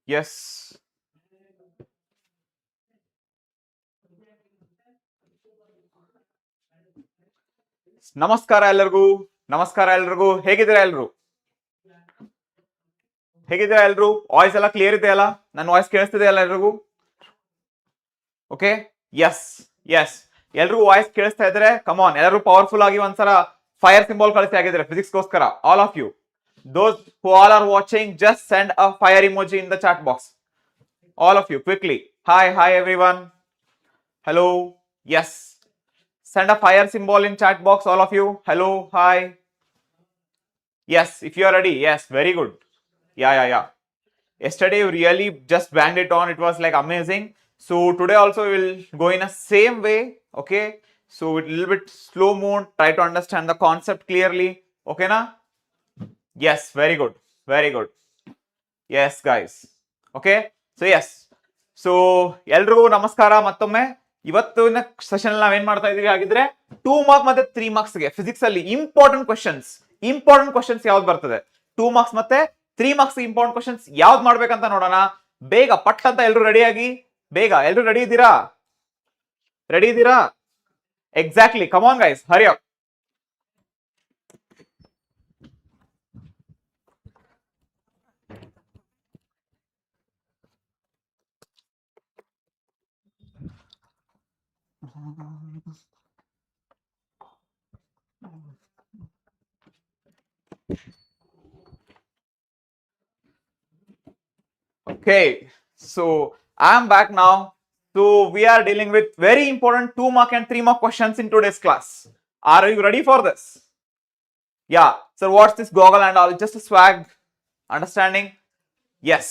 Yes. ನಮಸ್ಕಾರ ಎಲ್ಲರಿಗೂ. ನಮಸ್ಕಾರ ಎಲ್ರಿಗೂ. ಹೇಗಿದ್ದೀರಾ ಎಲ್ರು? ಹೇಗಿದ್ದೀರಾ ಎಲ್ರು? ವಾಯ್ಸ್ ಎಲ್ಲ ಕ್ಲಿಯರ್ ಇದೆಯಲ್ಲ? ನನ್ನ ವಾಯ್ಸ್ ಕೇಳಿಸ್ತಿದೆಯಲ್ಲ ಎಲ್ರಿಗೂ? ಓಕೆ. ಎಸ್ ಎಸ್, ಎಲ್ರಿಗೂ ವಾಯ್ಸ್ ಕೇಳಿಸ್ತಾ ಇದ್ರೆ ಕಮಾನ್, ಎಲ್ಲರೂ ಪವರ್ಫುಲ್ ಆಗಿ ಒಂದ್ಸಲ ಫೈರ್ ಸಿಂಬಲ್ ಕಳಿಸಿ ಆಗಿದ್ರೆ ಫಿಸಿಕ್ಸ್ಗೋಸ್ಕರ. All of you, those who all are watching, just send a fire emoji in the chat box. All of you, quickly. Hi everyone. Hello. Yes, send a fire symbol in chat box, all of you. Hello, hi. Yes, if you are ready. Yes, very good. Yeah. Yesterday you really just banged it on. It was like amazing. So today also we will go in a same way. Okay, so a little bit slow mode, try to understand the concept clearly. Okay na? Yes, very good. Yes guys. Okay, so yes, so ಎಲ್ರಿಗೂ ನಮಸ್ಕಾರ ಮತ್ತೊಮ್ಮೆ. ಇವತ್ತಿನ session ನಾವೇನ್ ಮಾಡ್ತಾ ಇದೀವಿ ಆಗಿದ್ರೆ 2 marks ಮತ್ತೆ 3 marks ಗೆ ಫಿಸಿಕ್ಸ್ ಅಲ್ಲಿ ಇಂಪಾರ್ಟೆಂಟ್ ಕ್ವಶನ್ಸ್ ಯಾವ್ದು ಬರ್ತದೆ, 2 ಮಾರ್ಕ್ಸ್ ಮತ್ತೆ 3 ಮಾರ್ಕ್ಸ್ ಇಂಪಾರ್ಟೆಂಟ್ ಕ್ವಶನ್ಸ್ ಯಾವ್ದು ಮಾಡ್ಬೇಕಂತ ನೋಡೋಣ. ಬೇಗ ಪಟ್ ಅಂತ ಎಲ್ರು ರೆಡಿಯಾಗಿ, ಬೇಗ ಎಲ್ರು ರೆಡಿ ಇದ್ದೀರಾ? Exactly, come on guys, hurry up. Okay, so I am back now. So we are dealing with very important 2 mark and 3 mark questions in today's class. Are you ready for this? Yeah. So what's this goggle and all? Just a swag understanding? Yes,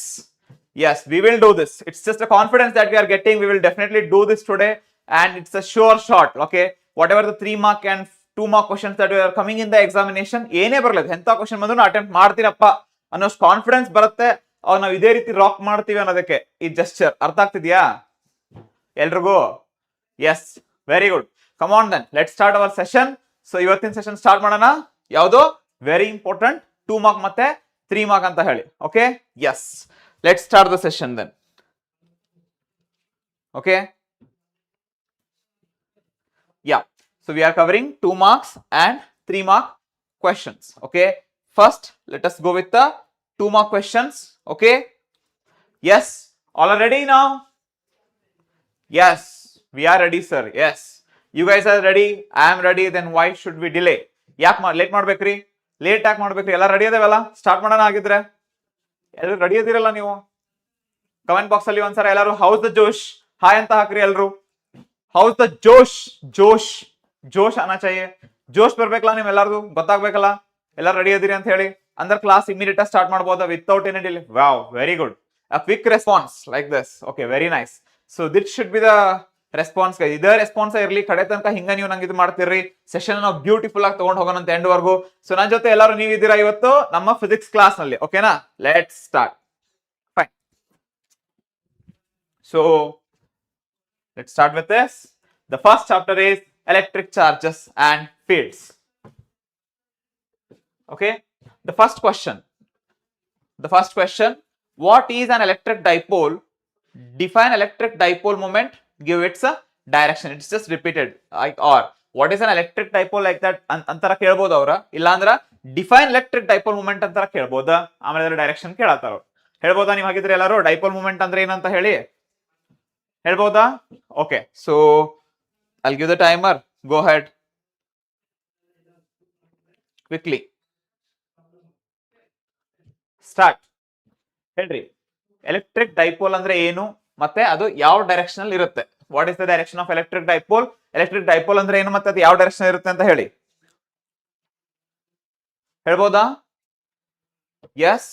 we will do this. It's just a confidence that we are getting. We will definitely do this today, and it's a sure shot. Okay, whatever the 3 mark and 2 mark questions that are coming in the examination, ಏನೇ ಬರಲ್ಲ ಎಂತ question ಬಂದ್ರು attempt ಮಾಡ್ತೀನಪ್ಪ ಅನ್ನೋಷ್ಟು confidence ಬರುತ್ತೆ. ಅವಾಗ ನಾವು ಇದೇ ರೀತಿ rock ಮಾಡ್ತೀವಿ ಅನ್ನೋದಕ್ಕೆ ಈ ಜೆಸ್ಚರ್. ಅರ್ಥ ಆಗ್ತಿದ್ಯಾ ಎಲ್ರಿಗೂ? Yes, very good. Come on then, let start our session. So ಇವತ್ತಿನ ಸೆಷನ್ ಸ್ಟಾರ್ಟ್ ಮಾಡೋಣ. ಯಾವುದು ವೆರಿ ಇಂಪಾರ್ಟೆಂಟ್ 2 ಮಾರ್ಕ್ ಮತ್ತೆ 3 mark ಅಂತ ಹೇಳಿ. Okay, yes, let's start the session then. Okay, yeah, so we are covering 2 marks and 3 mark questions. Okay, first let us go with the 2 mark questions. Okay, yes, all are ready now? Yes, we are ready sir. Yes, you guys are ready, I am ready. Then why should we delay? ಯಾಕೆ late ಮಾಡ್ಬೇಕ್ರಿ? Late ಯಾಕೆ ಮಾಡ್ಬೇಕ್ರಿ? ಎಲ್ಲ ready ಅದೇವಲ್ಲ, start ಮಾಡೋಣ ಆಗಿದ್ರೆ. ಎಲ್ಲರೂ ready ಇದ್ದೀರಲ್ಲ ನೀವು? ಕಮೆಂಟ್ ಬಾಕ್ಸ್ ಅಲ್ಲಿ ಒಂದ್ಸಲ ಎಲ್ಲರೂ ಹೌಸ್ ದ ಜೋಶ್ ಹಾಯ್ ಅಂತ ಹಾಕ್ರಿ ಎಲ್ರು. ಹೌಸ್ ದ ಜೋಶ್ ಅನ್ನ ಚಾಹಿಯೆ. ಜೋಶ್ ಬರ್ಬೇಕಲ್ಲ ನಿಮ್ ಎಲ್ಲಾರ್ದು, ಗೊತ್ತಾಗ್ಬೇಕಲ್ಲ ಎಲ್ಲರೂ ರೆಡಿ ಇದೀರಿ ಅಂತ ಹೇಳಿ. ಅಂದ್ರೆ ಕ್ಲಾಸ್ ಇಮಿಡಿಯೇಟ್ ಸ್ಟಾರ್ಟ್ ಮಾಡಬಹುದು without any delay. Wow, very good. A quick response like this. Okay, very nice. So this should be the response. ಇದೇ ರೆಸ್ಪಾನ್ಸ್ ಇರ್ಲಿ ಕಡೆ ತನಕ. ಹಿಂಗ ನೀವು ನಂಗೆ ಇದು ಮಾಡ್ತಿರ್ರಿ. ಸೆಷನ್ ನಾವು ಬ್ಯೂಟಿಫುಲ್ ಆಗಿ ತಗೊಂಡ್ ಹೋಗೋಣ ಅಂತ ಎಂಡ್ ವರ್ಗು. ಸೊ ನನ್ನ ಜೊತೆ ಎಲ್ಲರೂ ನೀವು ಇದ್ದೀರಾ ಇವತ್ತು ನಮ್ಮ ಫಿಸಿಕ್ಸ್ ಕ್ಲಾಸ್ ನಲ್ಲಿ. ಓಕೆನಾ? Let's start. Fine. So let's start with this. The first chapter is electric charges and fields. Okay, the first question, what is an electric dipole? Define electric dipole moment, give its a direction. It's just repeated. Or what is an electric dipole like that ಅಂತರ ಕೇಳಬಹುದು ಅವರ. ಇಲ್ಲ ಅಂದ್ರ define electric dipole moment ಅಂತರ ಕೇಳಬಹುದಾ, ಆಮೇಲೆ direction ಕೇಳತ್ತಾರ. ಹೇಳ್ಬೋದಾ ನೀವು ಹಾಗಿದ್ರೆ ಎಲ್ಲರೂ? ಡೈಪೋಲ್ ಮೂಮೆಂಟ್ ಅಂದ್ರೆ ಏನಂತ ಹೇಳಿ ಹೇಳ್ಬೋದಾ? Okay, so I'll give the timer. Go ahead quickly. Start. ಹೇಳ್ರಿ, ಎಲೆಕ್ಟ್ರಿಕ್ ಡೈಪೋಲ್ ಅಂದ್ರೆ ಏನು ಮತ್ತೆ ಅದು ಯಾವ ಡೈರೆಕ್ಷನ್ ಅಲ್ಲಿ ಇರುತ್ತೆ? What is the direction of electric dipole? Electric dipole ಅಂದ್ರೆ ಏನು ಮತ್ತೆ ಅದು ಯಾವ ಡೈರೆಕ್ಷನ್ ಇರುತ್ತೆ ಅಂತ ಹೇಳಿ. ಹೇಳ್ಬೋದಾ? Yes,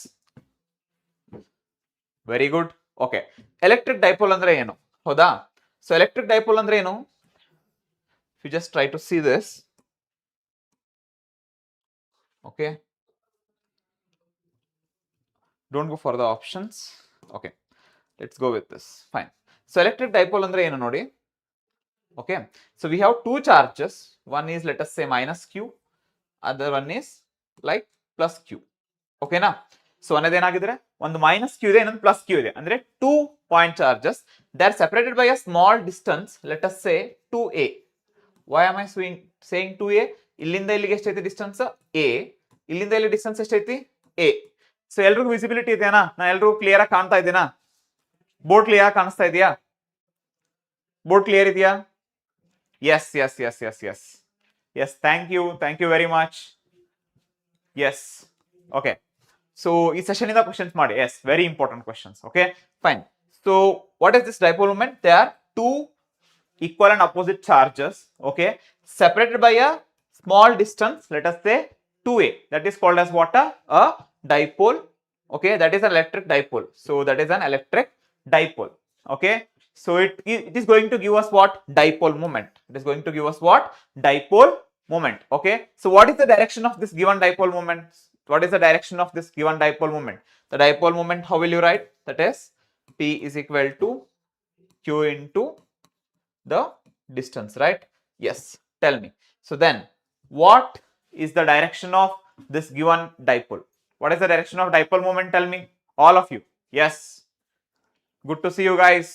very good. Okay, electric dipole ಅಂದ್ರೆ ಏನು? ಹೌದಾ? ಸೊ ಎಲೆಕ್ಟ್ರಿಕ್ ಡೈಪೋಲ್ ಅಂದ್ರೆ ಏನು? If you just try to see this, okay, don't go for the options. Okay, let's go with this. Fine. So electric dipole andre enu nodi. Okay, so we have two charges. One is, let us say, minus q, other one is like plus q. Okay na? So ಅನ್ನೋದೇನಾಗಿದ್ರೆ ಒಂದು minus Q ಇದೆ, ಇನ್ನೊಂದು plus Q ಇದೆ. ಅಂದ್ರೆ 2 point charges they are separated by a small distance, let us say 2a. Why am I saying 2a? ಇಲ್ಲಿಂದ ಇಲ್ಲಿಗೆ ಎಷ್ಟೈತಿ distance a, ಇಲ್ಲಿಂದ ಇಲ್ಲಿ ಡಿಸ್ಟೆನ್ಸ್ ಎಷ್ಟೈತಿ a. ಸೊ ಎಲ್ರಿಗೂ ವಿಸಿಬಿಲಿಟಿ ಇದೆಯಾ? ನಾ ಎಲ್ರಿಗೂ ಕ್ಲಿಯರ್ ಆಗಿ ಕಾಣ್ತಾ ಇದ್ದೀನಾ? ಬೋರ್ಡ್ ಕ್ಲಿಯರ್ ಆಗಿ ಕಾಣಿಸ್ತಾ ಇದೆಯಾ? ಬೋರ್ಡ್ ಕ್ಲಿಯರ್ ಇದೆಯಾ? Yes yes yes yes yes yes, thank you very much. Yes, okay. So ಈ ಸೆಷನ್ ಇಂದ ಕ್ವಶನ್ಸ್ ಮಾಡಿ. Yes, very important questions. Okay, fine. So what is this dipole moment? They are two equal and opposite charges, okay, separated by a small distance, let us say 2a. That is called as what? A dipole. Okay, that is an electric dipole. So that is an electric dipole. Okay, so it is going to give us what? Dipole moment. It is going to give us what? Dipole moment. Okay, so what is the direction of this given dipole moment? What is the direction of this given dipole moment? The dipole moment, how will you write? That is P is equal to Q into the distance, right? Yes, tell me. So then what is the direction of this given dipole? What is the direction of dipole moment? Tell me, all of you. Yes, good to see you guys.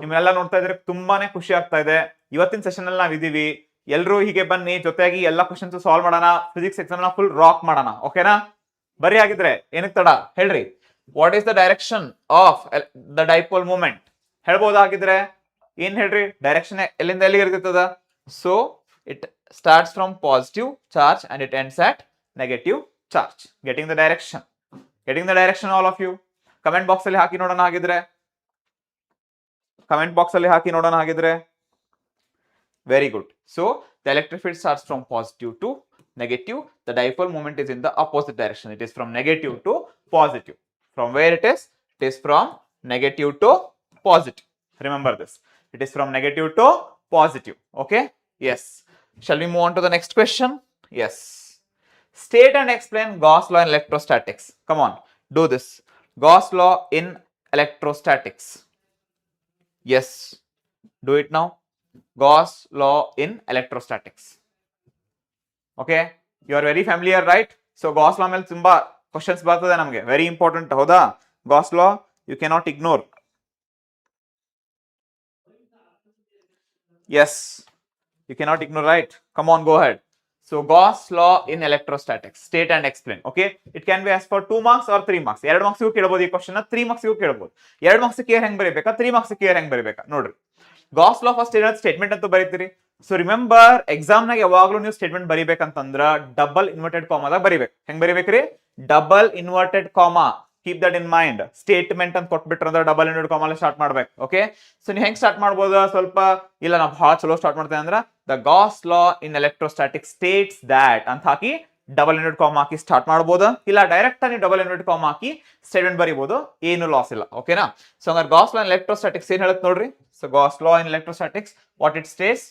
ನಿಮ್ಮೆಲ್ಲ ನೋಡ್ತಾ ಇದ್ರೆ ತುಂಬಾನೇ ಖುಷಿ ಆಗ್ತಾ ಇದೆ. ಇವತ್ತಿನ session ಅಲ್ಲಿ ನಾವಿದೀವಿ. ಎಲ್ಲರೂ ಹೀಗೆ ಬನ್ನಿ, ಜೊತೆಯಾಗಿ ಎಲ್ಲ ಕ್ವಶನ್ಸ್ ಸಾಲ್ವ್ ಮಾಡೋಣ. ಫಿಸಿಕ್ಸ್ ಎಕ್ಸಾಮ್ ನ ಫುಲ್ ರಾಕ್ ಮಾಡೋಣ. ಓಕೆನಾ? ಬರಿ ಆಗಿದ್ರೆ ಏನಕ್ಕೆ ತಡ ಹೇಳ್ರಿ. What is the direction of the dipole moment? ಹೇಳ್ಬೋದಾಗಿದ್ರೆ ಏನ್ ಹೇಳ್ರಿ? ಡೈರೆಕ್ಷನ್ ಎಲ್ಲಿಂದ ಎಲ್ಲಿಗೆ ಇರ್ತದ? So it starts from positive charge and it ends at negative charge. Getting the direction all of you. Comment box ಅಲ್ಲಿ ಹಾಕಿ ನೋಡೋಣ ಆಗಿದ್ರೆ. Very good. So the electric field starts from positive to negative. The dipole moment is in the opposite direction. It is from negative to positive. From where it is? It is from negative to positive. Remember this. It is from negative to positive. Okay? Yes. Shall we move on to the next question? Yes. State and explain Gauss law in electrostatics. Come on, do this. Gauss law in electrostatics. Yes. Do it now. Gauss law in electrostatics. Okay? You are very familiar, right? So Gauss law ಮೇಲೆ ತುಂಬಾ questions ಬರ್ತದೆ ನಮಗೆ. Very important, ಹೌದಾ? Gauss law you cannot ignore. Yes, you cannot ignore, right? Come on, go ahead. So Gauss law in electrostatics, state and explain. Okay, it can be asked for 2 marks or 3 marks. 2 marks ಗೂ ಕೇಳಬಹುದು ಈ question ನ, 3 marks ಗೂ ಕೇಳಬಹುದು. 2 marks ಗೆ ಹೆಂಗ್ ಬರೀಬೇಕಾ, 3 marks ಗೆ ಹೆಂಗ್ ಬರೀಬೇಕಾ ನೋಡ್ರಿ. Gauss law ಫಸ್ಟ್ ಏನಾದ್ರು ಸ್ಟೇಟ್ಮೆಂಟ್ ಅಂತ ಬರೀತೀರಿ. ಸೊ ರಿಮೆಂಬರ್, ಎಕ್ಸಾಮ್ ನಾಗ ಯಾವಾಗ್ಲೂ ನೀವು ಸ್ಟೇಟ್ಮೆಂಟ್ ಬರೀಬೇಕಂತಂದ್ರ ಡಬಲ್ ಇನ್ವರ್ಟೆಡ್ ಕಾಮಾದಾಗ ಬರೀಬೇಕು. ಹೆಂಗ್ ಬರೀಬೇಕ್ರಿ? Double inverted comma. Keep that in mind. Statement ಅಂತ ಕೊಟ್ಬಿಟ್ರಂದ್ರೆ ಡಬಲ್ ಇನ್ವರ್ಟೆಡ್ ಕಾಮಾ ಸ್ಟಾರ್ಟ್ ಮಾಡ್ಬೇಕು. ಓಕೆ, ಸೊ ನೀವು ಹೆಂಗ್ ಸ್ಟಾರ್ಟ್ ಮಾಡ್ಬೋದು? ಸ್ವಲ್ಪ ಇಲ್ಲ ನಾವು ಬಹಳ ಚಲೋ ಸ್ಟಾರ್ಟ್ ಮಾಡ್ತೇವೆ ಅಂದ್ರೆ the Gauss law in electrostatic States that ಅಂತ ಹಾಕಿ ಡಬಲ್ ಇನ್ವರ್ಟೆಡ್ ಕಾಮಾ ಹಾಕಿ ಸ್ಟಾರ್ಟ್ ಮಾಡ್ಬೋದು. ಇಲ್ಲ ಡೈರೆಕ್ಟ್ ಆಗಿ ಡಬಲ್ ಇನ್ವರ್ಟೆಡ್ ಕಾಮಾ ಹಾಕಿ ಸ್ಟೇಟ್ಮೆಂಟ್ ಬರೀಬಹುದು. ಏನು ಲಾಸ್ ಇಲ್ಲ. ಓಕೆನಾ? ಸೊ ಹಂಗಾರೆ ಗಾಸ್ ಲಾ ಇನ್ ಎಲೆಕ್ಟ್ರೋಸ್ಟಾಟಿಕ್ಸ್ ಏನ್ ಹೇಳುತ್ತೆ ನೋಡ್ರಿ. So Gauss law in electrostatics what it States?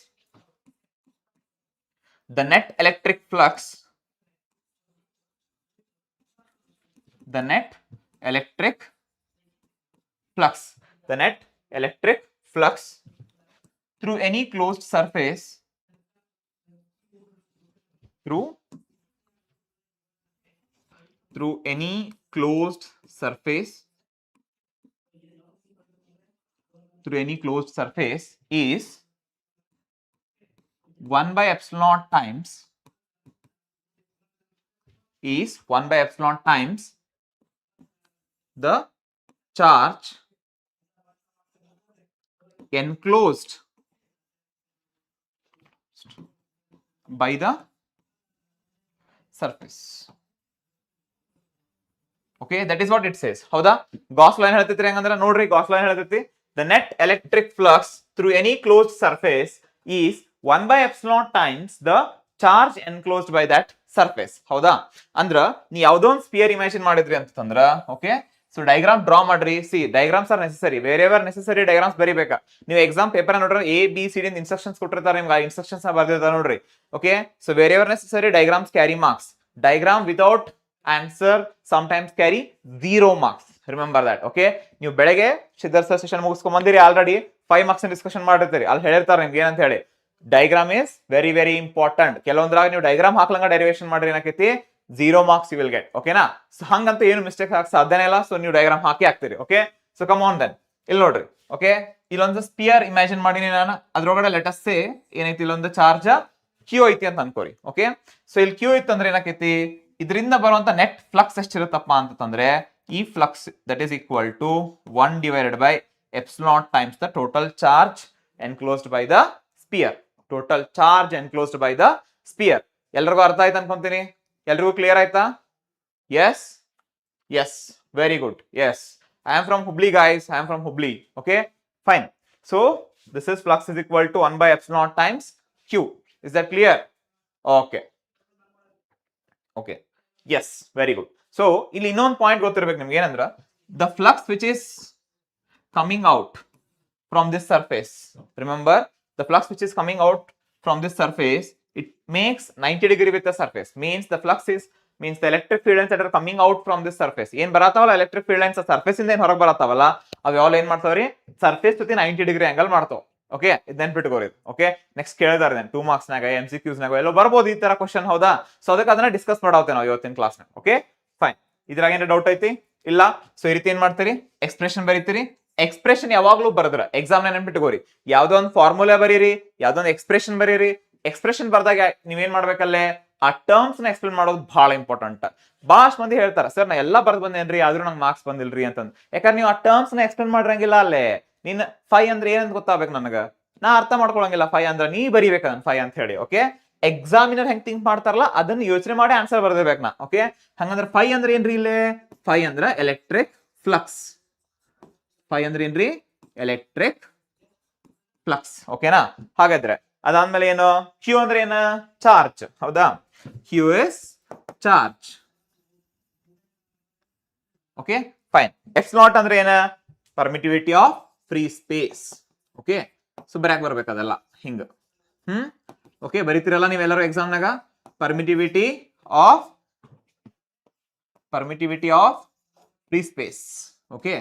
The net electric flux the net electric flux through any closed surface through any closed surface is 1 by epsilon naught times the charge enclosed by the surface. Okay, that is what it says. ಹೌದಾ? Gauss law ಏನ್ ಹೇಳ್ತೈತಿ ಹಂಗಂದ್ರ ನೋಡ್ರಿ. Gauss law ಏನ್ ಹೇಳ್ತೈತಿ? The net electric flux through any closed surface is 1 by epsilon times the charge enclosed by that surface. ಹೌದಾ? ಅಂದ್ರ ನೀ ಯಾವ್ದೋ ಒಂದು ಸ್ಪಿಯರ್ ಇಮ್ಯಾಜಿನ್ ಮಾಡಿದ್ರಿ ಅಂತಂದ್ರ, ಓಕೆ, ಸೊ ಡಯಾಗ್ರಾಮ್ ಡ್ರಾ ಮಾಡ್ರಿ. See, diagrams are necessary. Wherever necessary diagrams ಬರೀಬೇಕಾ. ನೀವು ಎಕ್ಸಾಮ್ ಪೇಪರ್ ನೋಡ್ರಿ, ABCD ಇನ್ಸ್ಟ್ರಕ್ಷನ್ಸ್ ಕೊಟ್ಟಿರ್ತಾರೆ ನಿಮ್ಗೆ, ಆ ಇನ್ಸ್ಟ್ರಕ್ಷನ್ಸ್ ಬರ್ದಿರ್ತಾರೆ ನೋಡ್ರಿ. Okay, so wherever necessary diagrams carry marks. Diagram without answer sometimes carry 0 marks. Remember that. Okay, ನೀವು ಬೆಳಗ್ಗೆ ಸಿದ್ಧಾರ್ಥ ಸರ್ ಸೆಷನ್ ಮುಗಿಸ್ಕೊಂಡ್ ಬಂದಿರಿ, ಆಲ್ರೆಡಿ 5 marks ಡಿಸ್ಕಷನ್ ಮಾಡಿರ್ತೀರಿ. ಅಲ್ಲಿ ಹೇಳಿರ್ತಾರೆ ನಿಮ್ಗೆ ಏನಂತ ಹೇಳಿ. Diagram is very very important. ಕೆಲವೊಂದ್ರಾಗ ನೀವು ಡಯಾಗ್ರಾಮ್ ಹಾಕ್ಲಂಗ ಡೆರಿವೇಶನ್ ಮಾಡ್ರಿ ಏನಾಕೈತಿ, 0 marks you will get. ಓಕೆನಾ? ಸೊ ಹಂಗಂತ ಏನು ಮಿಸ್ಟೇಕ್ ಹಾಕಿ ಸಾಧ್ಯನೇ ಇಲ್ಲ. ಸೊ ನೀವು ಡಯಾಗ್ರಾಮ್ ಹಾಕಿ ಹಾಕ್ತೀರಿ. Okay, so come on then. ಇಲ್ಲಿ ನೋಡ್ರಿ. ಓಕೆ, ಇಲ್ಲೊಂದು ಸ್ಪಿಯರ್ ಇಮ್ಯಾಜಿನ್ ಮಾಡೀನಿ ನಾನು. ಅದ್ರೊಳಗಡೆ ಲೆಟಸ್ ಸೇ ಏನೈತಿ, ಇಲ್ಲೊಂದು ಚಾರ್ಜ್ ಕ್ಯೂ ಐತಿ ಅಂತ ಅನ್ಕೋರಿ. ಓಕೆ, ಸೊ ಇಲ್ಲಿ ಕ್ಯೂ ಇತ್ತು ಅಂದ್ರೆ ಏನಾಕೈತಿ, ಇದರಿಂದ ಬರುವಂತ ನೆಟ್ ಫ್ಲಕ್ಸ್ ಎಷ್ಟಿರುತ್ತಪ್ಪ ಅಂತಂದ್ರೆ ಈ flux that is equal to 1 divided by epsilon times the total charge enclosed by the sphere. Total charge enclosed by the sphere. ಎಲ್ರಿಗೂ ಅರ್ಥ ಆಯ್ತು ಅನ್ಕೊಂತೀನಿ? ಎಲ್ರಿಗೂ ಕ್ಲಿಯರ್ ಆಯ್ತಾ? Yes, yes, very good. Yes, I am from Hubli, guys. I am from Hubli. Okay, fine. So this is flux is equal to 1 by epsilon times Q. Is that clear? Okay. Okay. Yes, very good. So ಇಲ್ಲಿ ಇನ್ನೊಂದು point ಗೊತ್ತಿರಬೇಕು ನಿಮ್ಗೆ, ಏನಂದ್ರ the flux which is coming out from this surface. Remember, the flux which is coming out from this surface, it makes 90 degree with the surface. Means the flux is means the electric field lines that are coming out from this surface. ಏನ್ ಬರತಾವಲ್ಲ electric field lines surface ಇಂದ ಏನ್ ಹೊರಗೆ ಬರತಾವಲ್ಲ ಅವ್ ಯಾವಲ್ಲ ಏನ್ ಮಾಡ್ತಾವ್ರಿ, surface ಜೊತೆ 90 degree angle ಮಾಡ್ತಾವ. Okay, ಇದು ನೆನ್ಪಿಟ್ಕೋರಿ. Okay, next ಕೇಳಿದಾರೆ 2 marks ನಾಗ MCQs ನಾಗ ಎಲ್ಲೋ ಬರ್ಬೋದು ಈ ತರ ಕ್ವಶನ್. ಹೌದಾ? ಸೊ ಅದಕ್ಕೆ ಅದನ್ನ ಡಿಸ್ಕಸ್ ಮಾಡಾವ್ತೇವೆ ನಾವು ಇವತ್ತಿನ ಕ್ಲಾಸ್ ನಾಗ. Okay, fine. ಇದ್ರಾಗ ಏನಾರ ಡೌಟ್ ಐತಿ? ಇಲ್ಲ. ಸೊ ಈ ರೀತಿ ಏನ್ ಮಾಡ್ತೀರಿ, ಎಕ್ಸ್ಪ್ರೆಷನ್ ಬರೀತೀರಿ. ಎಕ್ಸ್ಪ್ರೆಷನ್ ಯಾವಾಗ್ಲೂ ಬರದ್ರ ಎಕ್ಸಾಮ್ ನ ನೆನ್ಪಿಟ್ಕೋರಿ. ಯಾವ್ದೋ ಒಂದು ಫಾರ್ಮುಲಾ ಬರೀರಿ, ಯಾವ್ದೋ ಒಂದು ಎಕ್ಸ್ಪ್ರೆಷನ್ ಬರೀರಿ. ಎಕ್ಸ್ಪ್ರೆಷನ್ ಬರ್ದಾಗ ನೀವೇನ್ ಮಾಡ್ಬೇಕಲ್ಲೇ, ಆ ಟರ್ಮ್ಸ್ ನ ಎಕ್ಸ್ಪ್ಲೇನ್ ಮಾಡೋದು ಬಹಳ ಇಂಪಾರ್ಟೆಂಟ್. ಬಹಳಷ್ಟು ಮಂದಿ ಹೇಳ್ತಾರ, ಸರ್ ನಾ ಎಲ್ಲಾ ಬರ್ದ್ ಬಂದೇನ್ರಿ ಆದ್ರೂ ನಂಗೆ ಮಾರ್ಕ್ಸ್ ಬಂದಿಲ್ರಿ ಅಂತಂದ್. ಯಾಕಂದ್ರೆ ನೀವು ಆ ಟರ್ಮ್ಸ್ ನ ಎಕ್ಸ್ಪ್ಲೇನ್ ಮಾಡ್ರಂಗಿಲ್ಲ. ಅಲ್ಲೇ ನೀನ್ 5 ಅಂದ್ರೆ ಏನಂತ ಗೊತ್ತಾಗ್ಬೇಕು ನನಗ, ನಾ ಅರ್ಥ ಮಾಡ್ಕೊಳಂಗಿಲ್ಲ 5 ಅಂದ್ರೆ ನೀ ಬರೀಬೇಕ 5 ಅಂತ ಹೇಳಿ. ಓಕೆ, ಎಕ್ಸಾಮಿನರ್ ಹೆಂಗ್ ಥಿಂಕ್ ಮಾಡ್ತಾರಲ್ಲ ಅದನ್ನ ಯೋಚನೆ ಮಾಡಿ ಆನ್ಸರ್ ಬರ್ದೇಬೇಕು ನಾ. ಓಕೆ, ಹಂಗಂದ್ರೆ 5 ಅಂದ್ರೆ ಏನ್ರಿ, ಇಲ್ಲೇ 5 ಅಂದ್ರೆ ಎಲೆಕ್ಟ್ರಿಕ್ ಫ್ಲಕ್ಸ್. 5 ಅಂದ್ರೆ ಏನ್ರಿ, ಎಲೆಕ್ಟ್ರಿಕ್ ಫ್ಲಕ್ಸ್. ಓಕೆನಾ? ಹಾಗಾದ್ರೆ ಅದಾದ್ಮೇಲೆ ಏನು, ಕ್ಯೂ ಅಂದ್ರೆ ಏನ, ಚಾರ್ಜ್. ಹೌದಾ? Q is charge. Okay, fine. X naught ಅಂದ್ರೆ ಏನ, permittivity of free space. Okay, so ಬರ್ಯಾಕ್ ಬರ್ಬೇಕು ಅದೆಲ್ಲ ಹಿಂಗ. ಓಕೆ, ಬರೀತಿರಲ್ಲ ನೀವೆಲ್ಲರೂ ಎಕ್ಸಾಮ್ನಾಗ, permittivity of free space. Okay,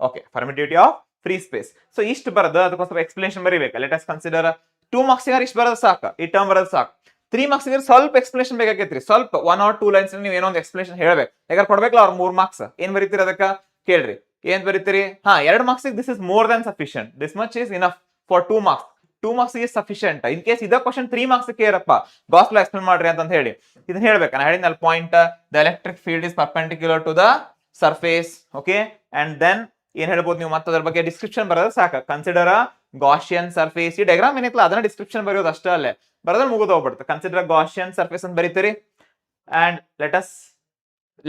okay, permittivity of free space. So ಇಷ್ಟು ಬರೋದು, ಅದಕ್ಕೊಂದು ಎಕ್ಸ್ಪ್ಲೇಷನ್ ಬರೀಬೇಕು. ಲೆಟ್ ಅಸ್ ಕನ್ಸಿಡರ್ 2 ಮಾರ್ಕ್ಸ್ ಇಷ್ಟು ಬರೋದು ಸಾಕು, ಈ ಟರ್ಮ್ ಬರೋದು ಸಾಕು. 3 ಮಾರ್ಕ್ಸ್ ಸ್ವಲ್ಪ ಎಕ್ಸ್ಪ್ಲೇಷನ್ ಬೇಕಾಗೈತ್ರಿ. ಸ್ವಲ್ಪ 1 or 2 ಲೈನ್ಸ್ ನೀವು ಏನೋ ಒಂದು ಎಕ್ಸ್ಪ್ಲೇಷನ್ ಹೇಳ್ಬೇಕು. ಯಾಕಂದ್ರೆ ಕೊಡ್ಬೇಕಲ್ಲ ಅವ್ರು 3 ಮಾರ್ಕ್ಸ್. ಏನ್ ಬರೀತೀರಿ ಅದಕ್ಕ ಕೇಳ್ರಿ, ಏನ್ ಬರೀತೀರಿ? 2 marks this is more than sufficient. This much is enough for 2 marks. 2 marks is sufficient. In case ಇದ ಕ್ವಶನ್ 3 ಮಾರ್ಕ್ಸ್ ಕೇರಪ್ಪ, ಗಾಸ್ ಲಾ ಎಕ್ಸ್ಪ್ಲೇನ್ ಮಾಡ್ರಿ ಅಂತ ಹೇಳಿ ಇದನ್ನ ಹೇಳ್ಬೇಕು. ನಾನು ಹೇಳಿದ್ನಲ್ಲ point, the electric field is perpendicular to the surface. Okay, and then ಏನ್ ಹೇಳ್ಬೋದು ನೀವು, ಮತ್ತೆ ಅದ್ರ ಬಗ್ಗೆ ಡಿಸ್ಕ್ರಿಪ್ಷನ್ ಬರೋದು ಸಾಕು. Consider Gaussian surface. ಈ ಡಯಾಗ್ರಾಮ್ ಏನೈತಲ್ಲ ಅದನ್ನ ಡಿಸ್ಕ್ರಿಪ್ಷನ್ ಬರೆಯೋದು ಅಷ್ಟೇ, ಅಲ್ಲೇ ಬರೋದ್ರೆ ಮುಗಿದು ಹೋಗ್ಬಿಡುತ್ತೆ. ಕನ್ಸಿಡರ್ ಗಾಷಿಯನ್ ಸರ್ಫೇಸ್ ಅಂತ ಬರೀತೀರಿ. And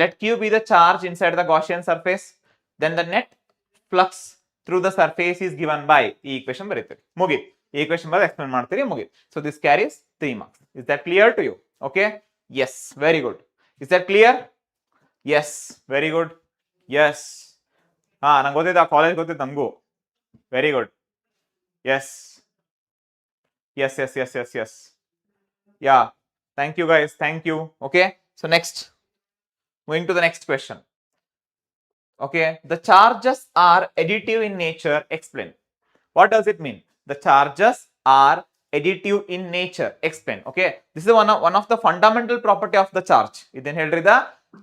let Q be the charge inside the Gaussian surface, then the net flux through the surface is given by. ಈ ಈಕ್ವೇಶನ್ ಬರೀತೀರಿ, ಮುಗೀತು. ಈ ಈಕ್ವೇಶನ್ ಬರೆದು ಎಕ್ಸ್ಪ್ಲೇನ್ ಮಾಡ್ತೀರಿ, ಮುಗೀತು. So this carries 3 marks. Is that clear to you? Okay, yes, very good. Is that clear? Yes, very good. Yes, ನಂಗೆ ಗೊತ್ತಿದ್ದ, college ಗೊತ್ತಿತ್ತು ನಮಗೂ. Very good. Yes, yes, yes, yes, yes, yes. Yeah, thank you guys, thank you. Okay, so next, moving to the next question. Okay, the charges are additive in nature. Explain. What does it mean? The charges are additive in nature. Explain. Okay, this is one of the fundamental property of the charge. ಇದೇನ್ ಹೇಳ್ರಿ, the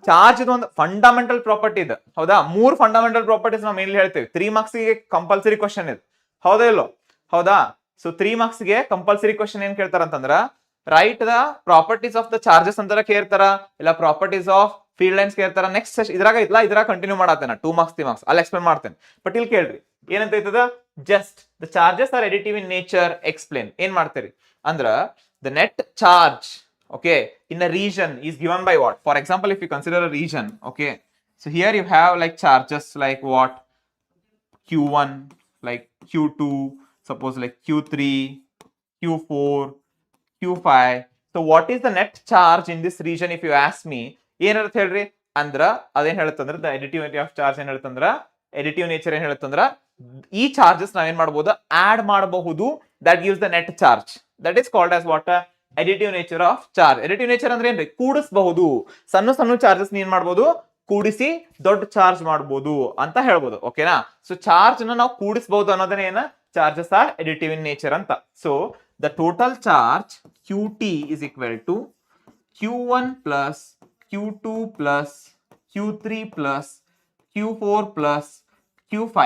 charge ಇದು ಒಂದು fundamental property ಇದೆ. ಹೌದಾ? 3 fundamental properties ನಾವು mainly ಹೇಳ್ತೇವೆ. 3 marks ಗೆ compulsory question ಇದು. ಹೌದಾ ಇಲ್ಲೋ? ಹೌದಾ? ಸೊ 3 ಮಾರ್ಕ್ಸ್ ಗೆ ಕಂಪಲ್ಸರಿ ಕ್ವಶನ್ ಏನ್ ಕೇಳ್ತಾರ ಅಂತಂದ್ರ, write the properties of the charges ಅಂತಾರ ಕೇಳ್ತಾರ, ಇಲ್ಲ ಪ್ರಾಪರ್ಟೀಸ್ ಆಫ್ ಫೀಲ್ಡ್ ಲೈನ್ಸ್ ಕೇಳ್ತಾರ. ನೆಕ್ಸ್ಟ್ ಇದ್ರಾಗ ಇಲ್ಲ, ಇದ್ರಾಗ ಕಂಟಿನ್ಯೂ ಮಾಡತ್ತೇನೆ 2 ಮಾರ್ಕ್ಸ್ 3 ಮಾರ್ಕ್ಸ್ ಅಲ್ಲಿ ಎಕ್ಸ್ಪ್ಲೇನ್ ಮಾಡ್ತೇನೆ. ಬಟ್ ಇಲ್ಲಿ ಕೇಳ್ರಿ ಏನಂತ ಐತದ, just the charges are additive in nature. Explain. ಏನ್ ಮಾಡ್ತೀರಿ ಅಂದ್ರ, the net charge, okay, in a region is given by what? For example, if you consider a region, okay, so here you have like charges like what, q1, like q2, suppose like q3, q4, q5. So what is the net charge in this region if you ask me? ಏನಂತ ಹೇಳ್ರಿ ಅಂದ್ರ, ಅದೇನ್ ಹೇಳುತ್ತಂದ್ರ, the additivity of charge ಏನ್ ಹೇಳುತ್ತಂದ್ರ, additive nature ಏನ್ ಹೇಳುತ್ತಂದ್ರ, ಈ charges ನಾವೇನ್ ಮಾಡಬಹುದು, add ಮಾಡಬಹುದು. that gives the net charge. that is called as what? additive nature of charge. additive nature ಅಂದ್ರೆ ಏನ್ರಿ, ಕೂಡಿಸಬಹುದು. ಸಣ್ಣ ಸಣ್ಣ ಚಾರ್ಜಸ್ ಏನ್ ಮಾಡಬಹುದು, ಕೂಡಿಸಿ ದೊಡ್ಡ ಚಾರ್ಜ್ ಮಾಡಬಹುದು ಅಂತ ಹೇಳ್ಬೋದು. ಓಕೆನಾ? ಸೊ ಚಾರ್ಜ್ ನ ನಾವು ಕೂಡಿಸಬಹುದು ಅನ್ನೋದನ್ನ ಏನ, charges are additive in nature ಅಂತ. So the total charge qt is equal to q1 plus q2 plus q3 plus q4 plus q5.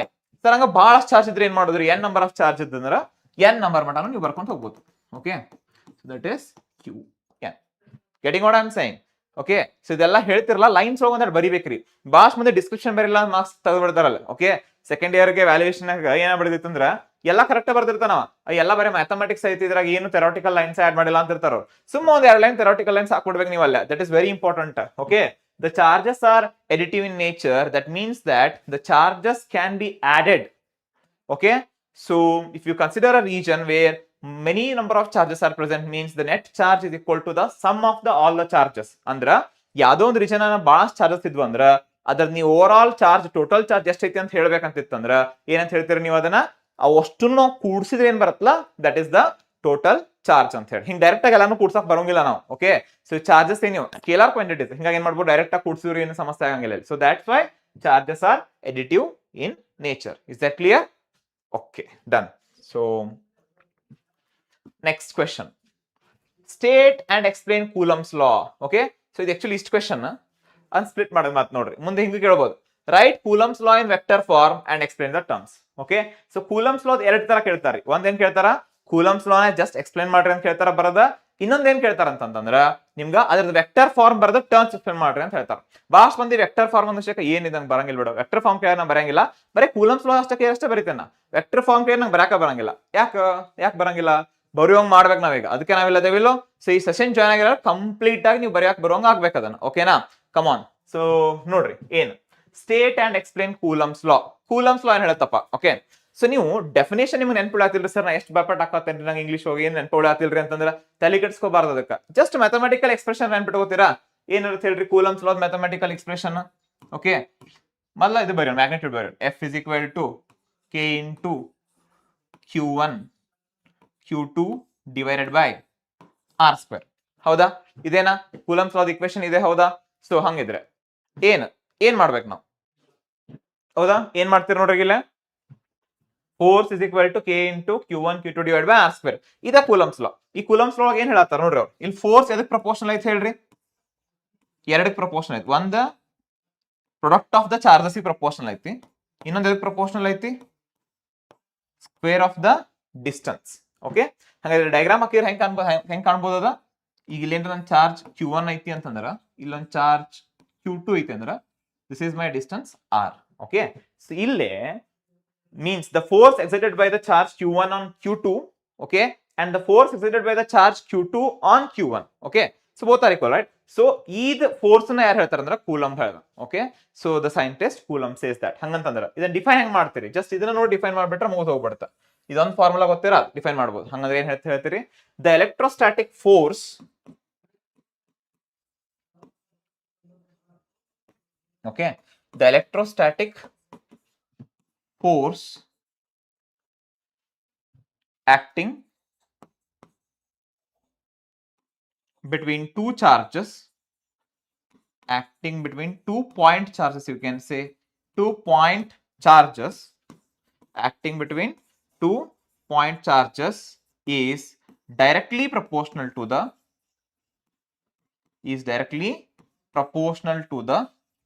Sir ಹಂಗ ಬಹಳಷ್ಟು ಚಾರ್ಜ್ ಇದ್ರೆ ಏನ್ ಮಾಡಿದ್ರಿ n ನಂಬರ್ ಆಫ್ ಚಾರ್ಜ್ ಇದ್ದಂದ್ರ n ನಂಬರ್ ಮಟನು ನೀವು ಬರ್ಕೊಂಡು ಹೋಗ್ಬೋದು. Okay, so that is q n. Getting what I am saying? Okay, so ಇದೆಲ್ಲ ಹೇಳ್ತಿರಲ್ಲ ಲೈನ್ಸ್ ಒಳಗೆ ಒಂದೆರಡು ಬರಿಬೇಕ್ರಿ. ಭಾಳಷ್ಟು ಮಂದಿ ಡಿಸ್ಕ್ರಿಪ್ಷನ್ ಬರಿಲ್ಲ ಮಾರ್ಕ್ಸ್ ತೆಗೆದ್ಬಿಡ್ತಾರಲ್ಲ. ಓಕೆ, ಸೆಕೆಂಡ್ ಇಯರ್ಗೆ ವ್ಯಾಲ್ಯೂಯೇಷನ್ ಏನ ಬಡಿದಿತ್ತಂದ್ರ ಎಲ್ಲ ಕರೆಕ್ಟ್ ಬರ್ದಿರ್ತಾನವ, ಎಲ್ಲ ಬರೀ ಮ್ಯಾಥಮೆಟಿಕ್ಸ್ ಐತಿ, ಇದ್ರಾಗ ಏನು ಥೆರಾಟಿಕಲ್ ಲೈನ್ಸ್ ಆಡ್ ಮಾಡಿಲ್ಲ ಅಂತ ಇರ್ತಾರೋ. ಸುಮ್ಮ ಒಂದ್ ಎರಡು ಲೈನ್ ಥೆರಾಟಿಕಲ್ ಲೈನ್ಸ್ ಹಾಕ್ಬಿಡ್ಬೇಕು ನೀವಲ್ಲ. That is very important. Okay, the charges are additive in nature. That means that the charges can be added. Okay, so if you consider a region where many number of charges are present, means the net charge is equal to the sum of the all the charges. ಅಂದ್ರ ಯಾವ್ದೋ ಒಂದು region ಅನ್ನ ಬಹಳಷ್ಟು charges ಇದ್ವು ಅಂದ್ರ ಅದ್ರ ನೀವು over all charge total charge ಎಷ್ಟೈತಿ ಅಂತ ಹೇಳ್ಬೇಕಂತಿತ್ತಂದ್ರ ಏನಂತ ಹೇಳ್ತೀರಿ ನೀವು? ಅದನ್ನ ಅಷ್ಟನ್ನು ಕೂಡಿಸಿದ್ರೆ ಏನ್ ಬರತ್ತಲ್ಲ, that is the total charge ಅಂತ ಹೇಳಿ. ಹಿಂಗ್ ಡೈರೆಕ್ಟ್ ಆಗಿ ಎಲ್ಲಾನು ಕೂಡ್ಸಕ್ ಬರೋಂಗಿಲ್ಲ ನಾವು. ಓಕೆ, ಸೊ ಚಾರ್ಜಸ್ ಏನು ಸ್ಕೇಲಾರ್ ಕ್ವಾಂಟಿಟೀಸ್, ಹಿಂಗಾಗಿ ಏನ್ ಮಾಡ್ಬೋದು, ಡೈರೆಕ್ಟ್ ಆಗಿ ಕೂಡ್ಸಿದ್ರು ಏನು ಸಮಸ್ಯೆ ಆಗಂಗಿಲ್ಲ. So that's why charges are additive in nature. Is that clear? Okay, done. So next question, state and explain Coulomb's law. Okay, so ಇದು ಆಕ್ಚುಲಿ ಇಷ್ಟು ಕ್ವೆಶನ್ ಅನ್ಸ್ಪ್ಲಿಟ್ ಮಾಡೋದು ಮಾತು ನೋಡ್ರಿ. ಮುಂದೆ ಹಿಂಗೆ ಕೇಳ್ಬೋದು, write coulombs law in vector form and explain the terms. Okay, so Coulomb's law ಎರಡು ತರ ಕೇಳ್ತಾರೆ. ಒಂದೇನ್ ಕೇಳ್ತಾರ, ಕೂಲಮ್ಸ್ ಲಾನ ಜಸ್ಟ್ ಎಕ್ಸ್ಪ್ಲೇನ್ ಮಾಡ್ರಿ ಅಂತ ಹೇಳ್ತಾರ ಬರದ. ಇನ್ನೊಂದೇನ್ ಕೇಳ್ತಾರ ಅಂತಂದ್ರ ನಿಮ್ಗ ಅದ್ರದ್ದು ವೆಕ್ಟರ್ ಫಾರ್ಮ್ ಬರದ ಟರ್ಮ್ಸ್ ಎಕ್ಸ್ಪ್ಲೇನ್ ಮಾಡ್ರಿ ಅಂತ ಹೇಳ್ತಾರ. ಭಾಳಷ್ಟು ಮಂದಿ ವೆಕ್ಟರ್ ಫಾರ್ಮ್ ಅಂದ ಏನಿದಂಗ್ ಬರಂಗಿಲ್ಲ ಬಿಡು. ವೆಕ್ಟರ್ ಫಾರ್ಮ್ ಕೇಳ ನಾ ಬರಂಗಿಲ್ಲ, ಬರೀ ಕೂಲಮ್ಸ್ ಲಾ ಅಷ್ಟೇ ಬರೀತೇನೆ. ವೆಕ್ಟರ್ ಫಾರ್ಮ್ ಕೇಳಿ ನಂಗೆ ಬರಾಕ ಬರಂಗಿಲ್ಲ. ಯಾಕೆ ಬರಂಗಿಲ್ಲ? ಬರೆಯೋಂಗ್ ಮಾಡ್ಬೇಕು ನಾವೀಗ. ಅದಕ್ಕೆ ನಾವೆಲ್ಲ ಅದೇವಿಲ್ಲೋ. ಸೊ ಈ ಸೆಷನ್ ಜಾಯ್ನ್ ಆಗಿರೋ ಕಂಪ್ಲೀಟ್ ಆಗಿ ನೀವು ಬರೆಯಕ್ ಬರೋಂಗ್ ಆಗ್ಬೇಕು ಅದನ್ನ. ಓಕೆನಾ? ಕಮಾನ್. ಸೊ ನೋಡ್ರಿ, ಏನು state and explain Coulomb's law. Coulombs ಲಾ ಏನ್ ಹೇಳತ್ತಪ್ಪ? ಓಕೆ, ಸೊ ನೀವು ಡೆಫಿನೇಷನ್ ನಿಮ್ಗೆ ನೆನ್ಪಿಡಾತಿಲ್ರಿ ಸರ್, ನಾ ಎಷ್ಟು ಬಾಪಟ್ ಹಾಕತ್ತೇನ್ರಿ ನಂಗೆ ಇಂಗ್ಲೀಷ್ ಹೋಗಿ ಏನ್ ನೆನ್ಪಿಡಾತಿಲ್ರಿ ಅಂತಂದ್ರೆ ತಲೆ ಕೆಡ್ಸ್ಕೋಬಾರ್ದು. ಅದಕ್ಕೆ ಜಸ್ಟ್ ಮ್ಯಾಥಮೆಟಿಕಲ್ ಎಕ್ಸ್ಪ್ರೆಷನ್ ನೆನ್ಪಿಟ್ಕೋತೀರಾ? ಏನಿರುತ್ತೆ ಹೇಳ್ರಿ Coulomb's law mathematical expression. Okay, ಮೊದಲ ಇದು ಬರೋಣ, ಮ್ಯಾಗ್ನಿಟ್ಯೂಡ್ ಬರೋಣ. F is equal to K into q1 q2 divided by R square. ಹೌದಾ? ಇದೇನಾ ಕೂಲಮ್ಸ್ ಲಾದ ಇಕ್ವೇಶನ್ ಇದೆ? ಹೌದಾ? ಸೊ ಹಂಗಿದ್ರೆ ಏನ್ ಮಾಡ್ಬೇಕು ನಾವು? ಹೌದಾ? ಏನ್ ಮಾಡ್ತೀರಿ ನೋಡ್ರಿ, ಇಲ್ಲ force is equal to K into q1 q2 divide by R square. ಇದ ಕೂಲಮ್ಸ್ ಲಾ. ಈ ಕೂಲಮ್ಸ್ ಲಾ ಏನ್ ಹೇಳತ್ತಾರ ನೋಡ್ರಿ ಅವ್ರು, ಇಲ್ಲಿ ಫೋರ್ಸ್ ಎದಕ್ ಪ್ರಪೋರ್ಷನಲ್ ಐತಿ ಹೇಳ್ರಿ? ಎರಡಕ್ಕೆ ಪ್ರಪೋರ್ಷನಲ್ ಐತಿ. ಒಂದ product of the charges proportional ಐತಿ, ಇನ್ನೊಂದು ಎದಕ್ ಪ್ರಪೋರ್ಷನಲ್ ಐತಿ? Square of the distance. Okay, ಹಾಗಾದ್ರೆ ಡಯಾಗ್ರಾಮ್ ಹಾಕಿದ್ರೆ ಹೆಂಗ್ ಕಾಣ್ಬೋದು ಅದ? ಈಗ ಇಲ್ಲೇನ್ರ ನನ್ನ ಚಾರ್ಜ್ q1 ಐತಿ ಅಂತಂದ್ರ, ಇಲ್ಲೊಂದು ಚಾರ್ಜ್ q2 ಐತಿ ಅಂದ್ರ this is my distance r. Okay, so ಇಲ್ಲೇ means the force exerted by the charge q1 on q2, okay, and the force exerted by the charge q2 on q1. Okay, so both are equal, right? So each force na yaar ಹೇಳ್ತಾರ ಅಂದ್ರೆ coulomb ಹೇಳ್ದ. Okay, so the scientist Coulomb says that. ಹಂಗಂತಂದ್ರೆ ಇದನ್ನ define ಹೆಂಗ್ ಮಾಡ್ತೀರಿ? Just ಇದನ್ನ ನೋಡಿ define ಮಾಡ್ಬಿಟ್ರೆ ಮುಗಿದು ಹೋಗ್ಬಿಡುತ್ತೆ. ಇದೊಂದು ಫಾರ್ಮುಲಾ ಗೊತ್ತಿರ ಡಿಫೈನ್ ಮಾಡ್ಬೋದು. ಹಂಗಂದ್ರೆ ಏನ್ ಹೇಳ್ತೀರಿ? the electrostatic force okay, the electrostatic force acting between two charges, acting between 2 point charges, you can say 2 point charges, acting between 2 point charges is directly proportional to the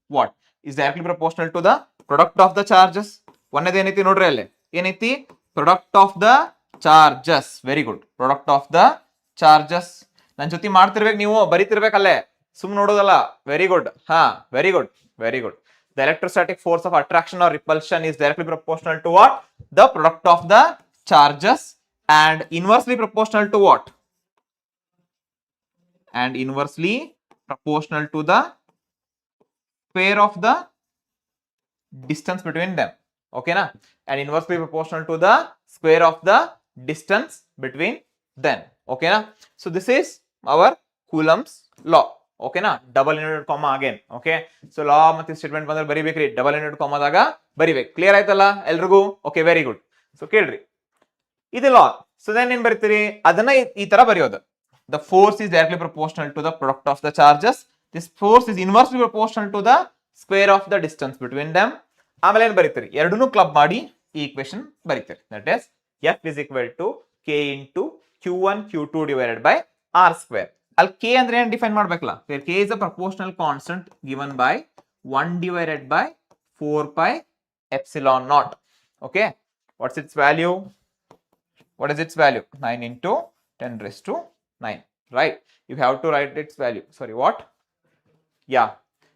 what? Is directly proportional to the product of the charges. ಒಂದೇದು ಏನೈತಿ ನೋಡ್ರಿ, ಅಲ್ಲಿ ಏನೈತಿ? Product of the charges. Very good, product of the charges. ನನ್ ಜೊತೆ ಮಾಡ್ತಿರ್ಬೇಕು, ನೀವು ಬರಿತಿರ್ಬೇಕಲ್ಲೇ, ಸುಮ್ ನೋಡೋದಲ್ಲ. Very good. ಹಾ, very good, very good. The electrostatic force of attraction or repulsion is directly proportional to what? The product of the charges, and inversely proportional to what? And inversely proportional to the square of the distance between them. Okay na? And inversely proportional to the square of the distance between them. Okay na? So this is our Coulomb's law. Okay na? Double inverted comma again. Okay, so law ಮತ್ತೆ statement ಬಂದ್ರೆ ಬರಿಬೇಕ್ರಿ, double ಇಂಟೆಡ್ ಕಾಮಾದಾಗ ಬರಿಬೇಕು. Clear ಆಯ್ತಲ್ಲ ಎಲ್ರಿಗೂ? Okay, very good. So ಕೇಳ್ರಿ, ಇದು ಲಾ. So then ಏನ್ ಬರಿತೀರಿ? ಅದನ್ನ ಈ ತರ ಬರೆಯೋದು. the force is directly proportional to the product of the charges. This force is inversely proportional to the square of the distance between them. ಆಮೇಲೆ ಏನ್ ಬರೀತೀರಿ? ಎರಡನ್ನೂ ಕ್ಲಬ್ ಮಾಡಿ ಈ ಈಕ್ವೇಶನ್ ಬರೀತೀರಿ. That is F is equal to k into q1 q2 divided by r square. ಅಲ್ಲಿ k ಅಂದ್ರೆ ಏನು define ಮಾಡ್ಬೇಕಲ್ಲ, where k is a proportional constant given by 1 divided by 4 pi epsilon naught. Okay, what's its value? What is its value? 9 into 10 raised to 9, right? You have to write its value. Sorry, what? Yeah,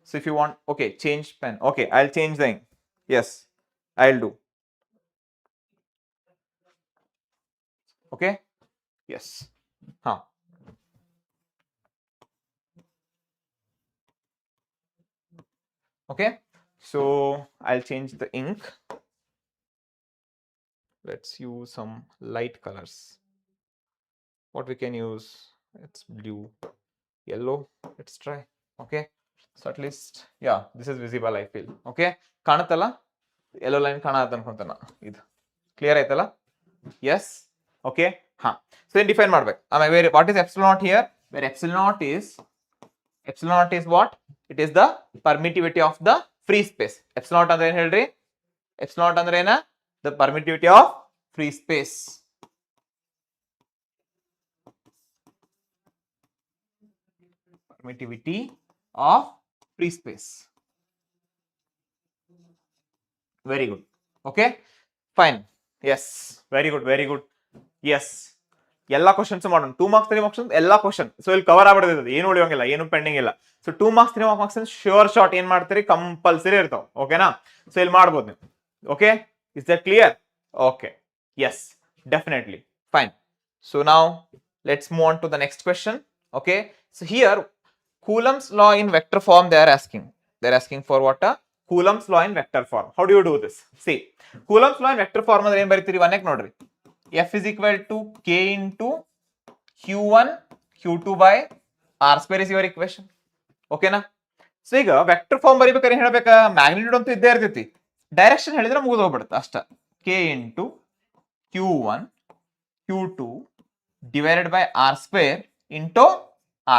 so if you want, okay, change pen. Okay, I'll change the ink. Yes, I'll do. Okay, yes. Okay, so I'll change the ink. Let's use some light colors. What we can use? It's blue, yellow. Let's try. Okay, so at least, yeah, this is visible, I feel. Okay, ಕಾಣುತ್ತಲ್ಲ, yellow line ಕಾಣುತ್ತೆ ಅನ್ಕೊಂತಾನ. ಇದು clear ಆಯ್ತಲ್ಲ? Yes. Okay, so then define ಮಾಡ್ಬೇಕು. Where what is epsilon naught here? Where epsilon naught is what? It is the permittivity of the free space. Epsilon naught ಅಂದ್ರೆ ಏನು ಹೇಳ್ರಿ? Epsilon naught ಅಂದ್ರೆ ಏನ? The permittivity of free space. Permittivity of free space. Very good. Okay, fine. Yes, very good, very good. Yes, ಎಲ್ಲ questions ಮಾಡೋಣ. 2 marks 3 marks ಎಲ್ಲ question. So ಇಲ್ಲಿ cover ಆಗ್ಬಿಡ್ತದೆ, ಏನು ಉಳಿಯೋಂಗಿಲ್ಲ, ಏನು ಪೆಂಡಿಂಗ್ ಇಲ್ಲ. So 2 marks 3 marks sure short ಏನ್ ಮಾಡ್ತೀರಿ, ಕಂಪಲ್ಸರಿ ಇರ್ತಾವ. ಓಕೆನಾ? ಸೊ ಇಲ್ಲಿ ಮಾಡ್ಬೋದು ನೀವು. Okay, is that clear? Okay, yes, definitely, fine. So now let's move on to the next question. Okay, so here Coulomb's law in vector form they are asking for what? Coulomb's law in vector form. How do you do this? See, Coulomb's law in vector form ಅಂದ್ರೆ ಏನು ಬರೀತೀರಿ, ಒನ್ನೇಕ್ ನೋಡ್ರಿ. F is equal to k into q1 q2 by r square is your equation. ಓಕೆನಾ? So ಈಗ vector form ಬರೀಬೇಕಾದ್ರೆ ಏನ್ ಹೇಳ್ಬೇಕಾ, magnitude ಅಂತೂ ಇದ್ದೇ ಇರ್ತೈತಿ, ಡೈರೆಕ್ಷನ್ ಹೇಳಿದ್ರೆ ಮುಗಿದು ಹೋಗ್ಬಿಡುತ್ತೆ ಅಷ್ಟ. k into q1 q2 divided by r square into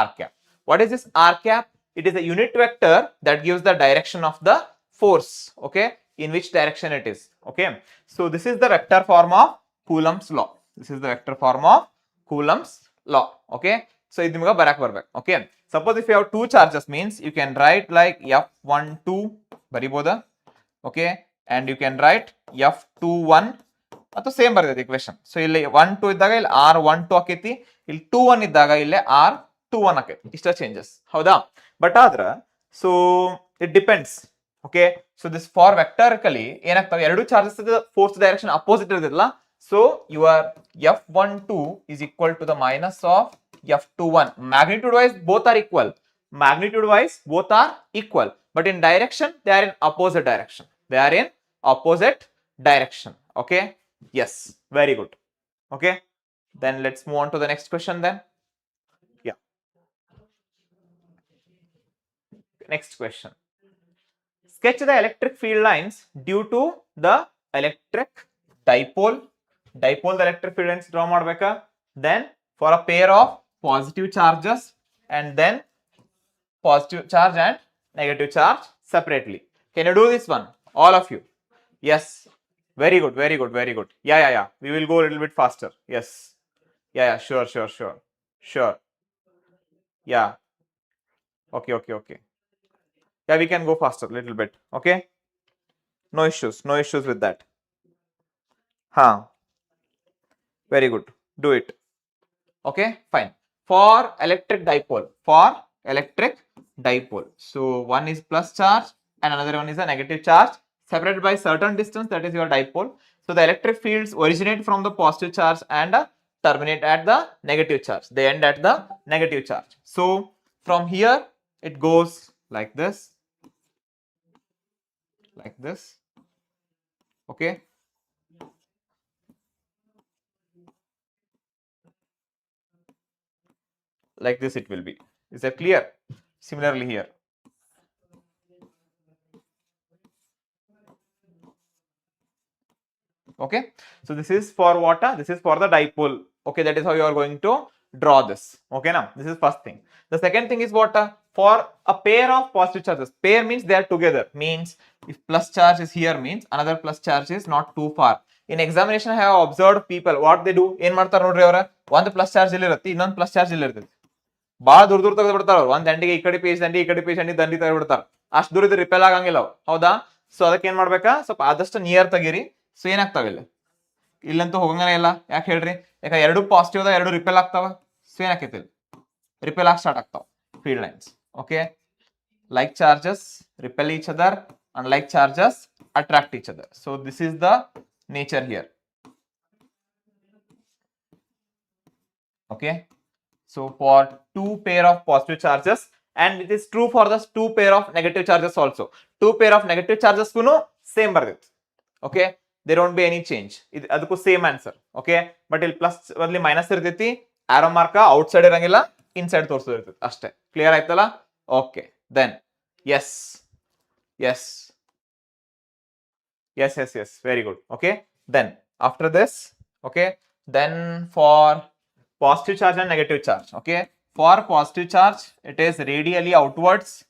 r cap. What is this r cap? It is a unit vector that gives the direction of the force, okay, in which direction it is. Okay, so this is the vector form of Coulomb's law. This is the vector form of Coulomb's law. Okay, so ಇದು ನಿಮಗೆ ಬರಕ್ಕೆ ಬರ್ಬೇಕು. Okay, suppose if you have two charges means you can write like F12 ಬರಿಬೋದಾ? Okay, and you can write F21 ಅಥವಾ same ಬರ್ತೈತಿ equation. So ಇಲ್ಲಿ 1 2 ಇದ್ದಾಗ ಇಲ್ಲಿ R12 ಆಕೈತಿ, ಇಲ್ಲಿ 2 1 ಇದ್ದಾಗ ಇಲ್ಲಿ R21 ಆಕೈತಿ. ಇಷ್ಟ ಚೇಂಜಸ್, ಹೌದಾ? ಬಟ್ ಆದ್ರ so it depends. Okay, so this for vectorically ಏನಾಗ್ತವೆ, ಎರಡು ಚಾರ್ಜಸ್ ಫೋರ್ಸ್ ಡೈರೆಕ್ಷನ್ ಅಪೋಸಿಟ್ ಇರ್ತೈತಲ್ಲ. So your F12 is equal to the minus of F21. Magnitude wise both are equal. Magnitude wise both are equal, but in direction they are in opposite direction. They are in opposite direction. Okay, yes, very good. Okay, then let's move on to the next question then. Yeah, next question. Sketch the electric field lines due to the electric dipole. Dipole the electric field lines draw ಮಾಡಬೇಕಾ? Then for a pair of positive charges and then positive charge and negative charge separately. Can you do this one, all of you? Yes, very good, very good, very good. Yeah, we will go a little bit faster. Yes, yeah, sure. Yeah, okay. Yeah, we can go faster a little bit. Okay, no issues with that. Very good, do it. Okay, fine. For electric dipole, so one is plus charge and another one is a negative charge separated by certain distance, that is your dipole. So the electric fields originate from the positive charge and terminate at the negative charge. They end at the negative charge. So from here it goes like this. Okay, like this it will be. Is that clear? Similarly here. Okay, so this is for what? This is for the dipole. Okay, that is how you are going to draw this. Okay, now this is first thing. The second thing is what? For a pair of positive charges. Pair means they are together. Means if plus charge is here means another plus charge is not too far. In examination I have observed people what they do ಏನ್ ಮಾಡ್ತಾರ ನೋಡ್ರಿ ಅವ್ರ ಒಂದು plus charge ಇಲ್ಲಿ ಇರುತ್ತೆ ಇನ್ನೊಂದು plus charge ಇಲ್ಲಿ ಇರ್ತೈತಿ ಬಾಳ ದೂರ ತೆಗೆದು ಬಿಡ್ತಾರ ಅವ್ರು ಒಂದ್ ದಂಡಿಗೆ ಈ ಕಡೆ ಪೇಜ್ ದಂಡಿ ಈ ಕಡೆ ಪೇಜ್ ದಂಡಿ ದಂಡಿ ತೆಗೆದು ಬಿಡ್ತಾರ ಅಷ್ಟು ದೂರ ಇದು ರಿಪೇಲ್ ಆಗಂಗಿಲ್ಲ ಅವು ಹೌದಾ ಸೊ ಅದಕ್ಕೆ ಏನ್ ಮಾಡ್ಬೇಕಾ ಸ್ವಲ್ಪ ಆದಷ್ಟು ನಿಯರ್ ತೆಗೀರಿ ಸೊ ಏನಾಗ್ತಾವ ಇಲ್ಲಿ ಇಲ್ಲಂತೂ ಹೋಗಂಗನೇ ಇಲ್ಲ ಯಾಕೆ ಹೇಳ್ರಿ ಯಾಕೆ ಎರಡು ಪಾಸಿಟಿವ್ ಅದ ಎರಡು ರಿಪೇಲ್ ಆಗ್ತಾವ ಸೊ ಏನಾಕೈತಿ ರಿಪೇಲ್ ಆಗಿ ಸ್ಟಾರ್ಟ್ ಆಗ್ತಾವ field lines okay like charges repel each other and like charges attract each other so this is the nature here okay so for two pair of positive charges and it is true for the two pair of negative charges also two pair of negative charges kuno same bardit okay there won't be any change adukku same answer okay but il plus badli minus irditi arrow mark outside irangilla inside torso irtite ashte clear aitala okay then yes yes yes yes yes very good okay then after this okay then for positive charge and negative charge okay for positive charge it is radially outwards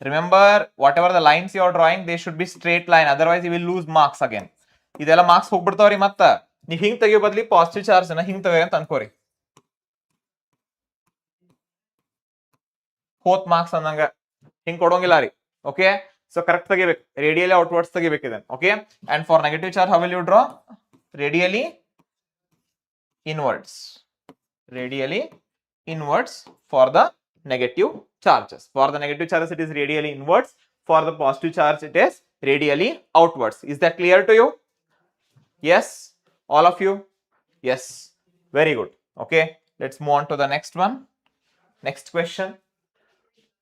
remember whatever the lines you are drawing they should be straight line otherwise you will lose marks again ಇದೆಲ್ಲ marks ಹೋಗ್ಬಿಡ್ತಾವ್ರಿ ಮತ್ತ ನೀವು ಹಿಂಗ್ ತೆಗಿಯೋ ಬದ್ಲಿ positive charge ನ ಹಿಂಗ್ ತೆಗಿಯ ಅಂತ ಅನ್ಕೋರಿ ಹೋತ್ marks ಅಂದಂಗ ಹಿಂಗ್ ಕೊಡೋಂಗಿಲ್ಲ ರೀ ಓಕೆ ಸೊ ಕರೆಕ್ಟ್ ತೆಗಿಬೇಕು ರೇಡಿಯಲಿ ಔಟ್ವರ್ಡ್ಸ್ ತೆಗಿಬೇಕಿದೆ okay and for negative charge how will you draw radially inwards for the negative charges for the negative charges it is radially inwards for the positive charge it is radially outwards is that clear to you yes all of you yes very good okay let's move on to the next one next question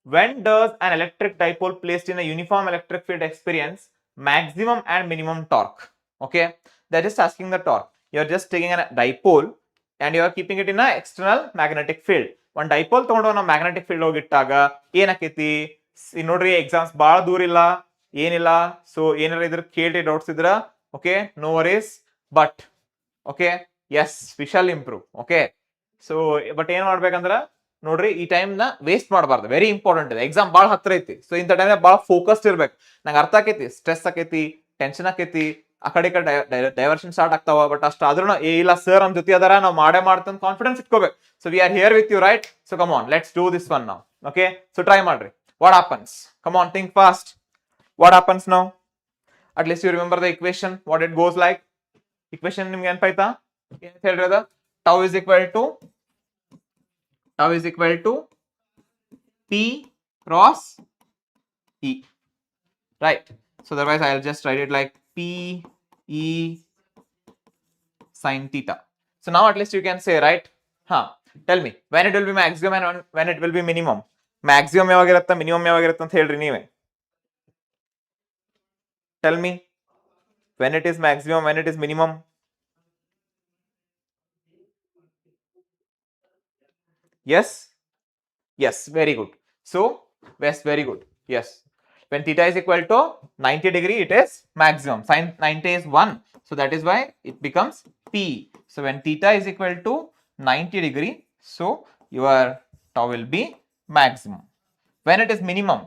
when does an electric dipole placed in a uniform electric field experience maximum and minimum torque okay they're just asking the torque you're just taking a dipole and you are keeping it in a external magnetic field one dipole ತಗೊಂಡು ನಾವು magnetic field ಹೋಗಿ ಇಟ್ಟಾಗ ಏನಾಕೈತಿ ನೋಡ್ರಿ exams ಬಹಳ ದೂರ ಇಲ್ಲ ಏನಿಲ್ಲ so ಏನಾರ ಇದ್ರ ಕೇಳಿ ಡೌಟ್ಸ್ ಇದ್ರ okay no worries but okay yes we shall improve okay so but ಏನ್ ಮಾಡ್ಬೇಕಂದ್ರ ನೋಡ್ರಿ ಈ ಟೈಮ್ ನ ವೇಸ್ಟ್ ಮಾಡಬಾರ್ದು ವೆರಿ ಇಂಪಾರ್ಟೆಂಟ್ ಇದೆ ಎಕ್ಸಾಮ್ ಭಾಳ ಹತ್ರ ಐತಿ ಸೊ ಇಂಥ ಟೈಮ್ ಭಾಳ ಫೋಕಸ್ಡ್ ಇರ್ಬೇಕು ನಂಗೆ ಅರ್ಥ ಆಕೈತಿ ಸ್ಟ್ರೆಸ್ ಆಕೈತಿ ಟೆನ್ಷನ್ ಆಕೈತಿ ಆ ಕಡೆ ಡೈವರ್ಷನ್ ಸ್ಟಾರ್ಟ್ ಆಗ್ತಾವ ಬಟ್ ಅಷ್ಟು ಆದ್ರೂ ಇಲ್ಲ ಸರ್ ನಮ್ ಜೊತೆ ಅದಾರ ನಾವು ಮಾಡೇ ಮಾಡ್ತಂತ ಕಾನ್ಫಿಡೆನ್ಸ್ ಇಟ್ಕೋಬೇಕು so we are here with you right so come on let's do this one ನಾವು ಓಕೆ ಸೊ ಟ್ರೈ ಮಾಡ್ರಿ what happens come on think fast what happens now at least you remember the equation what it goes like equation ನಿಮ್ಗೆ ನೆನಪಾಯ್ತಾ ಏನ್ ಹೇಳ್ರಿ ಅದ tau is equal to P cross E right so otherwise I'll just write it like P E sin theta so now at least you can say right tell me when it will be maximum and when it will be minimum maximum ಯಾವಾಗಿರುತ್ತೆ minimum ಯಾವಾಗಿರುತ್ತೆ ಅಂತ ಹೇಳ್ರಿ ನೀವೇ tell me when it is maximum when it is minimum yes very good so yes very good yes when theta is equal to 90 degree it is maximum sin 90 is 1 so that is why it becomes P so when theta is equal to 90 degree so your tau will be maximum when it is minimum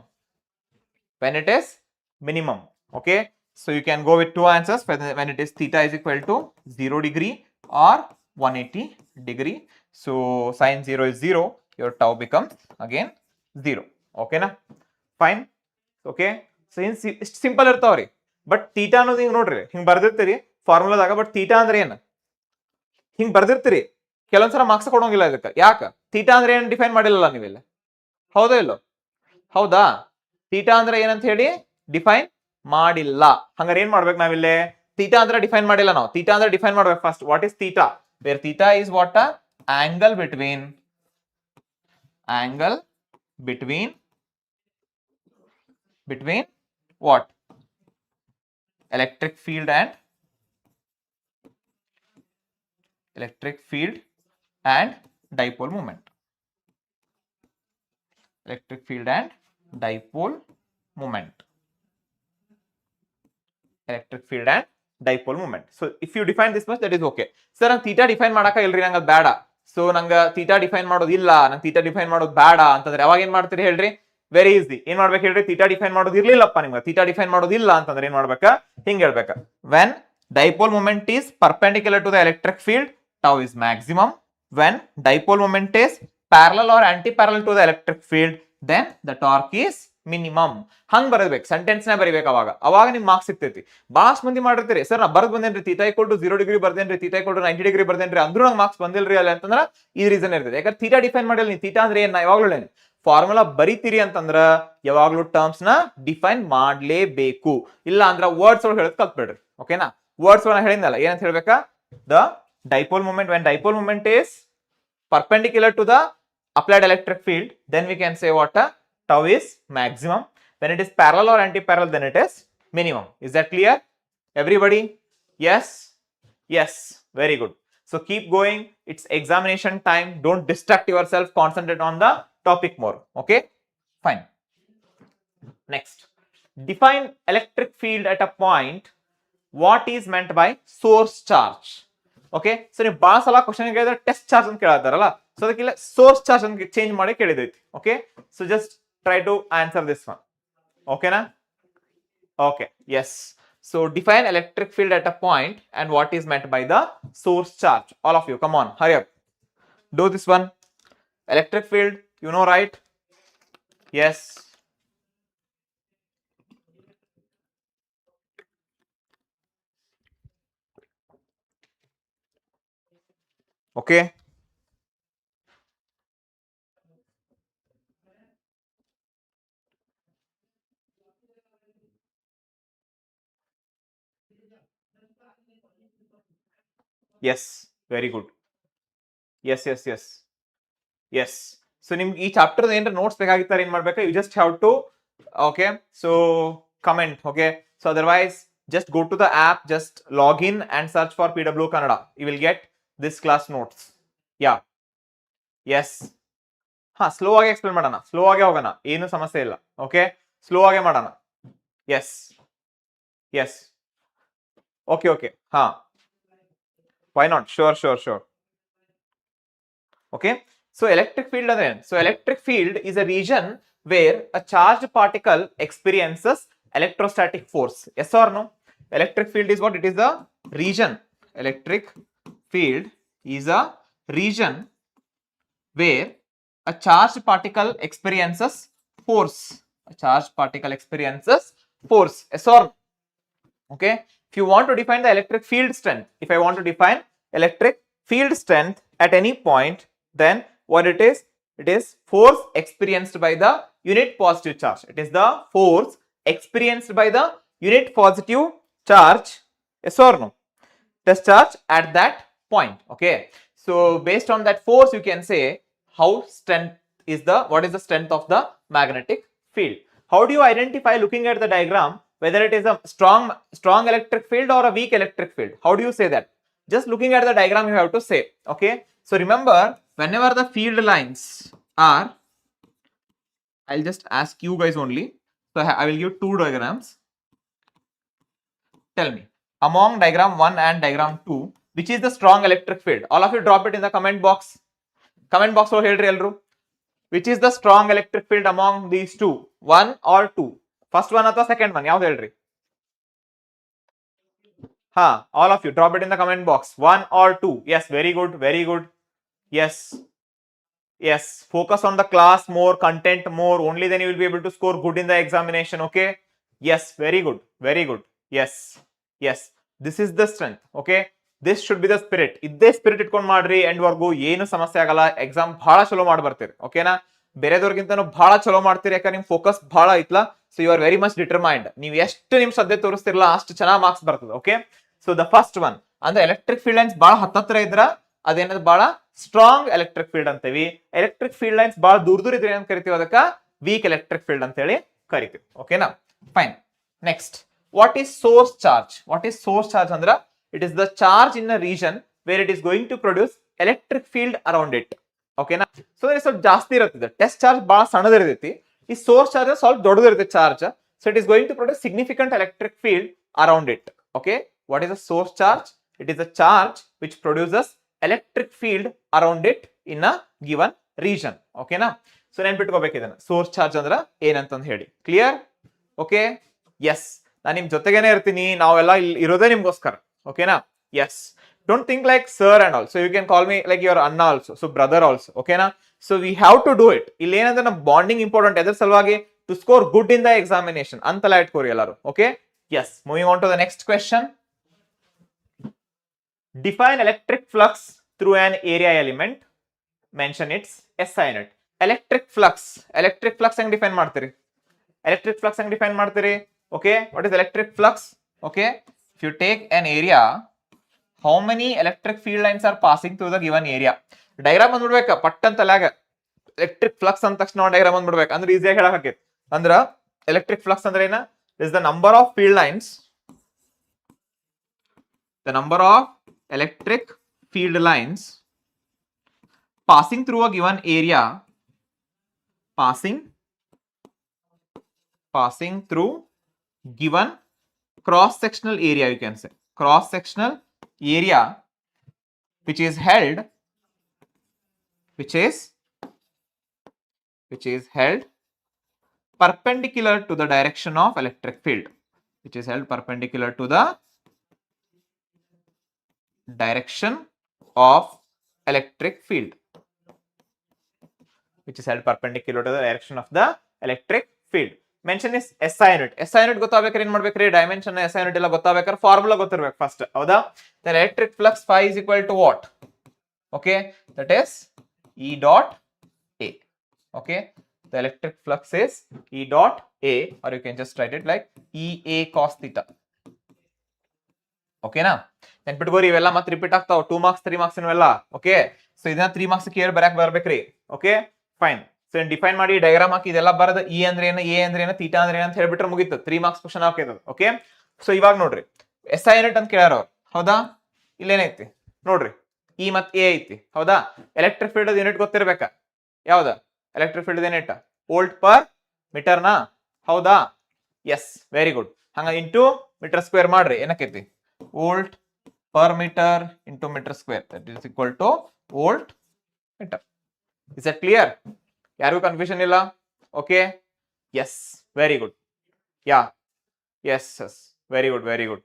okay so you can go with two answers when it is theta is equal to 0 degree or 180 degree so sin 0 is 0 your tau becomes again 0 okay na fine okay so in simple irtavri but theta ಅನ್ನೋದು ಹಿಂಗ್ ನೋಡ್ರಿ ಹಿಂಗ್ ಬರ್ದಿರ್ತೀರಿ ಫಾರ್ಮುಲಾದಾಗ but theta ಅಂದ್ರೆ ಏನು ಹಿಂಗ್ ಬರ್ದಿರ್ತೀರಿ ಕೆಲವೊಂದ್ಸಲ marks ಕೊಡೋಂಗಿಲ್ಲ ಇದಕ್ಕೆ ಯಾಕ ಥೀಟಾ ಅಂದ್ರೆ ಏನು ಡಿಫೈನ್ ಮಾಡಿಲ್ಲ ನೀವೆಲ್ಲ ಹೌದಾ ಇಲ್ಲೋ ಹೌದಾ ಥೀಟಾ ಅಂದ್ರೆ ಏನಂತ ಹೇಳಿ ಡಿಫೈನ್ ಮಾಡಿಲ್ಲ ಹಂಗಾರೆ ಏನ್ ಮಾಡ್ಬೇಕು ನಾವಿಲ್ಲೇ ಥೀಟಾ ಅಂದ್ರೆ ಡಿಫೈನ್ ಮಾಡಿಲ್ಲ ನಾವು ಥೀಟಾ ಅಂದ್ರೆ ಡಿಫೈನ್ ಮಾಡ್ಬೇಕು first what is theta where theta is what angle between what electric field and dipole moment electric field and dipole moment so if you define this much that is okay sir ನಂಗೆ theta define ಮಾಡಕ ಇಲ್ರಿ ನಂಗೆ ಅದು ಬೇಡ so ನಂಗೆ theta define ಮಾಡೋದಿಲ್ಲ ನಂಗೆ theta define ಮಾಡೋದು ಬೇಡ ಅಂತಂದ್ರೆ ಯಾವಾಗ ಏನ್ ಮಾಡ್ತೀರಿ ಹೇಳ್ರಿ ವೆರಿ ಈಸಿ ಏನ್ ಮಾಡ್ಬೇಕು ಹೇಳ್ರಿ ಥೀಟಾ ಡಿಫೈನ್ ಮಾಡೋದು ಇರ್ಲಿಲ್ಲಪ್ಪ ನಿಮ್ಗೆ ಥೀಟಾ ಡಿಫೈನ್ ಮಾಡೋದಿಲ್ಲ ಅಂತಂದ್ರೆ ಏನ್ ಮಾಡ್ಬೇಕಾ ಹಿಂಗ್ ಹೇಳ್ಬೇಕಾ when dipole moment is perpendicular to the electric field, tau is maximum. When dipole moment is parallel or anti-parallel to the electric field, then the torque is minimum. ಹಂಗ್ ಬರಬೇಕು, ಸೆಂಟೆನ್ಸ್ ನ ಬರೀಬೇಕು. ಅವಾಗ ನಿಮ್ ಮಾರ್ಕ್ಸ್ ಸಿಗ್ತೈತಿ. ಬಹಳಷ್ಟು ಮಂದಿ ಮಾಡಿರ್ತೀರಿ, ಸರ್ ನಾ ಬರ್ದ್ ಬಂದೇನ್ರಿ ಥೀಟಾ ಈಕ್ವಲ್ ಟು 0 ಡಿಗ್ರಿ ಬರ್ದೇನ್ರಿ, ಥೀಟಾ ಈಕ್ವಲ್ ಟು 90 ಡಿಗ್ರಿ ಬರ್ದೇನ್ರಿ, ಅಂದ್ರೂ ನಂಗೆ ಮಾರ್ಕ್ಸ್ ಬಂದಿಲ್ರಿ ಅಲ್ಲ ಅಂತಂದ್ರ ಈ ರೀಸನ್ ಇರ್ತದೆ. ಯಾಕಂದ್ರೆ ಥೀಟಾ ಡಿಫೈನ್ ಮಾಡಿಲ್ಲ ನೀವು. ಥೀಟಾ ಅಂದ್ರೆ ಏನ್ ಯಾವಾಗ್ಲೂ ಹೇಳಿ ಫಾರ್ಮುಲಾ ಬರೀತೀರಿ ಅಂತಂದ್ರ ಯಾವಾಗ್ಲೂ ಟರ್ಮ್ಸ್ ನ ಡಿಫೈನ್ ಮಾಡ್ಲೇಬೇಕು. ಇಲ್ಲ ಅಂದ್ರ ವರ್ಡ್ಸ್ ಒಳಗೆ ಹೇಳೋದ್ ಕಲ್ತ್ಬೇಡ್ರಿ. ಓಕೆನಾ? ವರ್ಡ್ಸ್ ಒಳಗೆ ಹೇಳಿದ್ನಲ್ಲ ಏನಂತ ಹೇಳ್ಬೇಕಾ, the dipole moment, when dipole moment is perpendicular to the applied electric field, then we can say what tau is maximum. When it is parallel or anti-parallel, then it is minimum. Is that clear, everybody? Yes, yes, very good. So keep going, it's examination time, don't distract yourself, concentrate on the topic more. Okay, fine. Next, define electric field at a point. What is meant by source charge? Okay, so ನೀವು ಬಹಳ ಸಲ question ಕೇಳಿದ್ರೆ test charge ಅಂತ ಕೇಳತ್ತಾರಲ್ಲ, so ಅದಕ್ಕಿಲ್ಲ source charge ಅಂತ change ಮಾಡಿ ಕೇಳಿದೈತಿ. Okay, so just try to answer this one. ಓಕೆನಾ? Okay, yes. So define electric field at a point and what is meant by the source charge. All of you, come on, hurry up, do this one. Electric field, you know, right? Yes. Okay, yes, very good. Yes, yes, yes, yes. So ನಿಮ್ಗೆ ಈ chapter ಏನಾರ notes ಬೇಕಾಗಿತ್ತಾರೆ ಏನ್ ಮಾಡ್ಬೇಕು, you just have to okay, so comment. Okay, so otherwise just go to the app, just log in and search for PW Kannada. You will get this class notes. Yeah, yes. ಹಾ, slow ಆಗಿ explain ಮಾಡೋಣ, slow ಆಗಿ ಹೋಗೋಣ, ಏನು ಸಮಸ್ಯೆ ಇಲ್ಲ. Okay, slow ಆಗಿ ಮಾಡೋಣ. ಎಸ್, ಎಸ್, ಓಕೆ, ಓಕೆ, ಹಾ, why not, sure, sure, sure. Okay, so electric field again. So electric field is a region where a charged particle experiences electrostatic force. Yes or no? Electric field is what? It is a region. Electric field is a region where a charged particle experiences force. A charged particle experiences force. Yes or no? Okay, if you want to define the electric field strength, if I want to define electric field strength at any point, then what it is force experienced by the unit positive charge. It is the force experienced by the unit positive charge. Yes or no? Test charge at that point. Okay, so based on that force you can say how strength is the, what is the strength of the magnetic field. How do you identify, looking at the diagram, whether it is a strong electric field or a weak electric field? How do you say that? Just looking at the diagram you have to say. Okay, so remember, whenever the field lines are, I'll just ask you guys only, so I will give two diagrams. Tell me, among diagram 1 and diagram 2, which is the strong electric field? All of you drop it in the comment box. Comment box ಒಳಗೆ ಹೇಳ್ರಿ ಎಲ್ರು, which is the strong electric field among these two, 1 or 2? First one ಅಥವಾ second one, ಯಾವ್ದು ಹೇಳ್ರಿ? ಹಾ, all of you drop it in the comment box, 1 or 2. Yes, very good, very good. Yes, yes, focus on the class more, content more, only then you will be able to score good in the examination. Okay, yes, very good, very good. Yes, yes, this is the strength. Okay, this should be the spirit. ಇದೇ spirit ಇಟ್ಕೊಂಡು ಮಾಡ್ರಿ, end ವರ್ಗು ಏನು ಸಮಸ್ಯೆ ಆಗಲ್ಲ, exam ಬಹಳ ಚಲೋ ಮಾಡಿ ಬರ್ತೀರಿ. ಓಕೆನಾ? ಬೇರೆದವ್ರಿಗಿಂತನೂ ಬಹಳ ಚಲೋ ಮಾಡ್ತೀರಿ, ಯಾಕಂದ್ರೆ ನಿಮ್ ಫೋಕಸ್ ಬಹಳ ಐತ್ಲಾ. So you are very much determined. ನೀವು ಎಷ್ಟು ನಿಮ್ ಶ್ರದ್ಧೆ ತೋರಿಸ್ತಿರಲ್ಲ ಅಷ್ಟು ಚೆನ್ನಾಗಿ ಮಾರ್ಕ್ಸ್ ಬರ್ತದೆ. Okay, so the first one ಅಂದ್ರೆ ಎಲೆಕ್ಟ್ರಿಕ್ ಫೀಲ್ಡ್ ಲೈನ್ಸ್ ಬಹಳ ಹತ್ತತ್ರ ಇದ್ರ ಅದೇನದು ಬಹಳ ಸ್ಟ್ರಾಂಗ್ ಎಲೆಕ್ಟ್ರಿಕ್ ಫೀಲ್ಡ್ ಅಂತೀವಿ. ಎಲೆಕ್ಟ್ರಿಕ್ ಫೀಲ್ಡ್ ಲೈನ್ಸ್ ಬಹಳ ದೂರ ಇದ್ರೆ ಏನ್ ಕರಿತೀವಿ, ಅದಕ್ಕ ವೀಕ್ ಎಲೆಕ್ಟ್ರಿಕ್ ಫೀಲ್ಡ್ ಅಂತ ಹೇಳಿ ಕರಿತೀವಿ. ಓಕೆನಾ? Fine. Next, what is source charge? What is source charge andra? It is the charge in a region where it is going to produce electric field around it. Okay na? So there is ಸ್ವಲ್ಪ ಜಾಸ್ತಿ ಇರುತ್ತೆ, test charge ಬಹಳ ಸಣ್ಣದಿರ್ತೈತಿ, ಈ source charge ಸ್ವಲ್ಪ ದೊಡ್ಡದಿರುತ್ತೆ charge. So it is going to produce significant electric field around it. Okay, what is a source charge? It is a charge which produces electric field around it in a given region. Okay na? So ನೆನ್ಪಿಟ್ಕೋಬೇಕು ಇದನ್ನ, source charge ಅಂದ್ರ ಏನಂತ ಹೇಳಿ. Clear? Okay, S, ನಾನು ನಿಮ್ ಜೊತೆಗೇನೆ ಇರ್ತೀನಿ, ನಾವೆಲ್ಲ ಇಲ್ಲಿ ಇರೋದೇ ನಿಮ್ಗೋಸ್ಕರ. Okay na? Yes. Don't think like sir and all. So you can call me like your Anna also. So brother also. Okay na? So we have to do it. ಇಲ್ಲಿ ಏನಂದ್ರೆ ನಮ್ಮ ಬಾಂಡಿಂಗ್ ಇಂಪಾರ್ಟೆಂಟ್ ಎದ್ರ ಸಲುವಾಗಿ to score good in the examination ಅಂತಲ್ಲ ಇಟ್ಕೋರಿ ಎಲ್ಲರೂ. Okay, yes. Moving on to the next question. Define electric flux through an area element. Mention its SI unit. Electric flux ಹೆಂಗ್ define ಮಾಡ್ತೀರಿ? Electric flux ಹೆಂಗ್ define ಮಾಡ್ತೀರಿ? Okay, what is electric flux? Okay, if you take an area, how many electric field lines are passing through the given area? Diagram ಬಂದ್ಬಿಡ್ಬೇಕ ಪಟ್ ಅಂತ ಲಾಗ. Electric flux ಅಂದ ತಕ್ಷಣ diagram ಬಂದ್ಬಿಡ್ಬೇಕು ಅಂದ್ರೆ ಈಸಿಯಾಗಿ ಹೇಳಕ್ ಅಂದ್ರ ಎಲೆಕ್ಟ್ರಿಕ್ ಫ್ಲಕ್ಸ್ ಅಂದ್ರೆ ಏನ? Is the number of field lines, the number of electric field lines passing through a given area, passing through given cross sectional area, you can say cross sectional area which is held perpendicular to the direction of electric field, which is held perpendicular to the direction of electric field, which is held perpendicular to the direction of the electric field. Mention is SI unit. SI unit ಗೊತ್ತಾಗಬೇಕಾದ್ರೆ ಏನ್ ಮಾಡ್ಬೇಕ್ರಿ? Dimension SI unit ಎಲ್ಲ ಗೊತ್ತಾಗಬೇಕಾದ್ರೆ formula ಗೊತ್ತಿರಬೇಕು first. ಹೌದಾ? The electric flux phi is equal to what? Okay, that is E dot A. Okay, the electric flux is E dot A, or you can just write it like EA cos theta. ಓಕೆನಾ? ನೆನ್ಪಿಟ್ಕೋರಿ, ಇವೆಲ್ಲ ಮತ್ತೆ repeat ಆಗ್ತಾವ 2 marks 3 marks ಇವೆಲ್ಲ. Okay, so ಇದನ್ನ 3 marks ಕೇರ್ ಬರಕ್ ಬರ್ಬೇಕ್ರಿ. Okay, fine. So define ಮಾಡಿ ಡೈಗ್ರಾಮ್ ಹಾಕಿ ಇದೆಲ್ಲ ಬರದ ಇ ಅಂದ್ರೆ ಏನು, ಎ ಅಂದ್ರೆ ಏನು, ಥೀಟಾ ಅಂದ್ರೆ ಏನು ಅಂತ ಹೇಳ್ಬಿಟ್ರೆ ಮುಗೀತು. 3 ಮಾರ್ಕ್ಸ್ ಕ್ವಶನ್ ಹಾಕಿದ್ರು. ಓಕೆ, ಸೊ ಇವಾಗ ನೋಡ್ರಿ SI ಯೂನಿಟ್ ಅಂತ ಕೇಳ್ಯಾರ ಅವ್ರು. ಹೌದಾ? ಇಲ್ಲೇನೈತಿ ನೋಡ್ರಿ, ಇ ಮತ್ ಎ ಐತಿ. ಹೌದಾ? ಎಲೆಕ್ಟ್ರಿಕ್ ಫೀಲ್ಡ್ ಯೂನಿಟ್ ಗೊತ್ತಿರ್ಬೇಕಾ? ಯಾವ್ದ electric field unit? Volt per metre ನಾ? ಹೌದಾ? Yes, very good. ಹಂಗ ಇಂಟು ಮೀಟರ್ ಸ್ಕ್ವೇರ್ ಮಾಡ್ರಿ, ಏನಕ್ಕೈತಿ? Volt per metre into metre square, that is equal to volt metre. Is that clear? ಯಾರಿಗೂ ಕನ್ಫ್ಯೂಷನ್ ಇಲ್ಲ? Okay, yes, very good. Yeah, yes yes, very good, very good.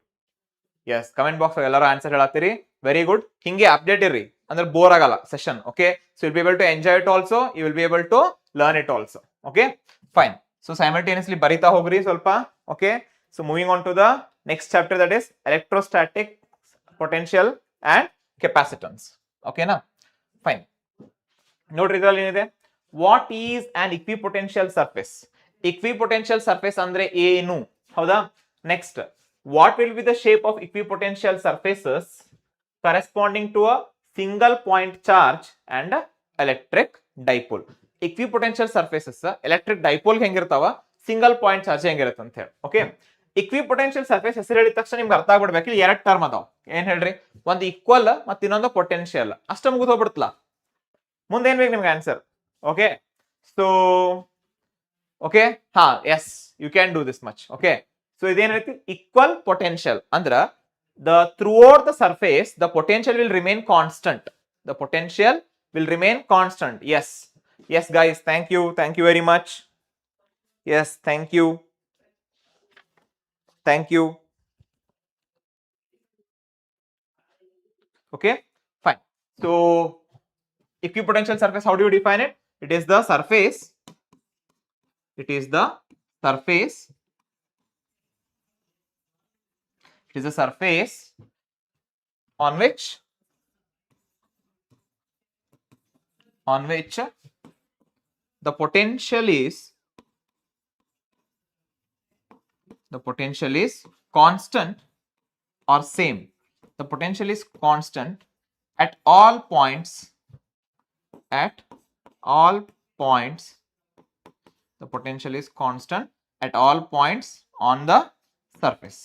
Yes, comment box ಎಲ್ಲರೂ answer ಹೇಳತ್ತೀರಿ. Very good. ಹಿಂಗೆ update ಇರ್ರಿ, ಅಂದ್ರೆ bore ಆಗಲ್ಲ session. Okay, so will be able to enjoy it also, you will be able to learn it also. Okay, fine. So simultaneously ಬರಿತಾ ಹೋಗ್ರಿ ಸ್ವಲ್ಪ. Okay, so moving on to the next chapter, that is electrostatic potential and capacitance. Okay na? Fine. ನೋಡ್ರಿ ಇದ್ರಲ್ಲಿ ಏನಿದೆ? What is an equipotential surface? Equipotential surface ಅಂದ್ರೆ ಏನು? ಹೌದಾ? Next, what will be the shape of equipotential surfaces corresponding to a single point charge and electric dipole? Equipotential surfaces electric dipole ಹೆಂಗಿರ್ತಾವ, single point charge ಹೆಂಗಿರುತ್ತೆ ಅಂತ ಹೇಳಿ. Okay, equipotential surface ಹೆಸರು ಹೇಳಿದ ತಕ್ಷಣ ನಿಮ್ಗೆ ಅರ್ಥ ಆಗ್ಬಿಡ್ಬೇಕು. ಇಲ್ಲಿ 2 ಟರ್ಮ್ ಅದಾವ. ಏನ್ ಹೇಳ್ರಿ? ಒಂದು ಈಕ್ವಲ್ ಮತ್ತೆ ಇನ್ನೊಂದು ಪೊಟೆನ್ಷಿಯಲ್. ಅಷ್ಟ ಮುಗಿದು ಹೋಗ್ಬಿಡ್ತಲ್ಲ, ಮುಂದೆ ಏನ್ ಬೇಕು ನಿಮ್ಗೆ ಆನ್ಸರ್? ಓಕೆ, ಸೊ ಓಕೆ, ಹಾ, yes, you can do this much. Okay, so ಇದೇನೈತಿ? ಈಕ್ವಲ್ ಪೊಟೆನ್ಷಿಯಲ್ ಅಂದ್ರ the throughout the surface the potential will remain constant. The potential will remain constant. Yes, yes guys, thank you very much. Yes, thank you. Okay, fine. So equipotential surface, how do you define it? It is the surface on which the potential is constant or same. The potential is constant at all points. The potential is constant at all points on the surface.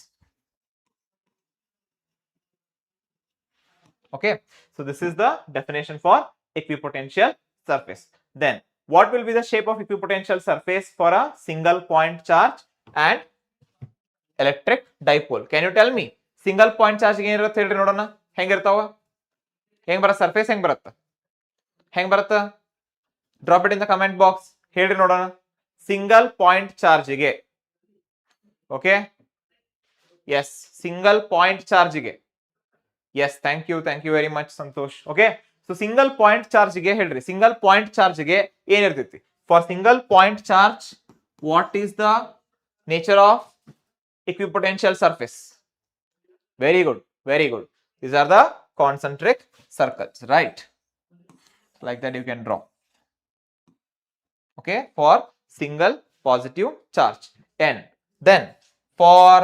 Okay, so this is the definition for equipotential surface. Then what will be the shape of equipotential surface for a single point charge and electric dipole? Can you tell me? Single point charge ಏನಿರುತ್ತೆ ಹೇಳ್ರಿ ನೋಡೋಣ. ಹೆಂಗಿರ್ತಾವ? ಹೆಂಗ್ ಬರತ್ತ surface? ಹೆಂಗ್ ಬರತ್ತ? Drop it in the comment box, ಹೇಳ್ರಿ ನೋಡೋಣ. Single point ಚಾರ್ಜ್ಗೆ. ಓಕೆ, ಎಸ್, ಸಿಂಗಲ್ ಪಾಯಿಂಟ್ ಚಾರ್ಜ್ಗೆ Yes, thank you very much Santosh. Okay, so single point charge ge ಹೇಳ್ರಿ single point charge ge ಏನ್ ಇರ್ತೈತಿ? For single point charge, what is the nature of equipotential surface? Very good, very good. These are the concentric circles, right? Like that you can draw. Okay, for single positive charge n. Then for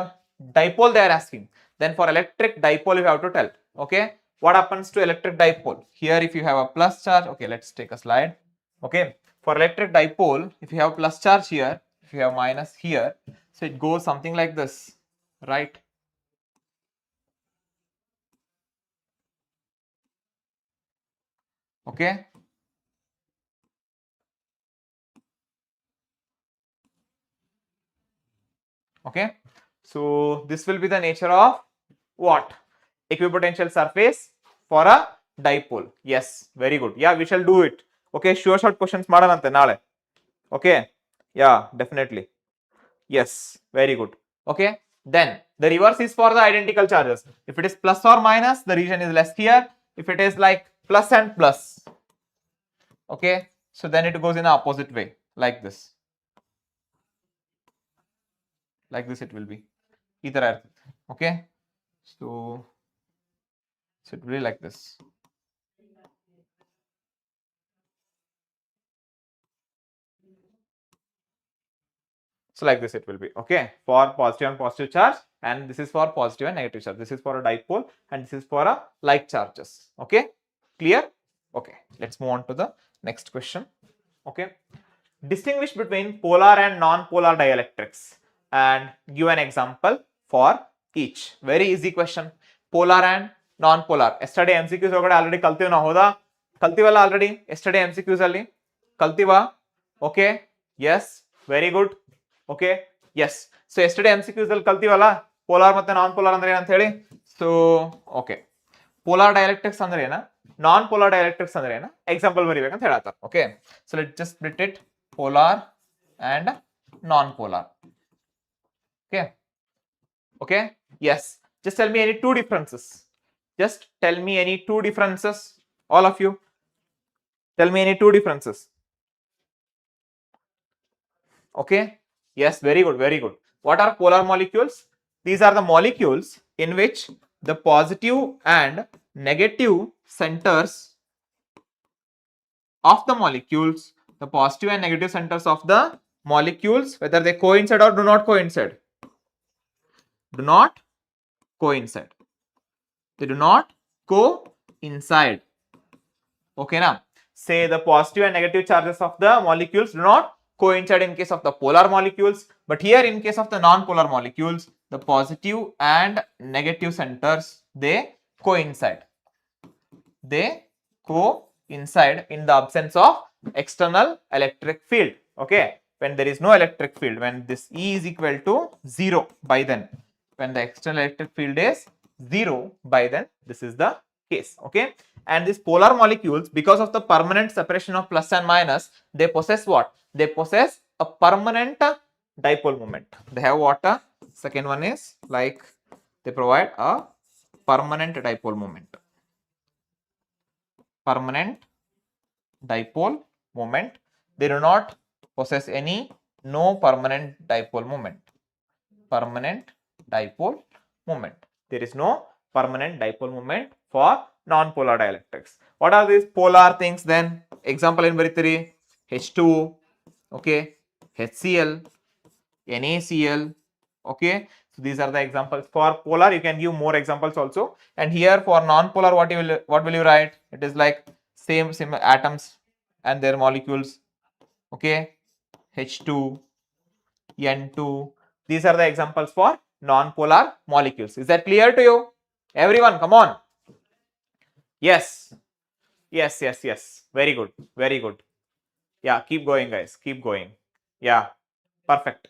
dipole they are asking. Then for electric dipole you have to tell. Okay, what happens to electric dipole? Here if you have a plus charge, okay, let's take a slide. Okay, for electric dipole, if you have plus charge here, if you have minus here, so it goes something like this, right? Okay, okay, so this will be the nature of what? Equipotential surface for a dipole. Yes, very good. Yeah, we shall do it. Okay, sure short questions madanante nale. Okay, yeah, definitely. Yes, very good. Okay, then the reverse is for the identical charges. If it is plus or minus, the region is less here. If it is like plus and plus, okay, so then it goes in the opposite way, like this. Like this it will be. Either, okay, so it will be like this. So like this it will be, okay, for positive and positive charge, and this is for positive and negative charge. This is for a dipole and this is for a like charges. Okay, clear? Okay, let's move on to the next question. Okay, distinguish between polar and non-polar dielectrics and give an example for each. Very easy question. Polar and non-polar. Yesterday MCQs ogade already kaltivi na hoda? Kaltivalla already? Yesterday MCQs alli kaltiva? Okay, yes, very good. Okay, yes, so yesterday MCQs ಅಲ್ಲಿ ಕಲ್ತೀವಲ್ಲ polar ಮತ್ತೆ ನಾನ್ polar ಅಂದ್ರೆ ಏನಂತ ಹೇಳಿ. So okay, polar dielectrics ಅಂದ್ರೆ ಏನ, ನಾನ್ polar dielectrics ಅಂದ್ರೆ ಏನ, example ಬರಿಬೇಕಂತ ಹೇಳತ್ತಾರ. Okay, so let's just split it, polar and non polar. Okay, okay, yes, just tell me any two differences. Just tell me any two differences, all of you, tell me any two differences. Okay, yes, very good, very good. What are polar molecules? These are the molecules in which the positive and negative centers of the molecules, the positive and negative centers of the molecules, whether they coincide or do not coincide. Do not coincide. They do not coincide. Okay, now say the positive and negative charges of the molecules do not coincide in case of the polar molecules, but here in case of the non-polar molecules, the positive and negative centers, they coincide. They coincide in the absence of external electric field. Okay, when there is no electric field, when this E is equal to 0, by then, when the external electric field is 0, by then this is the case. Okay, and these polar molecules, because of the permanent separation of plus and minus, they possess what? They possess a permanent dipole moment. They have what? Second one is like they provide a permanent dipole moment. Permanent dipole moment. They do not possess any no permanent dipole moment. Permanent dipole moment. There is no permanent dipole moment for non-polar dielectrics. What are these polar things then? Example in Baritari, H2O, okay, HCl, NaCl, okay. So these are the examples for polar. You can give more examples also. And here for non-polar, what will you write? It is like same atoms and their molecules. Okay, H2, N2. These are the examples for non-polar molecules. Is that clear to you? Everyone, come on. Yes, yes, yes, yes. Very good, very good. Yeah, keep going, guys. Keep going. Yeah, perfect.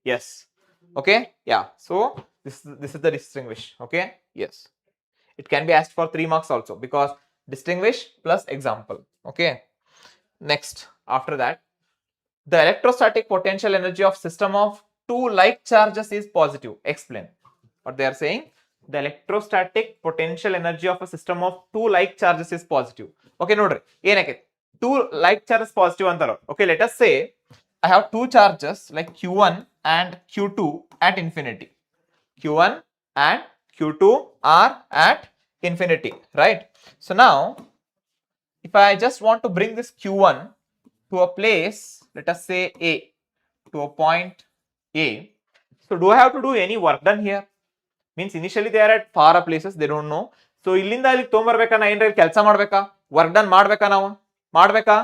Yes. Okay. Yeah. So this is the distinguish. Okay. Yes. It can be asked for 3 marks also, because distinguish plus example. Okay. Next, after that, the electrostatic potential energy of system of two like charges is positive. Explain what they are saying. the electrostatic potential energy of a system of two like charges is positive. Okay, nodri ಏನಕ್ಕೆ two like charges positive antaro. Okay, let us say I have two charges like q1 and q2 at infinity. q1 and q2 are at infinity, right? So now if I just want to bring this q1 to a place, let us say A, to a point A, so do I have to do any work done here? Means initially they are at far places, they don't know. So ಇಲ್ಲಿಂದ ಇಲ್ಲಿ ತೊಗೊಂಬರ್ಬೇಕಾ, ನಾ ಏನ್ರ ಕೆಲಸ ಮಾಡ್ಬೇಕಾ, work done ಮಾಡ್ಬೇಕಾ, ನಾವು ಮಾಡ್ಬೇಕಾ?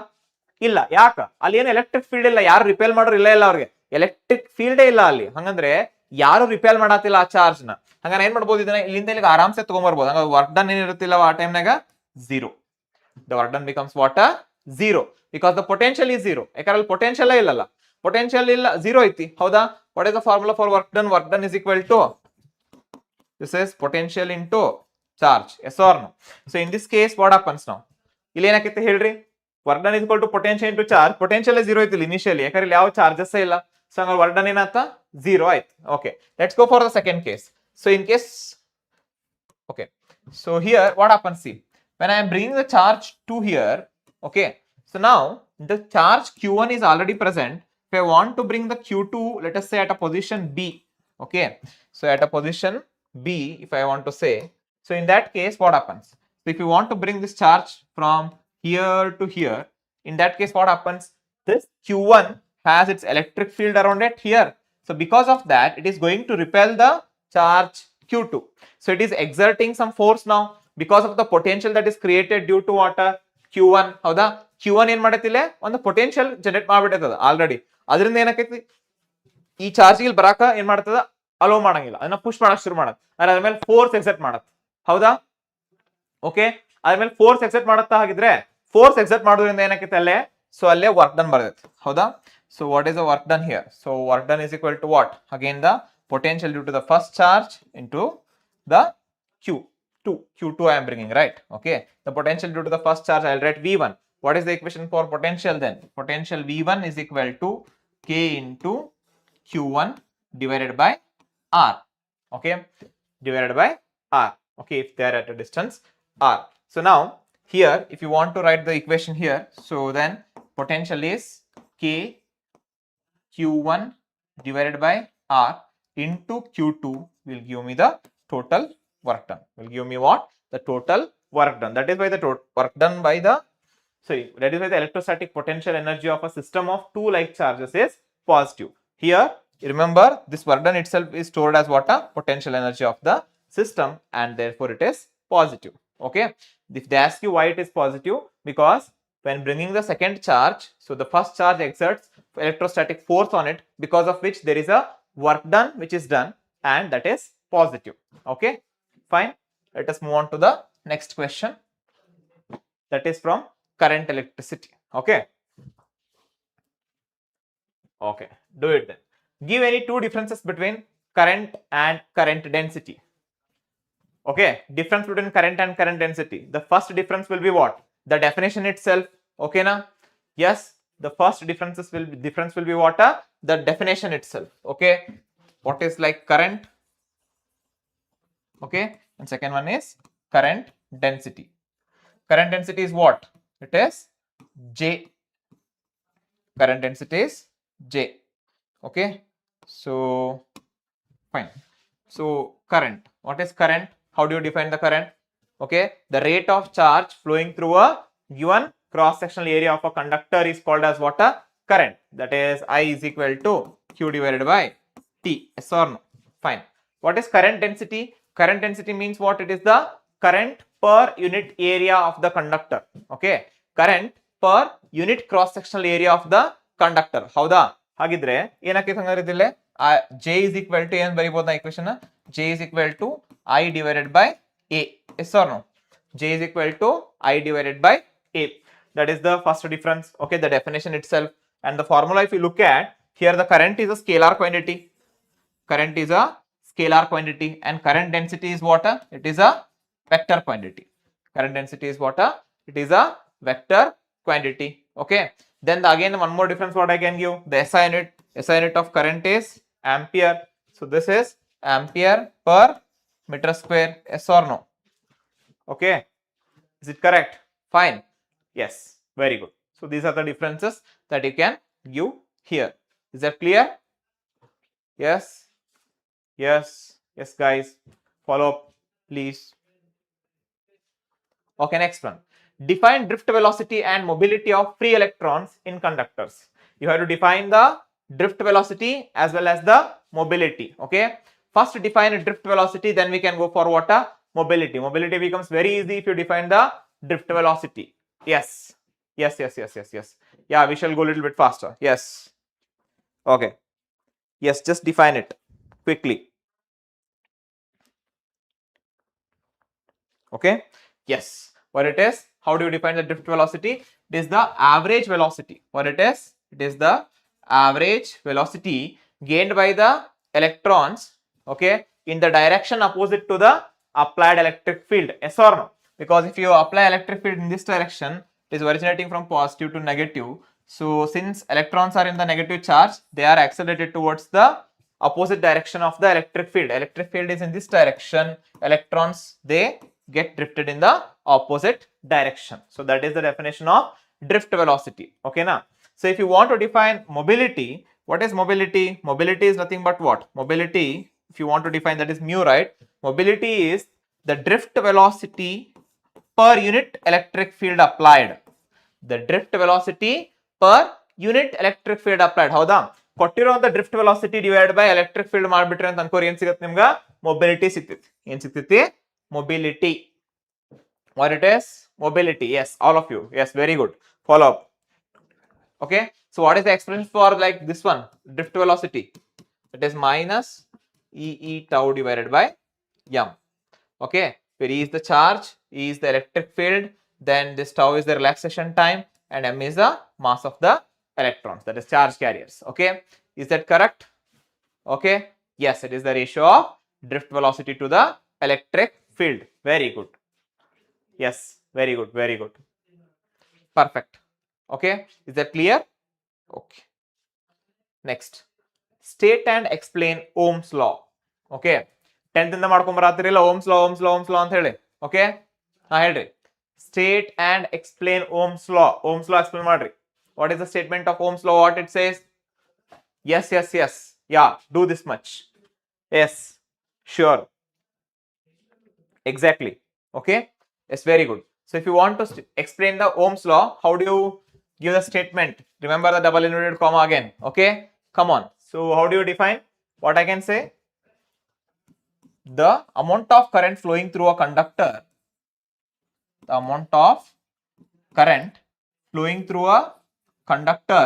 ಇಲ್ಲ. ಯಾಕ? ಅಲ್ಲಿ ಏನು ಎಲೆಕ್ಟ್ರಿಕ್ ಫೀಲ್ಡ್ ಇಲ್ಲ, ಯಾರು ರಿಪೇಲ್ ಮಾಡೋರು ಇಲ್ಲ ಅವ್ರಿಗೆ ಎಲೆಕ್ಟ್ರಿಕ್ ಫೀಲ್ಡೇ ಇಲ್ಲ ಅಲ್ಲಿ. ಹಂಗಂದ್ರೆ ಯಾರು ರಿಪೇಲ್ ಮಾಡತ್ತಿಲ್ಲ ಆ ಚಾರ್ಜ್ ನ. ಹಂಗ ಏನ್ ಮಾಡ್ಬೋದು, ಇದನ್ನ ಇಲ್ಲಿಂದ ಇಲ್ಲಿಗೆ ಆರಾಮ್ಸೆ ತಗೊಂಬರ್ಬೋದು. ಹಂಗ ವರ್ಕ್ ಡನ್ ಏನಿರುತ್ತಿಲ್ಲ ಆ ಟೈಮ್ನಾಗ zero. The work done becomes what? Zero, because the potential is zero. ಯಾಕಂದ್ರೆ potential ಇಲ್ಲಲ್ಲ, potential ಇಲ್ಲ, zero ಐತಿ. ಹೌದಾ? What is the formula for work done? Work done is equal to, this is potential into charge. Yes or no? So in this case what happens now? ಇಲ್ಲಿ ಏನಾಕೈತೆ ಹೇಳ್ರಿ, work done is equal to potential into charge. Potential zero ಐತಿ initially, ಯಾಕಂದ್ರೆ ಇಲ್ಲಿ ಯಾವ charges ಇಲ್ಲ. So ಹಂಗಾರೆ work done ಏನಾತ? Zero ಆಯ್ತು. Okay, let's go for the second case. So in case, okay, so here what happens, see, when I am bringing the charge to here, okay, so now the charge q1 is already present. If I want to bring the q2, let us say at a position B, okay, so at a position B, if I want to say, so in that case what happens? So if you want to bring this charge from here to here, in that case what happens? This q1 has its electric field around it here, so because of that it is going to repel the charge q2. So it is exerting some force now because of the potential that is created due to what? q1. ಹೌದಾ? q1 ಏನ್ ಮಾಡೈತಿಲ್ಲ, ಒಂದು potential generate ಮಾಡ್ಬಿಟ್ಟದ already. ಅದರಿಂದ ಏನಾಕೈತಿ, ಈ charge ಇಲ್ಲಿ ಬರಾಕ ಏನ್ ಮಾಡ್ತದ, hello ಮಾಡಂಗಿಲ್ಲ, ಅದನ್ನ ಪುಷ್ ಮಾಡಕ್ ಶುರು ಮಾಡತ್. ಅದ್ಮೇಲೆ ಫೋರ್ಸ್ ಎಕ್ಸೆಪ್ಟ್ ಮಾಡತ್. ಹೌದಾ? ಓಕೆ, ಅದ್ಮೇಲೆ ಫೋರ್ಸ್ ಎಕ್ಸೆಪ್ಟ್ ಮಾಡತ್ತಾ. ಹಾಗಿದ್ರೆ ಫೋರ್ಸ್ ಎಕ್ಸೆಪ್ಟ್ ಮಾಡೋದ್ರಿಂದ ಏನಾಕೈತಿ ಅಲ್ಲೇ, ಸೊ ಅಲ್ಲೇ ವರ್ಕ್ ಡನ್ ಬರ್ತೈತಿ. ಹೌದಾ? So what is the work done here? So work done is equal to what? Again the potential due to the first charge into the q2 I am bringing, right? Okay, the potential due to the first charge I'll write v1. What is the equation for potential then? Potential v1 is equal to k into q1 divided by r. Okay, divided by r. Okay, if they are at a distance r. So now here if you want to write the equation here, so then potential is k q1 divided by r into q2 will give me the total work done. Will give me what? The total work done. That is why the work done by the, sorry, that is why the electrostatic potential energy of a system of two like charges is positive. Here remember this work done itself is stored as what? A potential energy of the system, and therefore it is positive. Okay, if they ask you why it is positive, because when bringing the second charge, so the first charge exerts electrostatic force on it, because of which there is a work done which is done, and that is positive. Okay, fine. Let us move on to the next question, that is from current electricity. Okay, okay, do it then. Give any two differences between current and current density. Okay, difference between current and current density. The first difference will be what? The definition itself. Okay na? Yes, the first difference will be what? The definition itself. Okay, what is like current? Okay, and second one is current density. Current density is what? It is J. Current density is J. Okay, so fine. So current, what is current? How do you define the current? Okay, the rate of charge flowing through a given cross sectional area of a conductor is called as what? A current. That is I is equal to Q divided by T. Yes or no? Fine. What is current density? Current density means what? It is the current per unit area of the conductor. Okay, current per unit cross sectional area of the conductor. ಹೌದಾ? ಹಾಗಿದ್ರೆ ಏನಕ್ಕೆ ಹಂಗಾರೆ ಇದಿಲ್ಲ, J is equal to ಏನು ಬರೀಬಹುದು ನಾ equation? J is equal to I divided by A. Yes or no? J is equal to I divided by A. That is the first difference. Okay, the definition itself. And the formula, if you look at here, the current is a scalar quantity. Current is a scalar quantity, and current density is what? It is a vector quantity. Current density is what? It is a vector quantity. Okay, then again one more difference what I can give, the SI unit. SI unit of current is ampere. So this is ampere per meter square, yes or no? Okay, is it correct? Fine. Yes, very good. So these are the differences that you can give here. Is that clear? Yes, yes, yes, guys. Follow up, please. Okay, next one. Define drift velocity and mobility of free electrons in conductors. You have to define the drift velocity as well as the mobility. Okay. First define a drift velocity, then we can go for what? A mobility. Mobility becomes very easy if you define the drift velocity. Yes. Yes, yes, yes, yes, yes. Yeah, we shall go a little bit faster. Yes. Okay. Yes, just define it quickly. Okay. Yes. What it is? How do you define the drift velocity? It is the average velocity. What it is? It is the average velocity gained by the electrons, okay, in the direction opposite to the applied electric field. Yes or no? Because if you apply electric field in this direction, it is originating from positive to negative. So since electrons are in the negative charge, they are accelerated towards the opposite direction of the electric field. Electric field is in this direction. Electrons, they get drifted in the opposite direction. So that is the definition of drift velocity. Okay, now. So if you want to define mobility, what is mobility? Mobility is nothing but what? Mobility, if you want to define, that is mu, right? Mobility is the drift velocity per unit electric field applied. The drift velocity per unit electric field applied. ಹೌದಾ? ಕೊಟ್ಟಿರುವಂತ drift velocity divided by electric field ಮಾಡ್ಬಿಟ್ರೆ ಅಂತ ಅನ್ಕೋರಿ ಏನ್ ಸಿಗುತ್ತೆ ನಿಮ್ಗೆ? Mobility ಸಿಗ್ತೈತಿ. ಏನ್ ಸಿಗ್ತೈತಿ? Mobility. What it is? Mobility. Yes, all of you. Yes, very good. Follow up. Okay. So what is the expression for like this one? Drift velocity. It is minus E tau divided by m. Okay. Where E is the charge, E is the electric field, then this tau is the relaxation time, and m is the mass of the electrons, that is charge carriers. Okay. Is that correct? Okay. Yes, it is the ratio of drift velocity to the electric field. Very good. Yes, very good, very good. Perfect. Okay, is that clear? Okay. Next, state and explain Ohm's law. Okay, 10th ಇಂದ ಮಾಡ್ಕೊಂಡ್ ಬರತ್ತಿರಲ್ಲ Ohm's law, Ohm's law, Ohm's law ಅಂತ ಹೇಳಿ. Okay, ಹೇಳ್ರಿ. State and explain Ohm's law. Ohm's law explain ಮಾಡ್ರಿ. What is the statement of Ohm's law? What it says? Yes, yes, yes. Yeah, do this much. Yes, sure. Exactly. Okay. Yes, very good. So if you want to explain the Ohm's law, how do you give the statement? Remember the double inverted comma again. Okay. Come on. So how do you define? What I can say? The amount of current flowing through a conductor. The amount of current flowing through a conductor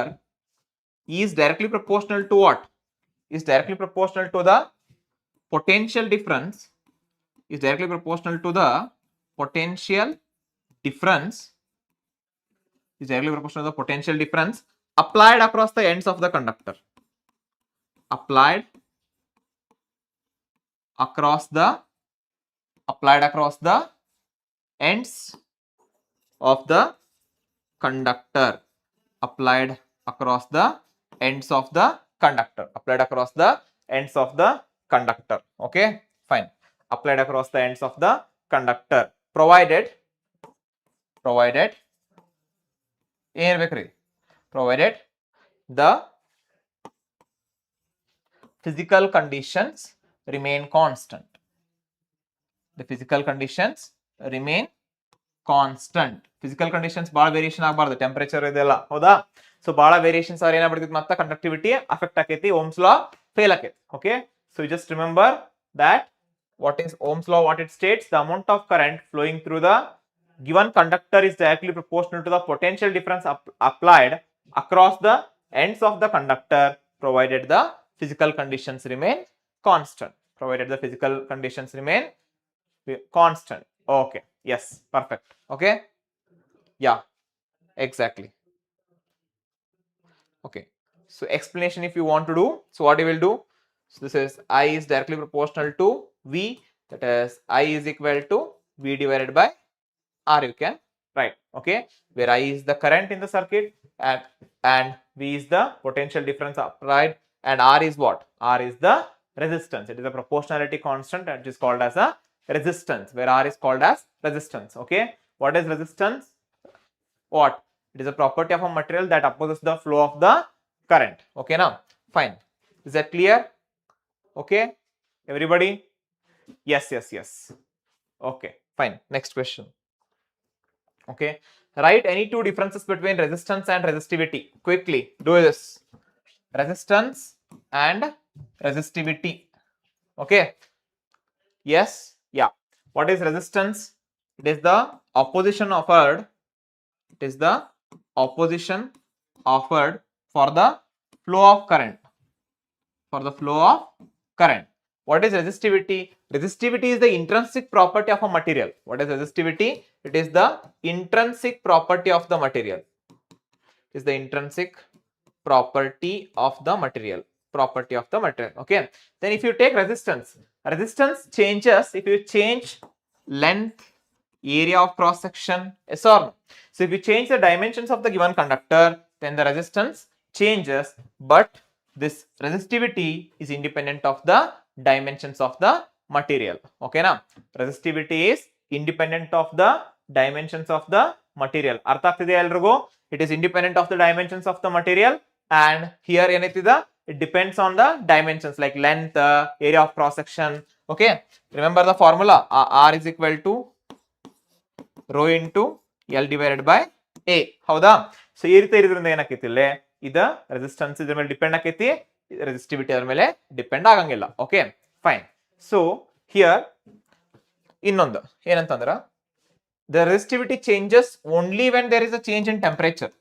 is directly proportional to what? Is directly proportional to the potential difference. Is directly proportional to the potential difference. Is directly proportional to the potential difference applied across the ends of the conductor. Applied across the ends of the conductor. Applied across the ends of the conductor. Applied across the ends of the conductor. Okay, fine. Applied across the ends of the conductor. Provided the physical conditions remain constant. The physical conditions remain constant. Physical conditions bala variation ಆಗಬಾರದು, temperature ಇದೆಲ್ಲ ಹೌದಾ. So ಬಹಳ variations ಆದ್ರೆ ಏನಾಗ್ಬಿಡ್ತೈತಿ, ಮತ್ತೆ conductivity affect ಆಕೈತಿ, Ohm's law fail ಆಕೈತಿ. Okay, so you just remember that what is Ohm's law, what it states, the amount of current flowing through the given conductor is directly proportional to the potential difference applied across the ends of the conductor, provided the physical conditions remain constant. Provided the physical conditions remain constant. Okay, yes, perfect. Okay, yeah, exactly. Okay, so explanation if you want to do, so what you will do, so this is I is directly proportional to V, that is I is equal to V divided by R, you can write. Okay, where I is the current in the circuit and V is the potential difference applied, and R is what? R is the resistance. It is a proportionality constant and it is called as a resistance, where R is called as resistance. Okay, what is resistance? What? It is a property of a material that opposes the flow of the current. Okay, now fine. Is that clear? Okay, everybody? Yes, yes, yes. Okay, fine. Next question. Okay, write any two differences between resistance and resistivity. Quickly do this. Resistance and resistivity. Okay. Yes. Yeah. What is resistance? It is the opposition offered. It is the opposition offered for the flow of current. For the flow of current. What is resistivity? Resistivity is the intrinsic property of a material. What is resistivity? It is the intrinsic property of the material. It is the intrinsic property of the material. Property of the material. Okay. Then if you take resistance, resistance changes if you change length, area of cross section, yes or no. So if you change the dimensions of the given conductor, then the resistance changes, but this resistivity is independent of the dimensions of the material. Okay na? Resistivity is independent of the dimensions of the material. ಅರ್ಥ ಆಗ್ತಿದೆಯಾ ಎಲ್ರಿಗೂ? It is independent of the dimensions of the material, and here ಏನೈತಿದೆ? It depends on the dimensions like length, area of cross section. Okay, remember the formula. R is equal to rho into L divided by A. ಹೌದಾ? So ಈ ರೀತಿ ಇರೋದ್ರಿಂದ ಏನಾಕೈತಿ ಇಲ್ಲಿ? ಇದು resistance ಇದ್ರ ಮೇಲೆ depend ಆಕೈತಿ, resistivity ಅದ್ರ ಮೇಲೆ ಡಿಪೆಂಡ್ ಆಗಂಗಿಲ್ಲ. Okay, fine. ಸೊ ಹಿಯರ್ ಇನ್ನೊಂದು ಏನಂತಂದ್ರ, the resistivity changes only when there is a change in temperature.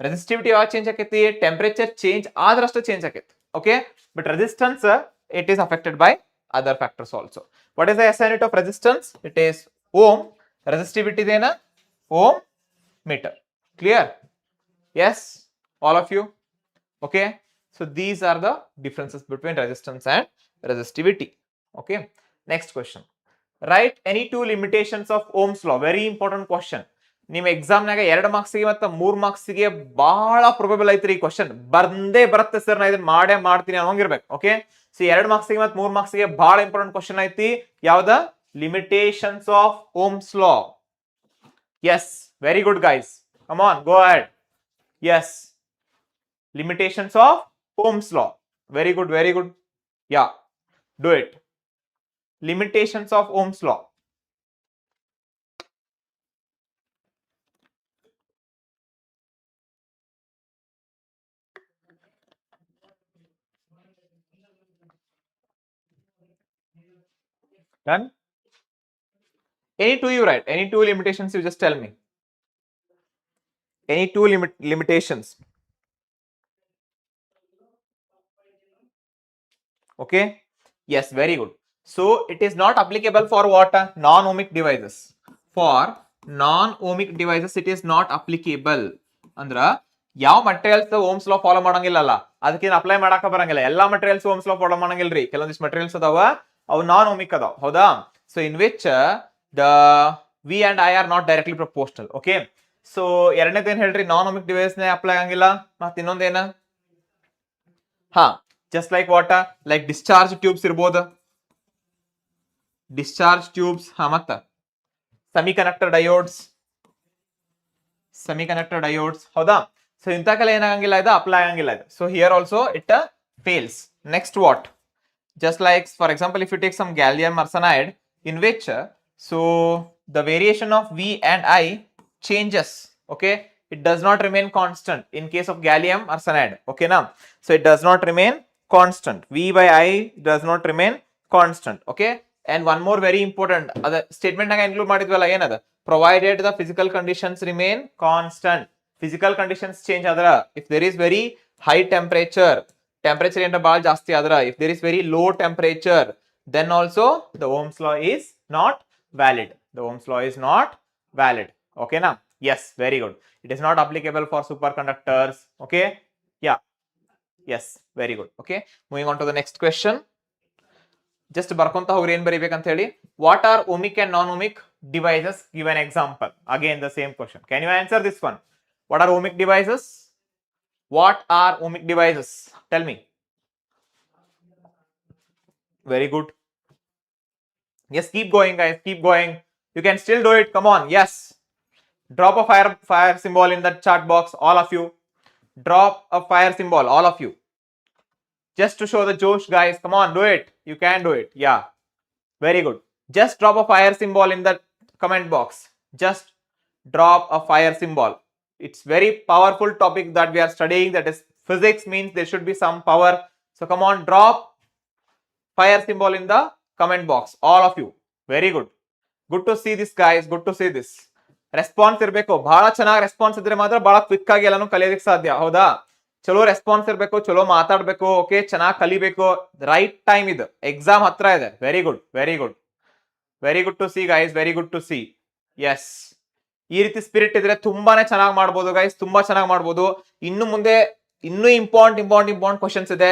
Resistivity ಯಾವಾಗ ಚೇಂಜ್ ಆಕೈತಿ? ಟೆಂಪರೇಚರ್ ಚೇಂಜ್ ಆದ್ರಷ್ಟು ಚೇಂಜ್ ಆಕೈತಿ. Okay, but resistance it is affected by other factors also. What is the SI unit of resistance? It is ohm. Resistivity dena ohm meter. Clear? Yes, all of you? Okay, so these are the differences between resistance and resistivity. Okay, next question. Write any two limitations of Ohm's law. Very important question. ನಿಮ್ಮ ಎಕ್ಸಾಮ್ನಾಗ 2 ಮಾರ್ಕ್ಸ್ಗೆ ಮತ್ತು 3 ಮಾರ್ಕ್ಸ್ಗೆ ಬಹಳ ಪ್ರೊಬೆಬಲ್ ಐತ್ರಿ ಈ question. ಬಂದೇ ಬರುತ್ತೆ sir, ನಾ ಇದನ್ನ ಮಾಡೇ ಮಾಡ್ತೀನಿ ಅನ್ನೋಂಗಿರ್ಬೇಕು. ಓಕೆ, ಸೊ 2 ಮಾರ್ಕ್ಸ್ಗೆ ಮತ್ತು 3 ಮಾರ್ಕ್ಸ್ಗೆ ಬಹಳ ಇಂಪಾರ್ಟೆಂಟ್ ಕ್ವಶನ್ ಐತಿ. ಯಾವ್ದ? Limitations of Ohm's law. Yes, very good guys, come on, go ahead. Yes, limitations of Ohm's law. Very good, very good. Yeah, do it. Limitations of Ohm's law. Done? Any two you write. Any two limitations you just tell me. Any two limitations. Okay. Yes, very good. So it is not applicable for what? Non-ohmic devices. For non-ohmic devices it is not applicable. ಅಂದ್ರ ಯಾವ materials Ohm's law follow ಮಾಡಂಗಿಲ್ಲಲ್ಲ, ಅದಕ್ಕೆ apply ಮಾಡಾಕ ಬರಂಗಿಲ್ಲ. ಎಲ್ಲಾ materials Ohm's law follow ಮಾಡಂಗಿಲ್ರಿ. ಕೆಲವೊಂದಿಷ್ಟು materials ಅದಾವ, ಅವು ನಾನ್ ಓಮಿಕ್ ಅದಾವ. ಹೌದಾ? So in which the V and I are not directly proportional. Okay, so ಎರಡನೇದೇನ್ ಹೇಳ್ರಿ, ನಾನ್ ಓಮಿಕ್ ಡಿವೈಸ್ ನೇ ಅಪ್ಲೈ ಆಗಂಗಿಲ್ಲ. ಮತ್ತೆ ಇನ್ನೊಂದೇನ? just like what? Like discharge tubes ಇರಬಹುದು, discharge tubes. ಮತ್ತ semiconductor diodes. ಹೌದಾ? ಸೊ ಇಂತಕಲ್ಲ ಏನಾಗಂಗಿಲ್ಲ, ಇದು ಅಪ್ಲೈ ಆಗಂಗಿಲ್ಲ ಇದು. So here also it fails. Next what? Just like for example, if you take some gallium arsenide in which so the variation of V and I changes. Okay, it does not remain constant in case of gallium arsenide. Okay now, so it does not remain constant. V by I does not remain constant. Okay, and one more very important other statement naga include madidwala enada, provided the physical conditions remain constant. Physical conditions change adra, if there is very high temperature ಏನಾರ ಬಹಳ ಜಾಸ್ತಿ ಆದ್ರ, if there is very low temperature, then also the Ohm's law is not valid. The Ohm's law is not valid. Okay na? Yes, very good. It is not applicable for superconductors. Okay, yeah, yes, very good. Okay, moving on to the next question. Just ಬರ್ಕೊಂತ ಹೋಗ್ರಿ ಏನ್ ಬರಿಬೇಕಂತ ಹೇಳಿ. What are ohmic and non-ohmic devices? Give an example. Again the same question. Can you answer this one? What are ohmic devices? What are ohmic devices? Tell me. Very good. Yes, keep going, guys. Keep going. You can still do it. Come on. Yes. Drop a fire symbol in the chat box, all of you. Drop a fire symbol, all of you. Just to show the Josh, guys. Come on, do it. You can do it. Yeah. Very good. Just drop a fire symbol in the comment box. Just drop a fire symbol. It's very powerful topic that we are studying. That is physics, means there should be some power. So come on, drop fire symbol in the comment box, all of you. Very good. Good to see this, guys. Good to see this. Response ಇರಬೇಕು, ಬಹಳ ಚೆನ್ನಾಗಿ response ಇದ್ರೆ ಮಾತ್ರ ಬಹಳ quick ಆಗಿ ಎಲ್ಲಾನು ಕಲಿಯೋದಕ್ಕೆ ಸಾಧ್ಯ. ಹೌದಾ? ಚಲೋ ರೆಸ್ಪಾನ್ಸ್ ಇರಬೇಕು, ಚಲೋ ಮಾತಾಡ್ಬೇಕು. ಓಕೆ, ಚೆನ್ನಾಗಿ ಕಲಿಬೇಕು. ರೈಟ್ ಟೈಮ್ ಇದು, ಎಕ್ಸಾಮ್ ಹತ್ರ ಇದೆ. Very good, very good, very good to see, guys. Very good to see. Yes, ಈ ರೀತಿ ಸ್ಪಿರಿಟ್ ಇದ್ರೆ ತುಂಬಾನೇ ಚೆನ್ನಾಗಿ ಮಾಡ್ಬೋದು, ಗೈಸ್. ತುಂಬಾ ಚೆನ್ನಾಗಿ ಮಾಡ್ಬೋದು. ಇನ್ನು ಮುಂದೆ ಇನ್ನೂ ಇಂಪಾರ್ಟೆಂಟ್ ಕ್ವಶನ್ಸ್ ಇದೆ.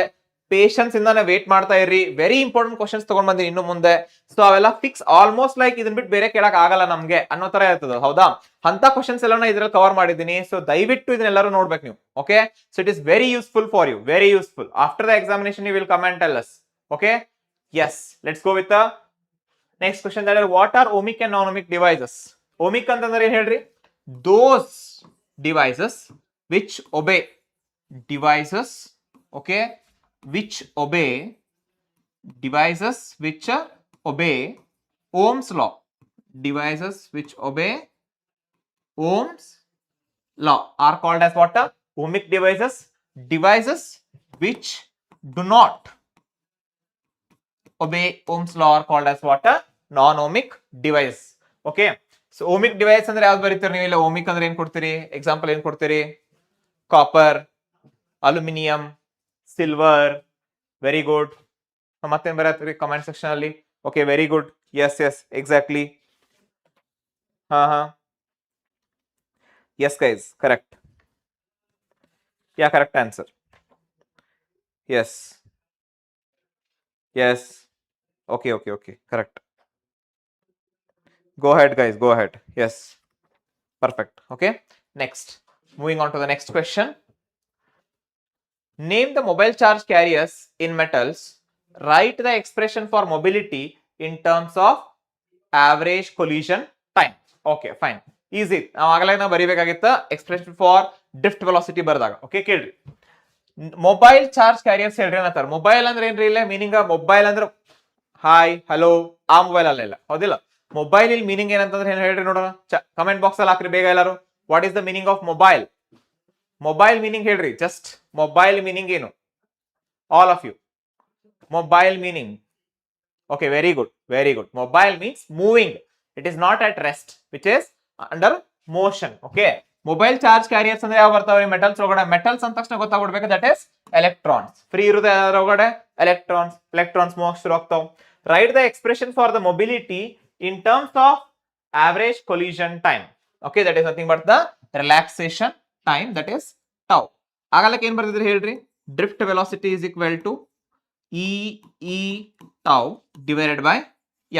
ಪೇಷನ್ಸ್ ಇಂದಾನೆ ವೇಟ್ ಮಾಡ್ತಾ ಇರ್ರಿ. ವೆರಿ ಇಂಪಾರ್ಟೆಂಟ್ ಕ್ವಶನ್ಸ್ ತಗೊಂಡ್ ಬಂದಿನಿ ಇನ್ನು ಮುಂದೆ. ಸೊ ಅವೆಲ್ಲ ಫಿಕ್ಸ್, ಆಲ್ಮೋಸ್ಟ್ ಲೈಕ್ ಇದನ್ ಬಿಟ್ಟು ಬೇರೆ ಕೇಳಕ್ ಆಗಲ್ಲ ನಮ್ಗೆ ಅನ್ನೋ ತರ ಇರ್ತದೆ. ಹೌದಾ? ಅಂತ ಕ್ವಶನ್ಸ್ ಎಲ್ಲ ಇದ್ರಲ್ಲಿ ಕವರ್ ಮಾಡಿದ್ದೀನಿ. ಸೊ ದಯವಿಟ್ಟು ಇದನ್ನೆಲ್ಲರೂ ನೋಡ್ಬೇಕು ನೀವು. Okay, so it is very useful for you, very useful. After the examination you will come and tell us. Okay, yes, let's go with the next question. That is what are ohmic and non ohmic devices? Ohmic ಅಂತಂದ್ರೆ ಏನ್ ಹೇಳ್ರಿ? Those devices which obey devices, okay, which obey devices which obey Ohm's law. Devices which obey Ohm's law are called as what? Ohmic devices. Devices which do not obey Ohm's law are called as what? Non-ohmic device. Okay, so ohmic device ಅಂದ್ರೆ ಯಾವ್ದು ಬರೀತೀರಿ ನೀವು? ಇಲ್ಲ ohmic ಅಂದ್ರೆ ಏನ್ ಕೊಡ್ತೀರಿ? Example ಏನ್ ಕೊಡ್ತೀರಿ? Copper, aluminium, silver. Very good. ಮತ್ತೇನ್ ಬರತ್ರಿ ಕಮೆಂಟ್ ಸೆಕ್ಷನ್ ಅಲ್ಲಿ? Okay, very good. Yes yes, exactly. ಹಾ, yes guys, correct. Yeah, correct answer. Yes yes, okay okay okay, correct. Go ahead, guys, go ahead. Yes, perfect. Okay, next, moving on to the next question. Name the mobile charge carriers in metals. Write the expression for mobility in terms of average collision time. Okay, fine, easy. ನಾವು ಆಗಲೇ ನಾವು ಬರಿಬೇಕಾಗಿತ್ತು expression for drift velocity ಬರೆದಾಗ. Okay, ಕೇಳ್ರಿ. Mobile charge carriers ಹೇಳ್ರಿ ಅನ್ನತ್ತಾರ. Mobile ಅಂದ್ರೆ ಏನ್ರಿ? ಇಲ್ಲ meaning mobile ಅಂದ್ರೆ ಹಾಯ್, ಹಲೋ, ಆ ಮೊಬೈಲ್ ಅಲ್ಲ, ಹೌದಿಲ್ಲ? ಮೊಬೈಲ್ ಇಲ್ಲಿ ಮೀನಿಂಗ್ ಏನಂತಂದ್ರೆ ಏನ್ ಹೇಳ್ರಿ ನೋಡೋಣ. ಕಮೆಂಟ್ ಬಾಕ್ಸ್ ಅಲ್ಲಿ ಹಾಕ್ರಿ ಬೇಗ ಎಲ್ಲರೂ. What is the meaning of mobile? Mobile meaning ಹೇಳ್ರಿ. ಜಸ್ಟ್ ಮೊಬೈಲ್ ಮೀನಿಂಗ್ ಏನು? All of you, mobile meaning. Okay, very good, very good. Mobile means moving. It is not at rest, which is under motion. Okay, mobile charge carriers ಅಂದ್ರೆ ಯಾವ ಬರ್ತಾವ್ರಿ? Metals ಒಳಗಡೆ. Metals ಅಂದ ತಕ್ಷಣ ಗೊತ್ತಾಗ್ಬಿಡ್ಬೇಕು, that is electrons. Free ಇರುತ್ತೆ ಒಳಗಡೆ electrons. Electrons move ಶುರು ಆಗ್ತಾವ. Write the expression for the mobility in terms of average collision time. Okay, that is nothing but the relaxation time, that is tau. ಆಗಾಲಕ್ಕೆ ಏನ್ ಬರ್ತಿದ್ರಿ ಹೇಳ್ರಿ? Drift velocity is equal to e tau divided by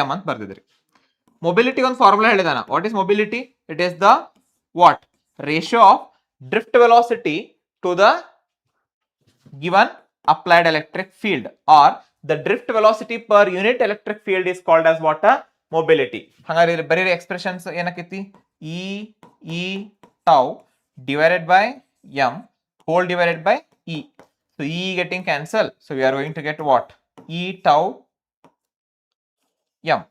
m ಅಂತ ಬರ್ತಿದ್ರಿ. Mobility ಒಂದು formula ಹೇಳಿದಾನ. What is mobility? It is the what? Ratio of drift velocity to the given applied electric field, or the drift velocity per unit electric field is called as what? Mobility. ಹಂಗಾರೆ ಬರೀ expressions ಏನಕ್ಕೈತಿ? e tau divided by m whole divided by e. So e getting cancel. So we are going to get what? e tau m.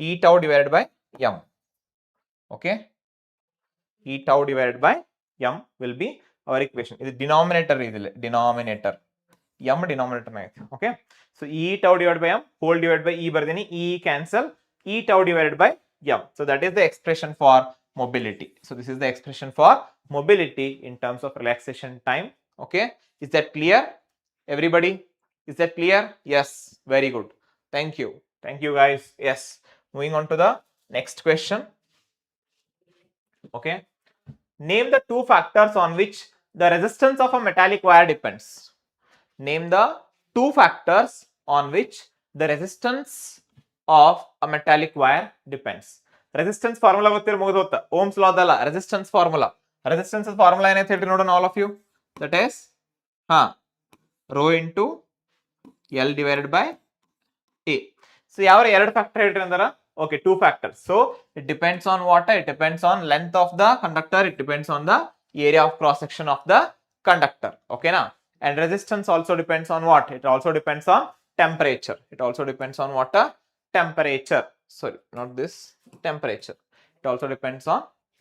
e tau divided by m. Okay, e tau divided by m will be our equation. ಇದು denominator ಇದಿಲ್ಲ, denominator. m denominator ಆಯ್ತು. Okay, so e tau divided by m whole divided by e ಬರ್ದೀನಿ. e cancel, e tau divided by m. So that is the expression for mobility. So this is the expression for mobility in terms of relaxation time. Okay, is that clear everybody? Is that clear? Yes, very good. Thank you, thank you guys. Yes, moving on to the next question. Okay, name the two factors on which the resistance of a metallic wire depends. Name the two factors on which the resistance of a metallic wire depends. Resistance formula ಗೊತ್ತಿರ ಮುಗಿದೋತ. Ohm's law ದಲ್ಲ, resistance formula. Resistance formula ಏನೈತೆ ಹೇಳ್ರಿ ನೋಡೋಣ all of you. That is rho into L divided by A. So ಯಾವ ಎರಡು factor ಹೇಳ್ರಿ ಅಂದಾರ? Okay, two factors. So it depends on what? It depends on length of the conductor. It depends on the area of cross section of the conductor. Okay na? And resistance also depends on what? It also depends on temperature. It also depends on what? Temperature. Sorry, not this. Temperature. It also depends on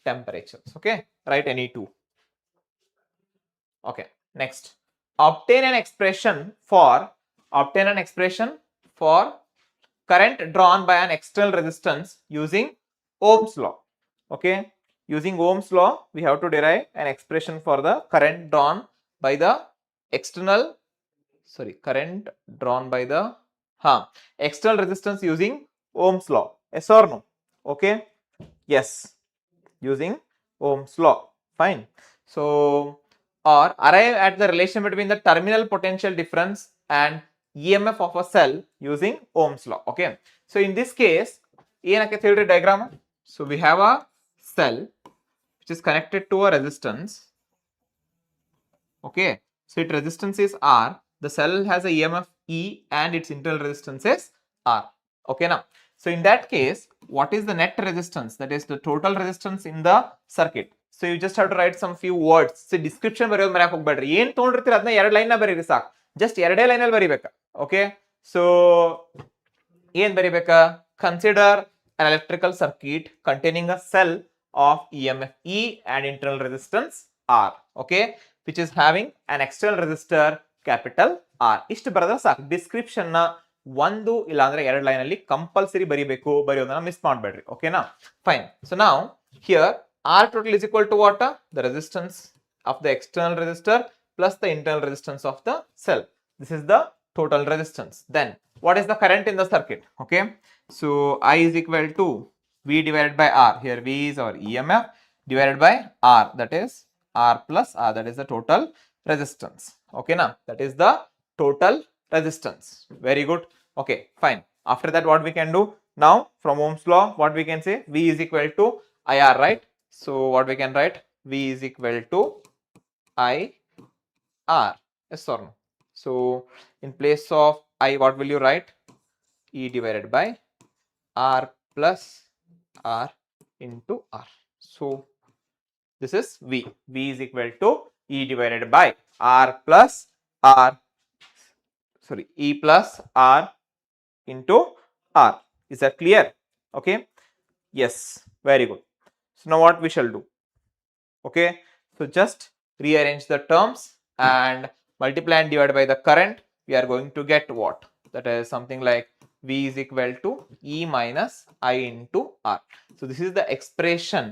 temperatures. Okay, write any two. Okay, next, obtain an expression for current drawn by an external resistance using Ohm's law. Okay, using Ohm's law we have to derive an expression for the current drawn by the external external resistance using Ohm's law. Yes or no? Okay, yes, using Ohm's law. Fine. So, or arrive at the relation between the terminal potential difference and EMF of a cell using Ohm's law. Okay. So in this case, ಏನಕ್ಕೆ theory diagram? So we have a cell which is connected to a resistance. Okay. So its resistance is R. The cell has a EMF E and its internal resistance is R. Okay now. So in that case, what is the net resistance? That is the total resistance in the circuit. So you just have to write some few words. So description ಬರೆಯೋದು ಮರೆಯಕ್ಕೆ ಹೋಗಬೇಡ್ರಿ. ಏನು ತೊಗೊಂಡಿರ್ತೀರ ಅದನ್ನ ಎರಡು line ನ ಬರೀರಿ ಸಾಕು. Just ಎರಡೇ line ಅಲ್ಲಿ ಬರೀಬೇಕು. Okay. So ಏನು ಬರೀಬೇಕಾ? Consider an electrical circuit containing a cell of EMF E and internal resistance R. Okay, which is having an external resistor capital R. ಇಷ್ಟು ಬರೆದ್ರೆ ಸಾಕು. ಡಿಸ್ಕ್ರಿಪ್ಷನ್ ನ ಒಂದು ಇಲ್ಲ ಅಂದ್ರೆ ಎರಡು ಲೈನ್ ಅಲ್ಲಿ ಕಂಪಲ್ಸರಿ ಬರೀಬೇಕು. ಬರೆಯೋದನ್ನ ಮಿಸ್ ಮಾಡಬೇಡ್ರಿ. ಓಕೆನಾ? ಫೈನ್. ಸೊ ನಾವು here R total is equal to what? The resistance of the external resistor plus the internal resistance of the cell. This is the total resistance. Then what is the current in the circuit? Okay, so I is equal to V divided by R. Here V is our EMF divided by R, that is R plus R, that is the total resistance. Okay now, that is the total resistance. Very good. Okay, fine. After that what we can do? Now from Ohm's law what we can say? V is equal to IR, right? So what we can write? V is equal to IR. Yes or no? So in place of I, what will you write? E divided by R plus R into R. So this is V. V is equal to E divided by R plus R. Sorry, E plus R into R. Is that clear? Okay. Yes. Very good. So now what we shall do? Okay. So just rearrange the terms and multiply and divide by the current. We are going to get what? That is something like V is equal to E minus I into R. So this is the expression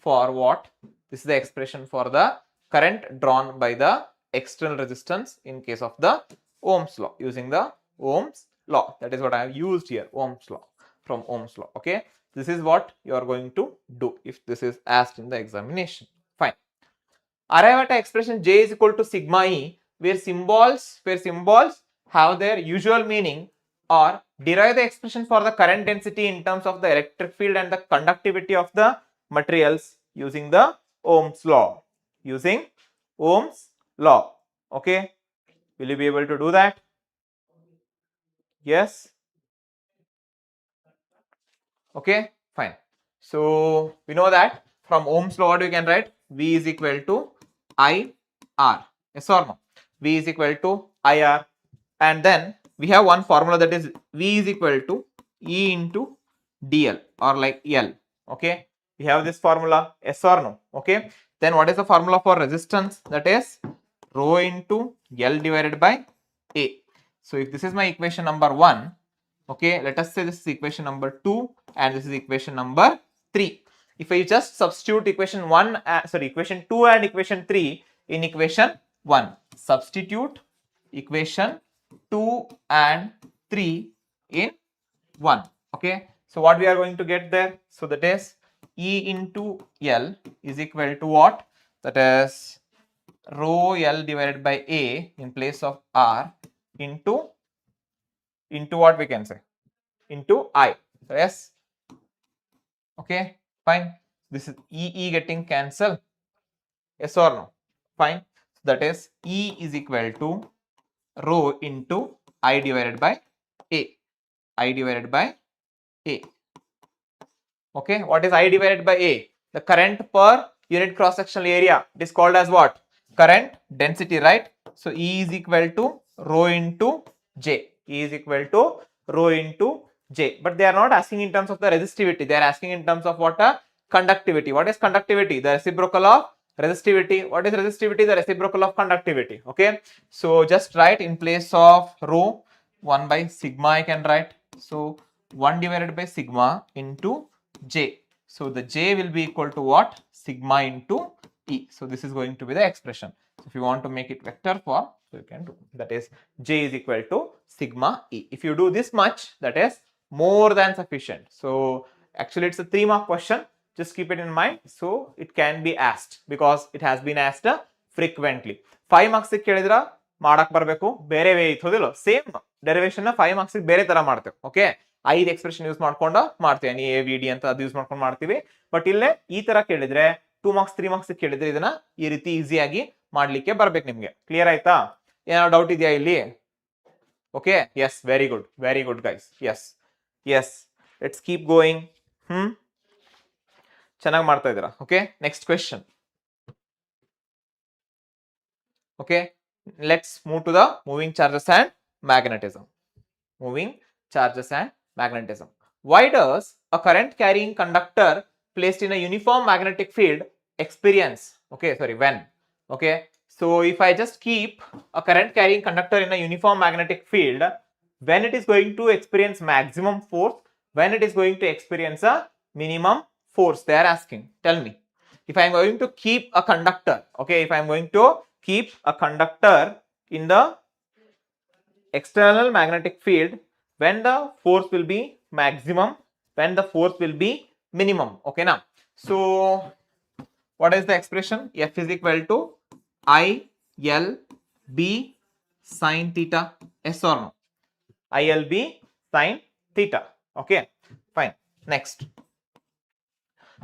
for what? This is the expression for the current drawn by the external resistance in case of the Ohm's law, using the Ohm's law. That is what I have used here, Ohm's law, from Ohm's law. Okay, this is what you are going to do if this is asked in the examination. Fine. Arrive at an expression J is equal to sigma E, where symbols have their usual meaning, or derive the expression for the current density in terms of the electric field and the conductivity of the materials using the Ohm's law. Using Ohm's law. Okay, will you be able to do that? Yes. Okay, fine. So we know that from Ohm's law what we can write? V is equal to IR. Yes or no? V is equal to IR, and then we have one formula, that is V is equal to E into DL, or like L. Okay, we have this formula. Yes or no? Okay, then what is the formula for resistance? That is rho into L divided by A. So if this is my equation number 1, okay, let us say this is equation number 2 and this is equation number 3. If I just substitute equation 2 and equation 3 in equation 1, substitute equation 2 and 3 in 1. Okay, so what we are going to get there? So that is E into L is equal to what? That is rho L divided by A in place of R into what we can say? Into I. So yes. Okay, fine. This is E getting cancelled. Yes or no? Fine. So that is E is equal to rho into I divided by A. I divided by A. Okay, what is I divided by A? The current per unit cross sectional area. It is called as what? Current density, right? So E is equal to rho into J. E is equal to rho into J. But they are not asking in terms of the resistivity. They are asking in terms of what? A conductivity. What is conductivity? The reciprocal of resistivity. What is resistivity? The reciprocal of conductivity. Okay. So just write in place of rho 1 by sigma I can write. So 1 divided by sigma into J. So the J will be equal to what? Sigma into E. So this is going to be the expression. So if you want to make it vector form, so you can do. That is J is equal to sigma E. If you do this much, that is more than sufficient. So actually it's a 3-mark question. Just keep it in mind. So it can be asked because it has been asked frequently. 5 marks ಕೇಳಿದ್ರ ಮಾಡಕ್ ಬರಬೇಕು ಬೇರೆ way ಇತ್ತೋದಿಲ್ಲ same derivation ನ 5 marks ಬೇರೆ ತರ ಮಾಡ್ತೇವೆ okay 5 expression use ಮಾಡ್ಕೊಂಡು ಮಾಡ್ತೀವಿ ಎ ವಿ ಡಿ ಅಂತ ಅದು ಯೂಸ್ ಮಾಡ್ಕೊಂಡು ಮಾಡ್ತೀವಿ ಬಟ್ ಇಲ್ಲೇ ಈ ತರ ಕೇಳಿದ್ರೆ 2 marks 3 marks ಕೇಳಿದ್ರೆ ಇದನ್ನ ಈ ರೀತಿ ಈಸಿಯಾಗಿ ಮಾಡ್ಲಿಕ್ಕೆ ಬರ್ಬೇಕು ನಿಮ್ಗೆ ಕ್ಲಿಯರ್ ಆಯ್ತಾ ಏನಾದ್ರು ಡೌಟ್ ಇದೆಯಾ ಇಲ್ಲಿ okay yes very good guys yes let's keep going ಚೆನ್ನಾಗಿ ಮಾಡ್ತಾ ಇದ್ದೀರಾ okay next question okay let's move to the moving charges and magnetism why does a current carrying conductor placed in a uniform magnetic field experience when okay so if I just keep a current carrying conductor in a uniform magnetic field when it is going to experience maximum force when it is going to experience a minimum force they are asking tell me if I am going to keep a conductor okay if I am going to keep a conductor in the external magnetic field when the force will be maximum when the force will be minimum okay now so what is the expression F is equal to I L B sin theta yes or no I L B sin theta okay fine next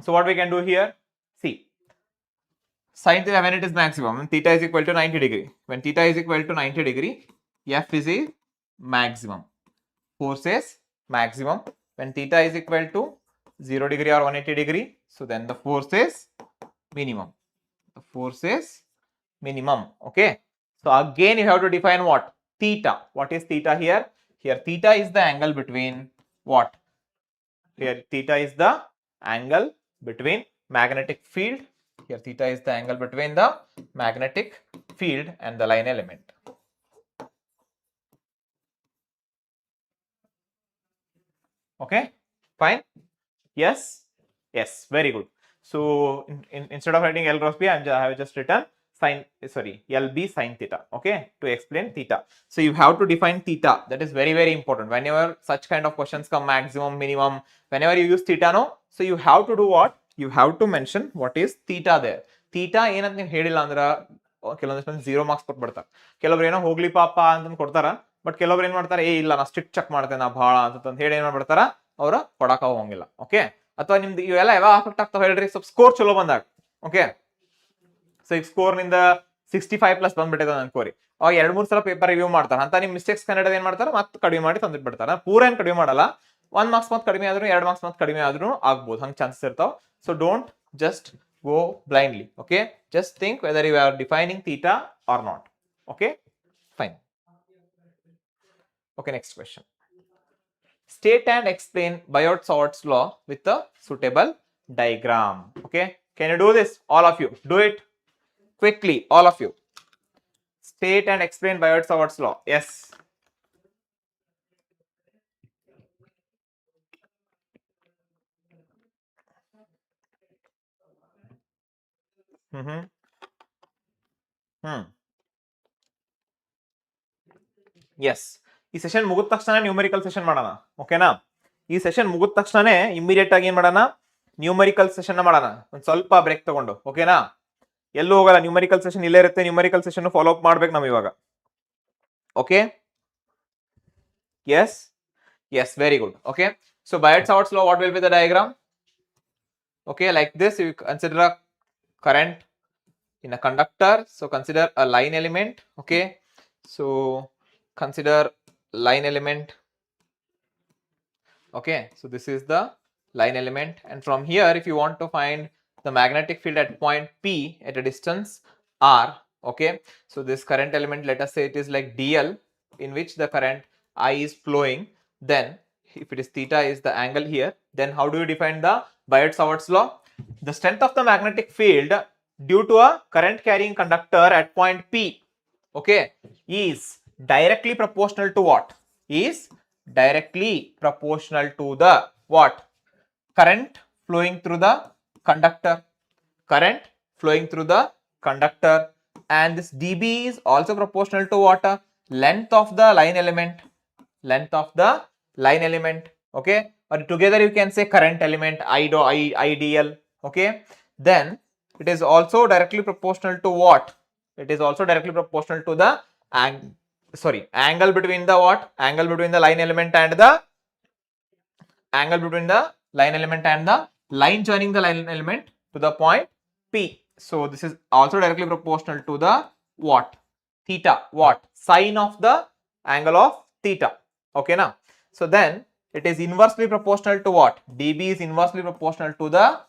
so what we can do here see sin theta when it is maximum when theta is equal to 90 degree when theta is equal to 90 degree F is a maximum force is maximum when theta is equal to 0 degree or 180 degree so then the force is minimum okay so again you have to define what what is theta here theta is the angle between what here theta is the angle between magnetic field here theta is the angle between the magnetic field and the line element okay fine yes very good so instead of writing L cross B I have just written LB sin theta okay to explain theta so you have to define theta that is very important whenever such kind of questions come maximum minimum whenever you use theta no so you have to do what you have to mention what is theta there theta ಏನಂತ ನೀವು ಹೇಳಿಲ್ಲ ಅಂದ್ರೆ ಕೆಲವೊಂದಿಷ್ಟು ಮಂದಿ 0 marks ಕೊಟ್ಬಿಡ್ತಾರೆ ಕೆಲವರು ಏನೋ ಹೋಗ್ಲಿ ಪಾಪ ಅಂತ ಕೊಡ್ತಾರ ಬಟ್ ಕೆಲವರು ಏನ್ ಮಾಡ್ತಾರೆ ಇಲ್ಲ ನಾ ಸ್ಟ್ರಿಕ್ಟ್ ಚೆಕ್ ಮಾಡ್ತೇನೆ ನಾ ಬಹಳ ಅಂತ ಹೇಳಿ ಏನ್ ಮಾಡ್ಬಿಡ್ತಾರ ಅವ್ರ ಕೊಡಕ ಹೋಗಂಗಿಲ್ಲ ಓಕೆ ಅಥವಾ ನಿಮ್ದು ಇವೆಲ್ಲ ಯಾವಾಗ ಅಫೆಕ್ಟ್ ಆಗ್ತಾವ ಹೇಳ್ರಿ ಸ್ವಲ್ಪ ಸ್ಕೋರ್ ಚಲೋ ಬಂದಾಗ ಓಕೆ ಸೊ ಈಗ ಸ್ಕೋರ್ ನಿಂದ 65+ ಬಂದ್ಬಿಟ್ಟಿದೆ ಅನ್ಕೋರಿ ಅವಾಗ 2-3 ಸಲ ಪೇಪರ್ ರಿವ್ಯೂ ಮಾಡ್ತಾರೆ ಅಂತ ನಿಮ್ ಮಿಸ್ಟೇಕ್ಸ್ ಕನ್ನಡದ ಏನ್ ಮಾಡ್ತಾರೆ ಮತ್ತೆ ಕಡಿಮೆ ಮಾಡಿ ತಂದಿಟ್ಬಿಡ್ತಾರೆ ಪೂರ ಏನ್ ಕಡಿಮೆ ಮಾಡಲ್ಲ 1 marks ಮತ್ತೆ ಕಡಿಮೆ ಆದ್ರೂ 2 marks ಮತ್ತೆ ಕಡಿಮೆ ಆದ್ರೂ ಆಗ್ಬೋದು ಹಂಗ ಚಾನ್ಸಸ್ ಇರ್ತಾವ so don't just go blindly okay just think whether you are defining theta or not okay fine okay next question state and explain Biot-Savart's law with a suitable diagram okay can you do this all of you do it quickly all of you state and explain Biot-Savart's law yes yes ಈ session ಮುಗಿದ ತಕ್ಷಣ numerical session ಮಾಡೋಣ ಓಕೆನಾ ಈ session ಮುಗಿದ ತಕ್ಷಣ immediate ಆಗಿ ಏನ್ ಮಾಡೋಣ ನ್ಯೂಮರಿಕಲ್ ಸೆಷನ್ ಮಾಡೋಣ ಒಂದ್ ಸ್ವಲ್ಪ ಬ್ರೇಕ್ ತಗೊಂಡು ಓಕೆನಾ ಎಲ್ಲೂ ಹೋಗಲ್ಲ ನ್ಯೂಮರಿಕಲ್ ಸೆಷನ್ ಇಲ್ಲೇ ಇರುತ್ತೆ ನ್ಯೂಮರಿಕಲ್ ಸೆಷನ್ ಫಾಲೋ ಅಪ್ ಮಾಡ್ಬೇಕು ನಾವು ಇವಾಗ okay yes very good okay so Biot-Savart's law what will be the diagram okay like this you consider a current in a conductor so consider a line element okay so consider line element Okay, so this is the line element, and from here if you want to find the magnetic field at point P at a distance R, okay, so this current element, let us say it is like dl, in which the current I is flowing, then if it is theta is the angle here, then how do you define the Biot-Savart's law? The strength of the magnetic field due to a current carrying conductor at point P, okay, is directly proportional to what? Is directly proportional to the what? Current flowing through the conductor. Current flowing through the conductor, and this dB is also proportional to what? Length of the line element. Length of the line element. Okay, or together you can say current element IDL. Okay, then it is also directly proportional to what? It is also directly proportional to the angle between the what? Angle between the line element and the angle between the line element and the line joining the line element to the point P. So this is also directly proportional to the what? Theta. What? Sine of the angle of theta. Okay now. So then it is inversely proportional to what? dB is inversely proportional to the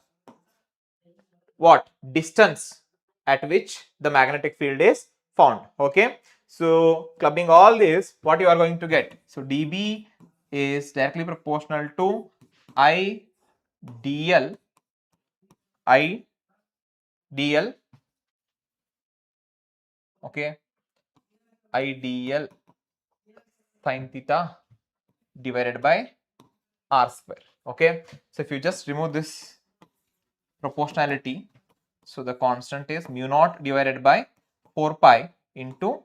what? Distance at which the magnetic field is found. Okay. So clubbing all this, what you are going to get? So dB is directly proportional to IDL okay, IDL sin theta divided by R square. Okay, so if you just remove this proportionality, so the constant is mu naught divided by 4 pi into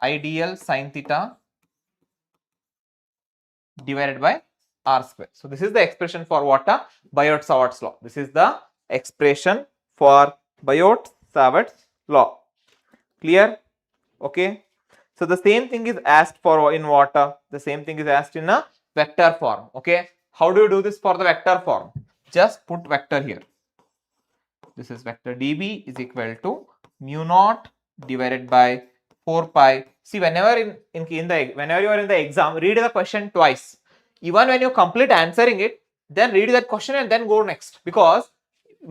IDL sin theta divided by R square. So this is the expression for what? Biot-Savart's law. This is the expression for Biot-Savart's law. Clear? Okay. So the same thing is asked for in water. The same thing is asked in a vector form. Okay. How do you do this for the vector form? Just put vector here. This is vector dB is equal to mu naught divided by 4 pi. See, whenever whenever you are in the exam, read the question twice. Even when you complete answering it, then read that question and then go next, because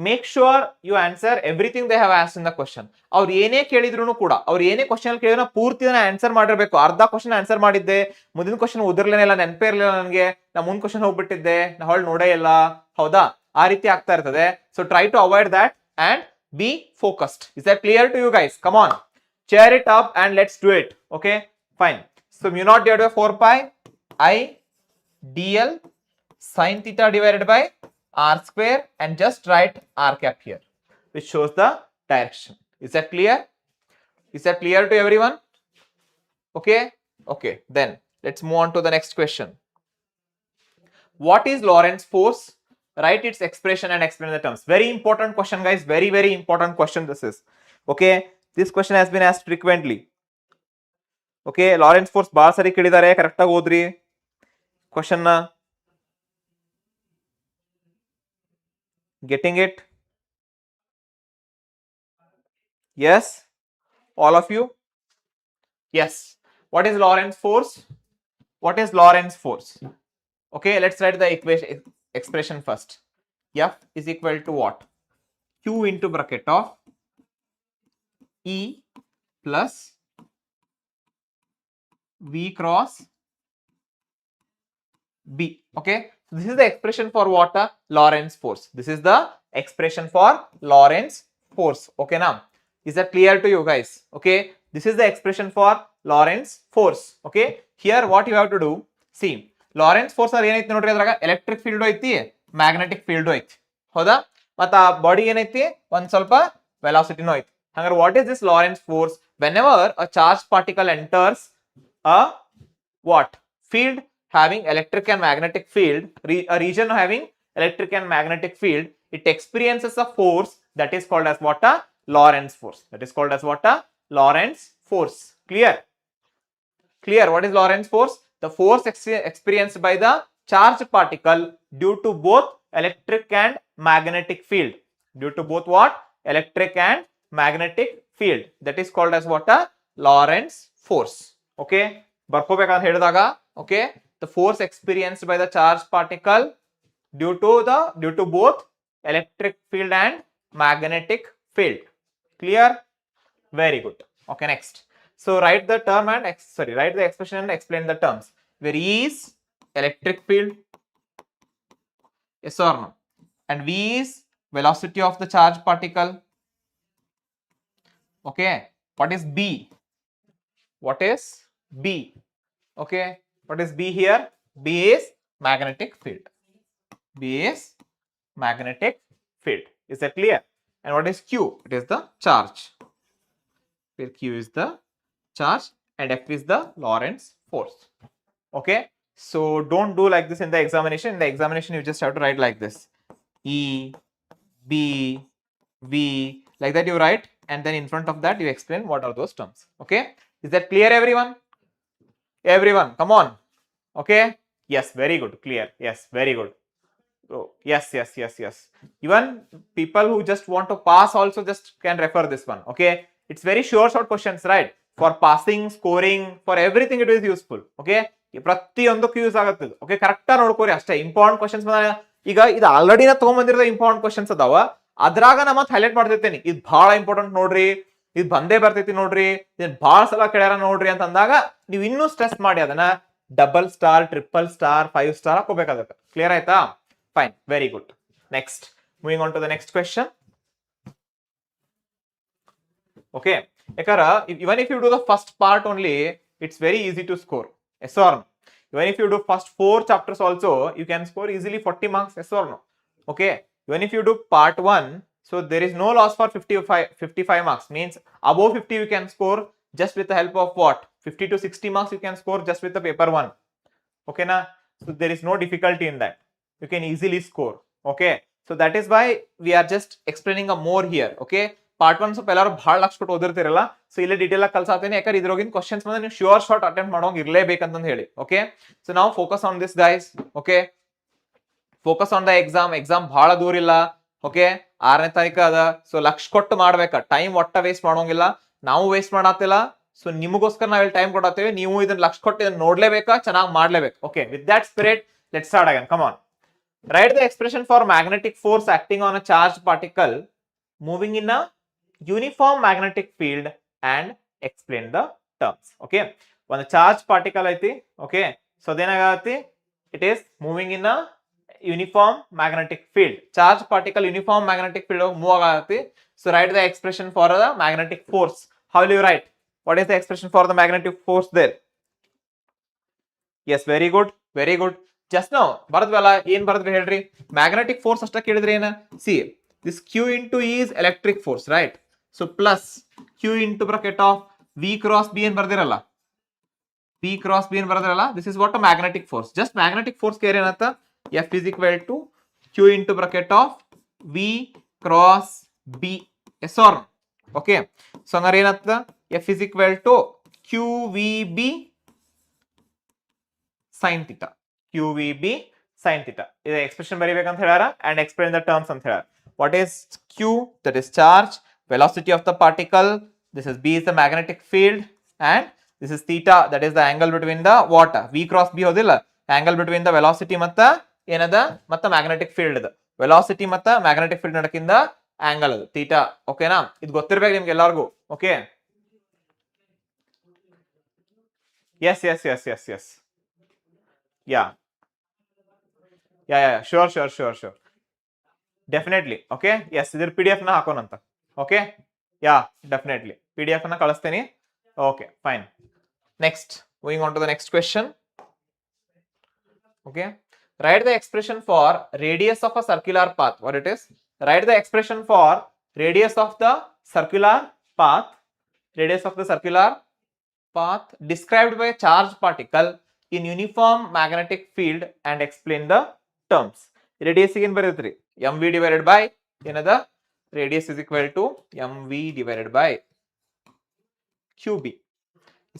make sure you answer everything they have asked in the question. ಅವ್ರು ಏನೇ ಕೇಳಿದ್ರು ಕೂಡ, ಅವ್ರು ಏನೇ question ಕೇಳಿದ್ರು ಪೂರ್ತಿ answer ಮಾಡಿರ್ಬೇಕು. ಅರ್ಧ ಕ್ವಶನ್ ಆನ್ಸರ್ ಮಾಡಿದ್ದೆ, ಮುಂದಿನ ಕ್ವಶನ್ ಉದಿರ್ಲೇನೆ ಇಲ್ಲ, ನೆನಪೇ ಇರಲಿಲ್ಲ ನನಗೆ, ನಾ ಮುಂದ್ ಕ್ವಶನ್ ಹೋಗ್ಬಿಟ್ಟಿದ್ದೆ, ನಾ ಹೊಳ್ ನೋಡೇ ಇಲ್ಲ, ಹೌದಾ? ಆ ರೀತಿ ಆಗ್ತಾ ಇರ್ತದೆ. So try to avoid that and be focused. Is that clear to you guys? Come on, cheer it up and let's do it. Okay, fine. So mu naught divided by 4 pi I dl sin theta divided by r square, and just write r cap here, which shows the direction. Is that clear? Is that clear to everyone? Okay, okay, then let's move on to the next question. What is Lorentz force? Write its expression and explain the terms. Very important question, guys. Very, very important question this is. Okay, this question has been asked frequently. Okay, Lorentz force ಬಾಳ ಸರಿ ಕೇಳಿದ್ದಾರೆ, correct ಆಗಿ ಓದ್ರಿ question ನ. Getting it? Yes, all of you? Yes. What is Lorentz force? What is Lorentz force? Okay, let's write the expression first. F is equal to what? Q into bracket of E plus V cross B. Okay, so this is the expression for what? Lorentz force. This is the expression for Lorentz force. Okay, now is that clear to you guys? Okay, this is the expression for Lorentz force. Okay, here what you have to do, see, Lorentz force ಏನೈತಿ ನೋಡ್ರಿ, ಅದ್ರಾಗ electric field ಐತಿ, magnetic field ಐತಿ, ಹೌದಾ? ಮತ್ತ ಆ body ಏನೈತಿ, ಒಂದ್ ಸ್ವಲ್ಪ ವೆಲಾಸಿಟಿನೂ ಐತಿ. ಹಂಗಾರೆ what is this Lorentz force? Whenever a charged particle enters a what? Field having electric and magnetic field, a region having electric and magnetic field, it experiences a force that is called as what? Lorentz force. That is called as what? Lorentz force. Clear? Clear? What is Lorentz force? The force experienced by the charged particle due to both electric and magnetic field. Due to both what? Electric and magnetic field. That is called as what? Lorentz force. Okay, ಬರ್ಕೋಬೇಕಂತ ಹೇಳಿದಾಗ, okay, the force experienced by the charged particle due to both electric field and magnetic field. Clear? Very good. Okay, next. So write the term and write the expression and explain the terms. Where E is electric field, yes or no? And V is velocity of the charged particle. Okay. What is B? What is B? Okay. What is B here? B is magnetic field. B is magnetic field. Is that clear? And what is Q? It is the charge. Where Q is the charge and F is the Lorentz force. Okay. So don't do like this in the examination. In the examination, you just have to write like this. E, B, V, like that you write, and then in front of that you explain what are those terms. Okay. Is that clear, everyone? Everyone, come on. Okay. Yes, very good. Clear. Yes, very good. Oh, yes. Even people who just want to pass also just can refer this one. Okay. It's very short questions, right? For passing, scoring, for everything it is useful. Okay. ಪ್ರತಿಯೊಂದಕ್ಕೂ use ಆಗುತ್ತೆ. Okay, correct ಆಗಿ ನೋಡ್ಕೋರಿ ಅಷ್ಟೇ. Important questions ಈಗ ಇದು already ನಾ ತಗೊಂಡ್ಬಂದಿರೋ important questions ಅದಾವ, ಅದ್ರಾಗ ನಾ ಮತ್ತೆ ಹೈಲೈಟ್ ಮಾಡ್ತಿರ್ತೇನೆ. ಇದು ಬಹಳ ಇಂಪಾರ್ಟೆಂಟ್ ನೋಡ್ರಿ, ಇದು ಬಂದೇ ಬರ್ತೈತಿ ನೋಡ್ರಿ, ಇದನ್ನ ಬಹಳ ಸಲ ಕೇಳ್ಯಾರ ನೋಡ್ರಿ ಅಂತ ಅಂದಾಗ ನೀವು ಇನ್ನೂ ಸ್ಟ್ರೆಸ್ ಮಾಡಿ ಅದನ್ನ double star, triple star, 5 star ಹಾಕೋಬೇಕಾಗತ್ತೆ. ಕ್ಲಿಯರ್ ಆಯ್ತಾ? Fine, very good. Next, moving on to the next question. Okay, ಯಾಕಂದ್ರೆ even if you do the first part only, it's very easy to score. Yes or no? Even if you do first 4 chapters also, you can score easily 40 marks. Yes or no? Okay. Even if you do part 1, so there is no loss for 55 marks. Means above 50 you can score just with the help of what? 50 to 60 marks you can score just with the paper 1. Okay na? So there is no difficulty in that. You can easily score. Okay. So that is why we are just explaining a more here. Okay. Part 1 ಸ್ವಲ್ಪ ಎಲ್ಲರೂ ಬಹಳ ಲಕ್ಷ ಕೊಟ್ಟು ಓದಿರ್ತಿರಲ್ಲ, so ಇಲ್ಲೇ detail ಆಗಿ ಕಲ್ಸಾತೀನಿ. ಯಾಕಂದ್ರೆ ಇದ್ರೋಗಿನ questions ಬಂದ್ರೆ ನೀವು sure short attempt ಮಾಡೋಂಗ್ ಇರ್ಲೇಬೇಕಂತ ಹೇಳಿ. ಓಕೆ, ಸೊ ನಾವು focus on this guys. Okay, focus on the exam ಬಹಳ ದೂರ ಇಲ್ಲ. ಓಕೆ, 6ನೇ ತಾರೀಕು ಅದ, ಸೊ ಲಕ್ಷ ಕೊಟ್ಟು ಮಾಡ್ಬೇಕ. ಟೈಮ್ ಒಟ್ಟ ವೇಸ್ಟ್ ಮಾಡೋಂಗಿಲ್ಲ, ನಾವು ವೇಸ್ಟ್ ಮಾಡತ್ತಿಲ್ಲ. ಸೊ ನಿಮಗೋಸ್ಕರ ನಾವ್ ಇಲ್ಲಿ ಟೈಮ್ ಕೊಡತ್ತೇವೆ, ನೀವು ಇದನ್ನ ಲಕ್ಷ ಕೊಟ್ಟು ಇದನ್ನ ನೋಡ್ಲೇಬೇಕಾ, ಚೆನ್ನಾಗಿ ಮಾಡ್ಲೇಬೇಕು. Okay, with that spirit let's start again. Come on, right the expression for magnetic force acting on a charge particle moving in a uniform magnetic field and explain the terms. Okay, one charge particle aiti. Okay, so then it is moving in a uniform magnetic field. Charge particle uniform magnetic field move agati. So write the expression for the magnetic force. How will you write? What is the expression for the magnetic force there? Yes, very good, very good. Just now baradwala ಏನು ಬರದ್ರಿ ಹೇಳ್ರಿ? Magnetic force ಅಷ್ಟ ಕೇಳಿದ್ರೆ ಏನ? See, this Q into E is electric force, right? So plus Q into bracket of V cross B ಏನು ಬರ್ದಿರಲ್ಲ, V cross B ಏನು ಬರ್ದಿರಲ್ಲ, this is what a magnetic force. Just magnetic force care ಏನಂತ? F is equal to Q into bracket of V cross B. Yes or no? Okay, so ಹಂಗಾರೆ ಏನಂತ? F is equal to QVB sin theta. QVB sin theta. ಇದು expression ಬರಿಬೇಕಂತ ಹೇಳ್ಯಾರ and explain the terms ಅಂತ ಹೇಳ್ಯಾರ. What is Q? That is charge. Velocity of the particle, this is B is the magnetic field, and this is theta, that is the angle between the what? V cross B hodilla, angle between the velocity matta enada matta magnetic field ida. Velocity matta magnetic field nadakinda angle adu theta. Okay na? Idu ಗೊತ್ತಿರಬೇಕು ನಿಮಗೆ ಎಲ್ಲರಿಗೂ. Okay, yes, yeah, sure, definitely. Okay, yes, idir PDF na ಹಾಕೋಣಂತ. Okay, yeah, definitely PDF ಅನ್ನ ಕಳಿಸ್ತೀನಿ. Okay, fine. Next, moving on to the next question. Okay, write the expression for radius of a circular path. What it is? Write the expression for radius of the circular path. Radius of the circular path described by a charged particle in uniform magnetic field and explain the terms. Radius again ಬರೀತ್ರಿ, mv divided by ಏನದ? Radius is equal to mv divided by qb.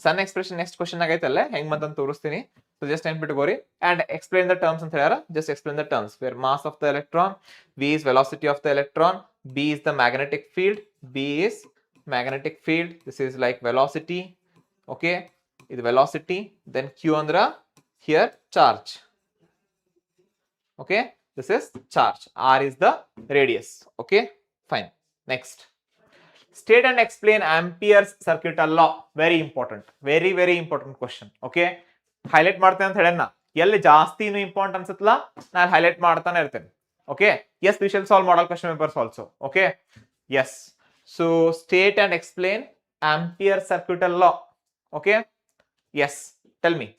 ಸಣ್ಣ expression next question ಆಗೈತಲ್ಲ, ಹೆಂಗ್ ಬಂತ ತೋರಿಸ್ತೀನಿ. So just ನೆನ್ಪಿಟ್ಕೋರಿ and explain the terms ಅಂತ ಹೇಳ್ಯಾರ. just explain the terms. Where mass of the electron, v is velocity of the electron, b is the magnetic field, b is magnetic field, this is like velocity. Okay, ಇದು velocity, then q ಅಂದ್ರ here charge. Okay, this is charge. R is the radius. Okay, fine. Next, state and explain Ampere's circuital law. Very important. Very important question. Okay, highlight ಮಾಡ್ತೇನೆ ಅಂತ ಹೇಳಣ್ಣ. ಎಲ್ಲಿ ಜಾಸ್ತಿ important ಅನ್ಸುತ್ತಲ್ಲ ನಾನು highlight ಮಾಡ್ತಾನೆ ಇರ್ತೇನೆ. Okay, yes, we shall solve model question papers also. Okay, yes. So state and explain Ampere circuital law. Okay, yes, tell me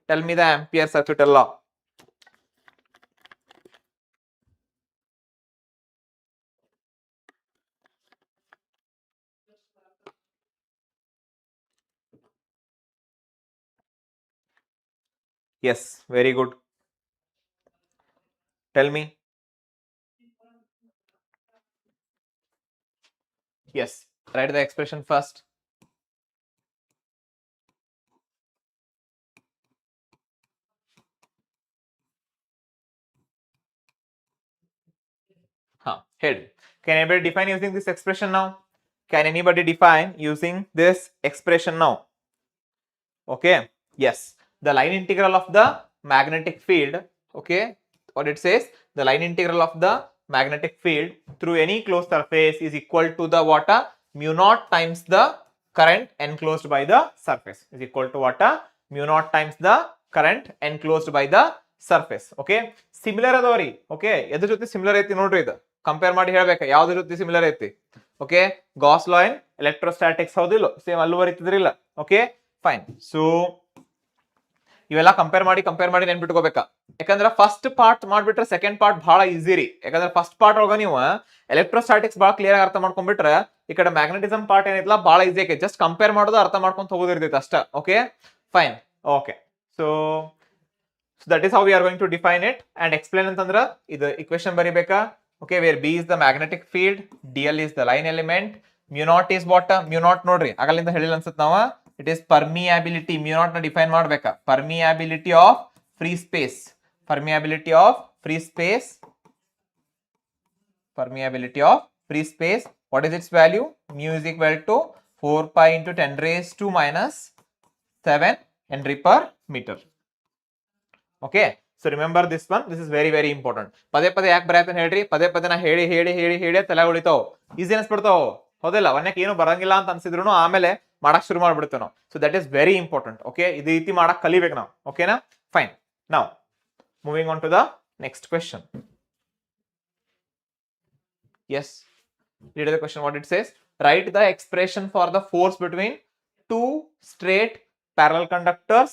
the Ampere circuital law. Yes, very good. Tell me. Yes, write the expression first. Head. Can anybody define using this expression now? Can anybody define using this expression now? Okay, yes, the line integral of the magnetic field. Okay, what it says, the line integral of the magnetic field through any closed surface is equal to the what? Mu naught times the current enclosed by the surface is equal to what? Mu naught times the current enclosed by the surface. Okay, similar adori. Okay, ಎದ್ರ ಜೊತೆ similar ಐತಿ ನೋಡ್ರಿ, ಇದು compare ಮಾಡಿ ಹೇಳ್ಬೇಕು ಯಾವ್ದ್ರ ಜೊತೆ similar ಐತಿ. Okay, Gauss law in electrostatics ಹೌದಿಲ್ಲ, ಸೇಮ್ ಅಲ್ಲೂ ಬರೀತಿದ್ರಿಲ್ಲ. Okay, fine. ಸೊ ಇವೆಲ್ಲ ಕಂಪೇರ್ ಮಾಡಿ ನೆನ್ಪಿಟ್ಕೋಬೇಕಾ, ಯಾಕಂದ್ರೆ ಫಸ್ಟ್ ಪಾರ್ಟ್ ಮಾಡ್ಬಿಟ್ರೆ ಸೆಕೆಂಡ್ ಪಾರ್ಟ್ ಬಹಳ ಈಸಿ ರೀ. ಯಾಕಂದ್ರೆ ಫಸ್ಟ್ ಪಾರ್ಟ್ ಒಳಗ ನೀವು ಎಲೆಕ್ಟ್ರೋಸ್ಟಾಟಿಕ್ಸ್ ಬಹಳ ಕ್ಲಿಯರ್ ಆಗಿ ಅರ್ಥ ಮಾಡ್ಕೊಂಡ್ಬಿಟ್ರೆ ಈ ಕಡೆ ಮ್ಯಾಗ್ನೆಟಿಸಮ್ ಪಾರ್ಟ್ ಏನಿಲ್ಲ ಬಹಳ ಈಸಿ ಆಗಿ ಜಸ್ಟ್ ಕಂಪೇರ್ ಮಾಡೋದು ಅರ್ಥ ಮಾಡ್ಕೊಂತ ಹೋಗೋದಿರ್ತೈತೆ ಅಷ್ಟ. Okay, fine. Okay, so that is how we are going to define it and explain ಅಂತಂದ್ರ ಇದು equation ಬರಿಬೇಕಾ. Okay, where B is the magnetic field, DL is the line element, mu naught is what? Mu naught ನೋಡ್ರಿ ಆಗಲಿಂದ ಹೇಳಿಲ್ಲ ಅನ್ಸುತ್ತೆ ನಾವು, it is permeability. mu naught ನ define ಮಾಡ್ಬೇಕಾ, permeability of free space, permeability of free space, permeability of free space. What is its value? Mu is equal to 4 pi into 10 raised to minus 7 Henry per meter. Okay, so remember this one, this is very important. ಪದೇ ಪದೇ ಯಾಕೆ ಬರೆಯತ್ತೇನೆ ಹೇಳ್ರಿ, ಪದೇ ಪದೇ ನಾ ಹೇಳಿ ತಲೆ ಉಳಿತಾವ್, easy ಅನ್ಸ್ಬಿಡ್ತಾವ ಹೌದಿಲ್ಲ. ಒನ್ಯಾಕ ಏನು ಬರಂಗಿಲ್ಲ ಅಂತ ಅನ್ಸಿದ್ರು ಆಮೇಲೆ ಮಾಡಕ್ ಶುರು ಮಾಡ್ಬಿಡ್ತೇವೆ ನಾವು. So that is very important. Okay, ಇದು ರೀತಿ ಮಾಡಕ್ ಕಲಿಬೇಕು ನಾವು. ಓಕೆನಾ, fine. Now moving on to the next question. Yes, read the question. What it says, write the expression for the force between two straight parallel conductors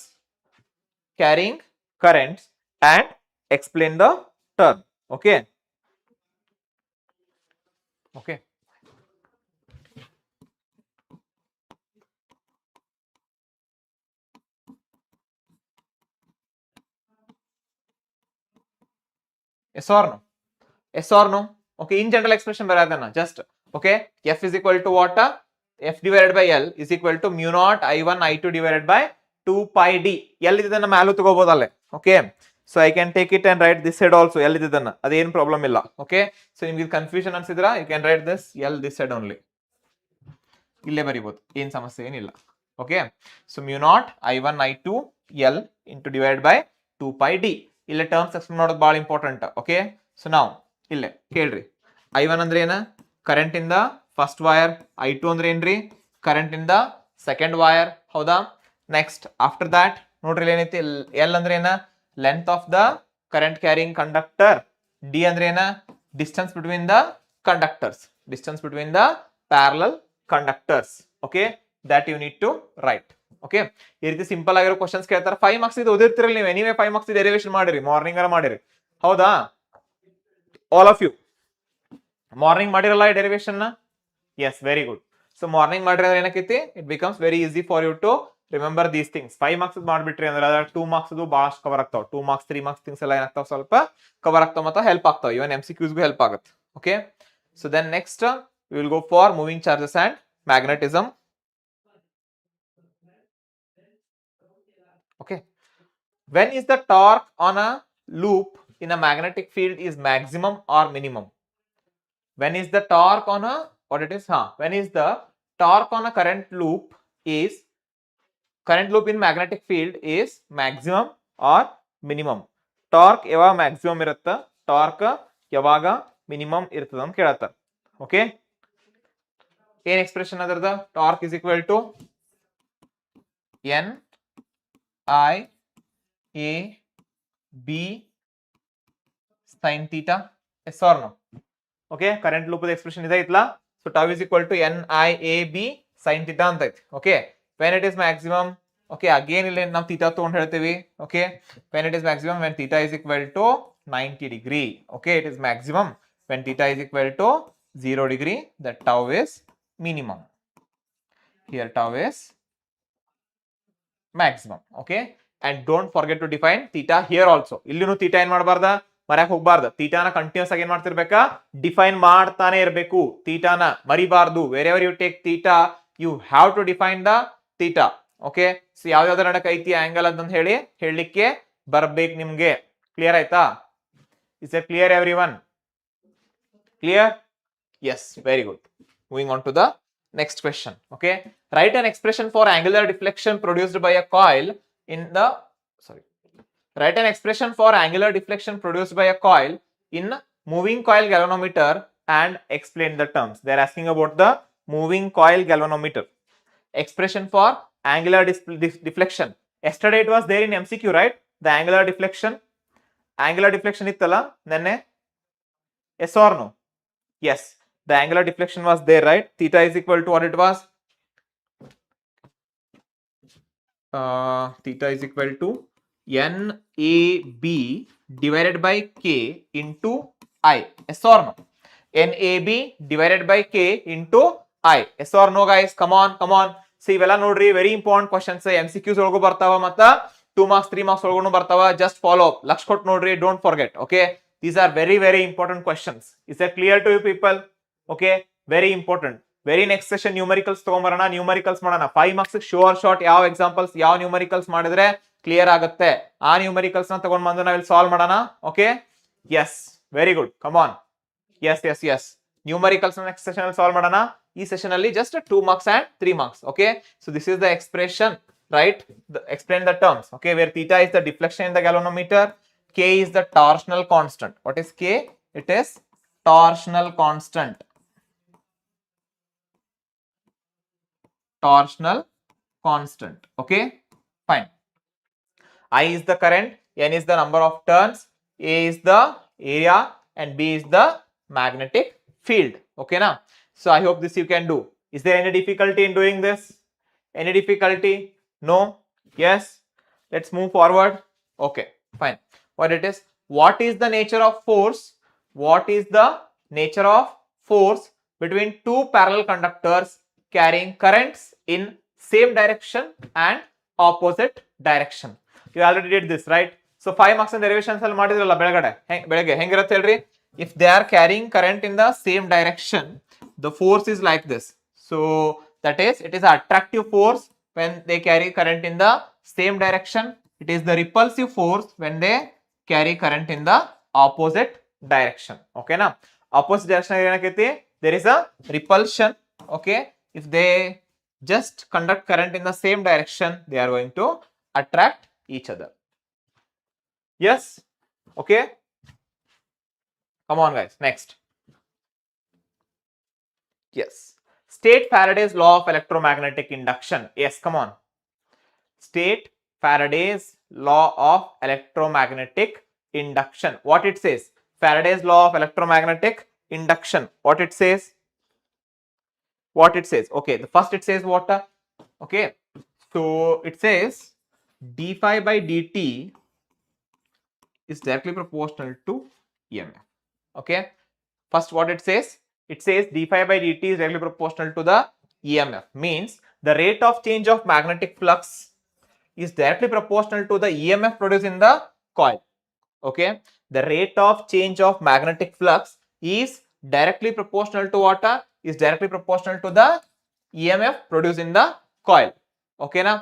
carrying currents and explain the term. Okay, okay, yes or no? Yes or no? Okay, in general expression ಬರೆಯೋದನ್ನ just. Okay, F is equal to what? F divided by L is equal to mu naught I1 I2 divided by 2 pi d. L ಇದನ್ನ ಮ್ಯಾಲೂ ತಗೋಬಹುದಲ್ಲ. Okay, so I can take it and write this side also. L ಇದನ್ನ ಅದೇನು problem ಇಲ್ಲ. Okay, so ನಿಮಗೆ confusion ಅನ್ಸಿದ್ರ you can write this L this side only. ಇಲ್ಲೇ ಬರಿಬಹುದು, ಏನು ಸಮಸ್ಯೆ ಏನಿಲ್ಲ. Okay, so mu naught I1 I2 L into divided by 2 pi d. ಇಲ್ಲೇ terms explain ಮಾಡೋದು ಬಹಳ ಇಂಪಾರ್ಟೆಂಟ್. ಓಕೆ, ಸೊ ನಾವು ಇಲ್ಲೇ ಕೇಳ್ರಿ, I1 ಅಂದ್ರೆ ಏನ, ಕರೆಂಟ್ ಇಂದ ಫಸ್ಟ್ ವೈರ್, I2 ಅಂದ್ರೆ ಏನ್ರಿ, ಕರೆಂಟ್ ಇಂದ ಸೆಕೆಂಡ್ ವೈರ್. ಹೌದಾ, ನೆಕ್ಸ್ಟ್ ಆಫ್ಟರ್ ದಾಟ್ ನೋಡ್ರಿ ಏನೈತಿ, L ಅಂದ್ರೆ ಏನ, length of the current carrying conductor. D ಅಂದ್ರೆ ಏನ, distance between the conductors, distance between the parallel conductors. Okay, that you need to write. Okay, ಈ ರೀತಿ ಸಿಂಪಲ್ ಆಗಿರೋ ಕ್ವಶನ್ಸ್ ಕೇಳ್ತಾರೆ. 5 ಮಾರ್ಕ್ಸ್ ಇದು ಓದಿರ್ತಿರಲ್ಲ ನೀವು, ಎನಿವೇ 5 ಮಾರ್ಕ್ಸ್ ಡೆರಿವೇಶನ್ ಮಾಡಿರಿ, ಮಾರ್ನಿಂಗ್ ಮಾಡಿರಿ. ಹೌದಾ, ಆಲ್ ಆಫ್ ಯು ಮಾರ್ನಿಂಗ್ ಮಾಡಿರಲ್ಲ ಈ ಡೆರಿವೇಶನ್ ನ. Yes, very good. So morning ಮಾಡಿದ್ರೆ ಏನಕ್ಕೈತಿ, it becomes very easy for you to remember these things. 5 marks ಮಾಡ್ಬಿಟ್ರಿ ಅಂದ್ರೆ 2 ಮಾರ್ಕ್ಸ್ ಬಹಳಷ್ಟು ಕವರ್ ಆಗ್ತಾವ. 2 ಮಾರ್ಕ್ಸ್ 3 ಮಾರ್ಕ್ಸ್ ಥಿಂಗ್ಸ್ ಎಲ್ಲ ಏನಾಗ್ತಾವ, ಸ್ವಲ್ಪ ಕವರ್ ಆಗ್ತಾವ ಮತ್ತೆ ಹೆಲ್ಪ್ ಆಗ್ತಾವ. ಇವನ್ MCQs ಗೂ ಹೆಲ್ಪ್ ಆಗುತ್ತೆ. Okay, so then next we will go for moving charges and magnetism. Okay, when is the torque on a loop in a magnetic field is maximum or minimum? When is the torque on a, what it is, when is the torque on a current loop in magnetic field is maximum or minimum. Torque ಯಾವಾಗ maximum ಇರುತ್ತ, torque ಯಾವಾಗ minimum ಇರ್ತದ ಅಂತ ಕೇಳತ್ತ. Okay, ಏನ್ expression ಅದರದ? Torque is equal to N I A B sine theta, yes or no? Okay, current loop expression ಇದೆ ಐತ್ಲಾ. So tau is equal to N I A B sine theta ಅಂತ ಐತಿ. Okay, when it is maximum, okay again ಇಲ್ಲಿ ನಾವು theta ತಗೊಂಡು ಹೇಳ್ತೀವಿ. Okay, when it is maximum when theta is equal to 90 degree. Okay, it is maximum when theta is equal to 0 degree, that tau is minimum. Here tau is maximum. Okay, and don't forget to define theta here also. ಇಲ್ಲಿನೂ theta ಏನ್ ಮಾಡಬಾರ್ದ, ಮರ್ಯಾಕ್ ಹೋಗ್ಬಾರ್ದು. ಥೀಟಾನ continuous ಆಗಿ ಏನ್ ಮಾಡ್ತಿರ್ಬೇಕಾ, define ಮಾಡ್ತಾನೆ ಇರಬೇಕು. ಥೀಟಾನ ಮರಿಬಾರ್ದು. Wherever you take theta, you have to define the theta. Okay, so ಯಾವ್ದಾವ್ದು ನಡಕ್ ಐತಿ ಆಂಗಲ್ ಅಂತ ಹೇಳಿ ಹೇಳಲಿಕ್ಕೆ ಬರ್ಬೇಕು ನಿಮ್ಗೆ. ಕ್ಲಿಯರ್ ಆಯ್ತಾ? Is a clear every one? Clear? Yes, very good. Moving on to the next question. Okay, write an expression for angular deflection produced by a coil in the write an expression for angular deflection produced by a coil in moving coil galvanometer and explain the terms. They are asking about the moving coil galvanometer. Expression for angular deflection. Yesterday it was there in MCQ, right? The angular deflection. Angular deflection ittala nanne? Yes or no? Yes, the angular deflection was there, right? Theta is equal to what it was? Theta is equal to NAB divided by K into I. Yes or no? NAB divided by K into I. Yes or no, guys? Come on, come on. See, ಇವೆಲ್ಲ ನೋಡ್ರಿ, very important questions. MCQs ಒಳಗೂ ಬರ್ತಾವ ಮತ್ತ 2 marks 3 marks ಒಳಗೂ ಬರ್ತಾವ. Just follow up, lakh ಕೊಟ್ಟು ನೋಡ್ರಿ, don't forget. Okay, these are very very important questions. Is that clear to you people? Okay, very important. Very next session numericals ತಗೊಂಬರೋಣ, numericals ಮಾಡೋಣ. 5 marks sure shot ಯಾವ examples, ಯಾವ numericals ಮಾಡಿದ್ರೆ clear ಆಗುತ್ತೆ, ಆ numericals ನ ತಗೊಂಡ್ ಬಂದು ನಾವಿಲ್ಲಿ ಸಾಲ್ವ್ ಮಾಡೋಣ. Okay, yes, very good, come on. Yes yes yes, numericals next session ಅಲ್ಲಿ ಸಾಲ್ವ್ ಮಾಡೋಣ. ಈ ಸೆಷನ್ ಅಲ್ಲಿ just 2 marks and 3 marks. Okay, so this is the expression, right? Explain the terms. Okay, where theta is the deflection in the galvanometer, K is the torsional constant. What is K? It is torsional constant. Torsional constant. Okay, fine. I is the current, N is the number of turns, A is the area, and B is the magnetic field. Okay, now, so I hope this you can do. Is there any difficulty in doing this? Any difficulty? No? Yes? Let's move forward. Okay, fine. What it is? What is the nature of force? What is the nature of force between two parallel conductors carrying currents in same direction and opposite direction? You already did this, right? So 5 marks and derivations ಅಲ್ಲಿ ಮಾಡಿದ್ರಲ್ಲ ಬೆಳಗ್ಗೆ ಹೆಂಗಿರುತ್ತೆ ಹೇಳ್ರಿ? If they are carrying current in the same direction, the force is like this. So that is, it is an attractive force when they carry current in the same direction. It is the repulsive force when they carry current in the opposite direction. Okay, na? Opposite direction ಏನಕೈತಿ? There is a repulsion. Okay, if they just conduct current in the same direction, they are going to attract each other. Yes? Okay, come on guys, next. Yes, state Faraday's law of electromagnetic induction. Yes, come on. State Faraday's law of electromagnetic induction. What it says? Faraday's law of electromagnetic induction. What it says? What it says? Okay, the first it says what? Okay, so it says d phi by dt is directly proportional to EMF. Okay, first what it says? It says d phi by dt is directly proportional to the EMF. Means the rate of change of magnetic flux is directly proportional to the EMF produced in the coil. Okay, the rate of change of magnetic flux is directly proportional to what? Is directly proportional to the EMF produced in the coil. Okay, now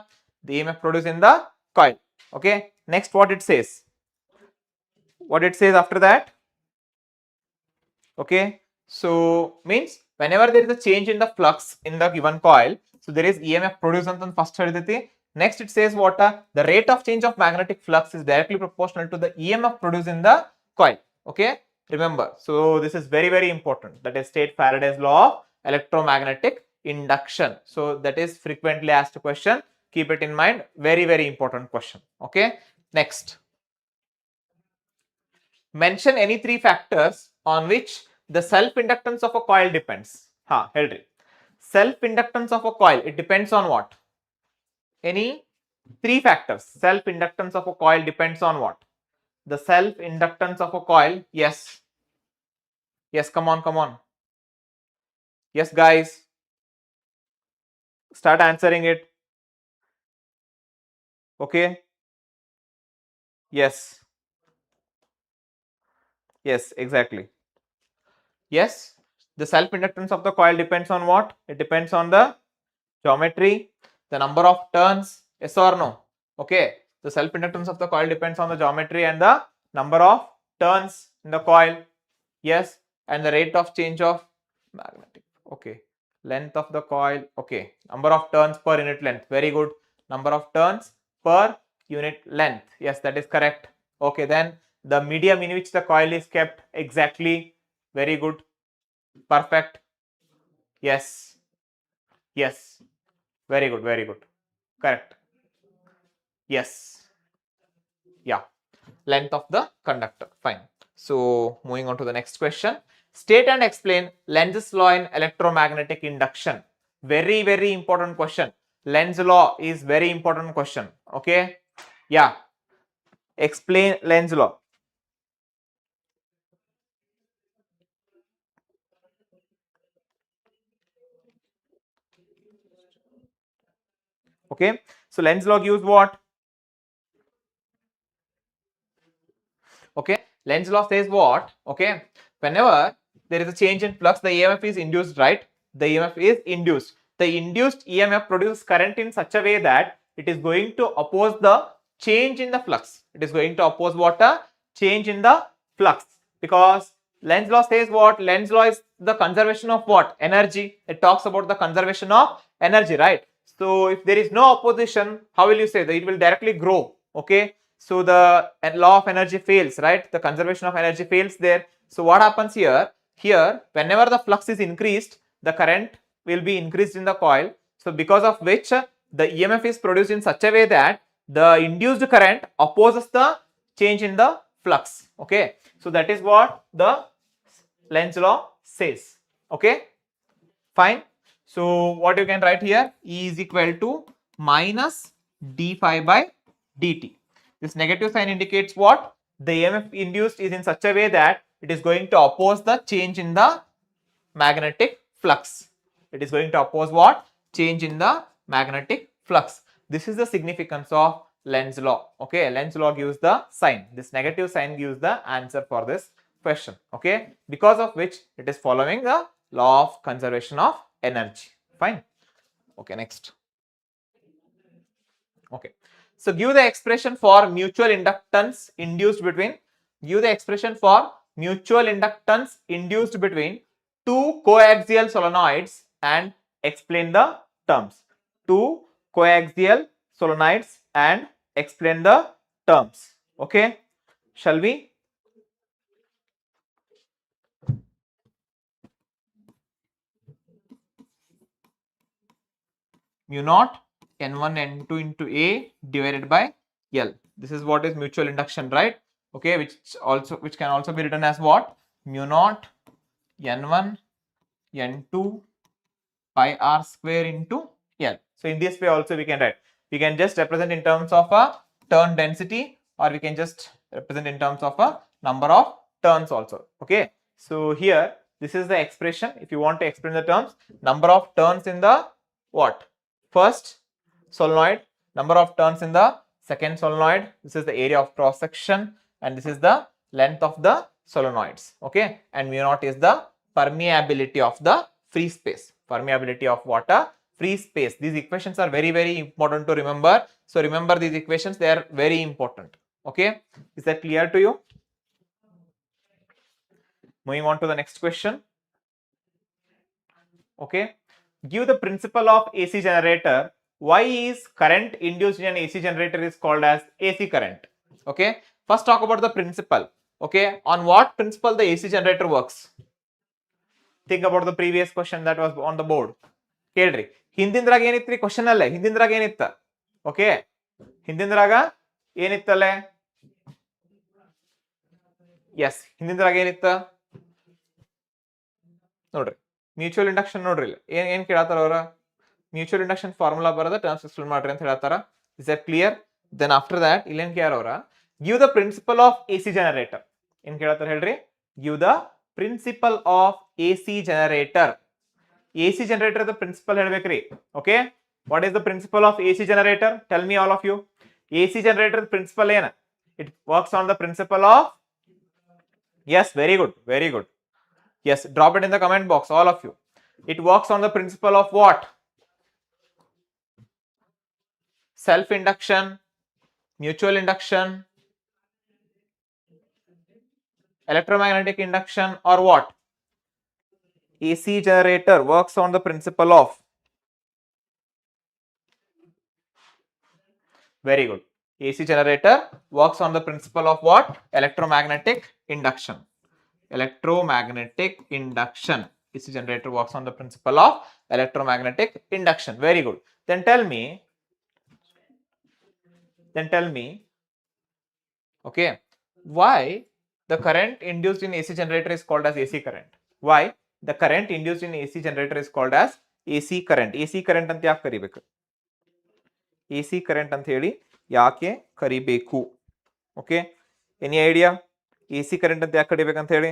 the EMF produced in the coil. Okay, next what it says? What it says after that? Okay, so means whenever there is a change in the flux in the given coil, so there is EMF produced ಅಂತ first ಹೇಳಿದೈತಿ. Next, it says what? The rate of change of magnetic flux is directly proportional to the EMF produced in the coil. Okay, remember. So this is very, very important. That is state Faraday's law of electromagnetic induction. So that is frequently asked question. Keep it in mind. Very, very important question. Okay. Next, mention any three factors on which the self-inductance of a coil depends. Henry. Self-inductance of a coil, it depends on what? Any three factors. Self-inductance of a coil depends on what? The self-inductance of a coil. Yes. Yes, come on, come on. Yes, guys. Start answering it. Okay. Yes. Yes, exactly. Yes. The self-inductance of the coil depends on what? It depends on the geometry, the number of turns. Yes or no? Okay. The self-inductance of the coil depends on the geometry and the number of turns in the coil. Yes. And the rate of change of magnetic. Okay. Length of the coil. Okay. Number of turns per unit length. Very good. Number of turns per unit length. Yes, that is correct. Okay. Then the medium in which the coil is kept. Exactly. Very good. Perfect. Yes. Yes. Very good. Very good. Correct. Yes. Yeah. Length of the conductor. Fine. So moving on to the next question. State and explain Lenz's law in electromagnetic induction. Very, very important question. Lenz law is very important question. Okay. Yeah. Explain Lenz law. Okay. So Lenz law gives what? Okay. Lenz law says what? Okay. Whenever there is a change in flux, the EMF is induced, right? The EMF is induced. The induced EMF produces current in such a way that it is going to oppose the change in the flux. It is going to oppose what? A change in the flux. Because Lenz law says what? Lenz law is the conservation of what? Energy. It talks about the conservation of energy, right? So if there is no opposition, how will you say that it will directly grow? Okay. So the law of energy fails, right? The conservation of energy fails there. So what happens here? Here, whenever the flux is increased, the current will be increased in the coil. So because of which the EMF is produced in such a way that the induced current opposes the change in the flux. Okay. So that is what the Lenz law says. Okay. Fine. So what you can write here? E is equal to minus d phi by dt. This negative sign indicates what? The EMF induced is in such a way that it is going to oppose the change in the magnetic flux. It is going to oppose what? Change in the magnetic flux. This is the significance of Lenz law. Okay, Lenz law gives the sign. This negative sign gives the answer for this question. Okay, because of which it is following the law of conservation of energy. Fine. Okay, next. Okay. So give the expression for mutual inductance induced between, give the expression for mutual inductance induced between two coaxial solenoids and explain the terms. Two coaxial solenoids and explain the terms. Okay. Shall we? Mu naught n1 n2 into A divided by L. This is what is mutual induction, right? Okay, which can also be written as what? Mu naught n1 n2 pi r square into L. So in this way also we can write. We can just represent in terms of a turn density, or we can just represent in terms of a number of turns also. Okay. So here this is the expression. If you want to explain the terms, number of turns in the what? First solenoid, number of turns in the second solenoid. This is the area of cross section, and this is the length of the solenoids. Okay. And mu naught is the permeability of the free space. Permeability of water, free space. These equations are very, very important to remember. So remember these equations, they are very important. Okay. Is that clear to you? Moving on to the next question. Okay. Give the principle of AC generator why is current induced in an AC generator is called as AC current? Okay, first talk about the principle. Okay, on what principle the AC generator works? Think about the previous question that was on the board. ಕೇಳ್ರಿ ಹಿಂದಿಂದ್ರಾಗ ಏನಿತ್ರಿ question ಅಲ್ಲೇ ಹಿಂದಿಂದ್ರಾಗ ಏನಿತ್ತ? Okay, ಹಿಂದಿಂದ್ರಾಗ ಏನಿತ್ತಲ್ಲೇ? S, ಹಿಂದಿಂದ್ರಾಗ ಏನಿತ್ತ ನೋಡ್ರಿ, mutual induction. ನೋಡ್ರಿ ಏನ್ ಕೇಳತ್ತಾರ ಅವ್ರ? Mutual induction formula ಬರದ terms explain ಮಾಡ್ರಿ ಅಂತ ಹೇಳ್ತಾರ. Is that clear? Then after that ಇಲ್ಲೇನ್ ಕೇಳ್ಯಾರ ಅವ್ರ? Give the principle of AC generator. ಏನ್ ಕೇಳತ್ತಾರ ಹೇಳ್ರಿ? Give the principle of AC generator. AC generator the principle ಹೇಳ್ಬೇಕ್ರಿ. Okay, what is the principle of AC generator? Tell me all of you. AC generator principle ಏನ? It works on the principle of, yes, very good, very good. Yes, drop it in the comment box, all of you. It works on the principle of what? Self induction, mutual induction, electromagnetic induction, or what? AC generator works on the principle of, very good. AC generator works on the principle of what? Electromagnetic induction. Electromagnetic induction. AC generator works on the principle of electromagnetic induction. Very good. Then tell me, okay, why the current induced in AC generator is called as AC current? Why the current induced in AC generator is called as AC current? AC current ಅಂತ ಯಾಕೆ ಕರಿಬೇಕು? AC current ಅಂತ ಹೇಳಿ ಯಾಕೆ ಕರಿಬೇಕು? Okay, any idea AC current ಅಂತ ಯಾಕೆ ಕರಿಬೇಕಂತ ಹೇಳಿ?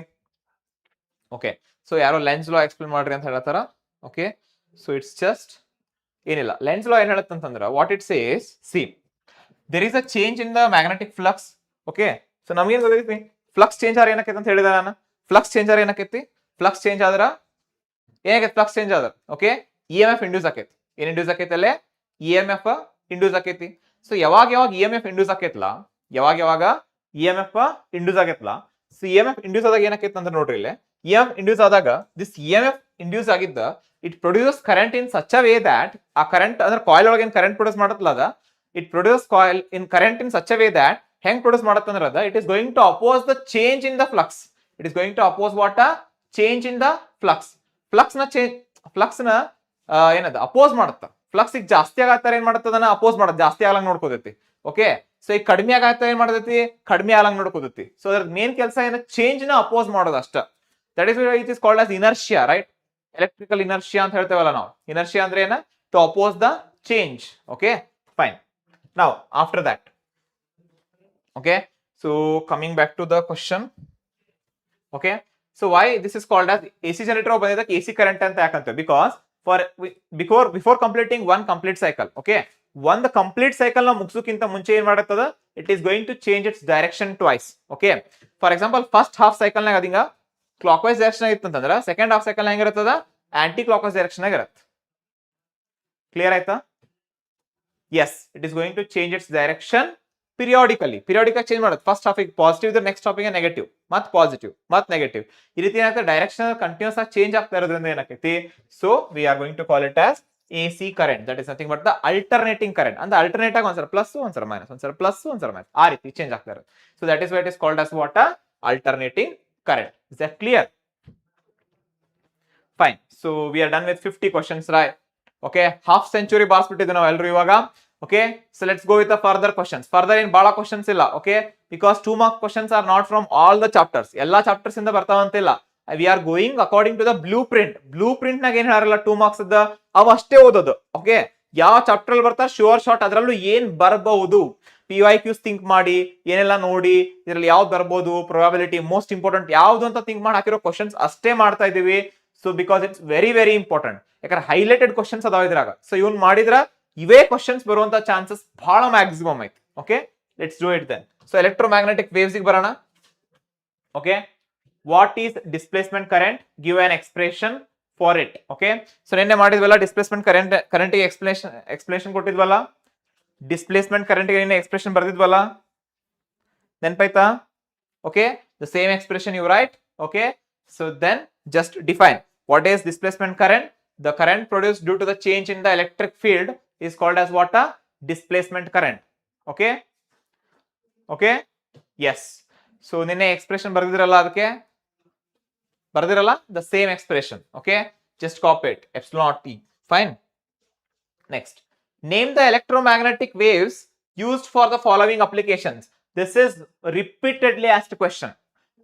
ಓಕೆ, ಸೊ ಯಾರೋ ಲೆನ್ಸ್ ಲಾ ಎಕ್ಸ್ಪ್ಲೇನ್ ಮಾಡ್ರಿ ಅಂತ ಹೇಳ್ತಾರ. ಓಕೆ, ಸೊ ಇಟ್ಸ್ ಜಸ್ಟ್ ಏನಿಲ್ಲ. ಲೆನ್ಸ್ ಲಾ ಏನ್ ಹೇಳುತ್ತಂತಂದ್ರ, what it says, see, there is a change in the magnetic flux. Okay, so ನಮಗೇನ್ ಗೊತ್ತೈತಿ? ಫ್ಲಕ್ಸ್ ಚೇಂಜ್ ಆದ್ರೆ ಏನಕ್ಕೈತಿ ಅಂತ ಹೇಳಿದ ನಾನು. ಫ್ಲಕ್ಸ್ ಚೇಂಜ್ ಆದ್ರೆ ಏನಕ್ಕೈತಿ? ಫ್ಲಕ್ಸ್ ಚೇಂಜ್ ಆದ್ರ ಏನಾಗೈತಿ? ಫ್ಲಕ್ಸ್ ಚೇಂಜ್ ಆದ್ರ ಓಕೆ, EMF ಇಂಡ್ಯೂಸ್ ಆಕೈತಿ. ಏನ್ ಇಂಡ್ಯೂಸ್ ಆಕೈತಿ ಅಲ್ಲೇ? EMF ಇಂಡ್ಯೂಸ್ ಆಕೈತಿ. ಸೊ ಯಾವಾಗ EMF ಇಂಡ್ಯೂಸ್ ಆಕೈತ್ಲ, ಯಾವಾಗ EMF ಇಂಡ್ಯೂಸ್ ಆಗೈತ್ಲ, ಸೊ EMF ಇಂಡ್ಯೂಸ್ ಆದಾಗ ಏನಕ್ಕೈತಿ ಅಂತ ನೋಡ್ರಿ ಇಲ್ಲಿ. EMF ಇಂಡ್ಯೂಸ್ ಆದಾಗ ದಿಸ್ EMF ಇಂಡ್ಯೂಸ್ ಆಗಿದ್ದ it produce current in such a way that, ಆ ಕರೆಂಟ್ ಅಂದ್ರೆ ಕಾಯಿಲ್ ಒಳಗೆ ಏನ್ ಕರೆಂಟ್ ಪ್ರೊಡ್ಯೂಸ್ ಮಾಡತ್ತಲ್ಲ ಅದ, it produces coil in current in such a way that ಹೆಂಗ್ ಪ್ರೊಡ್ಯೂಸ್ ಮಾಡತ್ತಂದ್ರ ಅದ, it is going to oppose the change in the flux. It is going to oppose what? A change in the flux. Flux ನ ಏನದ oppose ಮಾಡುತ್ತ. Flux ಈಗ ಜಾಸ್ತಿ ಆಗತ್ತಾರ ಏನ್ ಮಾಡತ್ತದನ್ನ oppose ಮಾಡತ್, ಜಾಸ್ತಿ ಆಗಲಂಗ್ ನೋಡ್ಕೋತೈತಿ. ಓಕೆ, ಸೊ ಈಗ ಕಡಿಮೆ ಆಗತ್ತ ಏನ್ ಮಾಡತೈತಿ? ಕಡಿಮೆ ಆಗಲಂಗ್ ನೋಡ್ಕೋತೈತಿ. ಸೊ ಅದ್ರ ಮೇನ್ ಕೆಲಸ ಏನ? ಚೇಂಜ್ ನ ಅಪೋಸ್ ಮಾಡೋದು ಅಷ್ಟ. That is it is called as inertia, right? Electrical inertia ಅಂತ ಹೇಳ್ತೇವಲ್ಲ ನಾವು. ಇನರ್ಷಿಯಾ ಅಂದ್ರೆ ಏನ? To oppose the change. Okay, fine. Now after that, okay, so coming back to the question, okay, so why this is called as AC generator ಬಂದಿದ್ದ AC current ಅಂತ ಯಾಕಂತ? Because before completing one complete cycle, okay, ಒಂದು complete cycle ನ ಮುಗಿಸೋಕ್ಕಿಂತ ಮುಂಚೆ ಏನ್ ಮಾಡತ್ತದ? It is going to change its direction twice. Okay, for example first half cycle ನಾಗ ಅದಿಂಗ ಕ್ಲಾಕ್ ವೈಸ್ ಡೈರೆಕ್ಷನ್ ಆಗಿತ್ತಂತಂದ್ರ ಸೆಕೆಂಡ್ ಹಾಫ್ ಸೈಕಲ್ ಹೆಂಗಿರ್ತದ? ಆಂಟಿ ಕ್ಲಾಕ್ ವೈಸ್ ಡೈರೆಕ್ಷನ್ ಆಗಿರತ್ತೆ. ಕ್ಲಿಯರ್ ಆಯ್ತಾ? Yes, it is going to change its direction periodically. Periodically change ಮಾಡುತ್ತೆ. First ಹಾಫಿಗೆ positive ಇದ್ರೆ next ಹಾಫಿಗೆ negative, ಮತ್ positive, ಮತ್ ನೆಗೆಟಿವ್. ಈ ರೀತಿ ಏನಾಗ್ತದೆ? ಡೈರೆಕ್ಷನ್ ಕಂಟಿನ್ಯೂಸ್ ಆಗಿ ಚೇಂಜ್ ಆಗ್ತಾ ಇರೋದ್ರಿಂದ ಏನಾಗ್ತೈತಿ? So we are going to call it as AC current. That is nothing but the alternating current. And the alternate ಆಗಿ ಒಂದ್ಸಲ ಪ್ಲಸ್, ಒಂದ್ಸಲ ಮೈನಸ್, ಒಂದ್ಸಲ ಪ್ಲಸ್, ಒಂದ್ಸಲ ಮೈನಸ್, ಆ ರೀತಿ ಚೇಂಜ್ ಆಗ್ತಾ ಇರೋದು. So that is why it is called as what? Alternating current. Is that clear? Fine. So we are done with 50 questions, right? Okay, half century ಬಾರಿಸ್ಬಿಟ್ಟಿದ್ವಿ ನಾವು ಎಲ್ಲರೂ ಇವಾಗ. Okay, so let's go with the further questions. Further in bala questions illa, okay, because 2 mark questions are not from all the chapters. Ella chapters inda bartavantiಲ್ಲ. We are going according to the blueprint. Blueprint ನಾಗ ಏನ್ ಹೇಳಾರಲ್ಲ 2 marks ಅದ ಅವು ಅಷ್ಟೇ ಓದೋದು. Okay, ಯಾವ chapter ಅಲ್ಲಿ ಬರ್ತಾ sure short ಅದರಲ್ಲೂ ಏನ್ ಬರಬಹುದು, PYQs ಥಿಂಕ್ ಮಾಡಿ, ಏನೆಲ್ಲ ನೋಡಿ ಇದರಲ್ಲಿ ಯಾವ್ದು ಬರ್ಬೋದು, ಪ್ರೊಬಬಿಲಿಟಿ ಮೋಸ್ಟ್ ಇಂಪಾರ್ಟೆಂಟ್ ಯಾವ್ದು ಅಂತ ಥಿಂಕ್ ಮಾಡಿ ಹಾಕಿರೋ ಕ್ವಶನ್ಸ್ ಅಷ್ಟೇ ಮಾಡ್ತಾ ಇದೀವಿ. So because it's very very important. ಯಾಕಂದ್ರೆ ಹೈಲೈಟೆಡ್ ಕ್ವಶನ್ಸ್ ಅದಾವ ಇದ್ರಾಗ. ಸೊ ಇವನ್ ಮಾಡಿದ್ರ ಇವೇ ಕ್ವಶನ್ಸ್ ಬರುವಂತ ಚಾನ್ಸಸ್ ಬಹಳ ಮ್ಯಾಕ್ಸಿಮಮ್ ಐತಿ. Okay, let's do it then. So electromagnetic waves ಗೆ ಬರೋಣ. Okay, what is displacement current? Give an expression for it. Okay, so ನಿನ್ನೆ ಮಾಡಿದ್ವಲ್ಲ ಡಿಸ್ಪ್ಲೇಸ್ಮೆಂಟ್ ಕರೆಂಟ್ ಗೆ ಎಕ್ಸ್ಪ್ಲೇಷನ್ ಕೊಟ್ಟಿದ್ವಲ್ಲ, ಡಿಸ್ಪ್ಲೇಸ್ಮೆಂಟ್ ಕರೆಂಟ್ ಗೆ ನಿನ್ನೆ ಎಕ್ಸ್ಪ್ರೆಷನ್ ಬರ್ದಿದ್ವಲ್ಲ, ನೆನಪಾಯ್ತಾ? Okay, the same expression you write. Okay, so then just define what is displacement current. The current produced due to the change in the electric field is called as what? A displacement current. Okay, okay, yes. So ನಿನ್ನೆ expression ಬರ್ದಿರಲ್ಲ, ಅದಕ್ಕೆ ಬರ್ದಿರಲ್ಲ, the same expression. Okay, just copy it, epsilon naught t. Fine. Next, name the electromagnetic waves used for the following applications. This is repeatedly asked question.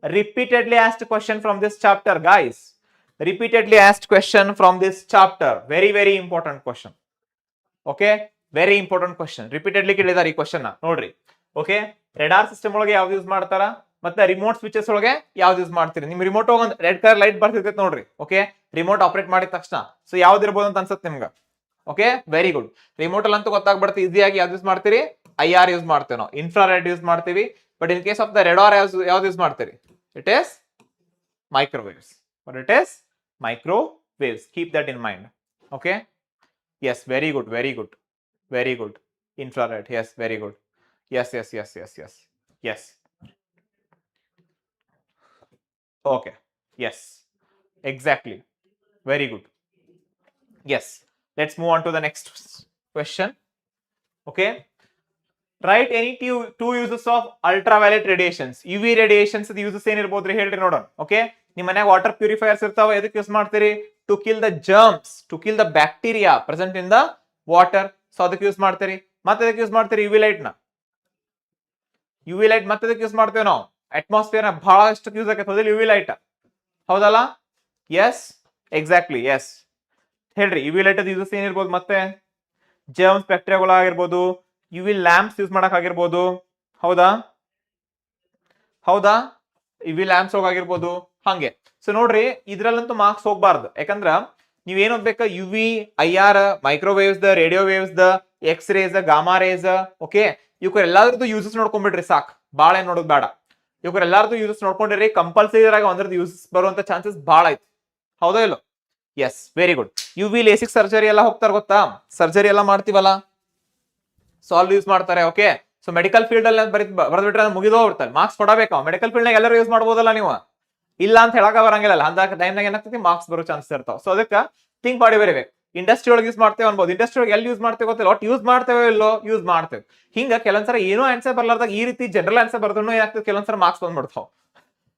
Repeatedly asked question from this chapter, guys. Repeatedly asked question from this chapter. Very, very important question. Okay, very important question. Repeatedly ಕೇಳಿದಾರೆ ಈ question ನೋಡ್ರಿ. Okay, radar system ಒಳಗೆ ಯಾವ್ದು use ಮಾಡ್ತಾರ, ಮತ್ತೆ remote switches ಒಳಗೆ ಯಾವ್ದು use ಮಾಡ್ತೀರಿ? ನಿಮ್ ರಿಮೋಟ್ ಹೋಗಿ ಒಂದು ರೆಡ್ ಕಲರ್ ಲೈಟ್ ಬರ್ತಿರ್ತೈತೆ ನೋಡ್ರಿ. ಓಕೆ, ರಿಮೋಟ್ ಆಪರೇಟ್ ಮಾಡಿದ ತಕ್ಷಣ ಸೊ ಯಾವ್ದು ಇರ್ಬೋದು ಅಂತ ಅನ್ಸುತ್ತೆ ನಿಮ್ಗೆ? Okay, very good. ರಿಮೋಟ್ ಅಲ್ಲಿ ಅಂತೂ ಗೊತ್ತಾಗ್ಬಿಡುತ್ತೆ ಈಸಿಯಾಗಿ ಯಾವ್ದು ಯೂಸ್ ಮಾಡ್ತೀರಿ? IR ಯೂಸ್ ಮಾಡ್ತೇವೆ ನಾವು, ಇನ್ಫ್ರಾರೆಡ್ ಯೂಸ್ ಮಾಡ್ತೀವಿ. But in case of the radar ಯಾವ್ದು ಯೂಸ್ ಮಾಡ್ತೀರಿ? It is microwaves. But it is microwaves. Keep that in mind. Okay, yes, very good, very good, very good. Infrared, yes, very good. Yes, yes, yes, yes, yes, yes. Okay, yes, exactly, very good. Yes, let's move on to the next question. Okay, write any two uses of ultraviolet radiations. UV radiations uses ಏನಿರ್ಬೋದ್ರಿ ಹೇಳ್ರಿ ನೋಡೋಣ. Okay, ನಿಮ್ಮ ಮನ್ಯಾಗ water purifiers ಇರ್ತಾವ, ಎದಕ್ಕೆ use ಮಾಡ್ತೀರಿ? To kill the germs, to kill the bacteria present in the water. So ಅದಕ್ಕೆ use ಮಾಡ್ತೀರಿ. ಮತ್ತೆ ಅದಕ್ಕೆ ಯೂಸ್ ಮಾಡ್ತೀರಿ UV ಲೈಟ್ ನ. UV ಲೈಟ್ ಮತ್ತೆ ಅದಕ್ಕೆ ಯೂಸ್ ಮಾಡ್ತೇವೆ ನಾವು. ಅಟ್ಮಾಸ್ಫಿಯರ್ ನ ಬಹಳಷ್ಟು ಯೂಸ್ ಆಗತ್ತೆ UV ಲೈಟ್, ಹೌದಲ್ಲ? Yes, exactly, yes. ಹೇಳ್ರಿ UV ಲೈಟ್ ಅದು ಯೂಸಸ್ ಏನಿರ್ಬೋದು? ಮತ್ತೆ ಜರ್ಮ್ಸ್ ಬ್ಯಾಕ್ಟೀರಿಯಾಗಳಾಗಿರ್ಬೋದು, UV ಲ್ಯಾಂಪ್ಸ್ ಯೂಸ್ ಮಾಡಕ್ ಆಗಿರ್ಬೋದು, ಹೌದಾ? ಹೌದಾ? UV ಲ್ಯಾಂಪ್ಸ್ ಹೋಗಾಗಿರ್ಬೋದು ಹಂಗೆ. ಸೊ ನೋಡ್ರಿ, ಇದ್ರಲ್ಲಂತೂ ಮಾರ್ಕ್ಸ್ ಹೋಗ್ಬಾರ್ದು. ಯಾಕಂದ್ರ ನೀವ್ ಏನ್ ಓದ್ಬೇಕಾ? UV, IR, ಮೈಕ್ರೋವೇವ್ಸ್ ದ, ರೇಡಿಯೋ ವೇವ್ಸ್ ದ, X rays, gamma rays. Okay, ಇವ್ರ ಎಲ್ಲಾದ್ರದ್ದು ಯೂಸಸ್ ನೋಡ್ಕೊಂಡ್ಬಿಡ್ರಿ ಸಾಕು, ಬಾಳ ಏನ್ ನೋಡೋದ್ ಬೇಡ. ಇವ್ರ ಎಲ್ಲಾರ್ದು ಯೂಸಸ್ ನೋಡ್ಕೊಂಡಿರಿ, ಕಂಪಲ್ಸರಿ ಆಗಿ ಒಂದ್ರದ್ದು ಯೂಸಸ್ ಬರುವಂತ ಚಾನ್ಸಸ್ ಬಹಳ ಐತಿ, ಹೌದಾ ಇಲ್ಲೋ? Yes, very good. UV LASIK surgery ಎಲ್ಲ ಹೋಗ್ತಾರ ಗೊತ್ತಾ? ಸರ್ಜರಿ ಎಲ್ಲ ಮಾಡ್ತೀವಲ್ಲ, ಸಾಲ್ವ್ ಯೂಸ್ ಮಾಡ್ತಾರೆ. ಓಕೆ, ಸೊ ಮೆಡಿಕಲ್ ಫೀಲ್ಡ್ ಅಲ್ಲಿ ಬರ್ದ್ಬಿಟ್ರೆ ಮುಗಿದೋ ಹೋಗ್ಬಿಡ್ತಾರೆ, ಮಾರ್ಕ್ಸ್ ಕೊಡಬೇಕು. ಮೆಡಿಕಲ್ ಫೀಲ್ಡ್ ನಾಗ ಎಲ್ಲರೂ ಯೂಸ್ ಮಾಡ್ಬೋದಲ್ಲ ನೀವು? ಇಲ್ಲ ಅಂತ ಹೇಳಕ ಬರಂಗಿಲ್ಲ. ಅಂದಾಗ ಟೈಮ್ನಾಗ ಏನಾಗ್ತೈತಿ, ಮಾರ್ಕ್ಸ್ ಬರೋ ಚಾನ್ಸಸ್ ಇರ್ತಾವ. ಸೊ ಅದಕ್ಕೆ ಥಿಂಕ್ ಮಾಡಿ ಬರೀಬೇಕು. ಇಂಡಸ್ಟ್ರಿ ಒಳಗೆ ಯೂಸ್ ಮಾಡ್ತೇವೆ ಅನ್ಬೋದು, ಇಂಡಸ್ಟ್ರಿ ಒಳಗೆ ಎಲ್ಲಿ ಯೂಸ್ ಮಾಡ್ತೇವೆ ಗೊತ್ತಿಲ್ಲ, ಒಟ್ಟು ಯೂಸ್ ಮಾಡ್ತೇವೆ ಇಲ್ಲೋ? ಯೂಸ್ ಮಾಡ್ತೇವೆ. ಹಿಂಗ ಕೆಲವೊಂದ್ಸರ ಏನೋ ಆನ್ಸರ್ ಬರ್ಲಾರ್ದಾಗ ಈ ರೀತಿ ಜನರಲ್ ಆನ್ಸರ್ ಬರ್ದ್ರು ಏನಾಗ್ತದೆ, ಕೆಲವೊಂದ್ಸರ ಮಾರ್ಕ್ಸ್ ಬಂದ್ಬಿಡ್ತಾವ.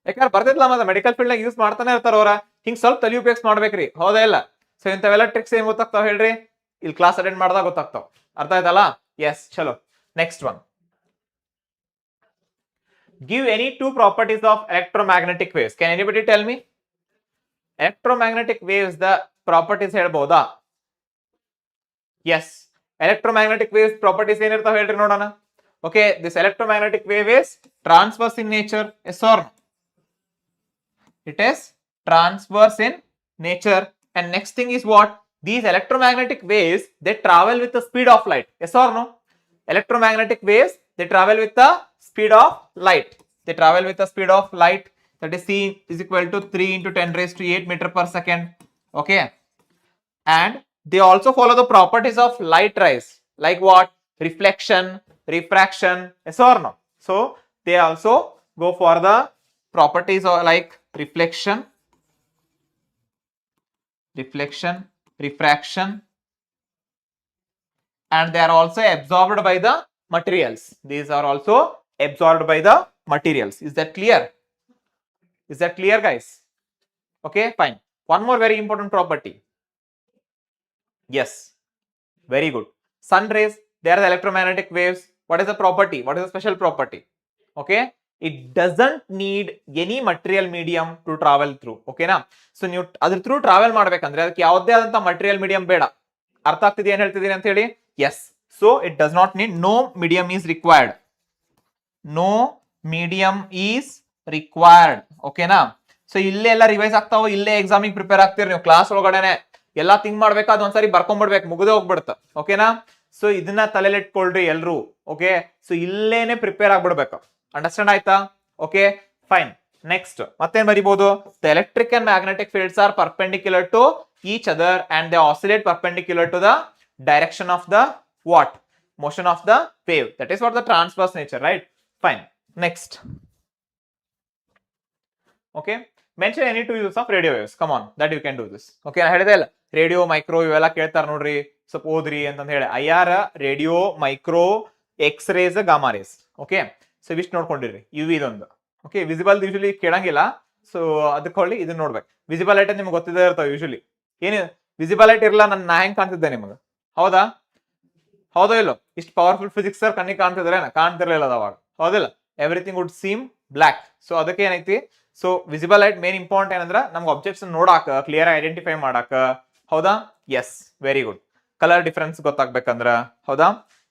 ಯಾಕಂದ್ರೆ ಬರ್ದಿದ್ಲ ಮತ್ತೆ ಮೆಡಿಕಲ್ ಫೀಲ್ಡ್ ನಾಗ ಯೂಸ್ ಮಾಡ್ತಾನೆ ಇರ್ತಾರ ಅವ್ರ. ಹಿಂಗ್ ಸ್ವಲ್ಪ ತಲೆ ಉಪಯೋಗಿಸ್ ಮಾಡ್ಬೇಕ್ರಿ, ಹೌದಾ ಇಲ್ಲ? ಸೊ ಇಂಥವೆಲ್ಲ ಟ್ರಿಕ್ಸ್ ಏನ್ ಗೊತ್ತಾಗ್ತಾವ ಹೇಳ್ರಿ, ಇಲ್ಲಿ ಕ್ಲಾಸ್ ಅಟೆಂಡ್ ಮಾಡಿದಾಗ ಗೊತ್ತಾಗ್ತಾವ. ಅರ್ಥ ಆಯ್ತಲ್ಲ? ಎಸ್, ಚಲೋ. Next one. Give any two properties of electromagnetic waves. Can anybody tell me? Electromagnetic waves the properties ಹೇಳ್ಬೋದಾ? Yes, electromagnetic waves properties ಏನಿರ್ತಾವ ಹೇಳ್ರಿ ನೋಡೋಣ. Okay, this electromagnetic wave is transverse in nature. Yes or no? It is transverse in nature. And next thing is what? These electromagnetic waves, they travel with the speed of light. Yes or no? Electromagnetic waves, they travel with the speed of light. They travel with the speed of light, that is C is equal to 3 into 10 raised to 8 meter per second. Okay, and they also follow the properties of light rays, like what? Reflection, refraction. Yes or no? So they also go for the properties of like reflection, refraction, and they are also absorbed by the materials. These are also absorbed by the materials. Is that clear? Is that clear, guys? Okay, fine. One more very important property. Yes, very good. Sun rays, they are the electromagnetic waves. What is the property? What is the special property? Okay, it doesn't need any material medium to travel through. Okay na? So ನೀವು ಅದ್ರ through travel ಮಾಡ್ಬೇಕಂದ್ರೆ ಅದಕ್ಕೆ ಯಾವುದೇ ಆದಂತ material medium ಬೇಡ. ಅರ್ಥ ಆಗ್ತಿದೆ ಏನ್ ಹೇಳ್ತಿದ್ದೀನಿ ಅಂತ ಹೇಳಿ? Yes, so it does not need, no medium is required. No medium is required. ಓಕೆನಾ? ಸೊ ಇಲ್ಲೇ ಎಲ್ಲ ರಿವೈಸ್ ಆಗ್ತಾವ, ಇಲ್ಲೇ ಎಕ್ಸಾಮಿಗೆ ಪ್ರಿಪೇರ್ ಆಗ್ತೀರಿ ನೀವು. ಕ್ಲಾಸ್ ಒಳಗಡೆನೆ ಎಲ್ಲ ಥಿಂಕ್ ಮಾಡ್ಬೇಕು, ಅದೊಂದ್ಸರಿ ಬರ್ಕೊಂಡ್ಬಿಡ್ಬೇಕು, ಮುಗಿದೇ ಹೋಗ್ಬಿಡುತ್ತೆ. ಓಕೆನಾ? ಸೊ ಇದನ್ನ ತಲೆಯಲ್ಲಿ ಇಟ್ಕೊಳ್ರಿ ಎಲ್ರು. ಓಕೆ, ಸೊ ಇಲ್ಲೇನೆ ಪ್ರಿಪೇರ್ ಆಗ್ಬಿಡ್ಬೇಕು. ಅಂಡರ್ಸ್ಟ್ಯಾಂಡ್ ಆಯ್ತಾ? Okay, fine. ನೆಕ್ಸ್ಟ್ ಮತ್ತೇನ್ ಬರಿಬಹುದು? The electric and magnetic fields are perpendicular to each other and they oscillate perpendicular to the direction of the what? Motion of the wave. That is what the transverse nature, right? Fine. Next. Okay, mention any two uses of radio waves. Come on, that you can do this. Okay, I ಹೇಳಿದೆ ಅಲ್ಲ, radio, micro ಇವೆಲ್ಲ ಕೇಳ್ತಾರ ನೋಡ್ರಿ. ಸ್ವಲ್ಪ ಓದ್ರಿ ಅಂತ ಹೇಳಿ. IR radio, micro, X-race, gamma rays. Okay, so ಇವಿಷ್ಟು ನೋಡ್ಕೊಂಡಿರಿ. UV ಇದೊಂದು. ಓಕೆ, ವಿಸಿಬಲ್ ಯೂಶಲಿ ಕೇಳಂಗಿಲ್ಲ, ಸೊ ಅದಕ್ಕೆ ಹೊಳ್ಳಿ ಇದನ್ನ ನೋಡ್ಬೇಕು. ವಿಸಿಬಲ್ ಲೈಟ್ ನಿಮ್ಗೆ ಗೊತ್ತಿದೆ ಇರ್ತಾವೆ ಯೂಶಲಿ. ಏನು ವಿಸಿಬಲ್ ಲೈಟ್ ಇರಲ್ಲ, ನಾ ಹೆಂಗ್ ಕಾಣ್ತಿದ್ದೆ ನಿಮಗೆ? ಹೌದಾ ಹೌದೋ ಇಲ್ಲೋ? ಇಷ್ಟು ಪವರ್ಫುಲ್ ಫಿಸಿಕ್ಸ್ ಸರ್ ಕಣ್ಣಿಗೆ ಕಾಣ್ತಿದ್ರೆ ಕಾಣ್ತಿರ್ಲಿಲ್ಲ ಅವಾಗ, ಹೌದಿಲ್ಲ? Everything would seem black. So ಅದಕ್ಕೆ ಏನೈತಿ, so visible light main important ಏನಂದ್ರೆ ನಮ್ಗೆ ಆಬ್ಜೆಕ್ಟ್ಸ್ ನೋಡಾಕ, ಕ್ಲಿಯರ್ ಐಡೆಂಟಿಫೈ ಮಾಡಾಕ. ಹೌದಾ? Yes, very good. Colour difference ಗೊತ್ತಾಗ್ಬೇಕಂದ್ರ. ಹೌದಾ?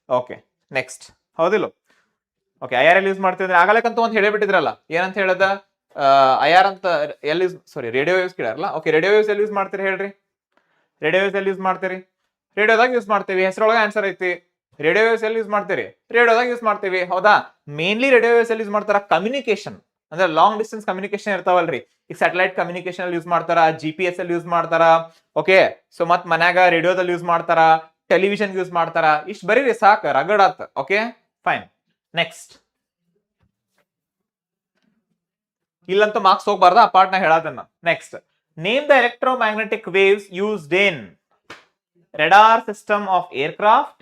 Okay, next. ಹೌದಿಲ್ಲ? ಓಕೆ, IR ಎಲ್ಲಿ ಯೂಸ್ ಮಾಡ್ತಿದ್ರೆ ಆಗಲಕ್ಕಂತ ಒಂದು ಹೇಳಿಬಿಟ್ಟಿದ್ರಲ್ಲ, ಏನಂತ ಹೇಳದ? IR ಅಂತ ಎಲ್ಲಿ ಯೂಸ್, ಸಾರಿ ರೇಡಿಯೋ ಯೂಸ್ ಕೇಳಾರಲ್ಲ. ಓಕೆ, ರೇಡಿಯೋ ಯೂಸ್ ಎಲ್ಲಿ ಯೂಸ್ ಮಾಡ್ತೀರಿ ಹೇಳ್ರಿ? ರೇಡಿಯೋ ಯೂಸ್ ಎಲ್ಲಿ ಯೂಸ್ ಮಾಡ್ತೀರಿ? ರೇಡಿಯೋದಾಗ ಯೂಸ್ ಮಾಡ್ತೀವಿ. ಹೆಸರೊಳಗೆ ಆನ್ಸರ್ ಐತಿ. ರೇಡಿಯೋ ವೇವ್ಸ್ ಎಲ್ಲಿ ಯೂಸ್ ಮಾಡ್ತೀರಿ? ರೇಡಿಯೋದಾಗ ಯೂಸ್ ಮಾಡ್ತೀವಿ. ಹೌದಾ? ಮೇನ್ಲಿ ರೇಡಿಯೋ ವೇವ್ಸ್ ಎಲ್ಲಿ ಯೂಸ್ ಮಾಡ್ತಾರ? ಕಮ್ಯುನಿಕೇಶನ್ ಅಂದ್ರೆ ಲಾಂಗ್ ಡಿಸ್ಟೆನ್ಸ್ ಕಮ್ಯುನಿಕೇಶನ್ ಇರ್ತಾವಲ್ರಿ, ಈಗ ಸ್ಯಾಟಲೈಟ್ ಕಮ್ಯುನಿಕೇಶನ್ ಅಲ್ಲಿ ಯೂಸ್ ಮಾಡ್ತಾರ, GPS ಅಲ್ಲಿ ಯೂಸ್ ಮಾಡ್ತಾರ. ಓಕೆ, ಸೊ ಮತ್ ಮನ್ಯಾಗ ರೇಡಿಯೋದಲ್ಲಿ ಯೂಸ್ ಮಾಡ್ತಾರ, ಟೆಲಿವಿಷನ್ ಯೂಸ್ ಮಾಡ್ತಾರ. ಇಷ್ಟು ಬರೀರಿ ಸಾಕು, ರಗಡ್ ಆತ್. Okay, fine. ನೆಕ್ಸ್ಟ್. ಇಲ್ಲಂತೂ ಮಾರ್ಕ್ಸ್ ಹೋಗ್ಬಾರ್ದ, ಆ ಪಾರ್ಟ್ ನ ಹೇಳದನ್ನ. Next, name the electromagnetic waves used in radar system of aircraft,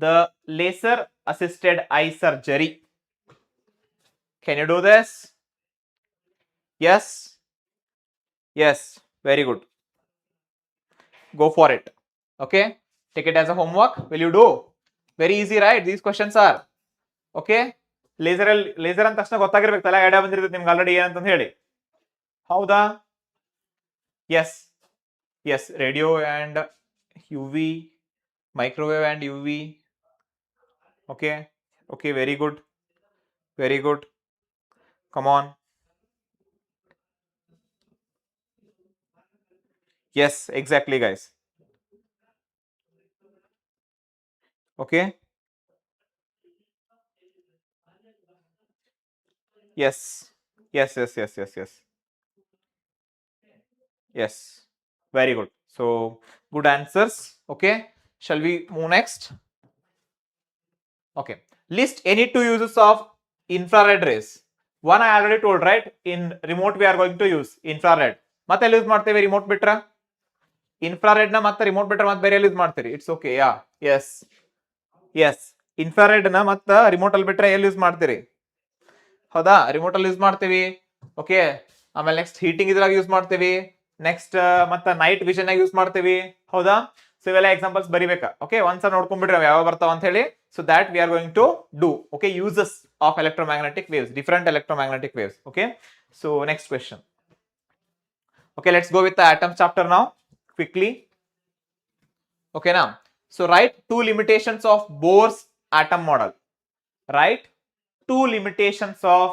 the laser assisted eye surgery. Can you do this? Yes, yes, very good. Go for it. Okay, take it as a homework. Will you do? Very easy, right? These questions are okay. Laser ಅಂತ ತಕ್ಷಣ ಗೊತ್ತಾಗಿರ್ಬೇಕು, ತಲೆ idea ಬಂದಿರ್ತದೆ ನಿಮ್ಗೆ already ಏನಂತ ಹೇಳಿ. ಹೌದಾ? Yes yes, radio and UV, microwave and UV. Okay, okay, very good, very good. Come on. Yes, exactly, guys. Okay. Yes, yes, yes, yes, yes, yes, yes, very good. So good answers. Okay, shall we move next? Okay, list any two uses of infrared rays. One I already told, right? In remote we are going to use infrared. ಮತ್ತೆ ಎಲ್ಲಿ use ಮಾಡ್ತೇವೆ remote ಬಿಟ್ರ? Infrared ನ ಮತ್ತೆ remote ಬಿಟ್ರೆ ಮತ್ತೆ ಬೇರೆ ಎಲ್ಲಿ ಯೂಸ್ ಮಾಡ್ತೀರಿ? It's okay, yeah, yes yes, infrared ನ ಮತ್ತ ರಿಮೋಟ್ ಅಲ್ಲಿ ಬಿಟ್ರೆ ಎಲ್ಲಿ ಯೂಸ್ ಮಾಡ್ತೀರಿ? ಹೌದಾ? ರಿಮೋಟ್ ಅಲ್ಲಿ ಯೂಸ್ ಮಾಡ್ತೀವಿ. ಓಕೆ, ಆಮೇಲೆ ನೆಕ್ಸ್ಟ್ ಹೀಟಿಂಗ್ ಇದ್ರಾಗ ಯೂಸ್ ಮಾಡ್ತೀವಿ. ನೆಕ್ಸ್ಟ್ ಮತ್ತೆ ನೈಟ್ ವಿಷನ್ ಆಗಿ ಯೂಸ್ ಮಾಡ್ತೀವಿ. ಹೌದಾ? ಸೊ ಇವೆಲ್ಲ ಎಕ್ಸಾಂಪಲ್ಸ್ ಬರಿಬೇಕಾ? ಓಕೆ, ಒಂದ್ಸಲ ನೋಡ್ಕೊಂಡ್ಬಿಡ್ರಿ ಯಾವ ಬರ್ತಾವ ಅಂತ ಹೇಳಿ. So that we are going to do. Okay, uses of electromagnetic waves, different electromagnetic waves. Okay, so next question. Okay, let's go with the atoms chapter now quickly. Okay, now so write two limitations of Bohr's atom model. Write two limitations of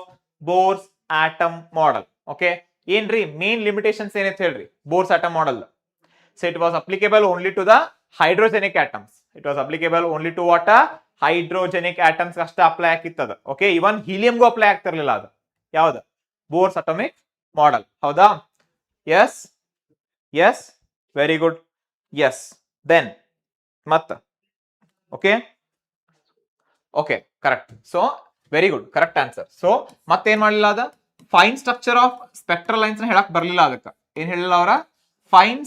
Bohr's atom model. Okay, ಏನ್ರಿ main limitations ಏನಂತ ಹೇಳ್ರಿ Bohr's atom model? So it was applicable only to the hydrogenic atoms. It was applicable only to what? Hydrogenic atoms ಅಷ್ಟೇ apply ಆಗಿತ್ತದ. Okay, even ಹೀಲಿಯಂಗೂ apply ಆಗ್ತಿರ್ಲಿಲ್ಲ. ಅದು ಯಾವ್ದು? Bohr's atomic model. ಹೌದಾ? Yes yes, very good. Yes, then ಮತ್ತ okay okay, correct. So very good, correct answer. So ಮತ್ತೇನ್ ಮಾಡಲಿಲ್ಲ, ಅದ fine structure of spectral lines ನ ಹೇಳಕ್ ಬರ್ಲಿಲ್ಲ. ಅದಕ್ಕೆ ಏನ್ ಹೇಳಿಲ್ಲ ಅವರ? Fine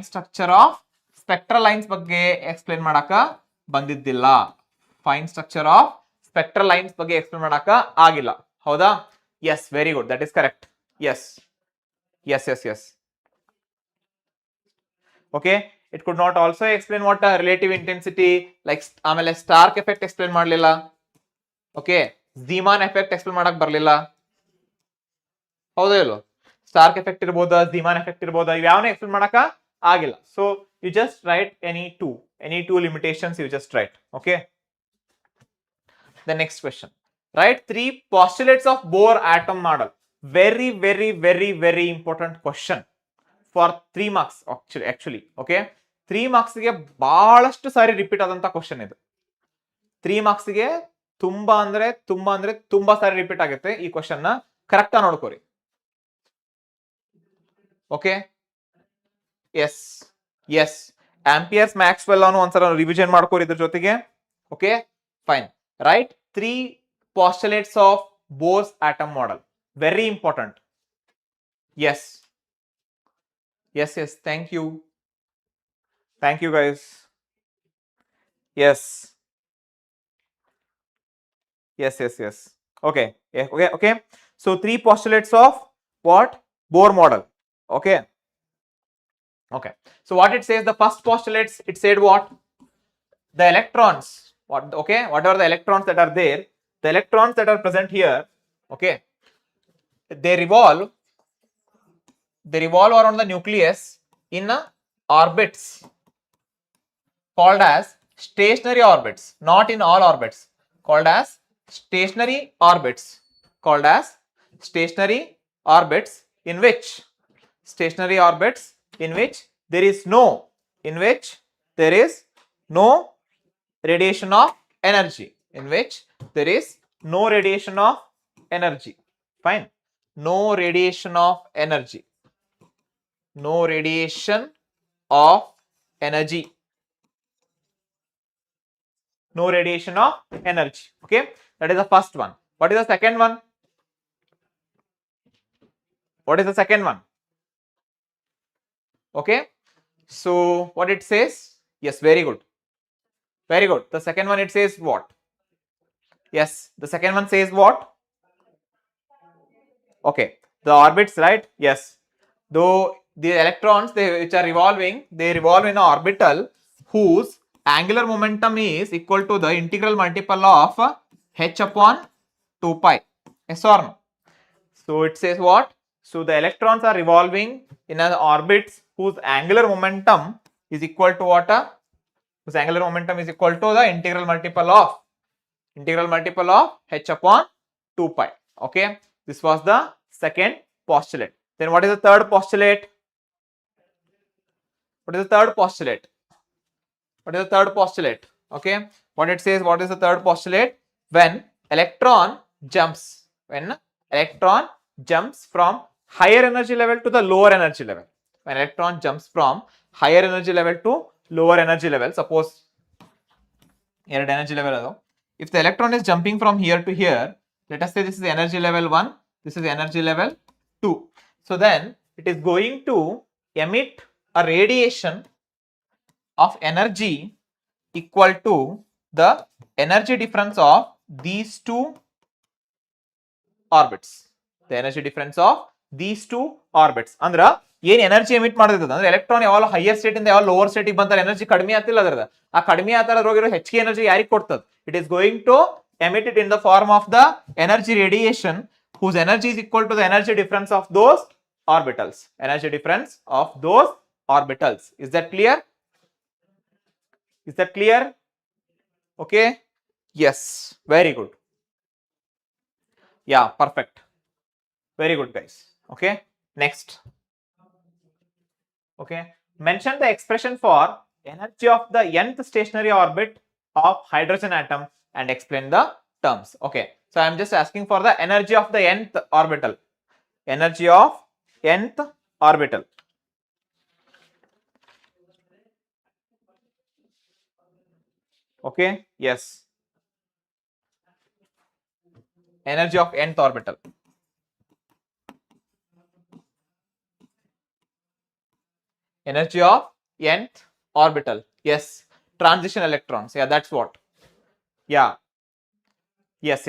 structure of spectral lines ಬಗ್ಗೆ ಎಕ್ಸ್ಪ್ಲೇನ್ ಮಾಡಾಕ ಬಂದಿದ್ದಿಲ್ಲ. Fine structure of spectral lines ಬಗ್ಗೆ ಎಕ್ಸ್ಪ್ಲೇನ್ ಮಾಡಾಕ ಆಗಿಲ್ಲ. ಹೌದಾ? Yes, very good, that is correct. Yes yes yes yes. Okay, it could not also explain what a relative intensity, like ಆಮೇಲೆ Stark effect explain ಮಾಡಲಿಲ್ಲ. Okay, Zeeman effect explain ಮಾಡಕ್ ಬರಲಿಲ್ಲ. ಹೌದಾ ಇಲ್ಲೋ? ಸ್ಟಾರ್ಕ್ ಎಫೆಕ್ಟ್ ಇರ್ಬೋದಾ, ಝೀಮಾನ್ ಎಫೆಕ್ಟ್ ಇರ್ಬೋದಾ, ಇವ್ಯಾವನೇ explain ಮಾಡಕ ಆಗಿಲ್ಲ. So you just write any two limitations, you just write. Okay, the next question. Write 3 postulates of Bohr atom model. Very very very very important question for 3 marks actually. Okay, 3 marks ಗೆ ಬಹಳಷ್ಟು ಸಾರಿ repeat ಆದಂತ question ಇದು. 3 marks ಗೆ ತುಂಬಾ ಸಾರಿ repeat ಆಗುತ್ತೆ ಈ question ನ. Correct ಆಗಿ ನೋಡ್ಕೋರಿ. Okay, yes yes, Ampere's Maxwell ಅನ್ನು ಒಂದ್ಸಲ ರಿವಿಷನ್ ಮಾಡ್ಕೋರಿ ಇದ್ರ ಜೊತೆಗೆ. Okay, fine. Write 3 postulates of Bohr's atom model. Very important. Yes, yes, yes, thank you. Thank you guys. Yes. Yes. Okay. Yeah, okay. So 3 postulates of what? Bohr model. Okay. Okay. So what it says, the first postulates, it said what? The electrons, whatever the electrons that are there, the electrons that are present here, okay, they revolve around the nucleus in orbits called as stationary orbits, not in all orbits, called as stationary orbits, called as stationary orbits, in which stationary orbits in which there is no, in which there is no radiation of energy, in which there is no radiation of energy. Fine. No radiation of energy. No radiation of energy. No radiation of energy. Okay. That is the first one. What is the second one? What is the second one? Okay. So what it says? Yes, very good. Very good. The second one, it says what? Yes, the second one says what? Okay, the orbits, right? Yes. Though the electrons which are revolving, they revolve in an orbital whose angular momentum is equal to the integral multiple of h upon 2 pi. Yes or no? So it says what? So the electrons are revolving in an orbits whose angular momentum is equal to what? Whose angular momentum is equal to the integral multiple of h upon 2 pi. Okay, this was the second postulate. Then what is the third postulate? What is the third postulate? What is the third postulate? Okay, what it says, what is the third postulate? When electron jumps from higher energy level to the lower energy level. When electron jumps from higher energy level to lower energy level, suppose energy level, if the electron is jumping from here to here, let us say this is energy level 1, this is energy level 2. So then it is going to emit a radiation of energy equal to the energy difference of these two orbits. The energy difference of these two orbits. ಅಂದ್ರ ಏನ್ energy emit ಮಾಡ್ತಿರ್ತದೆ ಅಂದ್ರೆ electron ಯಾವಾಗ higher state ಇಂದ ಯಾವ lower state ಬಂತಾರೆ energy ಕಡಿಮೆ ಆಗ್ತಿಲ್ಲ ಅದರದ ಆ ಕಡಿಮೆ ಆತರ ಹೋಗಿರೋ ಹೆಚ್ಚಿಗೆ ಎನರ್ಜಿ ಯಾರಿಗೆ ಕೊಡ್ತದೆ it is going to emit it in the form of the energy radiation whose energy is equal to the energy difference of those orbitals. Energy difference of those orbitals. Is that clear? Is that clear? Okay. Yes. Very good. Yeah, perfect. Very good, guys. Okay. Next. Okay. Mention the expression for energy of the nth stationary orbit of hydrogen atom and explain the terms. Okay. So I am just asking for the energy of the nth orbital. Energy of nth orbital. Okay. Yes. Energy of nth orbital. Energy of nth orbital. Yes. Transition electrons. Yeah, that's what. Yeah. Yes.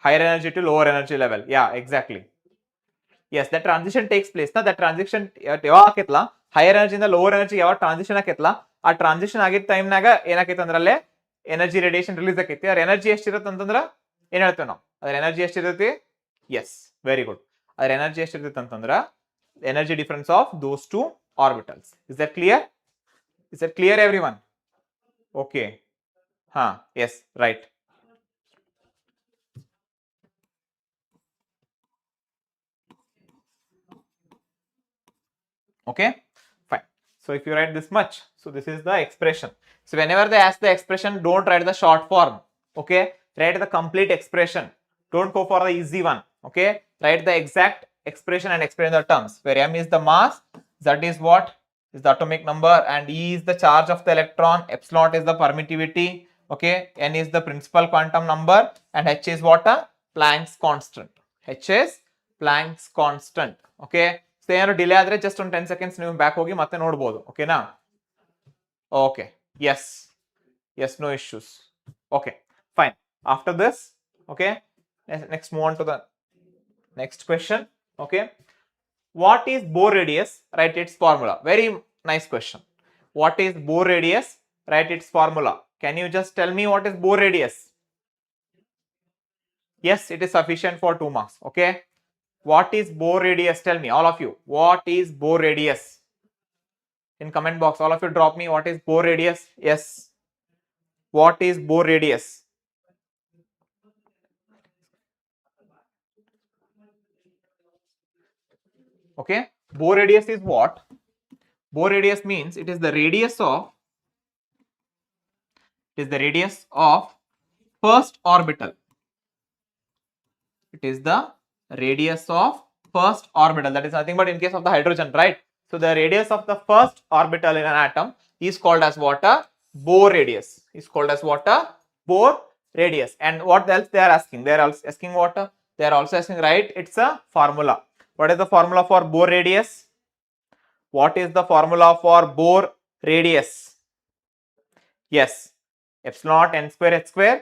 Higher energy to lower energy level. Yeah, exactly. Yes, that transition takes place. That transition ಯಾವಾಗ ಆಕೈತಲ್ಲ higher ಎನರ್ಜಿಯಿಂದ lower energy ಯಾವಾಗ transition ಆಕೈತಲ್ಲ ಆ transition ಆಗಿದ್ದ ಟೈಮ್ನಾಗ ಏನಾಕೈತೆ ಅಂದ್ರಲ್ಲೇ ಎನರ್ಜಿ ರೇಡಿಯೇಷನ್ ರಿಲೀಸ್ ಆಕೈತಿ. ಅದ್ರ ಎನರ್ಜಿ ಎಷ್ಟಿರುತ್ತೆ ಅಂತಂದ್ರ ಏನ್ ಹೇಳ್ತೇವೆ ನಾವು? ಅದ್ರ ಎನರ್ಜಿ ಎಷ್ಟಿರ್ತೈತಿ? Yes, very good. ಅದ್ರ ಎನರ್ಜಿ ಎಷ್ಟಿರ್ತೈತೆ ಅಂತಂದ್ರ energy difference of those two orbitals. Is that clear? Is that clear every one? Okay. ಹಾ, yes, right. Okay, fine. So if you write this much, so this is the expression. So whenever they ask the expression, don't write the short form. Okay, write the complete expression. Don't go for the easy one. Okay, write the exact expression and explain the terms. Where m is the mass, z is what is the atomic number, and e is the charge of the electron, epsilon is the permittivity. Okay, n is the principal quantum number, and h is what? A Planck's constant. H is Planck's constant. Okay. ಏನಾದ್ರು delay ಆದ್ರೆ just ಒಂದು 10 seconds ನೀವು back ಹೋಗಿ ಮತ್ತೆ ನೋಡಬಹುದು. ಓಕೆನಾ? Okay. Yes. Yes, no issues. Okay, fine. After this, okay, next move on to the next question. Okay, what is Bohr radius? Write its formula. Very nice question. What is Bohr radius? Write its formula. Can you just tell me what is Bohr radius? Yes, it is sufficient for 2 marks. Okay, what is Bohr radius? Tell me, all of you. What is Bohr radius? In comment box, all of you drop me. What is Bohr radius? Yes. What is Bohr radius? Okay, Bohr radius is what? Bohr radius means it is the radius of first orbital. It is the radius of first orbital. That is nothing but in case of the hydrogen, right? So the radius of the first orbital in an atom is called as what? A Bohr radius. Is called as what? A Bohr radius. And what else they are asking? They are also asking what? They are also asking, right? It's a formula. What is the formula for Bohr radius? What is the formula for Bohr radius? Yes, epsilon naught n square h square.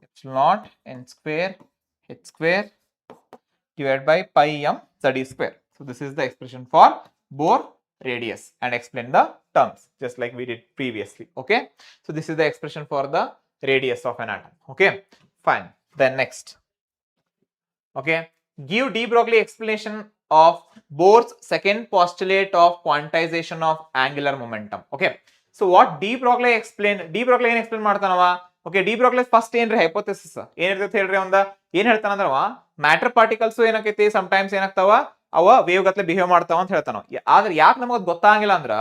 Epsilon naught n square h square divided by pi m z square. So this is the expression for Bohr radius, and explain the terms just like we did previously. Okay, so this is the expression for the radius of an atom. Okay, fine. Then next. Okay, give de Broglie explanation of Bohr's second postulate of quantization of angular momentum. Okay, so what de Broglie explain? De Broglie ಏನು explain ಮಾಡ್ತಾನವ? Okay, de Broglie first ಏನ್ರಿ hypothesis ಏನಿರ್ತೈತೆ ಹೇಳ್ರಿ ಅವಂದ ಏನ್ ಹೇಳ್ತಾನಂದ್ರವ matter particles ಏನಾಕೈತಿ sometimes ಏನಾಗ್ತಾವ ಅವ wave ಗತ್ಲೆ behave ಮಾಡ್ತಾವ ಅಂತ ಹೇಳ್ತಾನ. ಆದ್ರೆ ಯಾಕೆ ನಮಗ್ ಗೊತ್ತಾಗಿಲ್ಲ ಅಂದ್ರ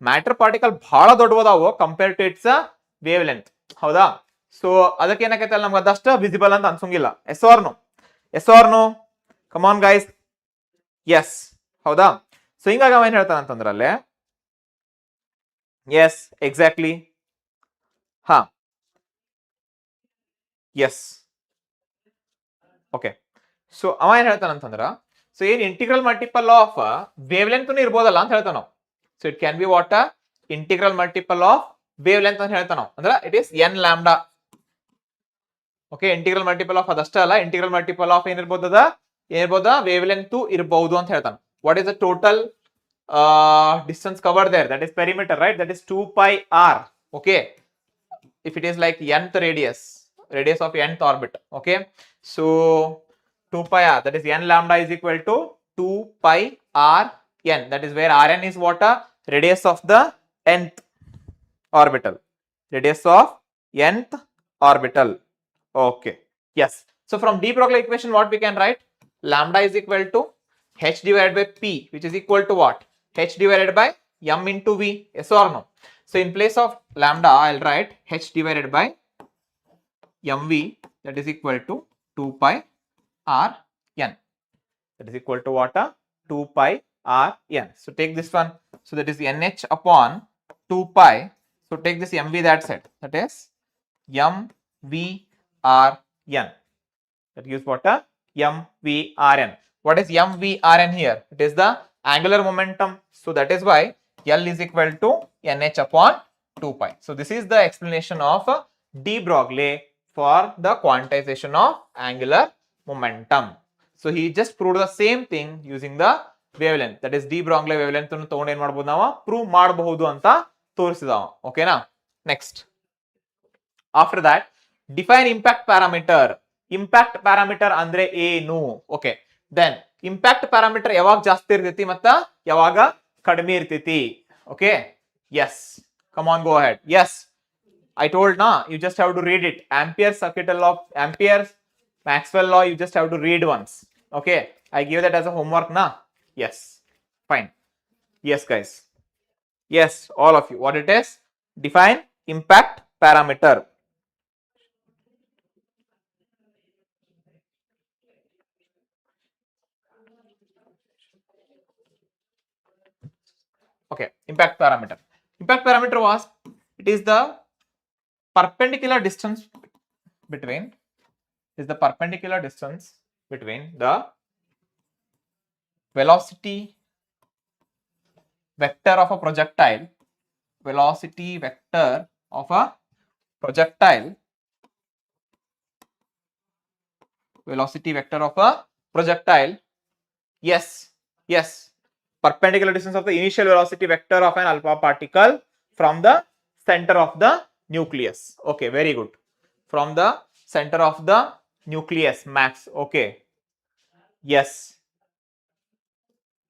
ಮ್ಯಾಟರ್ ಪಾರ್ಟಿಕಲ್ ಬಹಳ ದೊಡ್ಡವದಾವು compare to its wavelength. ಹೌದಾ? ಸೊ ಅದಕ್ಕೆ ಏನಾಕೈತೆ ನಮ್ಗೆ ಅದಷ್ಟು ವಿಸಿಬಲ್ ಅಂತ ಅನ್ಸಂಗಿಲ್ಲ. Yes or no? Yes or no? Come on guys. Yes, ಹೌದಾ? ಸೊ ಹಿಂಗಾಗಿ ಅವ ಏನ್ ಹೇಳ್ತಾನಂತಂದ್ರಲ್ಲೇ, ಎಸ್ ಎಕ್ಸಾಕ್ಟ್ಲಿ, ಹಾ, ಎಸ್, ಓಕೆ. ಸೊ ಅವ ಏನ್ ಹೇಳ್ತಾನಂತಂದ್ರ, ಸೊ ಏನ್ integral multiple of wavelength ಇರ್ಬೋದಲ್ಲ ಅಂತ ಹೇಳ್ತಾನ ನಾವು. So it can be what? Integral multiple of wavelength ಅಂತ ಹೇಳ್ತಾನ ನಾವು. ಅಂದ್ರೆ it is N lambda. Okay, integral multiple of ಅದಷ್ಟೇ ಅಲ್ಲ, ಇಂಟಿಗ್ರಲ್ ಮಲ್ಟಿಪಲ್ ಆಫ್ ಏನಿರ್ಬೋದದ ವೇವ್ ಲೆಂತ್ ಇರಬಹುದು ಅಂತ ಹೇಳ್ತಾನೆ. What is the total distance covered there? That is perimeter, right? That is 2 pi r. Okay, if it is like nth radius of nth orbit. Okay, so 2 pi r, that is n lambda is equal to 2 pi r n. That is where rn is what? Radius of the nth orbital. Radius of nth orbital. Okay, yes. So from de Broglie equation, what we can write? Lambda is equal to h divided by p, which is equal to what? H divided by m into v. Yes or no? So in place of lambda, I'll write h divided by mv, that is equal to 2 pi r n. That is equal to what? 2 pi r n. So take this one. So that is nh upon 2 pi. So take this mv that side. That is mv r n. That gives what? mv r n. What is mv r n here? It is the angular momentum. So that is why L is equal to nh upon 2 pi. So this is the explanation of de Broglie for the quantization of angular momentum. So he just proved the same thing using the wavelength. That is de Broglie wavelength ಅನ್ನು ತಗೊಂಡು ಏನು ಮಾಡಬಹುದು ನಾವು prove ಮಾಡಬಹುದು ಅಂತ ತೋರಿಸಿದವ. ಓಕೆನಾ? Next, after that define impact parameter. Impact parameter ಅಂದ್ರೆ ಏನು? ಓಕೆ, ದೆನ್ ಇಂಪ್ಯಾಕ್ಟ್ ಪ್ಯಾರಾಮೀಟರ್ ಯಾವಾಗ ಜಾಸ್ತಿ ಇರ್ತೈತಿ ಮತ್ತ ಯಾವಾಗ ಕಡಿಮೆ ಇರ್ತೈತಿ? Okay, yes, come on, go ahead. Yes, I told na, you just have to read it. Ampere's circuital law, Ampere's Maxwell law, you just have to read once. Okay, I give that as a homework na. Yes, fine. Yes guys, yes, all of you, what it is? Define impact parameter. Okay, impact parameter. Impact parameter was, it is the perpendicular distance between the velocity vector of a projectile, velocity vector of a projectile, velocity vector of a projectile, yes, yes, perpendicular distance of the initial velocity vector of an alpha particle from the center of the nucleus. Okay, very good. From the center of the nucleus, max. Okay, yes,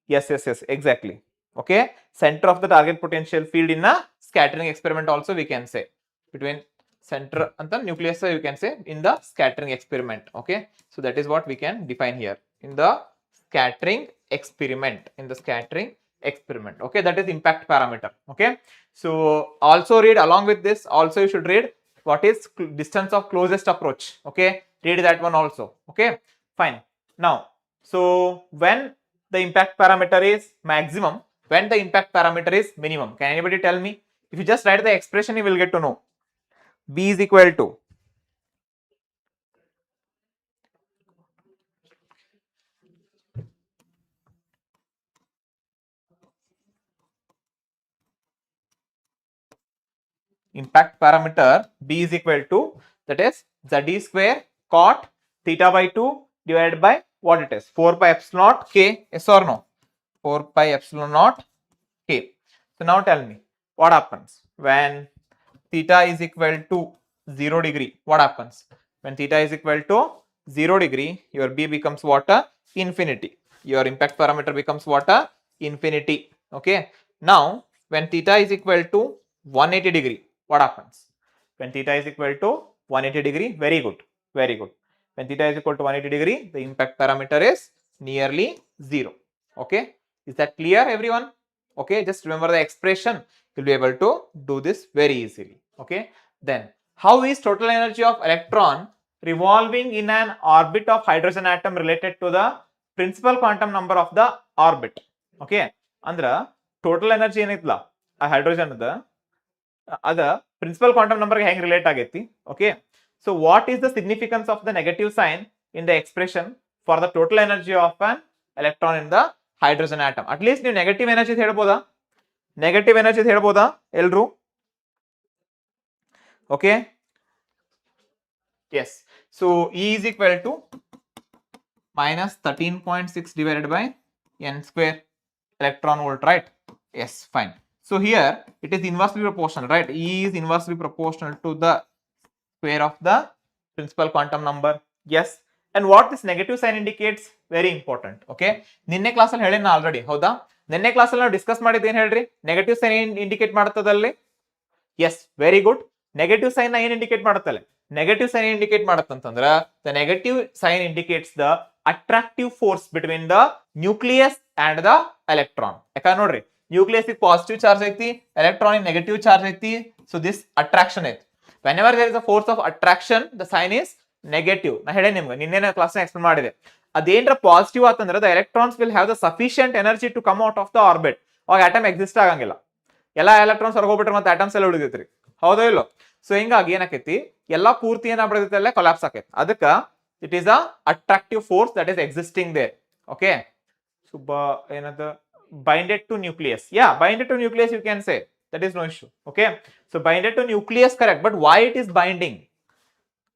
yes, exactly. Okay, center of the target potential field in a scattering experiment also we can say, between center and the nucleus you can say in the scattering experiment. Okay, so that is what we can define here in the scattering experiment, okay, that is impact parameter. Okay, so also read along with this, also you should read what is distance of closest approach. Okay, read that one also. Okay, fine. Now, so when the impact parameter is maximum, when the impact parameter is minimum, can anybody tell me? If you just write the expression, you will get to know. B is equal to impact parameter, B is equal to, that is Z square cot theta by 2 divided by what it is, 4 pi epsilon naught k, yes or no? 4 pi epsilon naught k. So now tell me what happens when theta is equal to 0 degree. What happens when theta is equal to 0 degree? Your B becomes what? Infinity. Your impact parameter becomes what? Infinity. Okay, now when theta is equal to 180 degree, what happens? When theta is equal to 180 degree, very good, very good. When theta is equal to 180 degree, the impact parameter is nearly 0. Okay, is that clear everyone? Okay, just remember the expression, you'll be able to do this very easily. Okay, then how is total energy of electron revolving in an orbit of hydrogen atom related to the principal quantum number of the orbit? Okay, andra total energy ಏನೈತಲ್ಲ ಆ hydrogen ಅದ principal quantum number ಗೆ ಹೆಂಗ್ relate ಆಗೈತಿ. Okay, so what is the significance of the negative sign in the expression for the total energy of an electron in the hydrogen atom? At least ನೀವು negative energy ಹೇಳ್ಬೋದಾ? Negative energy ಹೇಳ್ಬೋದಾ ಎಲ್ರು? Okay, yes, so E is equal to minus 13.6 divided by n square electron volt, right? Yes, fine. So here it is inversely proportional, right? E is inversely proportional to the square of the principal quantum number. Yes, and what this negative sign indicates, very important. Okay, ನಿನ್ನೆ class ಅಲ್ಲಿ ಹೇಳಿನ already, ಹೌದಾ? ನಿನ್ನೆ class ಅಲ್ಲಿ ನಾವು discuss ಮಾಡಿದ್ದು ಏನ್ ಹೇಳ್ರಿ? Negative sign indicate ಮಾಡುತ್ತದಲ್ಲಿ. Yes, very good. Negative sign ಏನ್ ಇಂಡಿಕೇಟ್ ಮಾಡುತ್ತಲ್ಲ? ನೆಗೆಟಿವ್ ಸೈನ್ ಇಂಡಿಕೇಟ್ ಮಾಡುತ್ತಂತಂದ್ರ the negative sign indicates the attractive force between the nucleus and the electron. ಯಾಕಂದ್ರೆ ನೋಡ್ರಿ, ನ್ಯೂಕ್ಲಿಯಸ್ ಪಾಸಿಟಿವ್ ಚಾರ್ಜ್ ಐತಿ, ಎಲೆಕ್ಟ್ರಾನ್ ನೆಗೆಟಿವ್ ಚಾರ್ಜ್ ಐತಿ. So this attraction ಐತಿ. whenever there is a force of attraction, the sign is negative. ನಾ ಹೇಳಿ ನಿಮ್ಗೆ ನಿನ್ನೆ class explain ಮಾಡಿದೆ. ಅದೇನ್ರ ಪಾಸಿಟಿವ್ ಆತಂದ್ರೆ the electrons will have the sufficient energy to come out of the orbit. ಅವಾಗ ಆಟಮ್ ಎಕ್ಸಿಸ್ಟ್ ಆಗಂಗಿಲ್ಲ, ಎಲ್ಲಾ ಎಲೆಕ್ಟ್ರಾನ್ಸ್ ಹೊರಗೋಗ್ಬಿಟ್ರೆ ಮತ್ತೆ ಆಟಮ್ಸ್ ಎಲ್ಲ ಉಳಿದೈತ್ರಿ, ಹೌದೋ ಇಲ್ಲೋ? ಸೊ ಹಿಂಗಾಗಿ ಏನಾಕೈತಿ, ಎಲ್ಲಾ ಪೂರ್ತಿ ಏನಾಗ್ಬಿಡೈತಿ ಅಲ್ಲೇ ಕೊಲಾಪ್ಸ್ ಆಕೈತಿ. ಅದಕ್ಕ it is a attractive force that is existing there. Okay, so ಏನದ bounded to nucleus. Yeah, bounded to nucleus you can say, that is no issue. Okay, so binded to nucleus, correct, but why it is binding?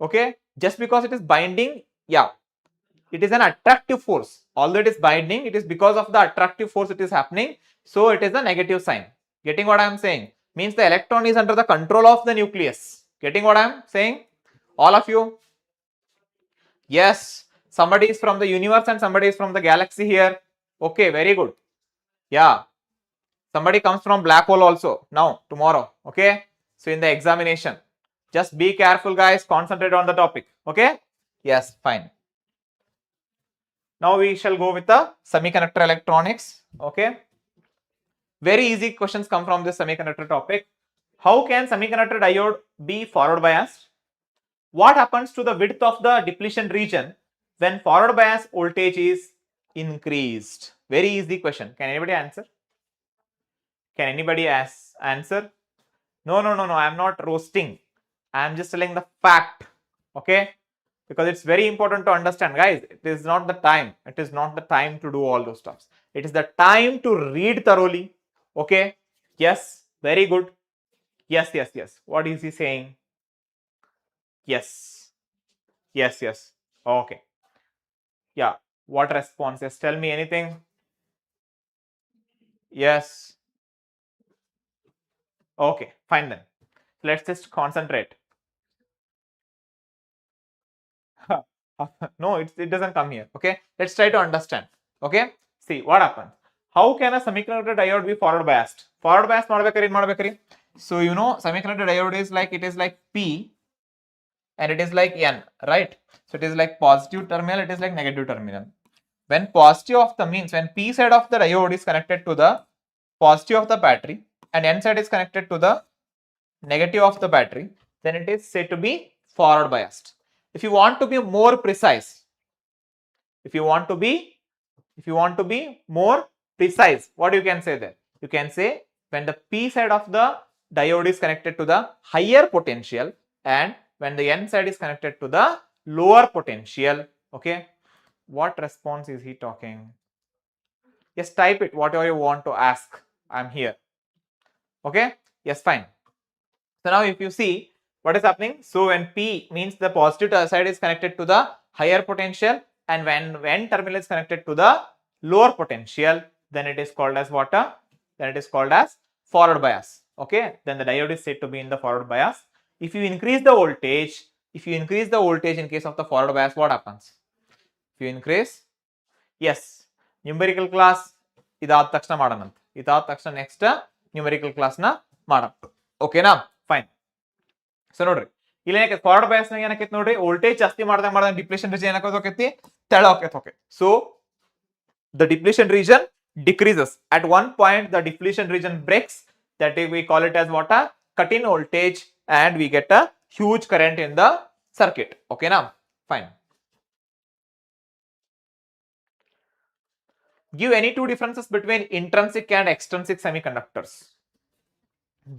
Okay, just because it is binding, yeah, it is an attractive force. Although it is binding, it is because of the attractive force it is happening, so it is a negative sign. Getting what I am saying? Means the electron is under the control of the nucleus. Getting what I am saying, all of you? Yes, somebody is from the universe and somebody is from the galaxy here. Okay, very good. Yeah, somebody comes from black hole also now, tomorrow. Okay, so in the examination, just be careful guys, concentrate on the topic. Okay, yes, fine. Now we shall go with the semiconductor electronics. Okay, very easy questions come from this semiconductor topic. How can semiconductor diode be forward biased? What happens to the width of the depletion region when forward bias voltage is increased? Very easy question. Can anybody answer? Can anybody answer? No, I am not roasting. I am just telling the fact. Okay, because it's very important to understand, guys. It is not the time. It is not the time to do all those stuffs. It is the time to read thoroughly. Okay. Yes. Very good. Yes, yes, yes. What is he saying? Yes. Yes, yes. Okay. Yeah. What responses? Tell me anything. Yes. Okay. Fine then. Let's just concentrate. No, it doesn't come here. Okay. Let's try to understand. Okay. See what happens. How can a semiconductor diode be forward biased? Forward biased ಮಾಡ್ಬೇಕ್ರಿ. So you know semiconductor diode is like, it is like P and it is like N, right? So it is like positive terminal, it is like negative terminal. When positive of the means, when P side of the diode is connected to the positive of the battery and N side is connected to the negative of the battery, then it is said to be forward biased. If you want to be more precise, if you want to be more precise, what you can say there? You can say when the P side of the diode is connected to the higher potential and when the N side is connected to the lower potential. Okay. What response is he talking? Just type it, whatever you want to ask. I'm here. Okay. Yes, fine. So now if you see what is happening, so when P means the positive side is connected to the higher potential and when N terminal is connected to the lower potential, then it is called as what? Then it is called as forward bias. Okay, then the diode is said to be in the forward bias. If you increase the voltage, in case of the forward bias, what happens? If you increase, yes, numerical class ಇದಾದ ತಕ್ಷಣ ಮಾಡೋಣಂತೆ. ಇದಾದ ತಕ್ಷಣ next numerical class ನ ಮಾಡೋಣ. ಓಕೆನಾ? Fine. So ನೋಡ್ರಿ ಇಲ್ಲಿ ಏನಕ್ಕೆ ಫಾರ್ವರ್ಡ್ ಬಯಾಸ್ ನಾಗ ಏನಕ್ಕೆ ನೋಡ್ರಿ, ವೋಲ್ಟೇಜ್ ಜಾಸ್ತಿ ಮಾಡ್ದಂಗ ಡಿಪ್ಲೇಷನ್ ರೀಜನ್ ಏನಕ್ಕೆ ಹೋಗೈತಿ, ತೆಳ ಹೋಗೈತಿ. Okay, so the depletion region decreases. At one point the depletion region breaks, that we call it as what? A cut-in voltage, and we get a huge current in the circuit. Okay now, fine. Give any two differences between intrinsic and extrinsic semiconductors.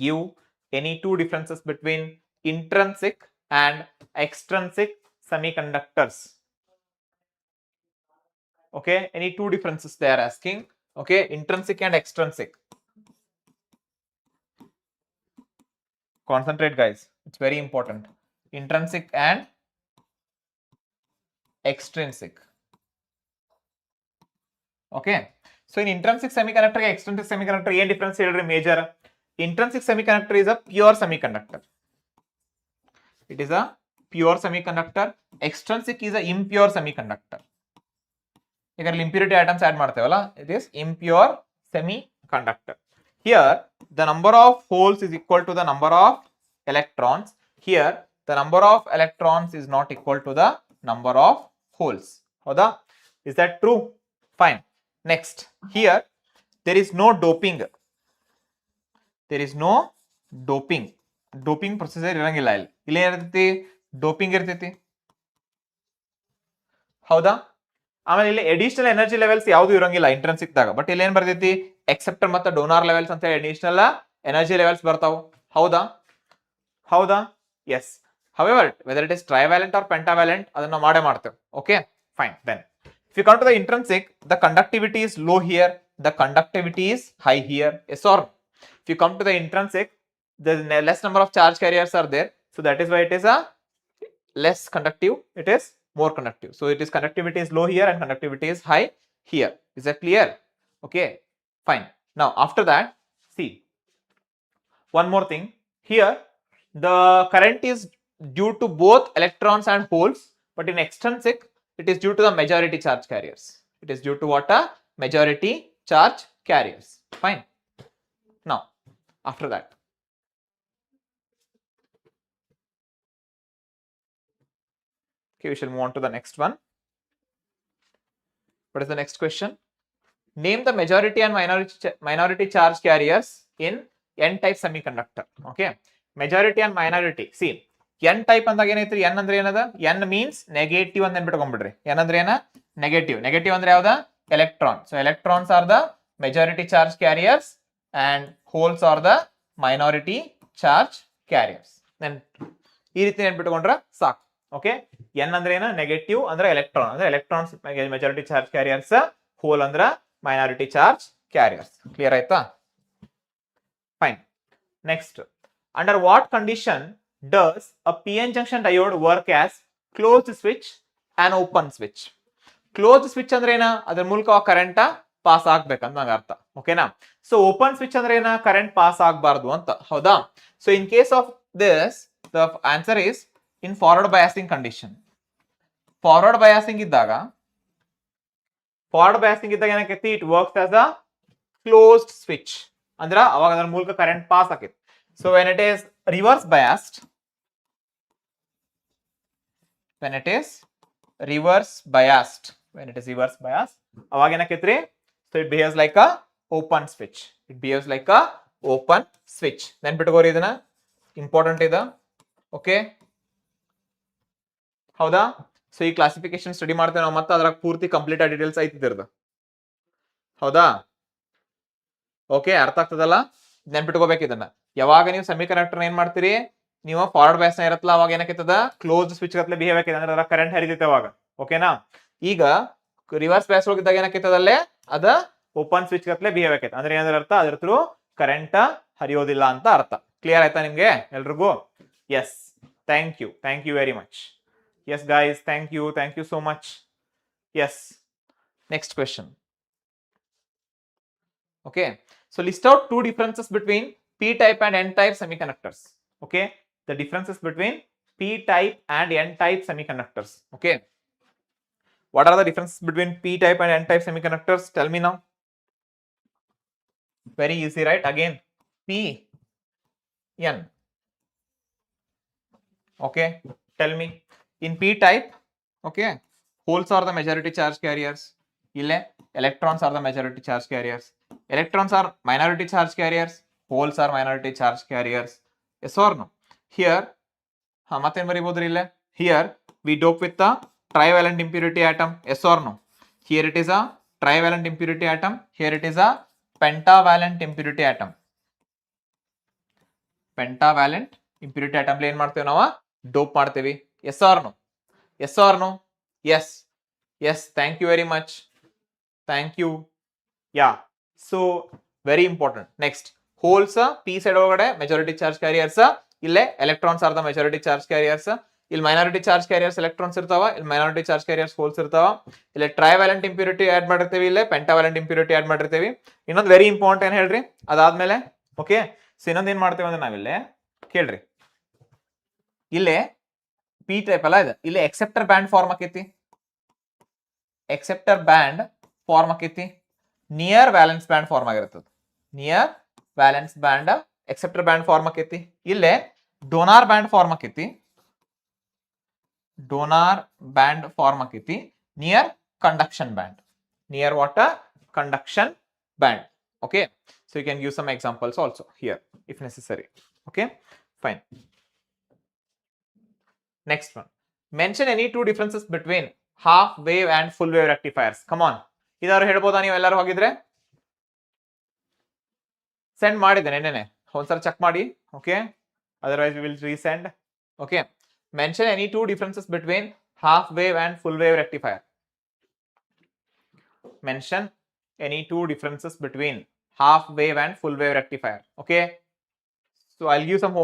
Give any two differences between intrinsic and extrinsic semiconductors. Okay, any two differences they are asking. Okay, intrinsic and extrinsic. Concentrate, guys, it's very important. Intrinsic and extrinsic. Okay, so in intrinsic semiconductor and extrinsic semiconductor ಏನು difference ಹೇಳಿದ್ರೆ major? Intrinsic semiconductor is a pure semiconductor. It is a pure semiconductor. Extrinsic is a impure semiconductor. ಇದರಲ್ಲಿ impurity atoms add ಮಾಡ್ತೇವಲ್ಲ, it is impure semiconductor. Here the number of holes is equal to the number of electrons. Here the number of electrons is not equal to the number of holes. ಹೌದಾ? Is that true? Fine. Next, here there is no doping. There is no doping. Doping procedure ಇರಂಗಿಲ್ಲ ಇಲ್ಲಿ. ಇಲ್ಲಿ ಏನಿರ್ತೈತಿ? Doping ಇರ್ತೈತಿ. ಹೌದಾ? ಆಮೇಲೆ ಇಲ್ಲಿ additional energy levels ಯಾವುದು ಇರಂಗಿಲ್ಲ ಇಂಟ್ರೆನ್ಸಿಕ್ ದಾಗ. ಬಟ್ ಇಲ್ಲಿ ಏನ್ ಬರ್ತೈತಿ? ಎಕ್ಸೆಪ್ಟರ್ ಮತ್ತು ಡೋನಾರ್ ಲೆವೆಲ್ಸ್ ಅಂತ ಹೇಳಿ ಅಡಿಷನಲ್ ಎನರ್ಜಿ ಲೆವೆಲ್ಸ್ ಬರ್ತಾವ. ಹೌದಾ? ಹೌದಾ? S. However, whether it is trivalent or pentavalent, ಅದನ್ನ ಮಾಡೇ ಮಾಡ್ತೇವೆ. Okay, fine. Then if you come to the intrinsic, the conductivity is low here, the conductivity is high here. Yes or no? If you come to the intrinsic, the less number of charge carriers are there, so that is why it is a less conductive, it is more conductive. So it is conductivity is low here and conductivity is high here. Is that clear? Okay, fine. Now after that, see one more thing. Here the current is due to both electrons and holes, but in extrinsic it is due to the majority charge carriers. It is due to what? A majority charge carriers. Fine. Now after that, okay, we shall move on to the next one. What is the next question? Name the majority and minority charge carriers in n-type semiconductor. Okay, majority and minority. See, n-type ಅಂದಾಗ ಏನೈತ್ರಿ? n ಅಂದ್ರೆ ಏನದ? n means negative ಅಂತ ನೆನ್ಪಿಟ್ಕೊಂಡ್ಬಿಡ್ರಿ. n ಅಂದ್ರೆ ಏನ? Negative. Negative ಅಂದ್ರೆ ಯಾವ್ದ? Electron. So electrons are the majority charge carriers and holes are the minority charge carriers. Then ಈ ರೀತಿ ನೆನ್ಪಿಟ್ಕೊಂಡ್ರೆ ಸಾಕು. ಓಕೆ ಎನ್ ಅಂದ್ರೆ ಏನು ನೆಗೆಟಿವ್ ಅಂದ್ರೆ ಎಲೆಕ್ಟ್ರಾನ್ ಅಂದ್ರೆ electrons majority charge carriers hole ಅಂದ್ರ ಮೈನಾರಿಟಿ ಚಾರ್ಜ್ ಕ್ಯಾರಿಯರ್ಸ್ ಕ್ಲಿಯರ್ ಆಯ್ತಾ fine next under what condition does a PN junction diode work as closed switch and open switch closed switch ಅಂದ್ರೆ ಏನ ಅದ್ರ ಮೂಲಕ ಕರೆಂಟ್ ಪಾಸ್ ಆಗ್ಬೇಕಂತ ನಂಗೆ ಅರ್ಥ ಓಕೆನಾ ಸೊ ಓಪನ್ ಸ್ವಿಚ್ ಅಂದ್ರೆ ಏನ ಕರೆಂಟ್ ಪಾಸ್ ಆಗಬಾರ್ದು ಅಂತ ಹೌದಾ so in case of this the answer is in forward biasing condition forward biasing ಇದ್ದಾಗ ಏನಾಕೈತಿ it works as a closed switch ಅಂದ್ರ ಅವಾಗ ಅದರ ಮೂಲಕ ಕರೆಂಟ್ ಪಾಸ್ ಆಕೈತಿ so when it is reverse biased ಅವಾಗ ಏನಾಕೈತ್ರಿ so it behaves like a open switch ನೆನ್ಪಿಟ್ಕೋರಿ ಇದನ್ನ ಇಂಪಾರ್ಟೆಂಟ್ ಇದೆ ಓಕೆ ಹೌದಾ ಸೊ ಈ ಕ್ಲಾಸಿಫಿಕೇಶನ್ ಸ್ಟಡಿ ಮಾಡ್ತೇವೆ ನಾವು ಮತ್ತೆ ಅದ್ರಾಗ ಪೂರ್ತಿ ಕಂಪ್ಲೀಟ್ ಡೀಟೇಲ್ಸ್ ಐತಿದ್ರದ್ದು ಹೌದಾ ಓಕೆ ಅರ್ಥ ಆಗ್ತದಲ್ಲ ನೆನ್ಪಿಟ್ಕೋಬೇಕು ಇದನ್ನ ಯಾವಾಗ ನೀವು ಸೆಮಿಕಂಡಕ್ಟರ್ ಏನ್ ಮಾಡ್ತೀರಿ ನೀವು ಫಾರ್ವರ್ಡ್ ಬಯಾಸ್ ಇರತ್ತಲ್ಲ ಅವಾಗ ಏನಕ್ಕೈತದ ಕ್ಲೋಸ್ ಸ್ವಿಚ್ ಗತ್ಲೆ ಬಿಹೇವ್ ಆಕೈತೆ ಅಂದ್ರೆ ಅದ್ರ ಕರೆಂಟ್ ಹರಿತೈತೆ ಅವಾಗ ಓಕೆನಾ ಈಗ ರಿವರ್ಸ್ ಬಯಾಸ್ ಹೋಗಿದ್ದಾಗ ಏನಕ್ಕೈತದಲ್ಲೇ ಅದ ಓಪನ್ ಸ್ವಿಚ್ ಗತ್ಲೆ ಬಿಹೇವ್ ಆಕೈತೆ ಅಂದ್ರೆ ಏನಾದ್ರ ಅರ್ಥ ಅದ್ರ ಥ್ರೂ ಕರೆಂಟ್ ಹರಿಯೋದಿಲ್ಲ ಅಂತ ಅರ್ಥ ಕ್ಲಿಯರ್ ಆಯ್ತಾ ನಿಮ್ಗೆ ಎಲ್ರಿಗೂ yes thank you very much yes guys thank you so much yes next question okay so list out two differences between p type and n type semiconductors okay the differences between p type and n type semiconductors okay what are the differences between p type and n type semiconductors tell me now very easy right again p n okay tell me in p type okay holes are the majority charge carriers ille electrons are the majority charge carriers electrons are minority charge carriers holes are minority charge carriers yes or no here maten baribodri ille here we dope with the trivalent impurity atom yes or no here it is a trivalent impurity atom here it is a pentavalent impurity atom pentavalent impurity atom le en ಮಾಡ್ತೇವೆ ನಾವು dope ಮಾಡ್ತೇವೆ yes or no yes thank you very much thank you yeah so very important next holes p side ಒಳಗಡೆ majority charge carriers ಇಲ್ಲೇ electrons are the majority charge carriers ಇಲ್ಲಿ minority charge carriers electrons ಇರ್ತಾವ ಇಲ್ಲಿ minority charge carriers holes ಇರ್ತಾವ ಇಲ್ಲಿ trivalent impurity add ಮಾಡಿರ್ತೀವಿ ಇಲ್ಲೇ pentavalent impurity add ಮಾಡಿರ್ತೀವಿ ಇನ್ನೊಂದು ವೆರಿ ಇಂಪಾರ್ಟೆಂಟ್ ಏನ್ ಹೇಳ್ರಿ ಅದಾದ್ಮೇಲೆ ಓಕೆ ಸೊ ಇನ್ನೊಂದು ಏನ್ ಮಾಡ್ತೇವೆ ಅಂದ್ರೆ ನಾವಿಲ್ಲೇ ಕೇಳ್ರಿ ಇಲ್ಲೇ ಪಿ ಟೈಪ್ ಅಲ್ಲ ಇದೆ ಇಲ್ಲಿ ಎಕ್ಸೆಪ್ಟರ್ ಬ್ಯಾಂಡ್ ಫಾರ್ಮ್ ಆಕೈತಿ ನಿಯರ್ ವ್ಯಾಲೆನ್ಸ್ ಬ್ಯಾಂಡ್ ಫಾರ್ಮ್ ಆಗಿರ್ತದೆ near valence band acceptor band form ಆಕೈತಿ ಇಲ್ಲೇ ಡೋನಾರ್ ಬ್ಯಾಂಡ್ ಫಾರ್ಮ್ ಆಕೈತಿ near conduction band near what conduction band okay so you can give some examples also here if necessary okay fine next one mention any two differences between half wave and full wave rectifiers come on idaru helboda ನೀವು ಎಲ್ಲರೂ ಹೋಗಿದ್ರೆ send ಮಾಡಿದ್ದೇನೆ ನೆನ್ನೆ ಒಂದ್ಸಲ check ಮಾಡಿ okay otherwise we will resend okay mention any two differences between half wave and full wave rectifier mention any two differences between half wave and full wave rectifier okay so I'll give some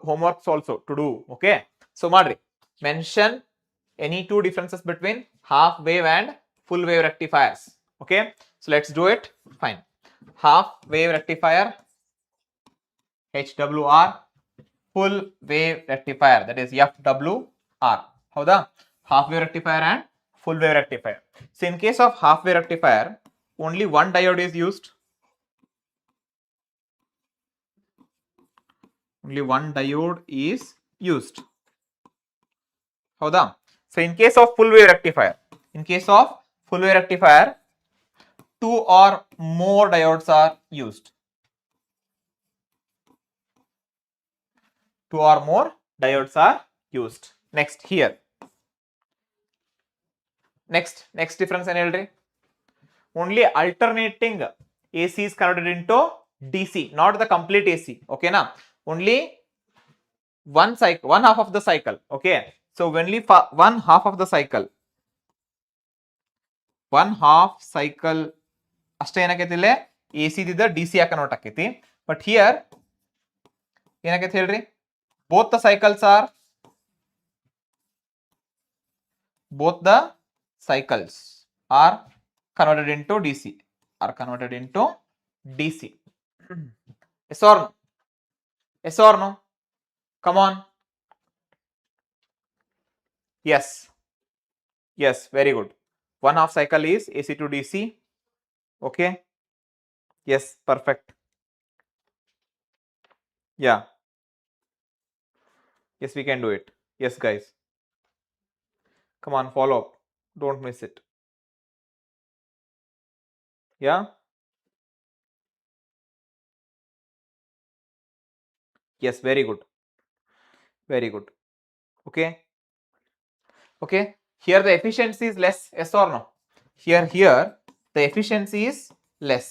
homeworks also to do okay so madri mention any two differences between half wave and full wave rectifiers okay so let's do it fine half wave rectifier HWR full wave rectifier that is FWR howda half wave rectifier and full wave rectifier so in case of half wave rectifier only one diode is used howda so in case of full wave rectifier two or more diodes are used next here next difference ಏನು ಹೇಳ್ರಿ only alternating AC is converted into DC not the complete AC okay na only one half of the cycle okay So only one half of the cycle, one half cycle ಅಷ್ಟೇ ಏನಾಕೈತಿ ಇಲ್ಲಿ AC ದಿಂದ DC convert ಆಕೈತಿ. But here ಏನಾಕೈತಿ ಹೇಳ್ರಿ, both the cycles are converted into DC, are converted into DC. Yes or no? Yes or no? Come on. Yes. Yes, very good. One half cycle is AC to DC. Okay. Yes, perfect. Yeah. Yes, we can do it. Yes, guys. Come on, follow up. Don't miss it. Yeah. Yes, very good. Very good. Okay. Okay. Here the efficiency is less. Yes or no? Here the efficiency is less.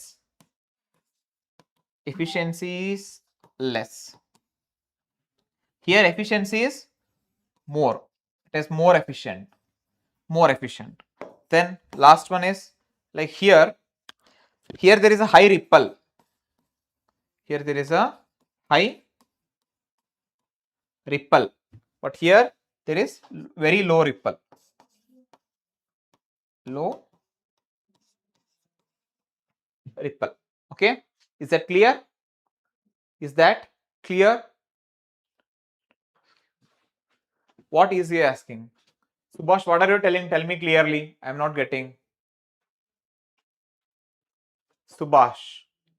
Efficiency is less. Here efficiency is more. It is more efficient. More efficient. Then last one is like here there is a high ripple. Here there is a high ripple, but here there is very low ripple. Low ripple. Okay, is that clear? Is that clear? What is he asking? Subhash, what are you telling? Tell me clearly. I am not getting. Subhash.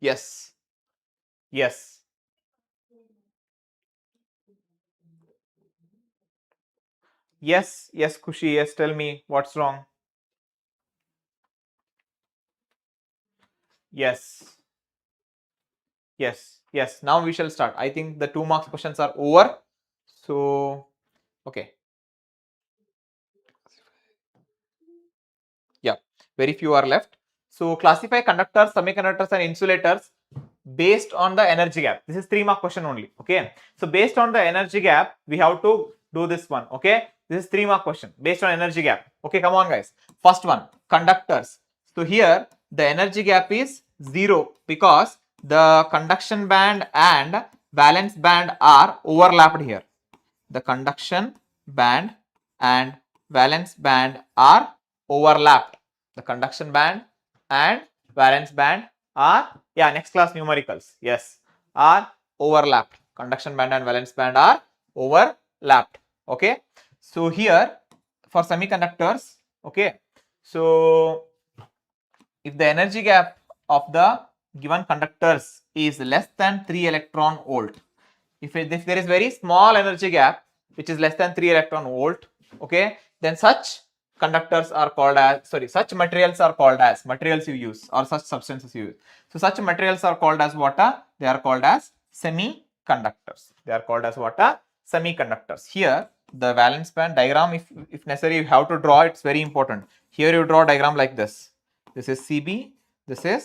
Yes. Yes. Yes. Yes, Kushi. Yes, tell me what's wrong. Yes. Yes. Yes. Now we shall start. I think the 2 marks questions are over. So, okay. Yeah, very few are left. So classify conductors, semiconductors and insulators based on the energy gap. This is 3 mark question only. Okay, so based on the energy gap we have to do this one. Okay, this is 3 mark question based on energy gap. Okay, come on guys. First one, conductors. So here the energy gap is 0 because the conduction band and valence band are overlapped here. The conduction band and valence band are overlapped. The conduction band and valence band are, yeah, next class numericals, yes, are overlapped. Conduction band and valence band are overlapped. Okay, so here for semiconductors, okay, so if the energy gap of the given conductors is less than 3 electron volt, if there is very small energy gap which is less than 3 electron volt, okay, then such conductors are called as, sorry, such materials are called as, materials you use or such substances you use. So such materials are called as what? They are called as semiconductors. They are called as what? Semiconductors. Here the valence band diagram, if necessary you have to draw, it's very important. Here you draw diagram like this. This is CB, this is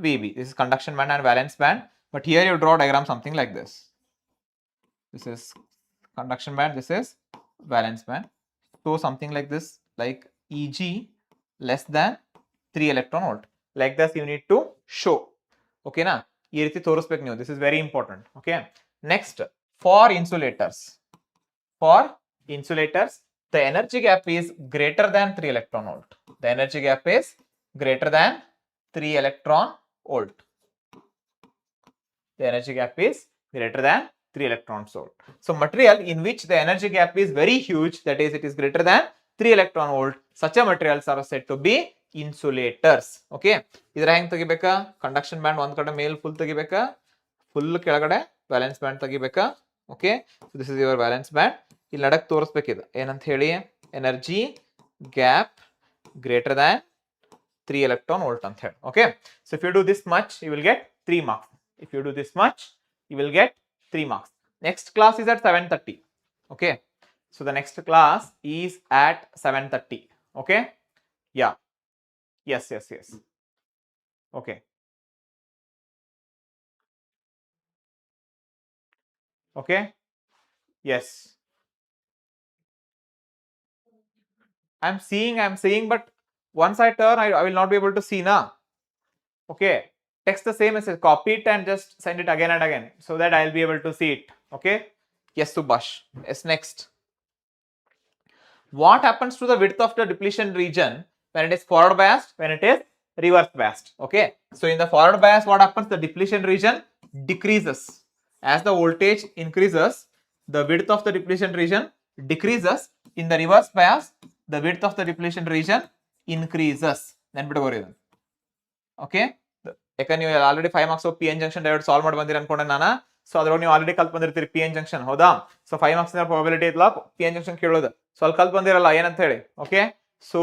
VB, this is conduction band and valence band, but here you draw diagram something like this. This is conduction band, this is valence band. So something like this, like Eg less than 3 electron volt, like this you need to show. Okay na, ee riti ತೋರಿಸಬೇಕು ನೀವು. This is very important. Okay, next, for insulators, the energy gap is greater than 3 electron volt. The energy gap is greater than 3 electron volt. The energy gap is greater than 3 electron volt. So material in which the energy gap is very huge, that is it is greater than 3 electron volt, such a materials are said to be insulators. Okay, ಇದರ ಹೆಂಗ್ ತೆಗಿಬೇಕಾ? Conduction band ಒಂದ್ ಕಡೆ ಮೇಲ್ full ತೆಗಿಬೇಕಾ, full ಕೆಳಗಡೆ valence band ತೆಗಿಬೇಕಾ? Okay, so this is your valence band. ಇಲ್ಲಿ ನಡಕ್ ತೋರಿಸ್ಬೇಕಿದೆ ಏನಂತ ಹೇಳಿ, energy gap greater than 3 electron volt ಅಂತ ಹೇಳಿ. Okay, so if you do this much you will get 3 marks. If you do this much you will get 3 marks. Next class is at 7:30. Okay, so the next class is at 7:30. Okay, yeah, yes. Okay, okay, yes, I'm seeing, but once I turn, I will not be able to see na. Okay, text the same message, copy it and just send it again and again so that I'll be able to see it. Okay, yes, Subhash. Yes, next. What happens to the width of the depletion region when it is forward biased, when it is reverse biased? Okay, so in the forward bias, what happens? The depletion region decreases. As the voltage increases, the width of the depletion region decreases. In the reverse bias, the width of the depletion region increases. Then okay, ಯಾಕಂದ್ರೆ ನೀವು already 5 marks P N junction diode solve ಮಾಡಿ ಬಂದಿರ ಅನ್ಕೊಂಡೆ ನಾನು. So ಅದ್ರೊಳಗೆ ನೀವು already ಕಲ್ತ್ ಬಂದಿರ್ತೀರಿ ಪಿ ಎನ್ ಜಂಕ್ಷನ್, ಹೌದಾ? ಸೊ 5 ಮಾರ್ಕ್ಸ್ ಪ್ರಾಬಬಿಲಿಟಿ ಇತ್ತಲ್ಲ ಪಿ ಎನ್ ಜಂಕ್ಷನ್ ಕೇಳೋದು, ಸೊ ಅಲ್ಲಿ ಕಲ್ತ್ ಬಂದಿರಲ್ಲ ಏನಂತ ಹೇಳಿ. Okay, so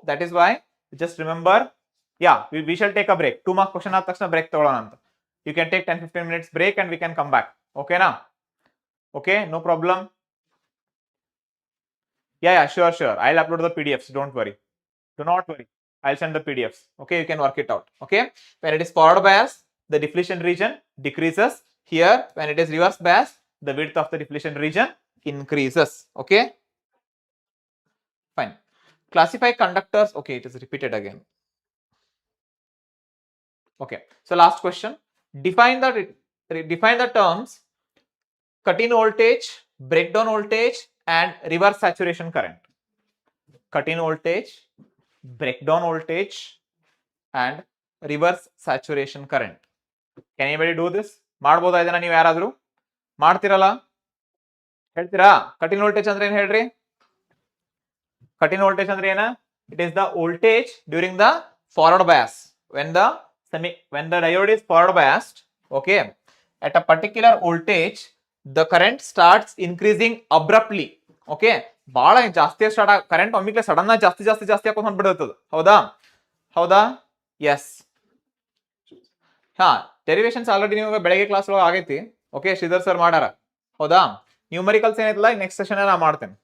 that is why just remember, yeah we shall take a break. 2 mark question ಆದ ತಕ್ಷಣ ಬ್ರೇಕ್ ತಗೊಳ್ಳೋಣ ಅಂತ. You can take 10-15 minutes break and we can come back. ಓಕೆನಾ? Okay, no problem. Yeah, sure. I'll upload the PDFs. Don't worry. Do not worry. I'll send the PDFs. Okay, you can work it out. Okay, when it is forward bias, the depletion region decreases. Here, when it is reverse bias, the width of the depletion region increases. Okay, fine. Classify conductors. Okay, it is repeated again. Okay, so last question. Define the terms cut-in voltage, breakdown voltage, and reverse saturation current. Cut-in voltage, breakdown voltage, and reverse saturation current. Can anybody do this? ಮಾಡ್ಬೋದಾ ಇದನ್ನ ನೀವು ಯಾರಾದ್ರೂ? ಮಾಡ್ತಿರಲ್ಲ? ಹೇಳ್ತೀರಾ? ಕಟ್-ಇನ್ voltage ಅಂದ್ರೆ ಏನು ಹೇಳ್ರಿ? ಕಟ್-ಇನ್ voltage ಅಂದ್ರೆ ಏನ? It is the voltage during the forward bias. When the diode is forward biased, okay, at a particular voltage, the current starts increasing abruptly. Okay, ಬಹಳ ಜಾಸ್ತಿ ಸ್ಟಾರ್ಟ್ ಕರೆಂಟ್ ಒಮ್ಮಿಗ್ಲೆ ಸಡನ್ ಆಗಿ ಜಾಸ್ತಿ ಹಾಕೊಂಡು ಹೊಂದ್ಬಿಡುತ್ತದೆ. ಹೌದಾ? ಎಸ್. ಹಾ, ಡೆರಿವೇಶನ್ಸ್ ಆಲ್ರೆಡಿ ನಿಮಗೆ ಬೆಳಗ್ಗೆ class ಒಳಗೆ ಆಗೈತಿ. ಓಕೆ, ಶ್ರೀಧರ್ ಸರ್ ಮಾಡಾರ. ಹೌದಾ? ನ್ಯೂಮರಿಕಲ್ಸ್ ಏನೈತಲ್ಲ ನೆಕ್ಸ್ಟ್ ಸೆಷನ್ ನಾ ಮಾಡ್ತೇನೆ.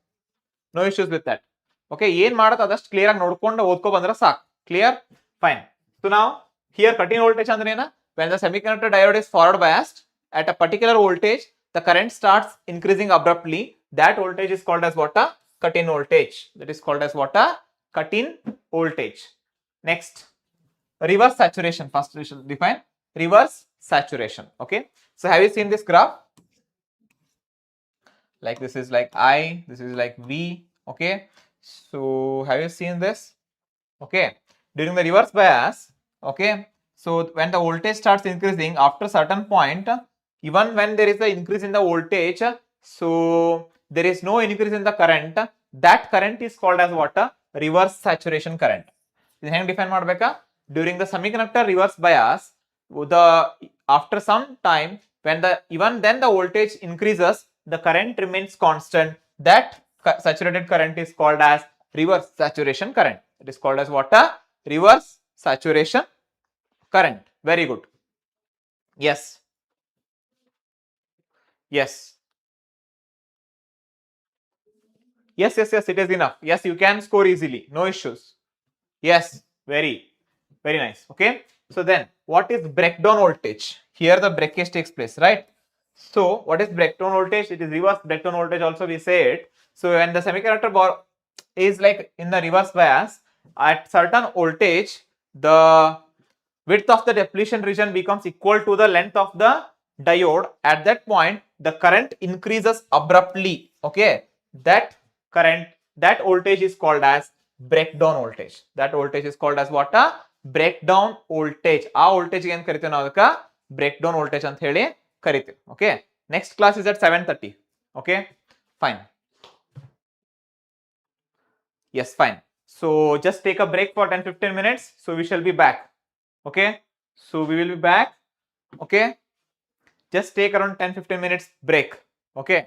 No issues with that. Okay, ಏನ್ ಮಾಡತ್ತ ಅದಷ್ಟು ಕ್ಲಿಯರ್ ಆಗಿ ನೋಡ್ಕೊಂಡು ಓದ್ಕೊ ಬಂದ್ರೆ ಸಾಕು. ಕ್ಲಿಯರ್? ಫೈನ್. ಸೊ ನಾವು ಹಿಯರ್ ಕಟ್-ಇನ್ ವೋಲ್ಟೇಜ್ ಅಂದ್ರೆ ಏನ? When the semiconductor diode is forward biased at a particular voltage, the current starts increasing abruptly. That voltage is called as what? A cut-in voltage. That is called as what? A cut-in voltage. Next, reverse saturation. First we shall define reverse saturation. Okay, so have you seen this graph? Like this is like I, this is like V. Okay, so have you seen this? Okay, during the reverse bias, okay, so when the voltage starts increasing after a certain point, even when there is an increase in the voltage, so there is no increase in the current, that current is called as what? Reverse saturation current. This ಹೆಂಗ್ define ಮಾಡಬೇಕಾ? During the semiconductor reverse bias, after some time, when even then the voltage increases, the current remains constant. That saturated current is called as reverse saturation current. It is called as what? Reverse saturation current. Very good. Yes. Yes, it is enough. Yes, you can score easily. No issues. Yes, very nice. Okay, so then what is breakdown voltage? Here the breakage takes place, right? So what is breakdown voltage? It is reverse breakdown voltage also we say it. So when the semiconductor is like in the reverse bias, at certain voltage, the width of the depletion region becomes equal to the length of the diode. At that point, the current increases abruptly. Okay, that voltage is called as breakdown voltage. That voltage is called as what? Breakdown voltage. ಆ voltage ಏನು ಕರಿತೀವಿ ನಾವು ಅದಕ್ಕೆ breakdown voltage ಅಂತ ಹೇಳಿ ಕರಿತೀವಿ. Okay, next class is at 7:30. Okay, fine. Yes, fine. So just take a break for 10-15 minutes. So we shall be back. Okay, so we will be back. Okay, just take around 10-15 minutes break. Okay,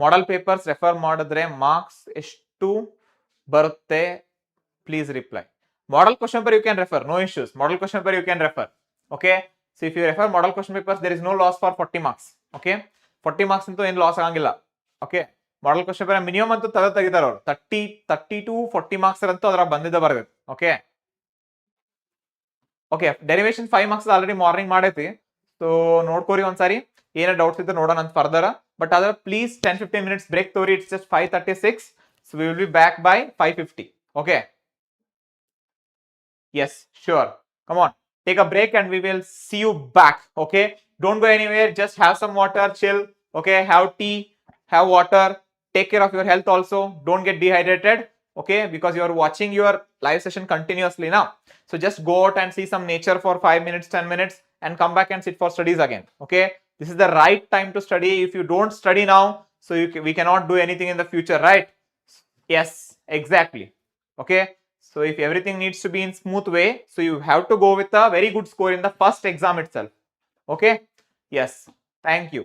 model papers refer ಮಾಡಿದ್ರೆ marks ಎಷ್ಟು ಬರುತ್ತೆ please reply. Model question paper you can refer, no issues. Model question paper you can refer. Okay, so if you refer model question papers, there is no loss for 40 marks. Okay, 40 marks ಅಂತೂ ಏನು loss ಆಗಂಗಿಲ್ಲ. Okay, model question paper minimum ಅಂತೂ ತೆಗಿತಾರ ಅವರು 30 to 40 marks ಅಂತೂ ಅದರ ಬಂದಿದ್ದ ಬರ್ತೈತೆ. Okay, okay, derivation 5 marks already morning ಮಾಡೈತಿ. ಸೊ ನೋಡ್ಕೋರಿ ಒಂದ್ಸಾರಿ, ಏನೋ ಡೌಟ್ಸ್ ಇದ್ರೆ ನೋಡೋಣ ಅಂತ ಫರ್ದರ್. ಬಟ್ ಅದ್ರ ಪ್ಲೀಸ್ 10-15 minutes ಬ್ರೇಕ್ ತೋರಿ. It's just 5:36. So we will be back by 5:50. Okay. Yes, sure. Come on. Take a break and we will see you back. Okay. Don't go anywhere. Just have some water, chill. Okay. Have tea, have water. Take care of your health also. Don't get dehydrated. Okay. Because you are watching your live session continuously now. So just go out and see some nature for 5 minutes, 10 minutes and come back and sit for studies again. Okay. This is the right time to study. If you don't study now, so we cannot do anything in the future, right? Yes, exactly. Okay. So if everything needs to be in smooth way, so you have to go with a very good score in the first exam itself. Okay. Yes. Thank you.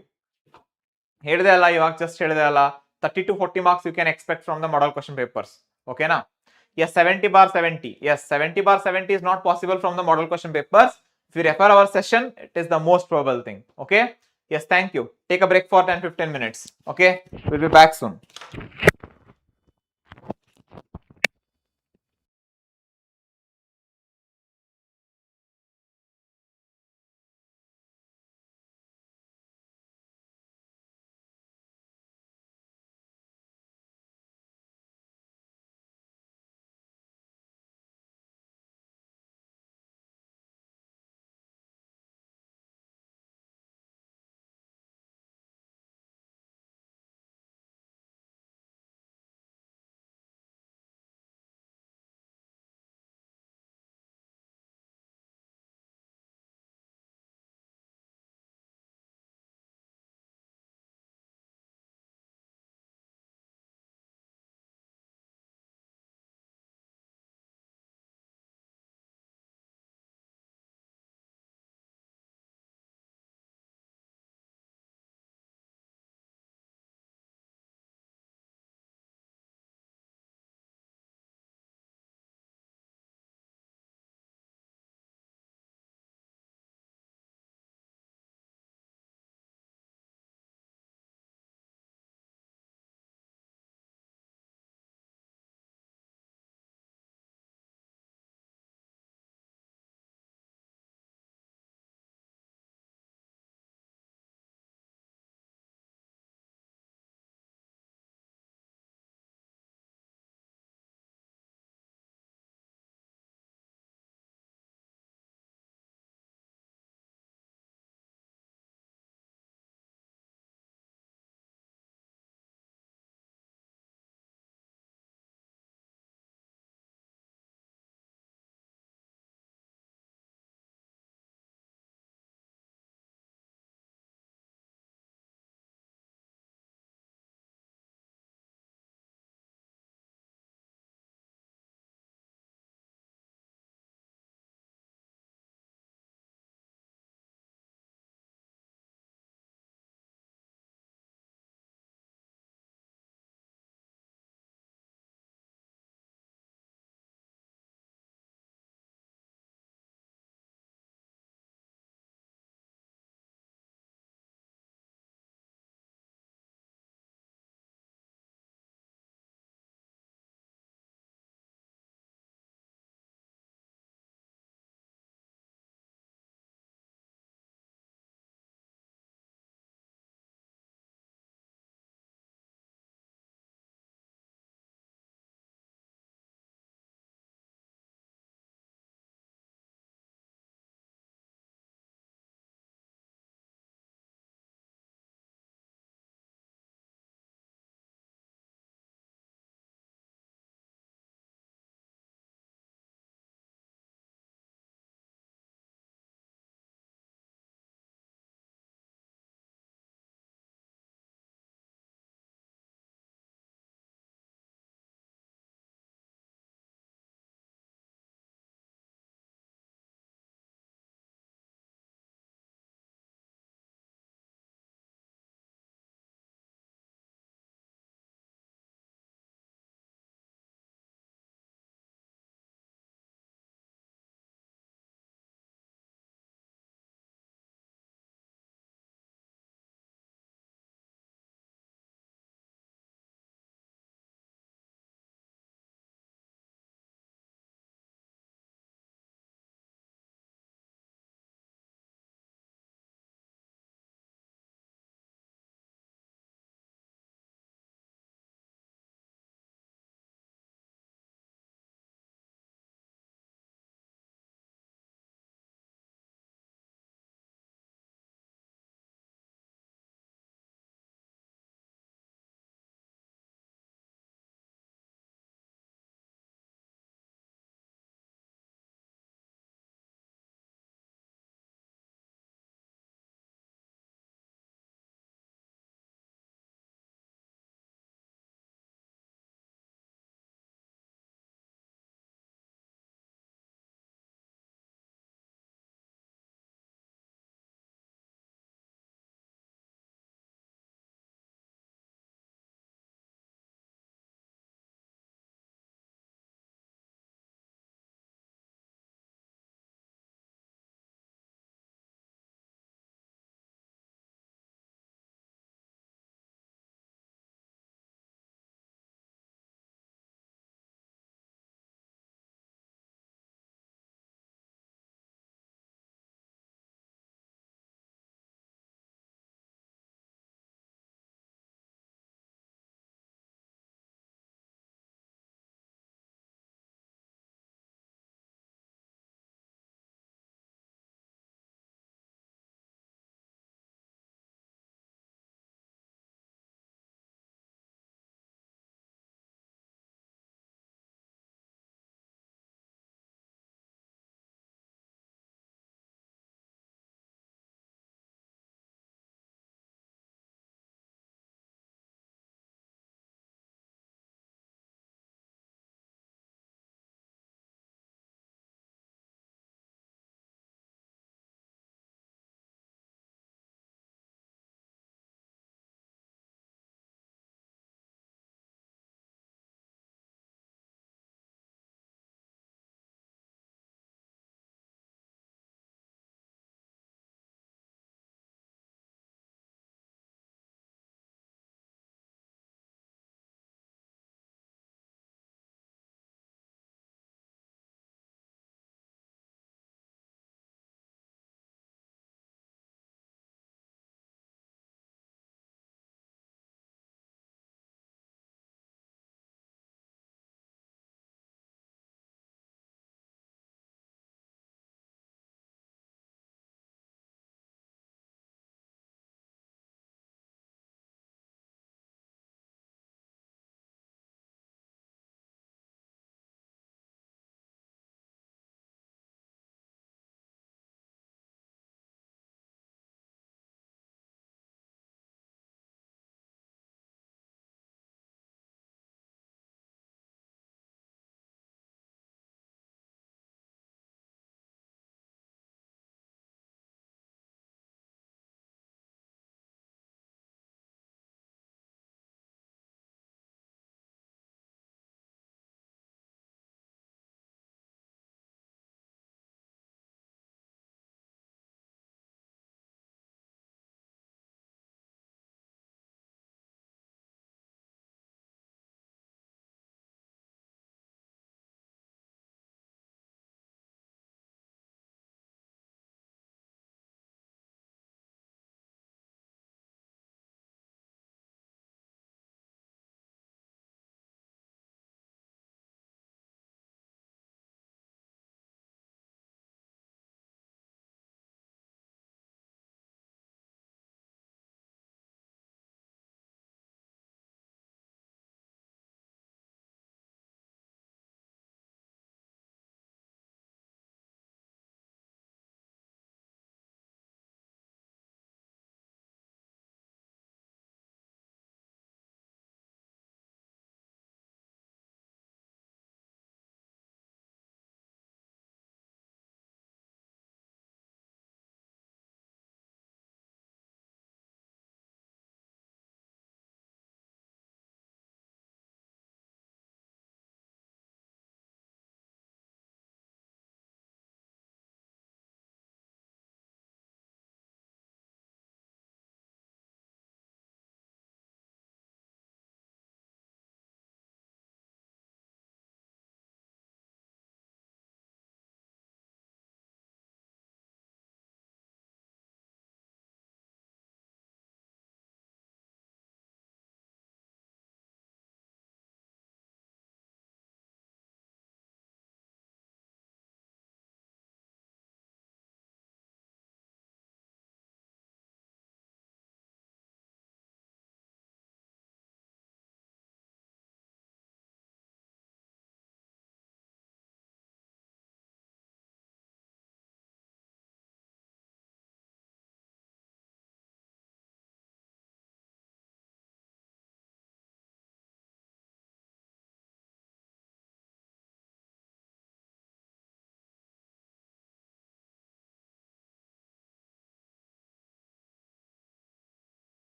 ಹೇಳಿದೆ ಅಲ್ಲ ಇವಾಗ just ಹೇಳಿದೆ ಅಲ್ಲ 30 to 40 marks you can expect from the model question papers. Okay now. Yes, 70 bar 70. Yes, 70 bar 70 is not possible from the model question papers. If you refer our session, it is the most probable thing. Okay. Yes, thank you. Take a break for 10-15 minutes. Okay. We'll be back soon.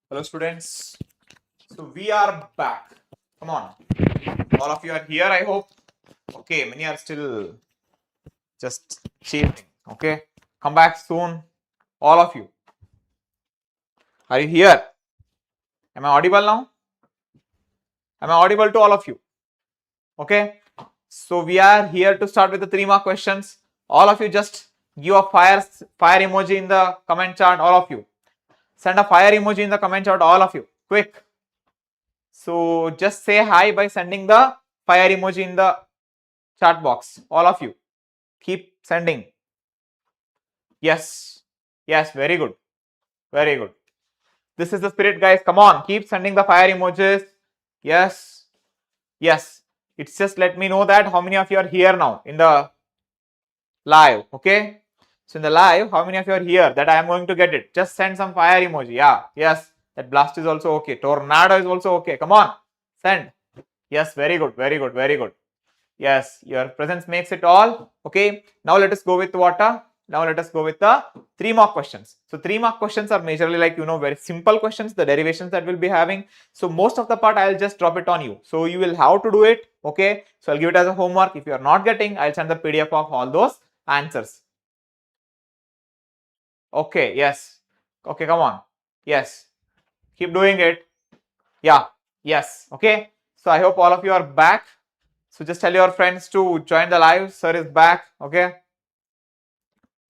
Hello students. So we are back. Come on. All of you are here, I hope. Okay, many are still just cheating. Okay. Come back soon. All of you. Are you here? Am I audible now? Am I audible to all of you? Okay. So we are here to start with the 3 mark questions. All of you just give a fire emoji in the comment chat. All of you. Send a fire emoji in the comment chat. All of you. Quick. So just say hi by sending the fire emoji in the chat box. All of you. Keep sending. Yes. Yes. Very good. Very good. This is the spirit, guys. Come on. Keep sending the fire emojis. Yes. Yes. It's just let me know that how many of you are here now in the live. Okay. So in the live, how many of you are here that I am going to get it? Just send some fire emoji. Yeah. Yes. That blast is also okay. Tornado is also okay. Come on. Send. Yes. Very good. Very good. Very good. Yes. Your presence makes it all. Okay. Now let us go with what? Now let us go with the 3 mark questions. So 3 mark questions are majorly like, very simple questions, the derivations that we'll be having. So most of the part I'll just drop it on you. So you will have to do it. Okay. So I'll give it as a homework. If you are not getting, I'll send the PDF of all those answers. Okay. Yes. Okay. Come on. Yes. Keep doing it. Yeah. Yes. Okay. So I hope all of you are back. So just tell your friends to join the live. Sir is back. Okay.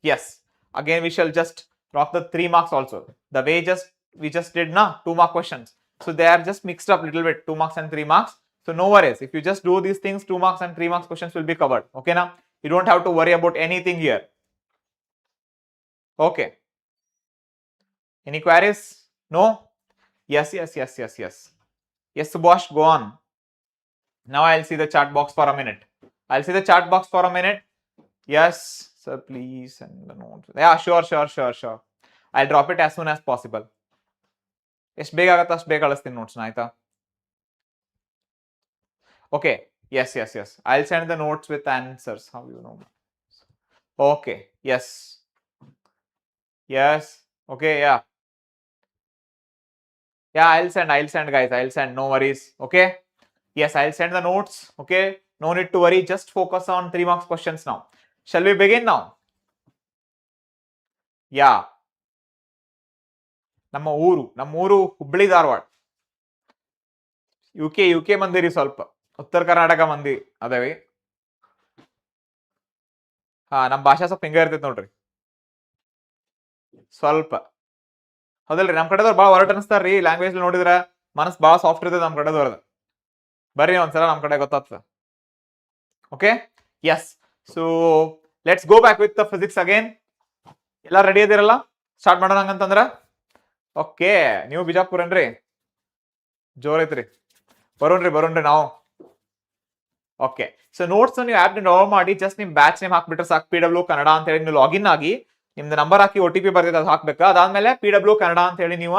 Yes. Again, we shall just rock the 3 marks also. The way we just did 2 mark questions. So they are just mixed up a little bit, 2 marks and 3 marks. So no worries. If you just do these things, 2 marks and 3 marks questions will be covered. Okay now? You don't have to worry about anything here. Okay. Any queries? No? Yes, yes, yes, yes, yes. Yes, Subhash, go on. Now I'll see the chat box for a minute. I'll see the chat box for a minute. Yes, sir, please send the notes. Yeah, sure. I'll drop it as soon as possible. ಎಷ್ಟು ಬೇಗ ಆಗುತ್ತೋ ಅಷ್ಟು ಬೇಗ ಕಳಿಸ್ತೀನಿ ನೋಟ್ಸ್ನ ಆಯ್ತಾ Okay. Yes. I'll send the notes with answers. How you know? Okay. Yes. Okay. Yeah. I'll send, guys. I'll send. No worries. Okay. Yes, I'll send the notes. Okay. No need to worry. Just focus on 3 marks questions now. Shall we begin now? Yeah. ನಮ್ಮ ಊರು Hubballi Dharwad. UK ಮಂದಿರಿ ಸ್ವಲ್ಪ ಉತ್ತರ ಕರ್ನಾಟಕ ಮಂದಿ ಅದೇವಿ. ನಮ್ಮ ಭಾಷೆ ಸ್ವಲ್ಪ ಹಿಂಗ ಇರ್ತೈತಿ ನೋಡ್ರಿ ಸ್ವಲ್ಪ. ಹೌದಲ್ರಿ, ನಮ್ ಕಡೆದವ್ರು ಭಾಳ ಹೊರಟ ಅನಿಸ್ತಾರ್ರಿ. ಲ್ಯಾಂಗ್ವೇಜ್ ನೋಡಿದ್ರ ಮನಸ್ ಭಾಳ ಸಾಫ್ಟ್ ಇರ್ತದೆ ನಮ್ ಕಡೆದವ್ರದ. ಬರ್ರಿ ಒಂದ್ಸಲ ನಮ್ ಕಡೆ ಗೊತ್ತಾಗ್ತದ. Okay. Yes. So let's go back with the physics again. ಎಲ್ಲ ರೆಡಿ ಅದಿರಲ್ಲ? ಸ್ಟಾರ್ಟ್ ಮಾಡೋಣ ಹಂಗಂತಂದ್ರ. ಓಕೆ. ನೀವು ಬಿಜಾಪುರ ಏನ್ರಿ? ಜೋರ್ ಐತ್ರಿ. ಬರೋಣ್ರಿ ನಾವು. ಓಕೆ. ಸೊ ನೋಟ್ಸ್ ನೀವು ಆಪ್ ಡೌನ್ಲೋಡ್ ಮಾಡಿ ಜಸ್ಟ್ ನಿಮ್ ಬ್ಯಾಚ್ ನೇಮ್ ಹಾಕ್ಬಿಟ್ರೆ ಸಾಕು. PW ಕನ್ನಡ ಅಂತ ಹೇಳಿ ನೀವು ಲಾಗಿನ್ ಆಗಿ ನಿಮ್ದು ನಂಬರ್ ಹಾಕಿ OTP ಬರ್ತಿದೆ, ಅದು ಹಾಕ್ಬೇಕು. ಅದಾದ್ಮೇಲೆ PW ಕನ್ನಡ ಅಂತ ಹೇಳಿ ನೀವು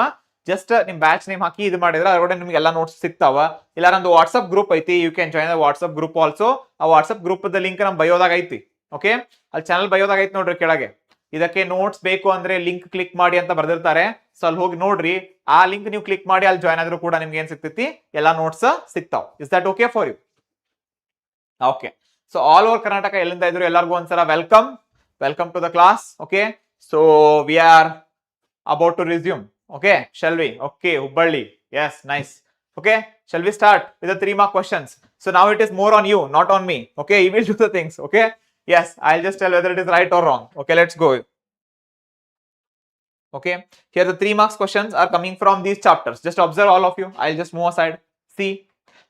ಜಸ್ಟ್ ನಿಮ್ ಬ್ಯಾಚ್ ನೇಮ್ ಹಾಕಿ ಇದು ಮಾಡಿದ್ರೆ ಅದರೊಳಗೆ ನಿಮ್ಗೆ ಎಲ್ಲ ನೋಟ್ಸ್ ಸಿಗ್ತಾವ. ಇಲ್ಲ ನಮ್ದು ವಾಟ್ಸ್ಆಪ್ ಗ್ರೂಪ್ ಐತಿ, you can join the WhatsApp group also. ಆ ವಾಟ್ಸ್ಆಪ್ ಗ್ರೂಪ್ ಲಿಂಕ್ ನಮ್ ಬಯೋದಾಗ ಐತಿ. ಓಕೆ. ಅಲ್ಲಿ ಚಾನಲ್ ಬಯೋದಾಗ ಐತಿ ನೋಡ್ರಿ ಕೆಳಗೆ. ಇದಕ್ಕೆ ನೋಟ್ಸ್ ಬೇಕು ಅಂದ್ರೆ ಲಿಂಕ್ ಕ್ಲಿಕ್ ಮಾಡಿ ಅಂತ ಬರ್ದಿರ್ತಾರೆ. ಸೊ ಅಲ್ಲಿ ಹೋಗಿ ನೋಡ್ರಿ. ಆ ಲಿಂಕ್ ನೀವು ಕ್ಲಿಕ್ ಮಾಡಿ ಅಲ್ಲಿ ಜಾಯ್ನ್ ಆದ್ರೂ ಕೂಡ ನಿಮ್ಗೆ ಏನ್ ಸಿಗ್ತೈತಿ, ಎಲ್ಲಾ ನೋಟ್ಸ್ ಸಿಗ್ತಾವ. Is that okay for you? Okay. So all over Karnataka ಎಲ್ಲಿಂದ ಇದ್ರು ಎಲ್ಲರಿಗೂ ಒಂದ್ಸಲ welcome to the class. Okay. So we are about to resume. Okay, shall we? Okay, Hubballi. Yes, nice. Okay, shall we start with the 3 mark questions? So now it is more on you, not on me. Okay, you will do the things. Okay. Yes, I'll just tell whether it is right or wrong. Okay, let's go. Okay, here the 3 marks questions are coming from these chapters. Just observe all of you. I'll just move aside. See,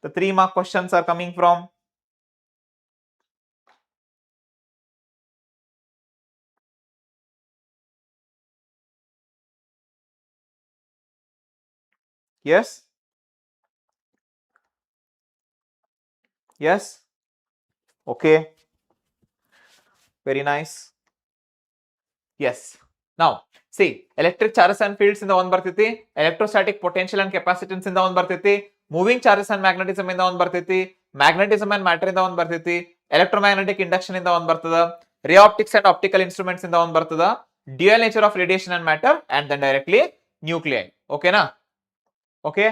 the 3 mark questions are coming from yes. Okay, very nice. Yes. Now see, electric charges and fields in the one ಬರ್ತೈತಿ, electrostatic potential and capacitance in the one ಬರ್ತೈತಿ, moving charges and magnetism in the one ಬರ್ತೈತಿ, magnetism and matter in the one ಬರ್ತೈತಿ, electromagnetic induction in the one ಬರ್ತದ, ray optics and optical instruments in the one ಬರ್ತದ, dual nature of radiation and matter, and then directly nuclei. ಓಕೆನಾ? Okay,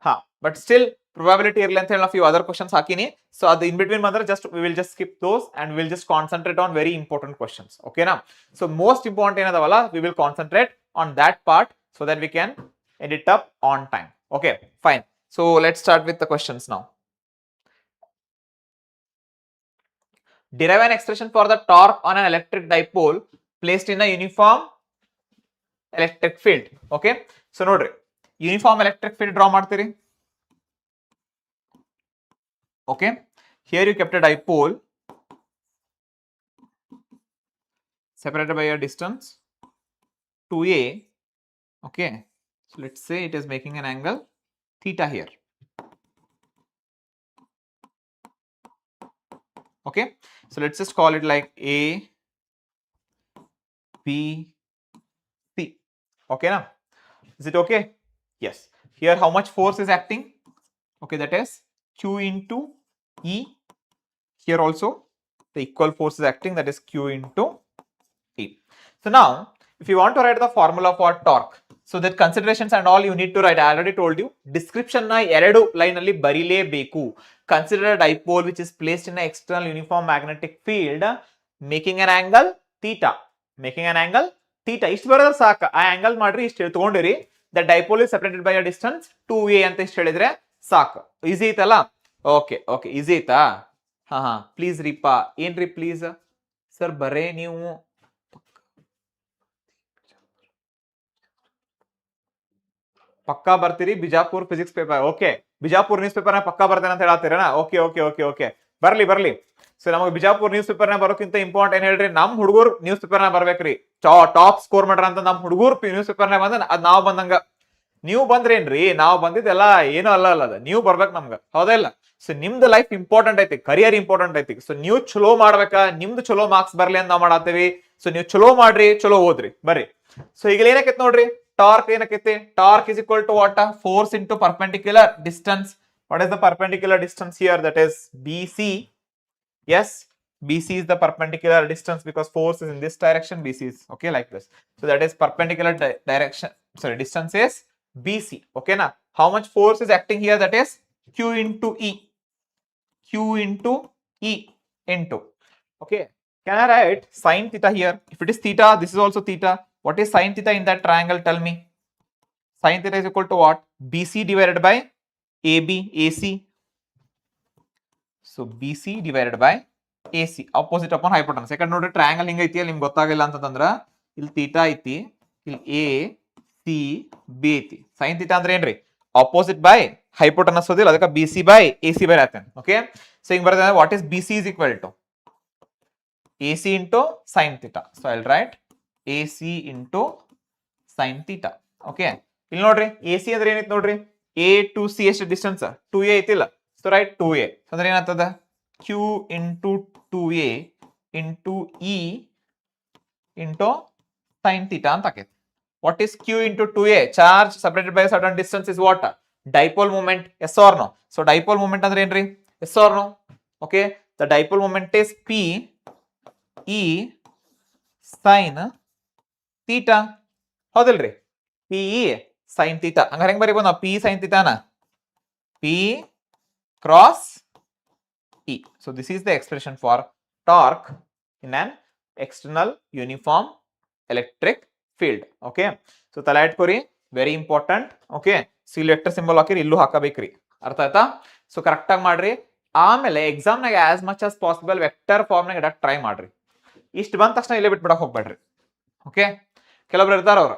ಹಾ, but still probability ಇರಲಿ ಅಂತ ಹೇಳಿ ನಾವು few other questions ಹಾಕಿನಿ. ಸೊ ಅದು ಇನ್ ಬಿಟ್ವೀನ್ ಬಂದ್ರೆ just we will just skip those and we will just concentrate on very important questions. ಓಕೆನಾ? ಸೊ ಮೋಸ್ಟ್ ಇಂಪಾರ್ಟೆಂಟ್ ಏನದವಲ್ಲ, we will concentrate on that part so that we can end it up on time. Okay, fine. So let's start with the questions now. Derive an expression for the torque on an electric dipole placed in a uniform electric field. Okay, so ನೋಡ್ರಿ, uniform electric field draw ಮಾಡ್ತೀರಿ. Okay, here you kept a dipole separated by a distance 2a. Okay, so let's say it is making an angle theta here. Okay, so let's just call it like A, B, C. Okay now, is it okay? Yes. Here how much force is acting? Okay, that is Q into E. Here also the equal force is acting, that is Q into E. So now if you want to write the formula for torque, so that considerations and all you need to write. I already told you, description na ಎರಡು line ಅಲ್ಲಿ ಬರಿಲೇಬೇಕು. Consider a dipole which is placed in an external uniform magnetic field making an angle theta. Making an angle theta. ಇಷ್ಟು ಬರೋದ್ರೆ ಸಾಕು. ಆ angle ಮಾಡ್ರಿ, ಇಷ್ಟು ತಗೊಂಡಿರಿ. The dipole is separated by a distance 2a ಅಂತ ಇಷ್ಟು ಹೇಳಿದ್ರೆ ಸಾಕು. ಈಸಿ ಐತಲ್ಲ? ಓಕೆ ಓಕೆ, ಈಸಿ ಐತಾ? ಹಾ ಹಾ, ಪ್ಲೀಸ್ ರೀಪಾ. ಏನ್ರಿ ಪ್ಲೀಸ್ ಸರ್? ಬರೇ ನೀವು ಪಕ್ಕಾ ಬರ್ತೀರಿ Bijapur physics paper. Okay, Bijapur news paper ನ ಪಕ್ಕಾ ಬರ್ತೇನೆ ಅಂತ ಹೇಳತ್ತೀರಣ? ಓಕೆ ಓಕೆ ಓಕೆ ಓಕೆ, ಬರ್ಲಿ ಬರ್ಲಿ. ಸೊ ನಮಗೆ ಬಿಜಾಪುರ್ ನ್ಯೂಸ್ ಪೇಪರ್ ನ ಬರೋಕ್ಕಿಂತ ಇಂಪಾರ್ಟೆಂಟ್ ಏನ್ ಹೇಳ್ರಿ, ನಮ್ ಹುಡುಗರು ನ್ಯೂಸ್ ಪೇಪರ್ ನ ಬರ್ಬೇಕ್ರಿ. ಟಾಪ್ ಸ್ಕೋರ್ ಮಾಡ್ರ ಅಂತ ನಮ್ ಹುಡುಗರು ನ್ಯೂಸ್ ಪೇಪರ್ ನ ಬಂದ ಅದ್ ನಾವ್ ಬಂದಂಗ. ನೀವು ಬಂದ್ರೇನ್ರಿ, ನಾವ್ ಬಂದಿದ್ದೆಲ್ಲ ಏನೂ ಅಲ್ಲ ಅದ. ನೀವು ಬರ್ಬೇಕು ನಮ್ಗ, ಹೌದಾ ಇಲ್ಲ? ಸೊ ನಿಮ್ದು ಲೈಫ್ ಇಂಪಾರ್ಟೆಂಟ್ ಐತಿ, ಕರಿಯರ್ ಇಂಪಾರ್ಟೆಂಟ್ ಐತಿ. ಸೊ ನೀವು ಚಲೋ ಮಾಡ್ಬೇಕಾ, ನಿಮ್ದು ಚಲೋ ಮಾರ್ಕ್ಸ್ ಬರ್ಲಿ ಅಂತ ನಾವ್ ಮಾಡತ್ತೇವಿ. ಸೊ ನೀವು ಚಲೋ ಮಾಡ್ರಿ, ಚಲೋ ಓದ್ರಿ, ಬರ್ರಿ. ಸೊ ಈಗ ಏನಕೈತಿ ನೋಡ್ರಿ, torque ಏನಕೈತಿ? Torque is equal to what? Force into perpendicular distance. What is the perpendicular distance here? That is BC. Yes, BC is the perpendicular distance because force is in this direction, BC is okay like this. So that is perpendicular direction, sorry, distance is BC. Okay na? How much force is acting here? That is Q into E. Q into E into. Okay, can I write sin theta here? If it is theta, this is also theta. What is sin theta in that triangle? Tell me. Sin theta is equal to what? BC divided by AB, AC. So BC divided by AC, opposite upon hypotenuse. Second ನೋಡ್ರಿ, triangle ಹಿಂಗ ಐತಿ, ನಿಮ್ಗೆ ಗೊತ್ತಾಗಿಲ್ಲ ಅಂತಂದ್ರ ಇಲ್ಲಿ theta ಐತಿ, ಇಲ್ಲಿ A, C, B ಐತಿ. sin theta ಅಂದ್ರೆ ಏನ್ರಿ? ಆಪೋಸಿಟ್ ಬೈ ಹೈಪೋಟನಸ್ ಓದಿಲ್ಲ, ಅದಕ್ಕೆ BC by AC ಬೈ ರಾತೇನೆ. ಓಕೆ, ಸೊ ಹಿಂಗ್ ಬರ್ತದೆ. What is BC is equal to AC into sin theta. So I'll write AC into sin theta. Okay, ಇಲ್ಲಿ ನೋಡ್ರಿ, AC ಅಂದ್ರೆ ಏನೈತಿ ನೋಡ್ರಿ, A to C ಎಷ್ಟು ಡಿಸ್ಟೆನ್ಸ್? 2a ಐತಿಲ್ಲ. So write 2a. ಅಂದ್ರೆ ಏನಾಗ್ತದ? Q into 2a into E into sin theta ಅಂತ ಆಕೈತಿ. What is Q into 2a? Charge separated by a certain distance is what? Dipole moment. Yes or no? So dipole moment ಅಂದ್ರೆ ಏನ್ರಿ? Yes or no? Okay, the dipole moment is P E sin theta. ಹೌದಿಲ್ರಿ? P E sin theta. ಹಂಗಾರೆ ಹೆಂಗ್ ಬರೀಬಹುದು ನಾವು? P sin theta ನ P cross E. So this is the expression for torque in an external uniform electric field. Okay, so ತಲೆ ಇಟ್ಕೋರಿ, very important. Okay, see vector symbol ಹಾಕಿರಿ, ಇಲ್ಲೂ ಹಾಕಬೇಕ್ರಿ. ಅರ್ಥ ಆಯ್ತಾ? ಸೊ ಕರೆಕ್ಟ್ ಆಗಿ ಮಾಡ್ರಿ. ಆಮೇಲೆ ಎಕ್ಸಾಮ್ ನಾಗ as much as possible vector form ನಾಗ ಇಡಕ್ ಟ್ರೈ ಮಾಡ್ರಿ. ಇಷ್ಟು ಬಂದ ತಕ್ಷಣ ಇಲ್ಲೇ ಬಿಟ್ಬಿಡಕ್ ಹೋಗ್ಬೇಡ್ರಿ. ಓಕೆ, ಕೆಲವೊಬ್ರು ಇರ್ತಾರ ಅವ್ರು,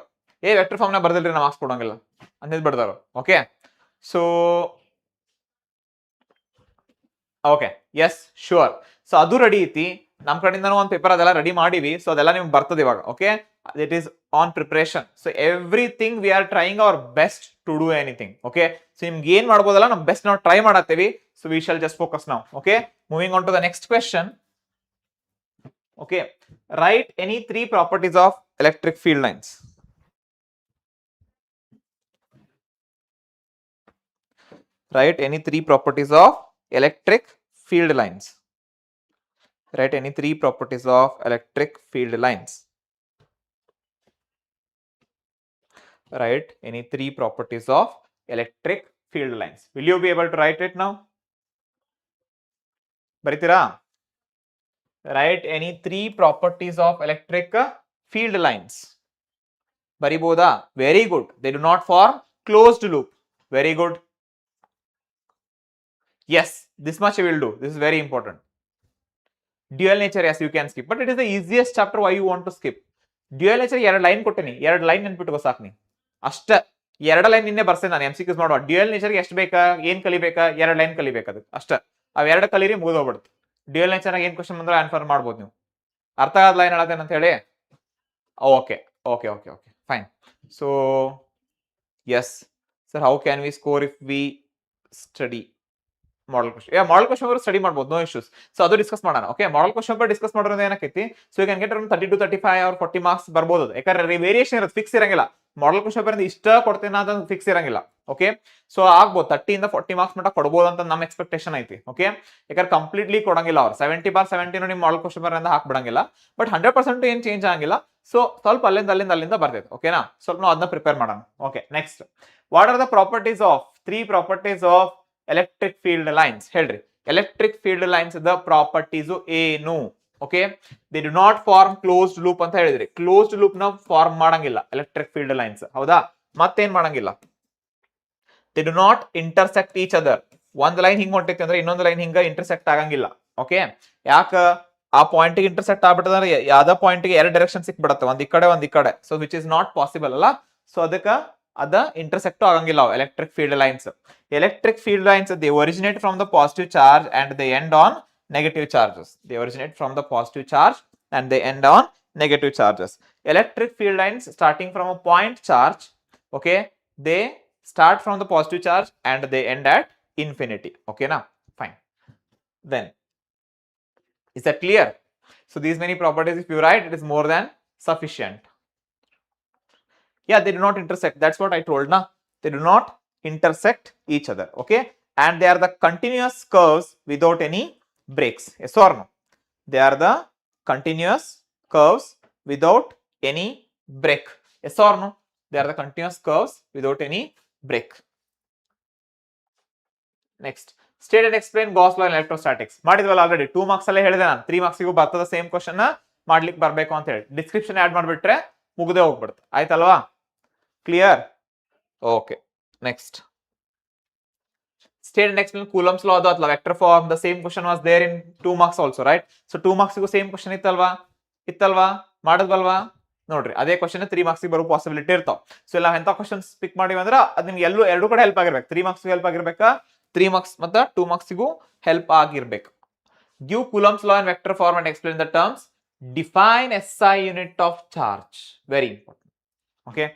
ವೆಕ್ಟರ್ ಫಾರ್ಮ್ ನಾಗ ಬರ್ದಿಲ್ರಿ ನಾ ಮಾರ್ಕ್ಸ್ ಕೊಡಂಗಿಲ್ಲ ಅಂತ ಬಿಡ್ತಾರ. Okay, so okay, yes sure. So ಅದು ರೆಡಿ ಐತಿ, ನಮ್ ಕಡೆಯಿಂದನೂ ಒಂದು ಪೇಪರ್ ಅದೆಲ್ಲ ರೆಡಿ ಮಾಡಿವಿ. ಸೊ ಅದೆಲ್ಲ ನಿಮ್ಗೆ ಬರ್ತದೆ ಇವಾಗ. Okay, it is on preparation. So everything we are trying our best to do anything. Okay, so ನಿಮ್ಗೆ ಏನ್ ಮಾಡ್ಬೋದಲ್ಲ, ನಮ್ ಬೆಸ್ಟ್ ನಾವು ಟ್ರೈ ಮಾಡತ್ತೇವಿ. So we shall just focus now. Okay, moving on to the next question. Okay, write any three properties of electric field lines. Write any three properties of electric field lines. Write any three properties of electric field lines. write any three properties of electric field lines. Will you be able to write it now? ಬರಿತೀರಾ? Write any three properties of electric field lines. ಬರಿಬೋದಾ? Very good. They do not form closed loop. Very good. Yes, this much I will do. This is very important. Dual nature, yes, you can skip, but it is the easiest chapter. Why you want to skip? Dual nature ಎರಡು line ಕೊಟ್ಟಿನಿ, ಎರಡು line ನೆನ್ಪಿಟ್ಕೋ ಸಾಕು ನೀ ಅಷ್ಟ. ಎರಡು line ನಿನ್ನೆ ಬರ್ಸೇನೆ ನಾನು MCQs ಮಾಡುವ. ಡ್ಯೂಯಲ್ ನೇಚರ್ಗೆ ಎಷ್ಟು ಬೇಕಾ, ಏನ್ ಕಲಿಬೇಕಾ, ಎರಡು ಲೈನ್ ಕಲಿಬೇಕು ಅದಕ್ಕೆ ಅಷ್ಟ. ಅವೆರಡು ಕಲೀರಿ ಮುಗಿದೋಗ್ಬಿಡುತ್ತೆ. ಡ್ಯೂಯಲ್ ನೇಚರ್ ಏನ್ ಕ್ವಶನ್ ಬಂದ್ರೆ ಆನ್ಸರ್ ಮಾಡ್ಬೋದು ನೀವು. ಅರ್ಥ ಆದ ಲೈನ್ ಹೇಳತ್ತೇನೆ ಅಂತ ಹೇಳಿ. Okay okay okay okay fine. So yes sir, how can we score if we study model question? Model question ಅವರು ಸ್ಟಡಿ ಮಾಡ್ಬೋದು, ನೋ ಇಶ್ಯೂಸ್. ಸೊ ಅದು ಡಿಸ್ಕಸ್ ಮಾಡೋಣ. Okay, model question paper discuss ಮಾಡೋದ್ರಿಂದ ಏನಕ್ಕೈತಿ, so you can get around 30 to 35 or 40 marks ಬರ್ಬೋದು. ಯಾಕಂದ್ರೆ variation ಇರುತ್ತೆ, fix ಇರಂಗಿಲ್ಲ. ಮಾಡಲ್ ಕ್ವಶನ್ ಪೇಪರ್ ಇಷ್ಟ ಕೊಡ್ತೇನೆ ಅಂತ ಫಿಕ್ಸ್ ಇರಂಗಿಲ್ಲ. ಓಕೆ, ಸೊ ಆಗ್ಬೋದು 30 ಇಂದ 40 ಮಾರ್ಕ್ಸ್ ಮಟ್ಟ ಕೊಡ್ಬೋದು ಅಂತ ನಮ್ಮ ಎಕ್ಸ್ಪೆಕ್ಟೇಷನ್ ಐತಿ. ಓಕೆ, ಯಾಕಂದ್ರೆ ಕಂಪ್ಲೀಟ್ಲಿ ಕೊಡಂಗಿಲ್ಲ ಅವ್ರು. 70/70 ನಿಮ್ಮ ಮಾಡಲ್ ಕ್ವಶನ್ ಪೇಪರ್ ಹಾಕ್ಬಿಡಂಗಿಲ್ಲ, ಬಟ್ 100% ಏನ್ ಚೇಂಜ್ ಆಗಂಗಿಲ್ಲ. ಸೊ ಸ್ವಲ್ಪ ಅಲ್ಲಿಂದ ಬರ್ತೈತೆ. ಓಕೆನಾ, ಸ್ವಲ್ಪ ನಾವು ಅದನ್ನ ಪ್ರಿಪೇರ್ ಮಾಡೋಣ. Okay, next, what are the properties of 3 properties of electric field lines? ಹೇಳ್ರಿ, ಎಲೆಕ್ಟ್ರಿಕ್ ಫೀಲ್ಡ್ ಲೈನ್ಸ್ ದ ಪ್ರಾಪರ್ಟೀಸ್ ಏನು? Okay, they do not form closed loop ಅಂತ ಹೇಳಿದ್ರಿ. ಕ್ಲೋಸ್ಡ್ ಲೂಪ್ ನ ಫಾರ್ಮ್ ಮಾಡಂಗಿಲ್ಲ ಎಲೆಕ್ಟ್ರಿಕ್ ಫೀಲ್ಡ್ ಲೈನ್ಸ್, ಹೌದಾ? ಮತ್ತೇನ್ ಮಾಡಂಗಿಲ್ಲ, they do not intersect each other. ಒಂದ್ ಲೈನ್ ಹಿಂಗ್ ಹೊಂಟೈತಿ ಅಂದ್ರೆ ಇನ್ನೊಂದು ಲೈನ್ ಹಿಂಗ ಇಂಟರ್ಸೆಕ್ಟ್ ಆಗಂಗಿಲ್ಲ. ಓಕೆ, ಯಾಕ? ಆ ಪಾಯಿಂಟ್ ಗೆ ಇಂಟರ್ಸೆಕ್ಟ್ ಆಗ್ಬಿಟ್ಟದ್ರೆ ಯಾವ್ದೋ ಪಾಯಿಂಟ್ ಗೆ ಎರಡು ಡೈರೆಕ್ಷನ್ ಸಿಕ್ಬಿಡತ್ತೆ, ಒಂದ್ ಈ ಕಡೆ. So which is not possible ಅಲ್ಲ. ಸೊ ಅದಕ್ಕ ಅದ ಇಂಟರ್ಸೆಕ್ಟ್ ಆಗಂಗಿಲ್ಲ electric field lines. Electric field lines, they originate from the positive charge and they end on negative charges. They originate from the positive charge and they end on negative charges. Electric field lines starting from a point charge, okay, they start from the positive charge and they end at infinity. Okay, now fine. Then is that clear? So these many properties, if you write, it is more than sufficient. Yeah, they do not intersect. That's what I told na. They do not intersect each other. Okay, and they are the continuous curves without any breaks. Yes or no? They are the continuous curves without any break. Yes or no? They are the continuous curves without any break. Next, state and explain Gauss law in electrostatics. ಮಾಡಿದ್ವಲ್ಲ already 2 marks ಅಲ್ಲೇ ಹೇಳಿದೆ ನಾನು. 3 marks ಗೂ ಬರ್ತದ same question ಮಾಡ್ಲಿಕ್ಕೆ ಬರಬೇಕು ಅಂತ ಹೇಳಿ ಡಿಸ್ಕ್ರಿಪ್ಷನ್ ಆಡ್ ಮಾಡಿಬಿಟ್ರೆ ಮುಗದೆ ಹೋಗ್ಬಿಡುತ್ತೆ. ಆಯ್ತಲ್ವಾ? Clear? Okay, next, state and explain Coulomb's law of the vector form. The same question was there in 2 marks also, right? So 2 marks ಗೂ ಸೇಮ್ ಕ್ವಶನ್ ಇತ್ತಲ್ವಾ ಮಾಡದ್ವಲ್ವಾ? ನೋಡ್ರಿ, ಅದೇ ಕ್ವಶನ್ 3 ಮಾರ್ಕ್ಸ್ ಬರೋ ಪಾಸಿಬಿಲಿಟಿ ಇರ್ತಾವ. ಸೊ ಎಲ್ಲ ಎಂತ ಕ್ವಶನ್ಸ್ ಪಿಕ್ ಮಾಡಿವಿ ಅಂದ್ರೆ ಅದು ನಿಮ್ಗೆ ಎರಡು ಕಡೆ ಹೆಲ್ಪ್ ಆಗಿರ್ಬೇಕು. 3 ಮಾರ್ಕ್ಸ್ ಹೆಲ್ಪ್ ಆಗಿರ್ಬೇಕಾ, 3 ಮಾರ್ಕ್ಸ್ ಮತ್ತೆ 2 ಮಾರ್ಕ್ಸ್ಗೂ ಹೆಲ್ಪ್ ಆಗಿರ್ಬೇಕು. Give Coulomb's law in vector form and explain the terms. Define SI unit of charge. Very important. Okay,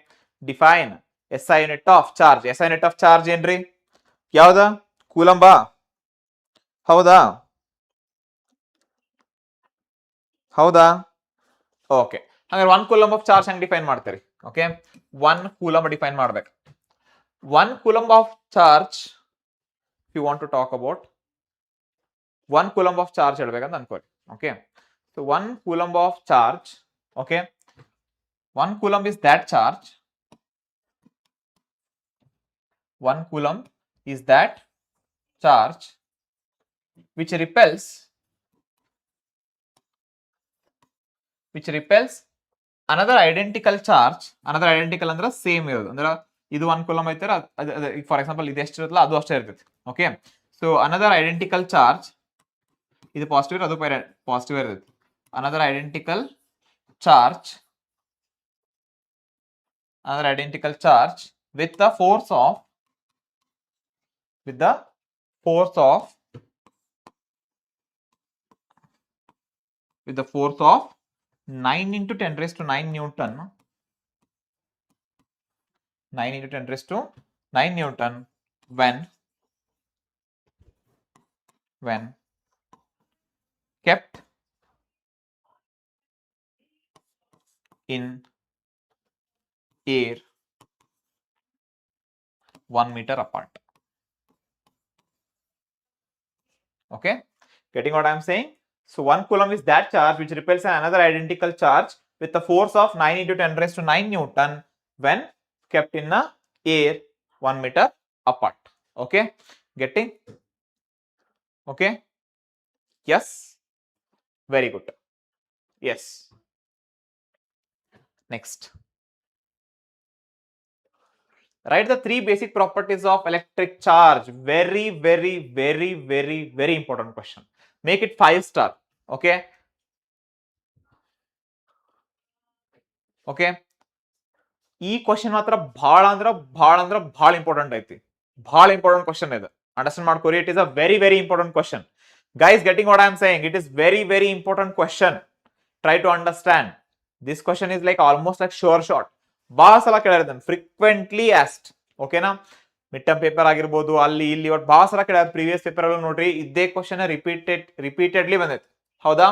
define SI unit of charge. SI unit of charge ಏನ್ರಿ? ಯಾವ್ದ? ಕೂಲಂಬಾ? ಹೌದಾ? Okay, ಹಾಗಾದ್ರೆ 1 coulomb of charge ಹೆಂಗ್ define ಮಾಡ್ತೀರಿ? Okay, 1 coulomb define ಮಾಡ್ಬೇಕು. 1 coulomb of charge, if you want to talk about 1 coulomb of charge ಹೇಳ್ಬೇಕಂತ ಅನ್ಕೋರಿ. Okay, so 1 coulomb of charge, okay, 1 coulomb is that charge. 1 coulomb is that charge which repels another identical charge. Another identical ಅಂದ್ರೆ same ಇರೋದು. ಅಂದ್ರೆ ಇದು 1 coulomb ಐತರ, for example ಇದು ಎಷ್ಟು ಇರುತ್ತಲ್ಲ ಅದು ಅಷ್ಟೇ ಇರ್ತೈತಿ. Okay, so another identical charge, ಇದು ಪಾಸಿಟಿವ್ ಅದು ಪಾಸಿಟಿವ್ ಇರ್ತೈತಿ. another identical charge with the force of 9 into 10 raised to 9 Newton. 9 into 10 raised to 9 Newton when kept in air 1 meter apart. Okay, getting what I am saying? So 1 coulomb is that charge which repels another identical charge with the force of 9 into 10 raised to 9 Newton when kept in the air 1 meter apart. Okay, getting? Okay, yes, very good. Yes, next. Write the three basic properties of electric charge. Very, very, very, very, very important question. Make it 5-star. Okay, okay. ಈ question ಮಾತ್ರ ಬಹಳ important ಐತಿ. ಬಹಳ important question ಇದು. Understand ಮಾಡ್ಕೋರಿ. It is a very very important question. Guys, getting what I am saying? It is very very important question. Try to understand. This question is like almost like sure shot. ಬಹಳ ಸಲ ಕೇಳಿರ್ತಾನೆ, frequently asked. ಓಕೆನಾ? Mid term paper ಆಗಿರ್ಬೋದು, ಅಲ್ಲಿ ಇಲ್ಲಿ ಒಟ್ಟು ಬಹಳ ಸಲ ಕೇಳ. ಪ್ರೀವಿಯಸ್ ಪೇಪರ್ ಅಲ್ಲಿ ನೋಡ್ರಿ, ಇದೇ ಕ್ವಶನ್ ರಿಪೀಟೆಡ್ಲಿ ಬಂದೈತೆ. ಹೌದಾ?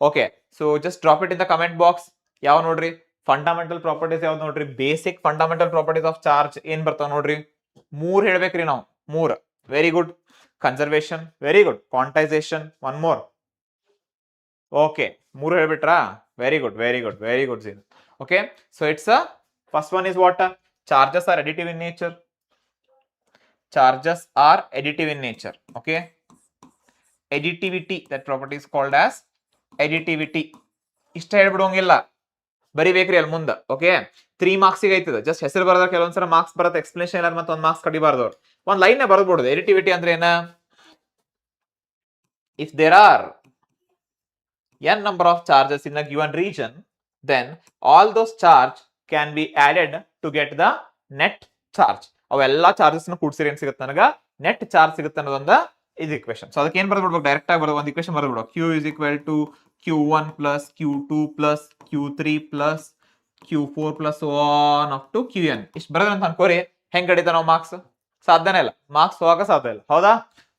Okay, so just drop it in the comment box. ಯಾವ ನೋಡ್ರಿ? ಫಂಡಮೆಂಟಲ್ ಪ್ರಾಪರ್ಟೀಸ್ ಯಾವ್ದು ನೋಡ್ರಿ? Basic fundamental properties of charge ಏನ್ ಬರ್ತಾವ ನೋಡ್ರಿ? 3 ಹೇಳ್ಬೇಕ್ರಿ ನಾವು. 3. Very good. Conservation, very good. Quantization, 1 more. Okay, 3 ಹೇಳ್ಬಿಟ್ರಾ? Very good, very good, very good. Okay, so it's first one is what? Charges are additive in nature. Charges are additive in nature. Okay, additivity, that property is called as additivity. ಇಷ್ಟ ಹೇಳ್ಬಿಡೋಂಗಿಲ್ಲ, ಬರಿಬೇಕ್ರಿ ಅಲ್ಲಿ ಮುಂದೆ. Okay, 3 marks ಐತದ. Just ಹೆಸರು ಬರೋದ್ರ ಕೆಲವೊಂದ್ಸಲ marks ಬರುತ್ತೆ, explanation ಇಲ್ಲ ಮತ್ತೆ 1 marks ಕಡಿಬಾರ್ದವ್ರು. ಒಂದ್ ಲೈನ್ ಬರೆದ್ಬಿಡುದು. ಎಡಿಟಿವಿಟಿ ಅಂದ್ರೆ ಏನ? If there are n number of charges in a given region, then all those charge can be added to get the net charge. ಅವೆಲ್ಲಾ ಚಾರ್ಜಸ್ ಕೂಡಿಸಿರಿ ಏನ್ ಸಿಗುತ್ತೆ ನನಗ? ನೆಟ್ ಚಾರ್ಜ್ ಸಿಗುತ್ತೆ ಅನ್ನೋದೊಂದ ಇದು ಇಕ್ವೇಶನ್. ಸೊ ಅದಕ್ಕೆ ಏನ್ ಬರ್ದ್ಬಿಡ್ಬೇಕು? ಡೈರೆಕ್ಟ್ ಆಗಿ ಬರೋದು ಒಂದು equation ಬರ್ದ್ಬಿಡು. Q is equal to Q1 plus Q2 plus Q3 plus Q4 plus so on up to Qn. ಇಷ್ಟು ಬರೋದ್ರ ಅಂತ ಅನ್ಕೋರಿ. ಹೆಂಗ್ ಕಡಿತ ನಾವು ಮಾರ್ಕ್ಸ್? ಸಾಧ್ಯನೇ ಇಲ್ಲ. ಮಾರ್ಕ್ಸ್ ಹೋಗಕ ಸಾಧ್ಯ ಇಲ್ಲ. ಹೌದಾ?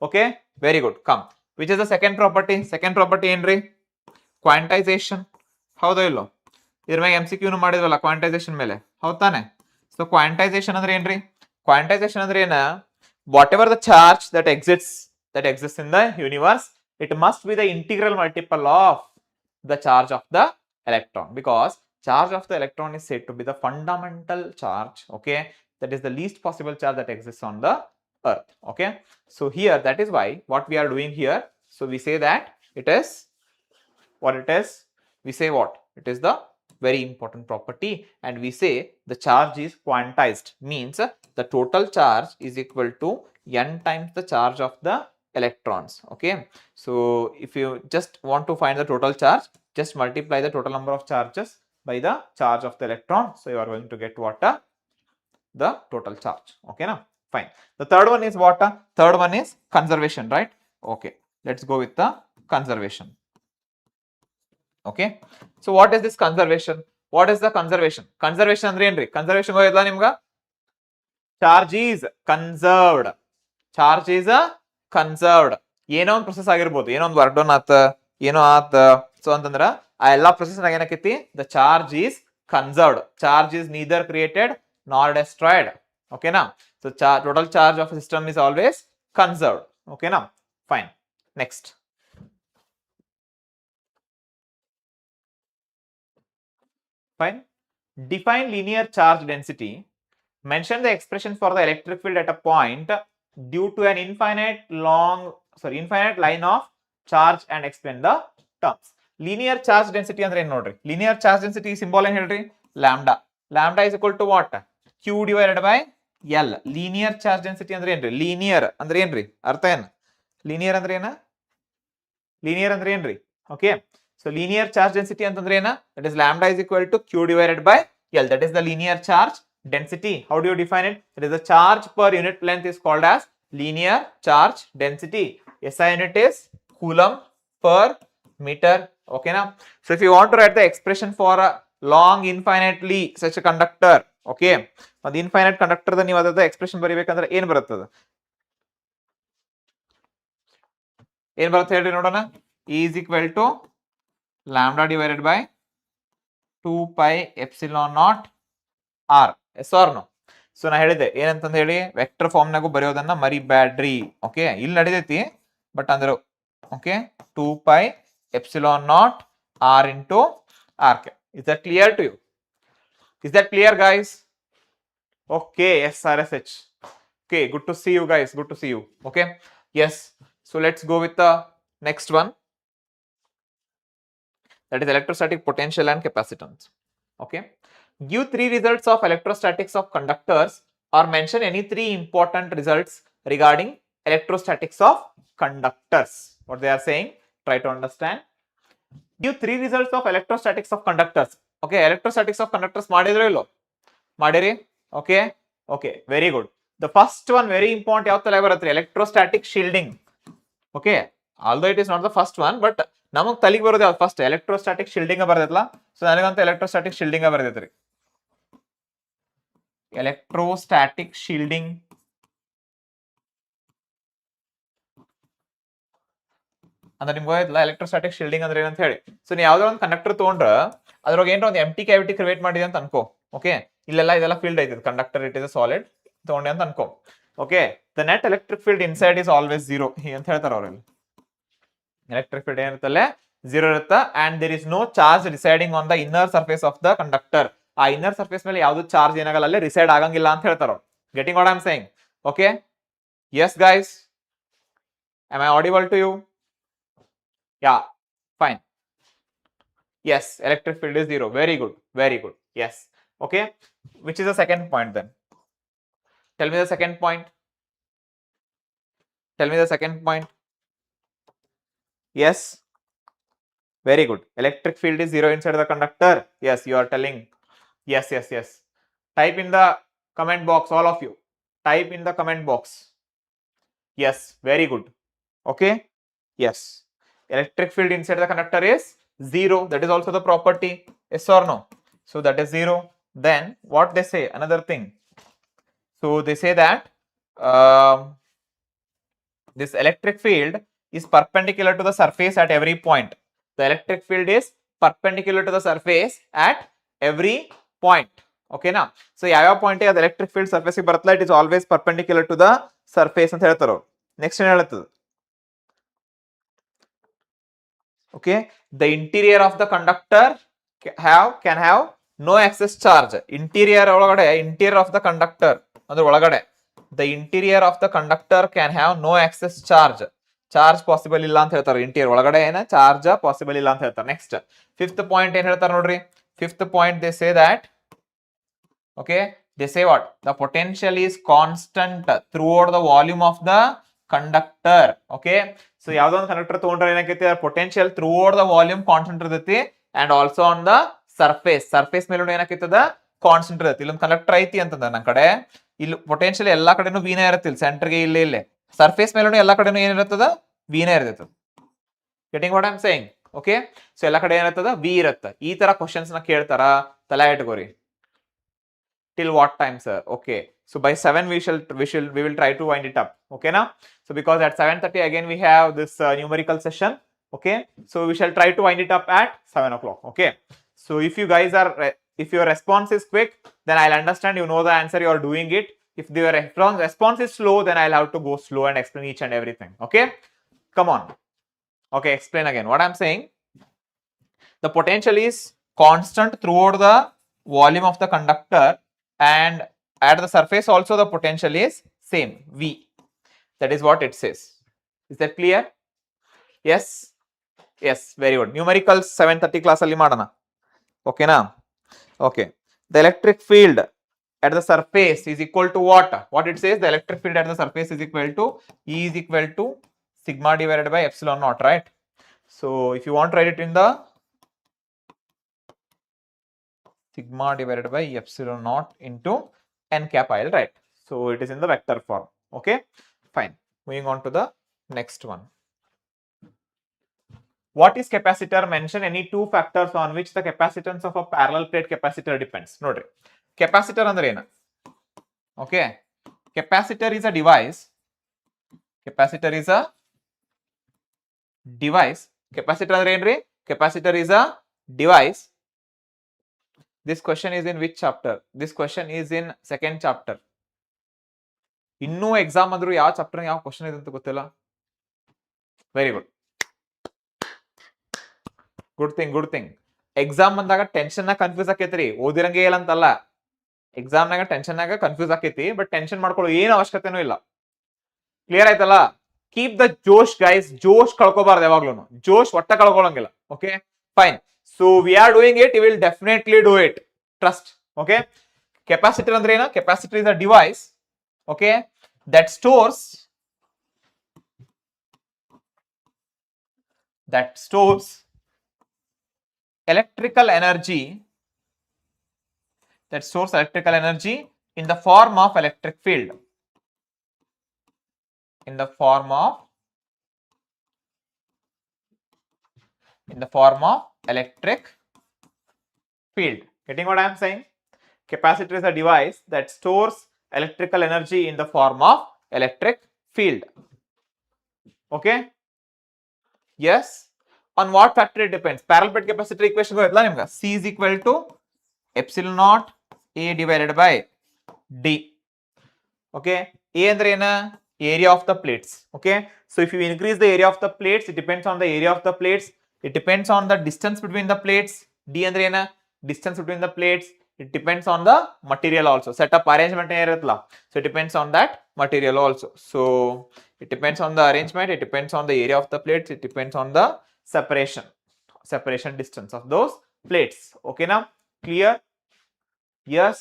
Okay, very good. Come, which is the second property? Second property ಏನ್ರಿ? ಕ್ವಾಂಟೈಸೇಷನ್. ಹೌದಾ ಇಲ್ಲೋ? ಇದ್ರ ಮೇಲೆ MCQ ಮಾಡಿದ್ವಲ್ಲ ಕ್ವಾಂಟೈಸೇಷನ್ ಮೇಲೆ, ಹೌದ್ ತಾನೆ? ಸೊ ಕ್ವಾಂಟೈಸೇಷನ್ ಅಂದ್ರೆ ಏನ್ರಿ? ಕ್ವಾಂಟೈಸೇಷನ್ ಅಂದ್ರೆ ಏನ? What ever the charge that exists in the universe, it must be the integral multiple of the charge of the electron, because charge of the electron is said to be the fundamental charge. Okay, that is the least possible charge that exists on the earth. Okay, so here that is why what we are doing here, so we say that it is what it is. We say what? It is the very important property, and we say the charge is quantized, means the total charge is equal to n times the charge of the electrons. Okay, so if you just want to find the total charge, just multiply the total number of charges by the charge of the electron, so you are going to get what? The total charge. Okay, now fine. The third one is what? Third one is conservation, right? Okay, let's go with the conservation. Okay, so what is this conservation? What is the conservation? Conservation ಅಂದ್ರೆ ಏನ್ರಿ? Conservation ಹೋಗಿಲ್ಲ ನಿಮ್ಗ? Charge is conserved. Charge is conserved. ಏನೋ ಒಂದು process ಆಗಿರ್ಬೋದು, ಏನೋ ಒಂದು work down ಆತ, ಏನೋ ಆತ. ಸೊ ಅಂತಂದ್ರ ಆ ಎಲ್ಲಾ ಪ್ರೊಸೆಸ್ ನಾಗ ಏನಕೈತಿ? The charge is conserved. Charge is neither created nor destroyed. ಓಕೆನಾ? So total charge of system is always conserved. ಓಕೆನಾ? Fine. Next. Fine. Define linear charge density. Mention the expression for the electric field at a point due to an infinite line of charge and explain the terms. Linear charge density ಅಂದ್ರೆ ಏನು ನೋಡ್ರಿ? Linear charge density symbol ಏನು ಹೇಳ್ರಿ? Lambda. Lambda is equal to what? Q divided by L. Linear charge density ಅಂದ್ರೆ ಏನ್ರಿ? Linear ಅಂದ್ರೆ ಏನ್ರಿ? ಅರ್ಥ ಏನು? Linear ಅಂದ್ರೆ ಏನ? Linear ಅಂದ್ರೆ ಏನ್ರಿ? Okay. So linear charge density ಅಂತಂದ್ರೆ ಏನ? That is lambda is equal to Q divided by L. That is the linear charge density. How do you define it? It is the charge per unit length is called as linear charge density. SI unit is coulomb per meter. Okay now. So if you want to write the expression for a long infinitely such a conductor, okay, the infinite conductor the ನೀವು ಅದರ expression ಬರಿಬೇಕಂದ್ರೆ ಏನು ಬರುತ್ತದೆ? ಏನು ಬರುತ್ತೆ ಹೇಳ್ರಿ ನೋಡೋಣ? E is equal to lambda divided by 2 pi epsilon naught r. Yes or no? So ನಾ ಹೇಳಿದೆ ಏನಂತಂದ ಹೇಳಿ, ವೆಕ್ಟರ್ ಫಾರ್ಮ್ ನಾಗು ಬರೆಯೋದನ್ನ ಮರಿಬ್ಯಾಡ್ರಿ. ಓಕೆ, ಇಲ್ಲಿ ನಡೀತೈತಿ ಬಟ್ ಅಂದ್ರು okay 2 pi epsilon naught r into r. Is that clear to you? Is that clear guys? Okay, SRSH. Okay, good to see you guys. Good to see you. Okay, yes. So let's go with the next one. That is electrostatic potential and capacitance. Okay, give 3 results of electrostatics of conductors or mention any 3 important results regarding electrostatics of conductors. What they are saying, try to understand. Give 3 results of electrostatics of conductors. Okay, electrostatics of conductors ಮಾಡಿದ್ರೋ ಇಲ್ಲೋ ಮಾಡಿರಿ. Okay, okay, very good. The first one very important ಯಾವ ತಲೆ ಬರುತ್ತೆ, electrostatic shielding. Okay, although it is not the first one, but ನಮಗ್ ತಲೆಗೆ ಬರೋದು ಯಾವ್ದು first, electrostatic ಶಿಲ್ಡಿಂಗ್ ಬರ್ತೈತಲ್ಲ. So ನನಗಂತ electrostatic ಶಿಲ್ಡಿಂಗ್ ಬರ್ತೈತ್ರಿ. ಎಲೆಕ್ಟ್ರೋಸ್ಟಾಟಿಕ್ ಶೀಲ್ಡಿಂಗ್ ಅಂದ್ರೆ ನಿಮ್ಗೆ ಗೊತ್ತಿಲ್ಲ ಎಲೆಕ್ಟ್ರೋಸ್ಟಾಟಿಕ್ ಶೀಲ್ಡಿಂಗ್ ಅಂದ್ರೆ ಏನಂತ ಹೇಳಿ. ಸೊ ನೀವು ಯಾವ್ದೋ ಒಂದು ಕಂಡಕ್ಟರ್ ತಗೊಂಡ್ರ ಅದ್ರೊಳಗೆ ಏನೋ ಒಂದು ಎಂಟಿ ಕ್ಯಾವಿಟಿ ಕ್ರಿಯೇಟ್ ಮಾಡಿದೆ ಅಂತ ಅನ್ಕೋ. ಓಕೆ, ಇಲ್ಲೆಲ್ಲ ಇದೆಲ್ಲ ಫೀಲ್ಡ್ ಐತೆ, conductor it is a solid ತಗೊಂಡೆ ಅಂತ ಅನ್ಕೋ. Okay, the net electric field inside is always 0 ಅಂತ ಹೇಳ್ತಾರೆ ಅವ್ರಲ್ಲಿ. ಎಲೆಕ್ಟ್ರಿಕ್ ಫೀಲ್ಡ್ ಏನಿರುತ್ತಲ್ಲ 0 ಇರುತ್ತೆ and there is no charge residing on the inner surface of the conductor. ಆ ಇನ್ನರ್ ಸರ್ಫೇಸ್ ಮೇಲೆ ಯಾವ್ದು ಚಾರ್ಜ್ ಏನಾಗಲ್ಲ, ಅಲ್ಲಿ ರಿಸೈಡ್ ಆಗಂಗಿಲ್ಲ ಅಂತ ಹೇಳ್ತಾರ. Getting what I am saying? Okay, yes guys, am I audible to you? Yeah, fine. Yes, electric field is 0. Very good, very good. Yes. Okay, which is the second point then? Tell me the second point. Tell me the second point. Yes, very good. Electric field is 0 inside the conductor. Yes, you are telling. Yes, yes, yes. Type in the comment box, all of you. Type in the comment box. Yes, very good. Okay, yes. Electric field inside the conductor is 0. That is also the property. Yes or no? So that is 0. Then what they say, another thing. So they say that this electric field is perpendicular to the surface at every point. The electric field is perpendicular to the surface at every point. Okay na? So ಯಾವ point ಅದು electric field surface ಬರುತ್ತಲ್ಲ, it is always perpendicular to the surface ಅಂತ ಹೇಳ್ತಾರ. Next ಏನ್ ಹೇಳುತ್ತದೆ? Okay, the interior of the conductor can have no excess charge. Interior ಒಳಗಡೆ, interior of the conductor ಅಂದ್ರೆ ಒಳಗಡೆ, the interior of the conductor can have no excess charge. Charge possible ಇಲ್ಲ ಅಂತ ಹೇಳ್ತಾರೆ. ಇಂಟೀರಿಯರ್ ಒಳಗಡೆ ಏನ ಚಾರ್ಜ್ ಪಾಸಿಬಲ್ ಇಲ್ಲ ಅಂತ ಹೇಳ್ತಾರೆ. ನೆಕ್ಸ್ಟ್ ಫಿಫ್ತ್ ಪಾಯಿಂಟ್ ಏನ್ ಹೇಳ್ತಾರೆ ನೋಡ್ರಿ. Fifth point they say that, okay, they say what, the potential is constant throughout the volume of the conductor. Okay, so ಯಾವ್ದೋ ಒಂದು ಕಂಡಕ್ಟರ್ ತಗೊಂಡ್ರೆ ಏನಾಕೈತಿ, potential throughout the volume constant ಇರ್ತೈತಿ and also on the surface. Surface ಮೇಲೆ ಏನಾಕೈತದ constant ಇರುತ್ತೆ. ಇಲ್ಲೊಂದು conductor ಐತಿ ಅಂತಂದ ನನ್ನ ಕಡೆ, ಇಲ್ಲಿ ಪೊಟೆನ್ಶಿಯಲ್ ಎಲ್ಲಾ ಕಡೆನೂ ವಿನೇ ಇರುತ್ತೆ. ಇಲ್ಲಿ ಸೆಂಟರ್ಗೆ ಇಲ್ಲೇ ಸರ್ಫೇಸ್ ಮೇಲೂ ಎಲ್ಲಾ ಕಡೆನೂ ಏನಿರುತ್ತದ, ವಿನೇ ಇರ್ತೈತೆ. Getting what I am saying? Okay, so ಎಲ್ಲಾ ಕಡೆ ಏನಿರ್ತದ, ವಿ ಇರುತ್ತೆ. ಈ ತರ ಕ್ವಶನ್ಸ್ ನ ಕೇಳ್ತಾರ, ತಲೆ ಇಟ್ಕೋರಿ. Till what time, sir? Okay, so by 7 we will try to wind it up. Okay now, so because at 7:30 again we have this numerical session. Okay, so we shall try to wind it up at 7 o'clock. Okay, so if you guys are if your response is quick, then I'll understand you know the answer, you are doing it. If your response is slow, then I'll have to go slow and explain each and everything. Okay, come on. Okay, explain again what I'm saying. The potential is constant throughout the volume of the conductor, and at the surface also the potential is same, V. That is what it says. Is that clear? Yes, yes, very good. Numericals 7:30 class alli madana. Okay na? Okay, the electric field at the surface is equal to what? What it says, the electric field at the surface is equal to E is equal to sigma divided by epsilon naught, right? So if you want to write it in the sigma divided by epsilon naught into n cap, I'll write. So it is in the vector form. Okay, fine. Moving on to the next one. What is capacitor? Mention any 2 factors on which the capacitance of a parallel plate capacitor depends. Nodri, capacitor andre ena? Okay, capacitor is a device. Capacitor is a device. Capacitor andre enri? Capacitor is a device. This question is in which chapter? This question is in 2nd chapter. ಇನ್ನೂ exam ಅಂದ್ರು ಯಾವ chapter ಯಾವ question ಇದೆ ಅಂತ ಗೊತ್ತಿಲ್ಲ. Very good, good thing, good thing. Exam ಬಂದಾಗ tension confuse ಆಕೈತ್ರಿ, ಓದಿರಂಗೆ ಇಲ್ಲ ಅಂತಲ್ಲ. ಎಕ್ಸಾಮ್ನಾಗ ಟೆನ್ಷನ್ನಾಗ ಕನ್ಫ್ಯೂಸ್ ಆಕೈತಿ, ಬಟ್ ಟೆನ್ಷನ್ ಮಾಡ್ಕೊಳ್ಳೋ ಏನು ಅವಶ್ಯಕತೆನೂ ಇಲ್ಲ. ಕ್ಲಿಯರ್ ಆಯ್ತಲ್ಲ? ಕೀಪ್ ದ ಜೋಶ್ ಗೈಸ್, ಜೋಶ್ ಕಳ್ಕೊಬಾರ್ದು ಯಾವಾಗ್ಲೂ, ಜೋಶ್ ಒಟ್ಟ ಕಳ್ಕೊಳಂಗಿಲ್ಲ. Okay fine. So we are doing it, you will definitely do it, trust. Okay, capacitor ಅಂದ್ರೆ ಏನು? Capacitor is a device, okay, that stores electrical energy, that stores electrical energy in the form of electric field, in the form of electric field. Getting what I am saying? Capacitor is a device that stores electrical energy in the form of electric field. Okay, yes. On what factor it depends? Parallel plate capacitor equation goyatla nimga. C is equal to epsilon naught A divided by D. Okay, A andre ena? Area of the plates. Okay, so if you increase the area of the plates, it depends on the area of the plates, it depends on the distance between the plates. D andre ena? Distance between the plates. It depends on the material also. Setup arrangement iruttala, so it depends on that material also. So it depends on the arrangement, it depends on the area of the plates, it depends on the separation distance of those plates. Okay now, clear? Yes.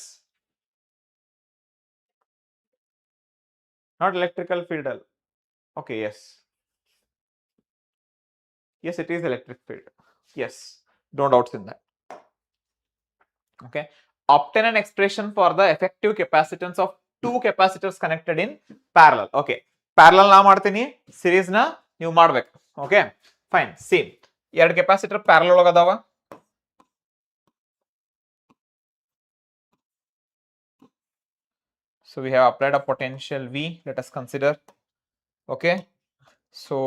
Not electrical field. Okay, yes. Yes, it is electric field. Yes, no doubts in that. Okay, obtain an expression for the effective capacitance of two capacitors connected in parallel. Okay, parallel na ಮಾಡ್ತೀನಿ, series na ನೀವು ಮಾಡ್ಬೇಕು. Okay, fine. See, ಎರಡು capacitor parallel ಒಳಗೆ ಅದಾವ. So we have applied a potential V. Let us consider. Okay, so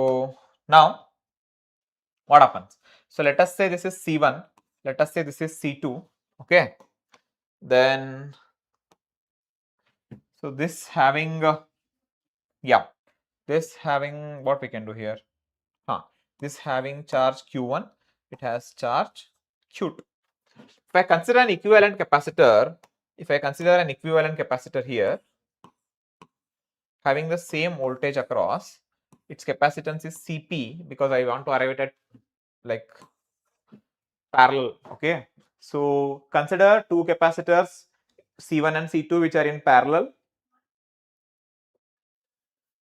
now what happens? So let us say this is C1, let us say this is C2. Okay, then so this having yeah, this having, what we can do here, this having charge Q1, it has charge Q2. If I consider an equivalent capacitor, here having the same voltage across, its capacitance is Cp, because I want to arrive at like parallel. Okay, so consider two capacitors C1 and C2 which are in parallel.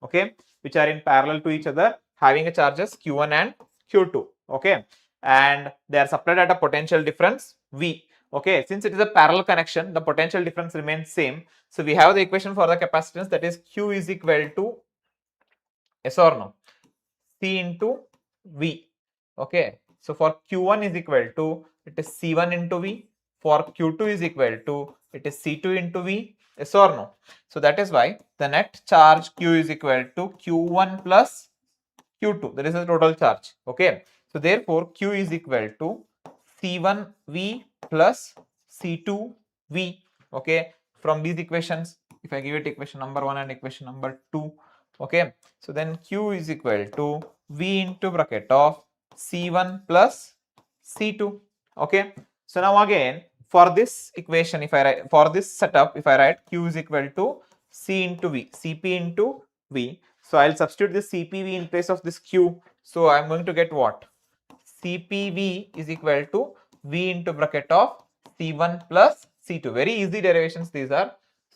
Okay, which are in parallel to each other, having a charges Q1 and Q2. Okay, and they are supplied at a potential difference V. Okay, since it is a parallel connection, the potential difference remains same. So we have the equation for the capacitance, that is Q is equal to, yes or no, C into V. Okay, so for Q1 is equal to, it is C1 into V, for Q2 is equal to, it is C2 into V. Yes or no? So that is why the net charge Q is equal to Q1 plus Q2, that is the total charge. Okay, so therefore Q is equal to C1V plus C2V. Okay, from these equations, if I give it equation number 1 and equation number 2, okay, so then Q is equal to V into bracket of C1 plus C2. Okay, so now again, for this equation, if I write, for this setup, if I write Q is equal to C into V, Cp into V, so I'll substitute this Cpv in place of this Q. So I'm going to get what? Cpv is equal to V into bracket of C1 plus C2. Very easy derivations these are.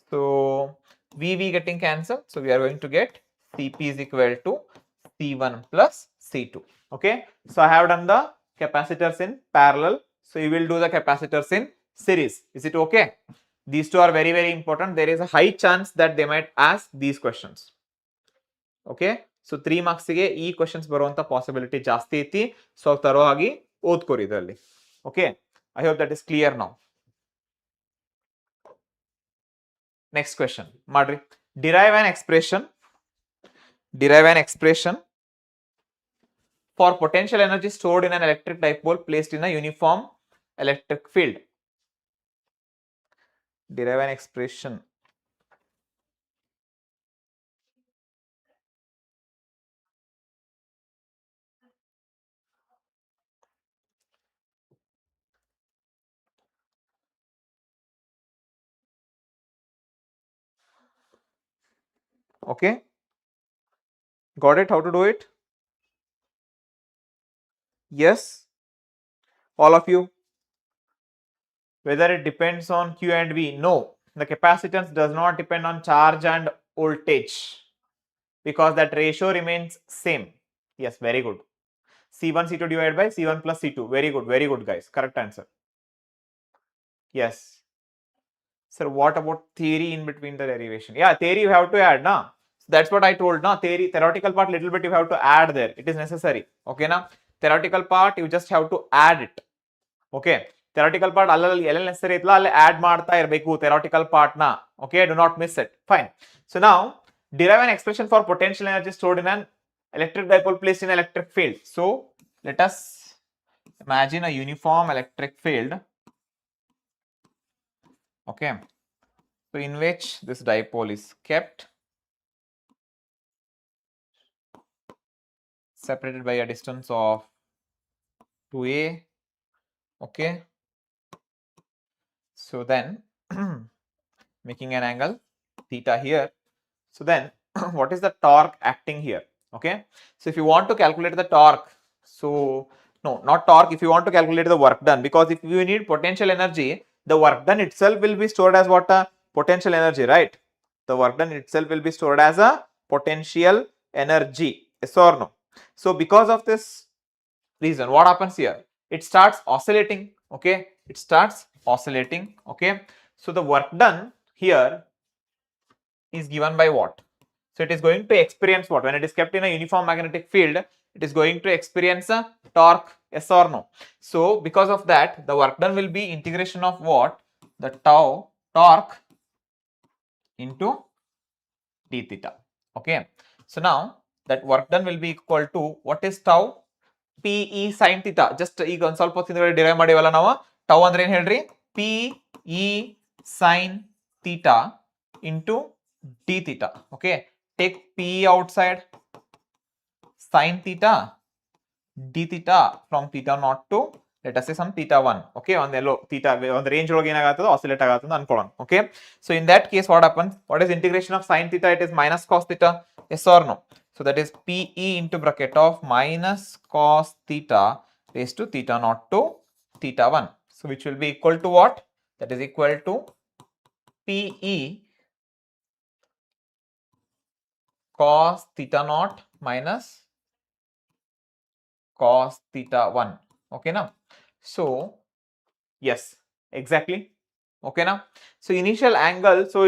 So V getting cancelled, so we are going to get Cp is equal to C1 plus C2. Okay, so I have done the capacitors in parallel, so you will do the capacitors in series. Is it okay? These two are very, very important. There is a high chance that they might ask these questions. Okay, so 3 marks ಗೆ ಈ questions ಬರುವಂತ possibility ಜಾಸ್ತಿ ಐತಿ. So ತರೋ ಆಗಿ ಓದ್ಕೋರಿ ಇದರಲ್ಲಿ. Okay, I hope that is clear now. Next question ಮಾಡ್ರಿ. Derive an expression for potential energy stored in an electric dipole placed in a uniform electric field. Derive an expression. Okay, got it? How to do it? Yes, all of you. Whether it depends on Q and V? No, the capacitance does not depend on charge and voltage because that ratio remains same. Yes, very good. C1 C2 divided by C1 plus C2. Very good guys. Correct answer. Yes. Sir, what about theory in between the derivation? Yeah, theory you have to add, na. That's what I told, na. Theory, theoretical part little bit you have to add there. It is necessary. Okay, na. Theoretical part you just have to add it. Okay. Theoretical part allal necessary itla alle add ಮಾಡ್ತಾ ಇರಬೇಕು theoretical part na. Okay, do not miss it. Fine. So now derive an expression for potential energy stored in an electric dipole placed in electric field. So let us imagine a uniform electric field. Okay. So in which this dipole is kept separated by a distance of 2a. Okay. So then making an angle theta here. So then what is the torque acting here? Okay. So if you want to calculate the torque, so no, not torque, if you want to calculate the work done, because if you need potential energy, the work done itself will be stored as what? A potential energy, right? The work done itself will be stored as a potential energy. Yes or no? So because of this reason, what happens here? It starts oscillating. Okay, it starts oscillating. Okay, so the work done here is given by what? So it is going to experience what? When it is kept in a uniform magnetic field, it is going to experience a torque. Yes or no? So because of that, the work done will be integration of what? The tau torque into d theta. Okay, so now that work done will be equal to what is tau? PE sin theta. Just ಈಗ ಒಂದು ಸ್ವಲ್ಪ ಹೊತ್ತಿನ derive ಮಾಡಿವಲ್ಲ ನಾವು. tau ಅಂದ್ರೆ ಏನು ಹೇಳ್ರಿ? PE sin theta into d theta. Okay, take PE outside, sin theta, d theta from theta naught to let us say some theta 1. Okay, on the theta on the range ಒಳಗೆ ಏನಾಗುತ್ತೋ oscillate ಆಗುತ್ತೆ ಅಂತ ಅನ್ಕೊಳ್ಳೋಣ. Okay, so in that case what happens? What is integration of sin theta? It is minus cos theta. Yes or no? So that is PE into bracket of minus cos theta raised to theta naught to theta 1. So which will be equal to what? That is equal to PE cos theta naught minus cos theta 1. Okay now. So yes, exactly. Okay now. So initial angle, so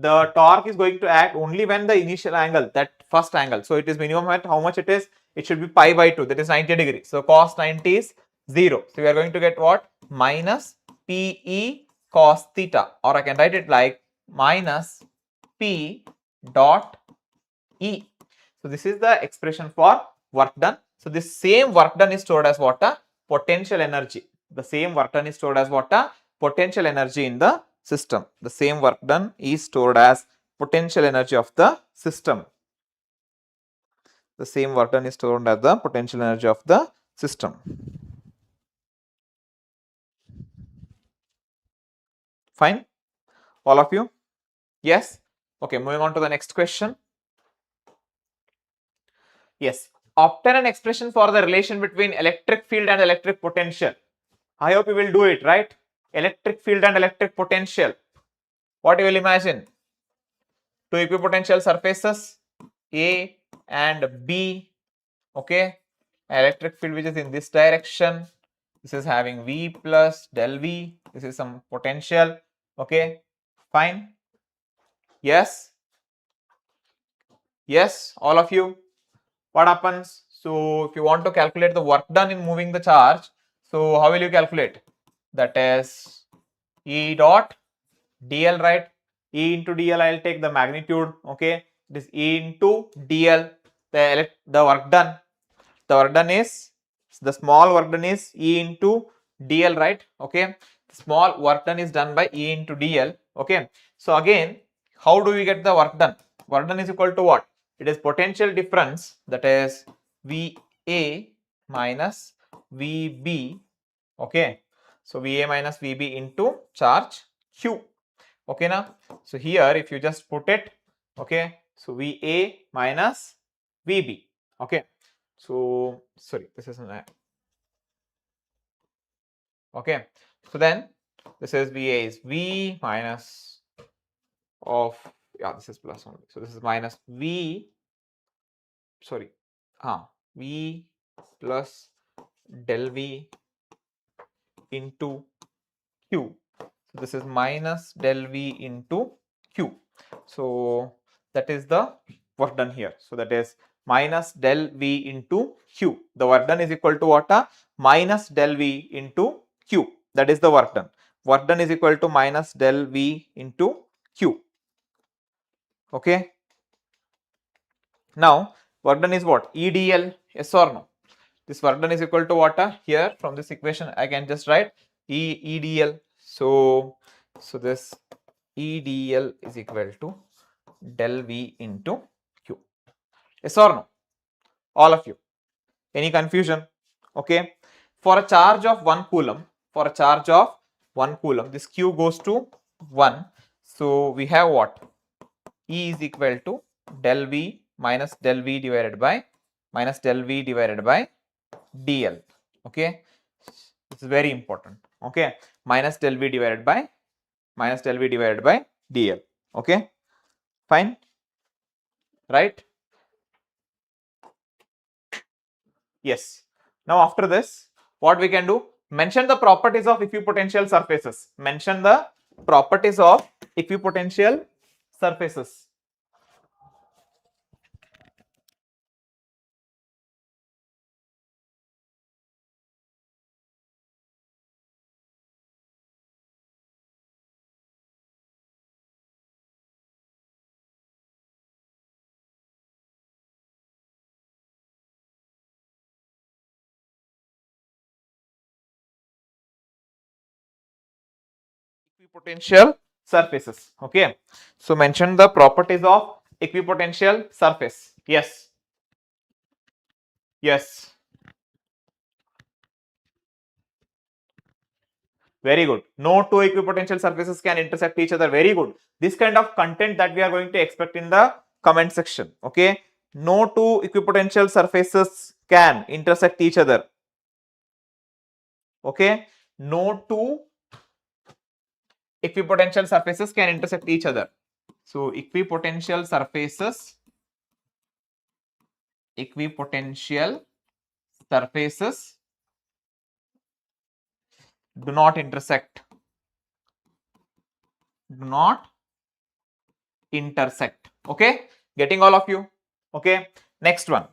the torque is going to act only when the initial angle, that first angle, so it is minimum at how much it is? It should be pi by 2, that is 90 degrees. So cos 90 is 0. So we are going to get what? Minus PE cos theta, or I can write it like minus P dot E. So this is the expression for work done. So this same work done is stored as what? A potential energy. The same work done is stored as what? A potential energy in the system. The same work done is stored as potential energy of the system. The same work done is stored as the potential energy of the system. Fine, all of you? Yes. Okay, moving on to the next question. Yes, obtain an expression for the relation between electric field and electric potential. I hope you will do it, right? Electric field and electric potential. What you will imagine? Two equipotential surfaces A and B. Okay, electric field which is in this direction. This is having V plus del V. This is some potential. Okay, fine. Yes. Yes, all of you. What happens? So if you want to calculate the work done in moving the charge, so how will you calculate? That is E dot dl, right? E into dl, I'll take the magnitude. Okay, this E into dl, the work done. The work done is, the small work done is E into dl, right? Okay, the small work done is done by E into dl. Okay, so again, how do we get the work done? Work done is equal to what? It is potential difference, that is VA minus VB. Okay, so VA minus VB into charge Q. Okay now, so here if you just put it, Okay, so VA minus VB. Okay, so sorry, this is an okay. So then this is VA is V minus of, yeah, this is plus only. So this is minus V, sorry, V plus del V into Q. So this is minus del V into Q. So that is the work done here. So that is minus del V into Q. The work done is equal to what? Minus del V into Q. That is the work done. Work done is equal to minus del V into Q. Okay. Now work done is what? EDL, yes or no? This work done is equal to what? Here from this equation I can just write EDL. So this EDL is equal to del V into Q. Yes or no? All of you. Any confusion? Okay. For a charge of 1 coulomb, this Q goes to 1. So we have what? E is equal to del V minus del V divided by dl. Okay. This is very important. Okay. Minus del V divided by dl. Okay. Fine. Right? Yes. Now after this, what we can do? Mention the properties of equipotential surfaces. Mention the properties of equipotential surfaces. Equipotential surfaces. Okay. So mention the properties of equipotential surface. Yes. Yes. Very good. No two equipotential surfaces can intersect each other. Very good. This kind of content that we are going to expect in the comment section. Okay. No two equipotential surfaces can intersect each other. Okay. No two equipotential surfaces can intersect each other. So equipotential surfaces do not intersect. Okay. Getting all of you? Okay. Next one.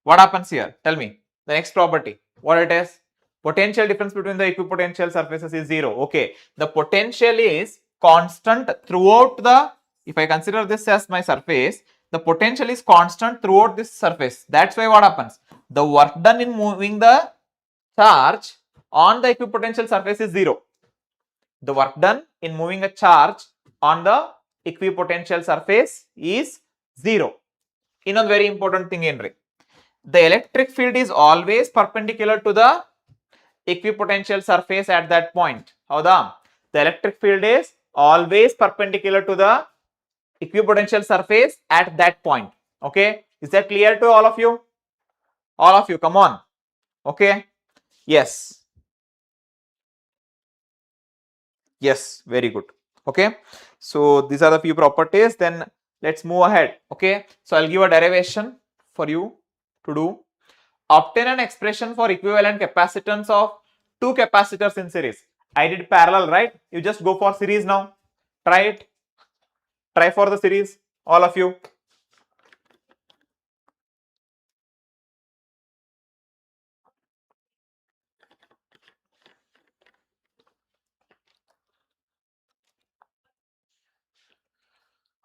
What happens here? Tell me. The next property. What it is? Potential difference between the equipotential surfaces is 0. Okay. The potential is constant throughout the, if I consider this as my surface, the potential is constant throughout this surface. That's why what happens? The work done in moving the charge on the equipotential surface is 0. The work done in moving a charge on the equipotential surface is 0. ಇನ್ನೊಂದು very important thing ಏನ್ರಿ? The electric field is always perpendicular to the equipotential surface at that point. ಹೌದಾ? The electric field is always perpendicular to the equipotential surface at that point. Okay? Is that clear to all of you? All of you, come on. Okay? Yes. Yes, very good. Okay, so these are the few properties. Then let's move ahead. Okay, so I'll give a derivation for you to do. Obtain an expression for equivalent capacitance of two capacitors in series. I did parallel, right? You just go for series now. Try it. Try for the series, all of you.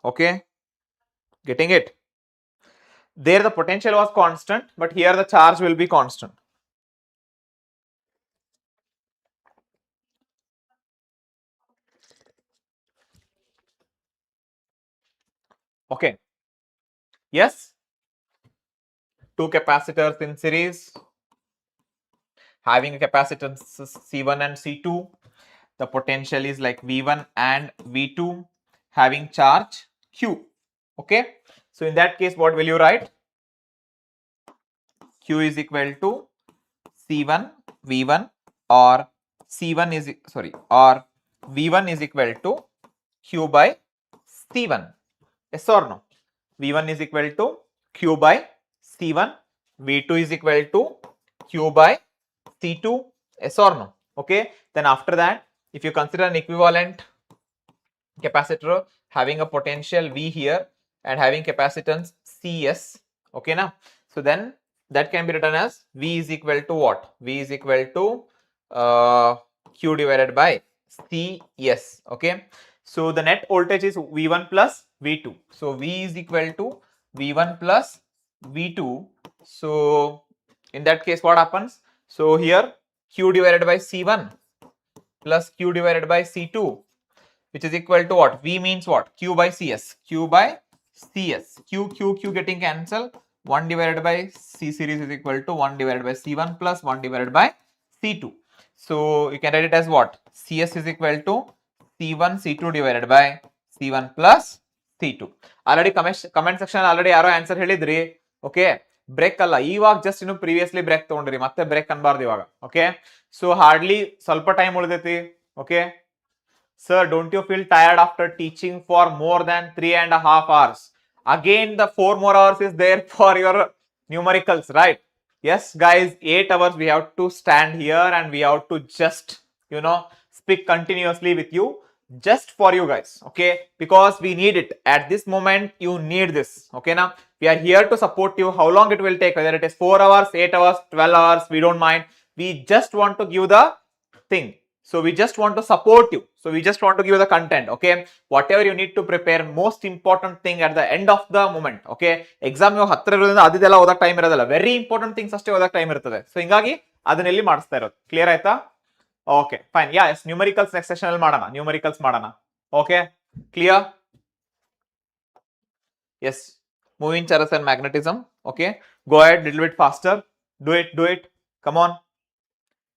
Okay, getting it? There the potential was constant, but here the charge will be constant. Okay. Yes. Two capacitors in series having a capacitance C1 and C2. The potential is like V1 and V2 having charge Q. Okay. So in that case, what will you write? Q is equal to C1 V1 or C1 is or V1 is equal to Q by C1. Yes or no? V1 is equal to Q by C1. V2 is equal to Q by C2. Yes or no? Okay. Then after that, if you consider an equivalent capacitor having a potential V here and having capacitance Cs, okay now, so then that can be written as V is equal to what? V is equal to Q divided by Cs, okay. So the net voltage is V1 plus V2. So V is equal to V1 plus V2. So in that case, what happens? So here Q divided by C1 plus Q divided by C2, which is equal to what? V means what? Q by Cs. Q by Cs. Q getting cancelled. 1 divided by C series is equal to 1 divided by C1 plus 1 divided by C2. So you can write it as what? Cs is equal to C1 C2 divided by C1 plus C2. Already comment section already ಯಾರೋ answer ಹೇಳಿದ್ರಿ. Okay, break ಅಲ್ಲ ಇವಾಗ just ಇನ್ನು previously break ತಗೊಂಡ್ರಿ, ಮತ್ತೆ break ಅನ್ಬಾರ್ದು ಇವಾಗ. Okay, so hardly ಸ್ವಲ್ಪ ಟೈಮ್ ಉಳಿದೈತಿ. Okay sir, don't you feel tired after teaching for more than 3.5 hours? Again, the 4 more hours is there for your numericals, right? Yes, guys, 8 hours we have to stand here and we have to just, speak continuously with you, just for you guys, okay? Because we need it. At this moment, you need this, okay? Now, we are here to support you. How long it will take, whether it is 4 hours, 8 hours, 12 hours, we don't mind. We just want to give the thing. So we just want to support you. So we just want to give you the content, okay? Whatever you need to prepare, most important thing at the end of the moment, okay? Exam you ಹತ್ರ ಇರೋದ್ರಿಂದ ಅದೆಲ್ಲ ಓದಕ್ಕೆ time ಇರೋದಿಲ್ಲ. Very important things ಅಷ್ಟೇ ಓದಕ್ಕೆ time ಇರ್ತದೆ. So ಹಿಂಗಾಗಿ ಅದನ್ನೆಲ್ಲಿ ಮಾಡಿಸ್ತಾ ಇರೋದು. ಕ್ಲಿಯರ್ ಆಯ್ತಾ? Okay fine. Yeah yes, numericals next session ಅಲ್ಲಿ ಮಾಡೋಣ. ನ್ಯೂಮರಿಕಲ್ಸ್ ಮಾಡೋಣ. Okay clear? Yes, moving charges and magnetism. Okay, go ahead little bit faster. Do it. Come on.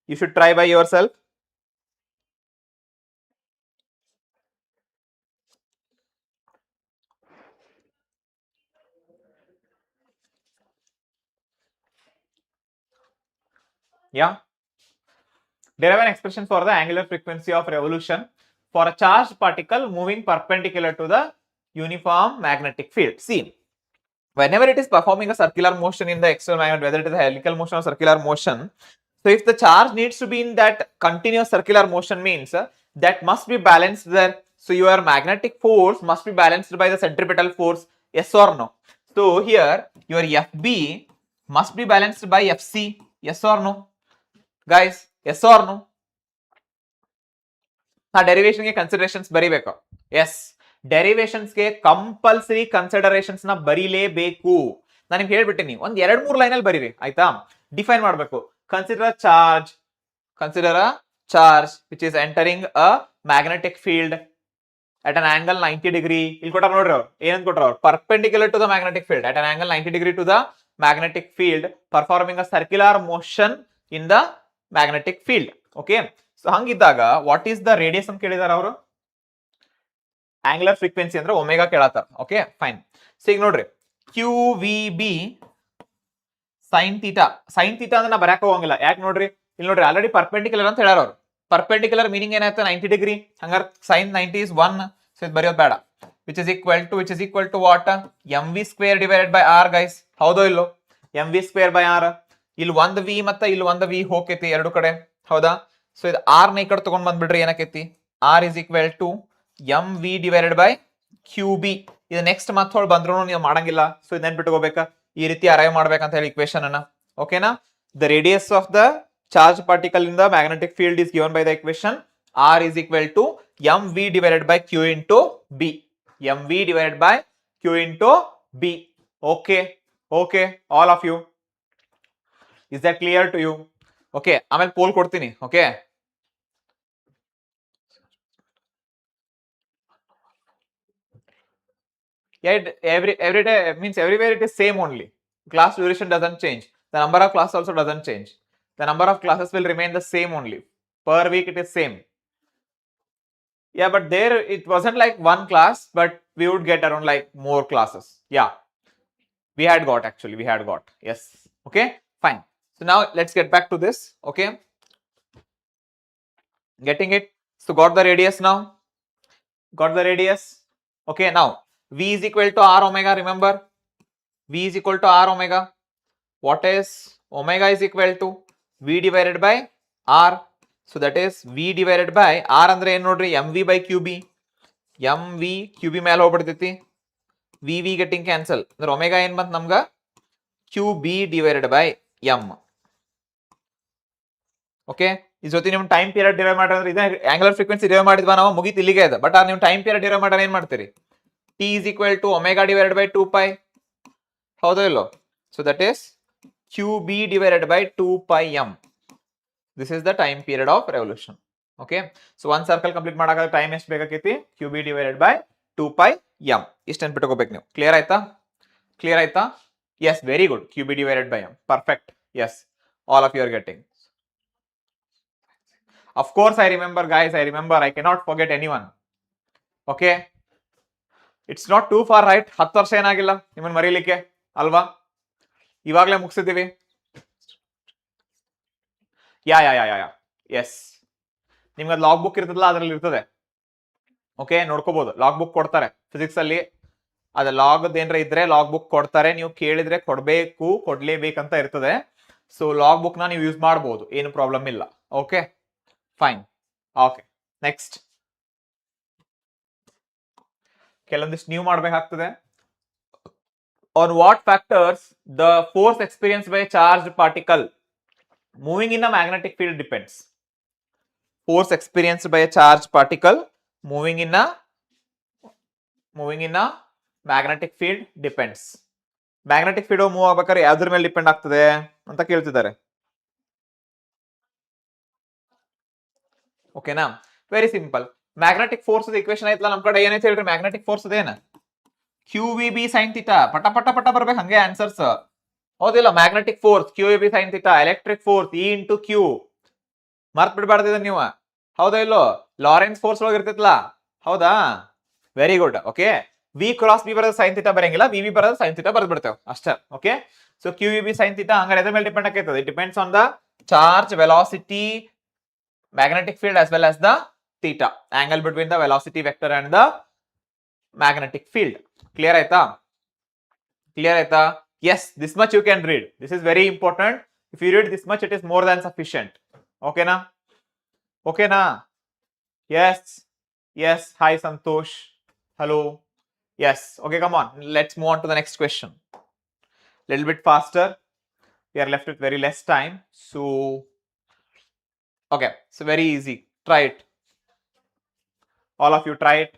You should try by yourself. Yeah. Derive an expression for the angular frequency of revolution for a charged particle moving perpendicular to the uniform magnetic field. See, whenever it is performing a circular motion in the external magnet, whether it is a helical motion or circular motion, so if the charge needs to be in that continuous circular motion, means that must be balanced there. So your magnetic force must be balanced by the centripetal force. Yes or no? So here your FB must be balanced by FC. Yes or no? Guys, yes or no? Derivation ಗೆ considerations ಬರಿಬೇಕು. S, derivations ಗೆ compulsory considerations ನ ಬರೀಲೇಬೇಕು. ನಾನು ನಿಮ್ಗೆ ಹೇಳ್ಬಿಟ್ಟಿನಿ, ಒಂದ್ 2-3 line ಅಲ್ಲಿ ಬರೀರಿ, ಆಯ್ತಾ? ಡಿಫೈನ್ ಮಾಡ್ಬೇಕು. Consider a charge which is entering a magnetic field at an angle 90 degree. ಇಲ್ಲಿ ಕೊಟ್ಟಾರ ನೋಡ್ರಿ, ಅವ್ರು ಏನಂತ ಕೊಟ್ಟಾರ, ಅವ್ರು perpendicular to the magnetic field at an angle 90 degree to the magnetic field performing a circular motion in the magnetic field. Okay, ಸೊ ಹಂಗಿದ್ದಾಗ what is the radius ಅಂತ ಕೇಳಿದಾರ ಅವರು. ಆಂಗ್ಯುಲರ್ ಫ್ರೀಕ್ವೆನ್ಸಿ ಅಂದ್ರೆ ಒಮೆಗಾ ಕೇಳತ್ತಾರ. Okay fine. ಸೊ ಈಗ ನೋಡ್ರಿ, Q V B sine theta. Sine theta ಅಂದ್ರೆ ನಾ ಬರಕ್ ಹೋಗಂಗಿಲ್ಲ. ಯಾಕೆ ನೋಡ್ರಿ, ಇಲ್ಲಿ ನೋಡ್ರಿ ಆಲ್ರೆಡಿ ಪರ್ಪೆಂಡಿಕ್ಯುಲರ್ ಅಂತ ಹೇಳಾರ ಅವ್ರು. ಪರ್ಪೆಂಡಿಕ್ಯುಲರ್ ಮೀನಿಂಗ್ ಏನಾಯ್ತು, 90 ಡಿಗ್ರಿ. ಹಂಗಾರೆ ಸೈನ್ 90 is 1. ಸೊ ಇದು ಬರೆಯೋದು ಬೇಡ. Which is equal to what? M V square divided by R. Guys ಹೌದೋ ಇಲ್ಲೋ? M V square by R. ಇಲ್ಲಿ ಒಂದು ವಿ ಮತ್ತೆ ಇಲ್ಲಿ ಒಂದು ವಿ ಹೋಗ್ತೈತಿ ಎರಡು ಕಡೆ, ಹೌದಾ? ಸೊ ಇದು ಆರ್ ನ ಈ ಕಡೆ ತಗೊಂಡ್ ಬಂದ್ಬಿಡ್ರಿ, ಏನಕ್ಕೈತಿ? R is equal to M V divided by Q B. ಇದು ನೆಕ್ಸ್ಟ್ ಮತ್ತೊಳ್ ಬಂದ್ರು ನೀವು ಮಾಡಂಗಿಲ್ಲ. ಸೊ ಇದು ನೆನ್ಪಿಟ್ಕೋಬೇಕಾ, ಈ ರೀತಿ ಅರೈವ್ ಮಾಡ್ಬೇಕಂತ ಹೇಳಿ ಇಕ್ವೇಶನ್ ಅನ್ನ. ಓಕೆನಾ? The radius of the charge particle in the magnetic field is given by the equation R is equal to mv divided by q into b. mv divided by q into b. Okay, all of you, is that clear to you? Okay, ಆಮೇಲೆ pole ಕೊಡ್ತೀನಿ. Okay, every day means everywhere it is same only. Class duration doesn't change. The number of class also doesn't change. The number of classes will remain the same only. Per week it is same. Yeah, but there it wasn't like one class, but we would get around like more classes. Yeah, we had got actually, we had got. Yes. Okay, fine. So now let's get back to this. Okay, getting it. So got the radius now. Got the radius. Okay, now V is equal to R omega. Remember, V is equal to R omega. What is omega is equal to V divided by R. So that is V divided by R andre ಏನು ನೋಡ್ರಿ mv by qb. mv qb ಮೇಲೆ ಹೋಗ್ಬಿಡ್ತೈತಿ. v getting cancel. ಅಂದ್ರೆ omega ಏನ್ ಬಂತ ನಮ್ಗ qb divided by m. Okay, ಈ ಜೊತೆ ನೀವು ಟೈಮ್ ಪೀರಿಯಡ್ ಡಿರೈವ್ ಮಾಡಿದ್ರೆ ಇದೆ ಆಂಗುಲರ್ ಫ್ರೀಕ್ವೆನ್ಸಿ ಡಿರೈವ್ ಮಾಡಿದ್ವಾ ನಾವು ಮುಗಿತು ಇಲ್ಲಿಗೆ ಇದೆ. ಬಟ್ ನೀವು ಟೈಮ್ ಪೀರಿಯಡ್ ಡಿರೈವ್ ಮಾಡಿದ್ರೆ ಏನ್ ಮಾಡ್ತೀರಿ? t is equal to omega divided by 2 pi. ಹೌದೋ ಇಲ್ಲೋ? So that is qb divided by 2 pi m. This is the time period of revolution. Okay, so one circle complete ಮಾಡಾಕ time ಎಷ್ಟು ಬೇಕಾಗೈತಿ? qb divided by 2 pi m. ಇಷ್ಟು ನೆನ್ಪಿಟ್ಕೋಬೇಕು ನೀವು. Clear ಆಯ್ತಾ? Clear ಆಯ್ತಾ? Yes, very good. qb divided by m. Perfect. Yes, all of you are getting. Of course I remember, guys. I remember. I cannot forget anyone. Okay, it's not too far, right? 10 ವರ್ಷ ಏನಾಗಿಲ್ಲ ನಿಮ್ಮನ್ನ ಮರೀಲಿಕ್ಕೆ ಅಲ್ವಾ? ಇವಾಗಲೇ ಮುಗಿಸಿದ್ದೀವಿ. ಯಾ ಯಾ ಯಾ yeah yes, ನಿಮ್ಗೆ ಅದು log book ಇರ್ತದಲ್ಲ, ಅದ್ರಲ್ಲಿ ಇರ್ತದೆ. ಓಕೆ, ನೋಡ್ಕೋಬಹುದು. ಲಾಗ್ ಬುಕ್ ಕೊಡ್ತಾರೆ ಫಿಸಿಕ್ಸ್ ಅಲ್ಲಿ. ಅದ ಲಾಗ್ ಏನ್ರ ಇದ್ರೆ ಲಾಗ್ ಬುಕ್ ಕೊಡ್ತಾರೆ. ನೀವು ಕೇಳಿದ್ರೆ ಕೊಡ್ಲೇಬೇಕಂತ ಇರ್ತದೆ. ಸೊ ಲಾಗ್ ಬುಕ್ ನ ನೀವು ಯೂಸ್ ಮಾಡಬಹುದು, ಏನು ಪ್ರಾಬ್ಲಮ್ ಇಲ್ಲ. Okay, fine. ಓಕೆ, ನೆಕ್ಸ್ಟ್ ಕೆಲವೊಂದಿಷ್ಟು ನೀವು ಮಾಡ್ಬೇಕಾಗ್ತದೆ. On what factors the force experience by charge particle moving in a magnetic field depends. Force experienced by a charged particle moving in a magnetic field depends. Magnetic field move ಆಗ್ಬೇಕಾದ್ರೆ ಯಾವ್ದ್ರ ಮೇಲೆ depend ಆಗ್ತದೆ ಅಂತ ಕೇಳ್ತಿದ್ದಾರೆ. ಓಕೆನಾ? Very simple. Magnetic force equation ಐತಲ್ಲ ನಮ್ ಕಡೆ, ಏನೈತೆ ಹೇಳ್ರಿ? ಮ್ಯಾಗ್ನೆಟಿಕ್ ಫೋರ್ಸ್ ಅದೇನ QVB sin θ. ಪಟ ಪಟ ಪಟ ಬರ್ಬೇಕು ಹಂಗೆ ಆನ್ಸರ್ಸ್. ಹೌದಿಲ್ಲ? Magnetic force QVB sin θ, electric force E into Q. ಮರ್ತ್ ಬಿಡ್ಬಾರ್ದಿದ ನೀವು. ಹೌದಾ ಇಲ್ಲೋ? ಲಾರೆನ್ಸ್ ಫೋರ್ಸ್ ಒಳಗೆ ಇರ್ತೈತಲ್ಲ. ಹೌದಾ? Very good. Okay, V cross B ಬರೋದು ಸೈನ್ ಥೀಟಾ ಬರಂಗಿಲ್ಲ, ವಿ ಬರೋದು ಸೈನ್ ಥೀಟಾ ಬರ್ದ್ ಬಿಡ್ತೇವೆ ಅಷ್ಟೇ. Okay, so Q V B sine theta ಹಂಗಾರೆ ಎದ್ರ ಮೇಲೆ ಡಿಪೆಂಡ್ ಆಗ್ತದೆ? It depends on the charge, velocity, magnetic field as well as the theta, angle between the velocity vector and the magnetic field. Clear ಆಯ್ತಾ? Clear ಆಯ್ತಾ? Yes, this much you can read. This is very important. If you read this much, it is more than sufficient. Okay na? Okay na? Yes. Yes. Hi Santosh. Hello. Yes. Okay, come on. Let's move on to the next question. Little bit faster. We are left with very less time. So, okay. So very easy. Try it. All of you try it.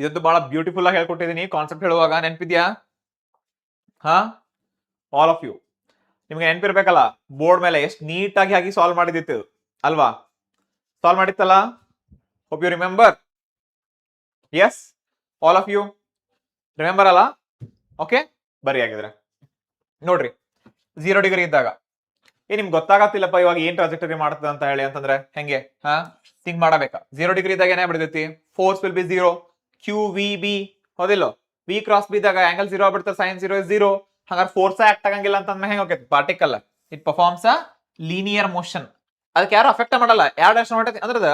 ಇದಂತೂ ಬಹಳ beautiful ಆಗಿ ಹೇಳ್ಕೊಟ್ಟಿದ್ದೀನಿ concept ಹೇಳುವಾಗ. ನೆನಪಿದ್ಯಾ? ಹಾ, all of you ನಿಮ್ಗೆ ನೆನಪಿರ್ಬೇಕಲ್ಲ, board ಮೇಲೆ ಎಷ್ಟು ನೀಟಾಗಿ ಹಾಕಿ solve ಮಾಡಿದಿತ್ತು ಅಲ್ವಾ? ಸಾಲ್ವ್ ಮಾಡಿತ್ತಲ್ಲ? Hope you remember. Yes, all of you remember ಅಲ್ಲ? ಓಕೆ, ಬರಿ ಆಗಿದ್ರೆ ನೋಡ್ರಿ. 0 ಡಿಗ್ರಿ ಇದ್ದಾಗ ನಿಮ್ಗೆ ಗೊತ್ತಾಗತ್ತಿಲ್ಲಪ್ಪ ಇವಾಗ ಏನ್ ಟ್ರಾಜೆಕ್ಟರಿ ಮಾಡ್ತದೆ ಅಂತ ಹೇಳಿ ಅಂತಂದ್ರೆ ಹೆಂಗೆ? ಹಾ, ಥಿಂಕ್ ಮಾಡಬೇಕಾ? 0 ಡಿಗ್ರಿ ಇದ್ದಾಗ ಏನೇ ಬಿಡ್ತೈತಿ? Force will be 0. Q V B, ಹೌದಿಲ್ಲೋ? ವಿ ಕ್ರಾಸ್ ಬಿ ಇದ್ದಾಗ ಆಂಗಲ್ 0 ಆಗ್ಬಿಡ್ತಾರೆ, ಸೈನ್ 0 is 0. ಹಾಗಾದ್ರೆ ಫೋರ್ಸ್ ಆಕ್ಟ್ ಆಗಂಗಿಲ್ಲ ಅಂತಂದ್ರೆ ಹೆಂಗ್ ಹೋಗ್ತೈತಿ? Particle it performs a linear motion. ಅದಕ್ಕೆ ಯಾರು ಅಫೆಕ್ಟ್ ಮಾಡಲ್ಲ. ಯಾವ ಡೈರೆಕ್ಷನ್ ಮಾಡೈತಿ ಅಂದ್ರದ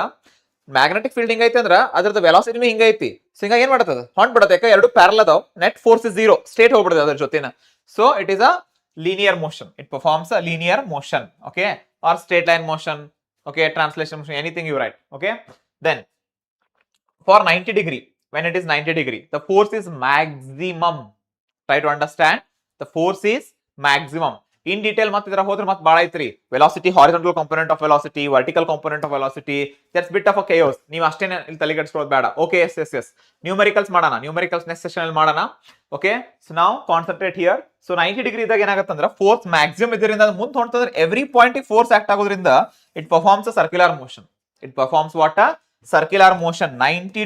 ಮ್ಯಾಗ್ನೆಟಿಕ್ ಫೀಲ್ಡ್ ಹಿಂಗೈತಿ ಅಂದ್ರ ಅದ್ರದ್ದು ವೆಲಾಸಿಟಿನೂ ಹಿಂಗೈತಿ. ಸೊ ಹಿಂಗಾಗಿ ಏನ್ ಮಾಡತ್ತದ? ಹೊಂಟ್ ಬಿಡತ್ತೆ. ಯಾಕೆ? ಎರಡು ಪ್ಯಾರಲ್ ಅದಾವ. ನೆಟ್ ಫೋರ್ಸ್ ಇಸ್ 0, ಸ್ಟ್ರೇಟ್ ಹೋಗ್ಬಿಡುತ್ತೆ ಅದ್ರ ಜೊತೆನ. So it is a linear motion. It performs a linear motion, okay, or straight line motion, okay, translation motion, anything you write, okay. Then for 90 degree, when it is 90 degree, the force is maximum. Try to understand, the force is maximum. In detail ಮತ್ತೆ ಇದರ ಹೋದ್ರೆ ಮತ್ತೆ ಭಾಳ ಐತ್ರಿ. Velocity, horizontal component of velocity, vertical component of velocity, that's bit of a ಕೇಯೋಸ್. ನೀವು ಅಷ್ಟೇನೆ ಇಲ್ಲಿ ತಲೆಗೆಡಿಸ್ಕೊಳ್ಳೋದು ಬೇಡ. ಓಕೆ, ಎಸ್ ನ್ಯೂಮರಿಕಲ್ಸ್ ಮಾಡೋಣ. ನ್ಯೂಮರಿಕಲ್ಸ್ ನೆಕ್ಸ್ಟ್ ಸೆಷನ್ ಅಲ್ಲಿ ಮಾಡೋಣ. ಓಕೆ, ಸೊ ನಾವು ಕಾನ್ಸಂಟ್ರೇಟ್ ಹಿಯರ್. ಸೊ 90 ಡಿಗ್ರಿ ಇದ್ದಾಗ ಏನಾಗುತ್ತಂದ್ರೆ ಫೋರ್ಸ್ ಮ್ಯಾಕ್ಸಿಮಮ್ ಇದರಿಂದ ಮುಂದೆ ಹೊಂಟಂದ್ರೆ ಎವ್ರಿ ಪಾಯಿಂಟ್ ಫೋರ್ಸ್ ಆಕ್ಟ್ ಆಗೋದ್ರಿಂದ it performs a circular motion. It performs what a circular motion. 90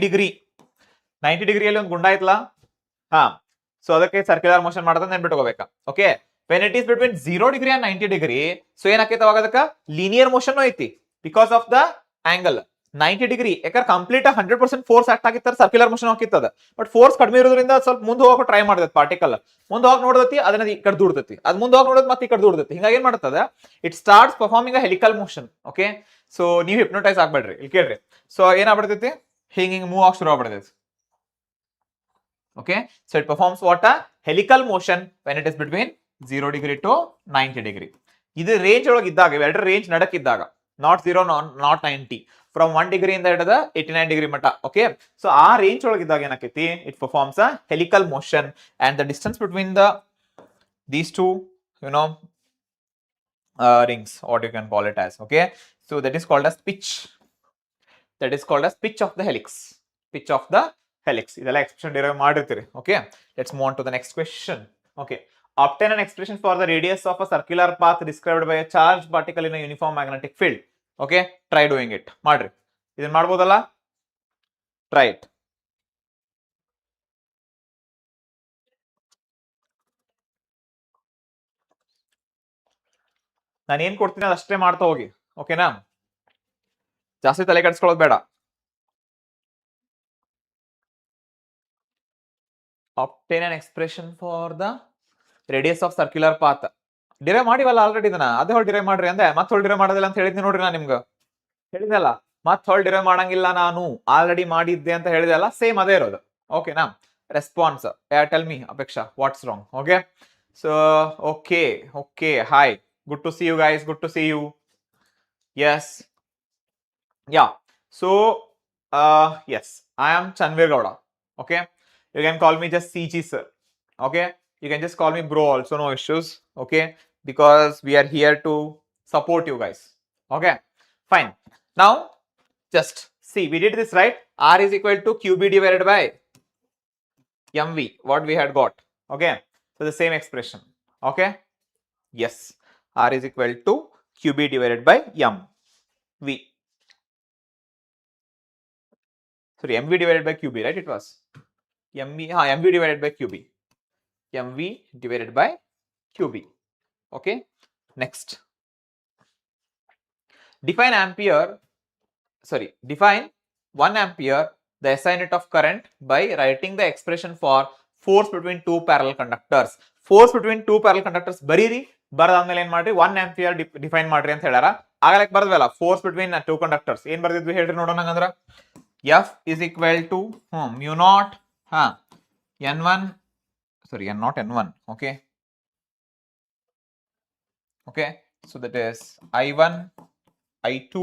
ಡಿಗ್ರಿಯಲ್ಲಿ ಒಂದು ಗುಂಡ ಐತ್ಲಾ, ಹಾ, ಸೊ ಅದಕ್ಕೆ ಸರ್ಕ್ಯುಲರ್ ಮೋಷನ್ ಮಾಡೋದನ್ನ ನೆನ್ಬಿಟ್ಕೋಬೇಕಾ. Okay, when it is between 0 degree and 90 degree, so ಏನಾಕೈತೆ ಅವಾಗ ಅದಕ್ಕೆ ಲೀನಿಯರ್ ಮೋಷನ್ ಐತಿ because of the angle. 90 degree ಯಾಕಂದ್ರೆ ಕಂಪ್ಲೀಟ್ 100% ಫೋರ್ಸ್ ಆಕ್ಟ್ ಆಗಿತ್ತಾರೆ ಸರ್ಕ್ಯುಲರ್ ಮೋಷನ್ ಹಾಕಿತ್ತದ. ಬಟ್ ಫೋರ್ಸ್ ಕಡಿಮೆ ಇರೋದ್ರಿಂದ ಸ್ವಲ್ಪ ಮುಂದೆ ಹೋಗಕ್ಕೆ ಟ್ರೈ ಮಾಡಿದೈತಿ ಪಾರ್ಟಿಕಲ್. ಮುಂದೆ ಹೋಗಿ ನೋಡದತಿ ಅದನ್ನ ಈ ಕಡೆ ದೂಡ್ತೈತಿ, ಅದ್ ಮುಂದೆ ಹೋಗಿ ನೋಡೋದು ಮತ್ತೆ ಈ ಕಡೆ ದೂಡ್ತೈತಿ. ಹಿಂಗಾಗಿ ಏನ್ ಮಾಡ್ತದ, it starts performing a helical motion. Okay, so ನೀವು ಹಿಪ್ನೋಟೈಸ್ ಆಗ್ಬೇಡ್ರಿ, ಇಲ್ಲಿ ಕೇಳ್ರಿ. ಸೊ ಏನಾಗ್ಬಿಡ್ತೈತಿ, ಹಿಂಗ್ ಮೂವ್ ಆಗಿ ಶುರು ಆಗ್ಬಿಡ್ತೈತಿ. Okay, so it performs what a helical motion when it is between 0 degree to 90 degree. ಇದು ರೇಂಜ್ ಒಳಗೆ ಇದ್ದಾಗ, ಇವೆರಡರ ರೇಂಜ್ ನಡಕ್ಕಿದ್ದಾಗ, ನಾಟ್ 0 ನಾಟ್ 90, ಫ್ರಮ್ 1 ಡಿಗ್ರಿ ಇಂದ ಹಿಡಿದ 89 ಡಿಗ್ರಿ ಮಟ್ಟ. ಓಕೆ, ಸೊ ಆ ರೇಂಜ್ ಒಳಗೆ ಇದ್ದಾಗ ಏನಾಕೈತಿ, it performs a helical motion and the distance between these two rings, what you can call it as. Okay, so that is called as pitch. That is called as pitch of the helix. Pitch of the helix. ಇದೆಲ್ಲ expression derive ಮಾಡಿರ್ತೀರಿ. Okay, let's move on to the next question. Okay, obtain an expression for the radius of a circular path described by a charged particle in a uniform magnetic field. Okay, try doing it. ಮಾಡ್ರಿ, ಇದನ್ನ ಮಾಡ್ಬೋದಲ್ಲ, try it. ನಾನು ಏನ್ ಕೊಡ್ತೀನಿ ಅದಷ್ಟೇ ಮಾಡ್ತಾ ಹೋಗಿ. ಓಕೆನಾ, ಜಾಸ್ತಿ ತಲೆ ಕೆಡಿಸ್ಕೊಳ್ಳೋದು ಬೇಡ. obtain an expression for the radius of circular path. Derive ಮಾಡಿವಲ್ಲ ಆಲ್ರೆಡಿ ಇದನ್ನ, ಅದೇ ಹೊಳ್ ಡಿರೈವ್ ಮಾಡ್ರಿ ಅಂದೆ. ಮತ್ತೆ ಹೊಳ್ ಡಿರೈವ್ ಮಾಡೋದಿಲ್ಲ ಅಂತ ಹೇಳಿದ್ನಿ ನೋಡ್ರಿ, ನಾನು ನಿಮ್ಗೆ ಹೇಳಿದೆಲ್ಲ. ಮತ್ತೆ ಹೊಳ್ ಡಿರೈವ್ ಮಾಡಂಗಿಲ್ಲ, ನಾನು ಆಲ್ರೆಡಿ ಮಾಡಿದ್ದೆ ಅಂತ ಹೇಳಿದೆಲ್ಲ, ಸೇಮ್ ಅದೇ ಇರೋದು. ಓಕೆನಾ, response tell me Apeksha, what's wrong. Okay, so okay hi, good to see you guys, good to see you. Yes, yeah, so yes, I am Chanveer Gowda. Okay, you can call me just CG sir. Okay, you can just call me bro also, no issues. Okay, because we are here to support you guys. Okay, fine. Now just see, we did this right. R is equal to QB divided by MV, what we had got. Okay, so the same expression. Okay, yes, R is equal to QB divided by MV. Sorry, MV divided by QB, right? It was MV divided by QB. MV divided by QB. Okay, next. Define 1 ampere, the SI unit of current, by writing the expression for force between two parallel conductors. Force between two parallel conductors ಬರೀರಿ, ಬರದಾದ್ಮೇಲೆ ಏನ್ ಮಾಡ್ರಿ, 1 ampere define ಮಾಡ್ರಿ ಅಂತ ಹೇಳ್ಯಾರ. ಆಗಲಕ್ಕೆ ಬರ್ದ್ವಲ್ಲ, force between two conductors ಏನ್ ಬರ್ದಿದ್ವಿ ಹೇಳ್ರಿ ನೋಡೋಣ. ಹಂಗಂದ್ರ F is equal to mu naught N1, sorry, not N1. Okay, so that is I1 I2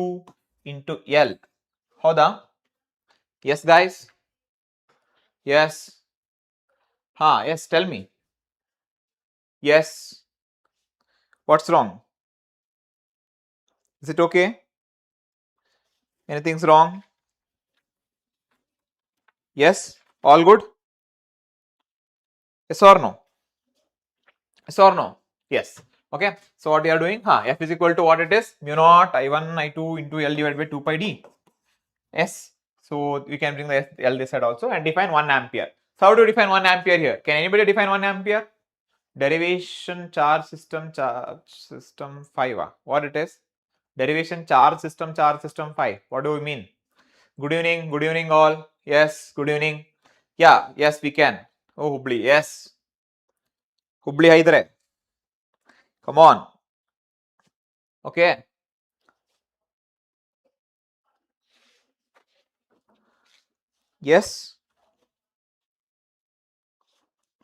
into L. Hoda? Yes guys, yes, yes, tell me. Yes, what's wrong? Is it okay? Anything's wrong? Yes, all good? Yes or no? Yes or no? Yes. Okay, so what we are doing, F is equal to what it is, mu naught I1 I2 into L divided by 2 pi d. Yes, so we can bring the L this side also and define 1 ampere. So how do you define 1 ampere here? Can anybody define 1 ampere? Derivation charge system 5. What it is? Derivation charge system 5. What do we mean? Good evening all. Yes, good evening. Yeah, yes, we can. Oh, Hubli, yes. Hubli haidre. Come on. Okay. Yes.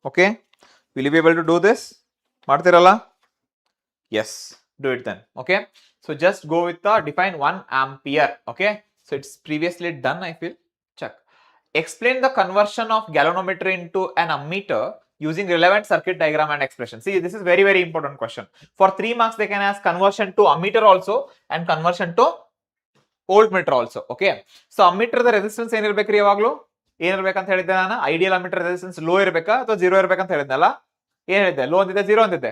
Okay. Will you be able to do this? Martiralla? Yes. Do it then. Okay. So just go with the define 1 ampere. Okay. So it's previously done, I feel. Check. Explain the conversion of galvanometer into an ammeter using relevant circuit diagram and expression. See, this is very, very important question. For 3 marks, they can ask conversion to ammeter also and conversion to voltmeter also. Okay. So ammeter the resistance ಏನಿರಬೇಕ್ರಿ ಯಾವಾಗಲೂ ಏನಿರಬೇಕಂತ ಹೇಳಿದ್ದೆ ನಾನು ideal ammeter resistance low ಇರಬೇಕಾ ಅಥವಾ zero ಇರಬೇಕಂತ ಹೇಳಿದ್ನಲ್ಲ ಏನ್ ಹೇಳಿದ್ದೆ low ಅಂತಿದ್ದೆ ಜೀರೋ ಅಂತಿದ್ದೆ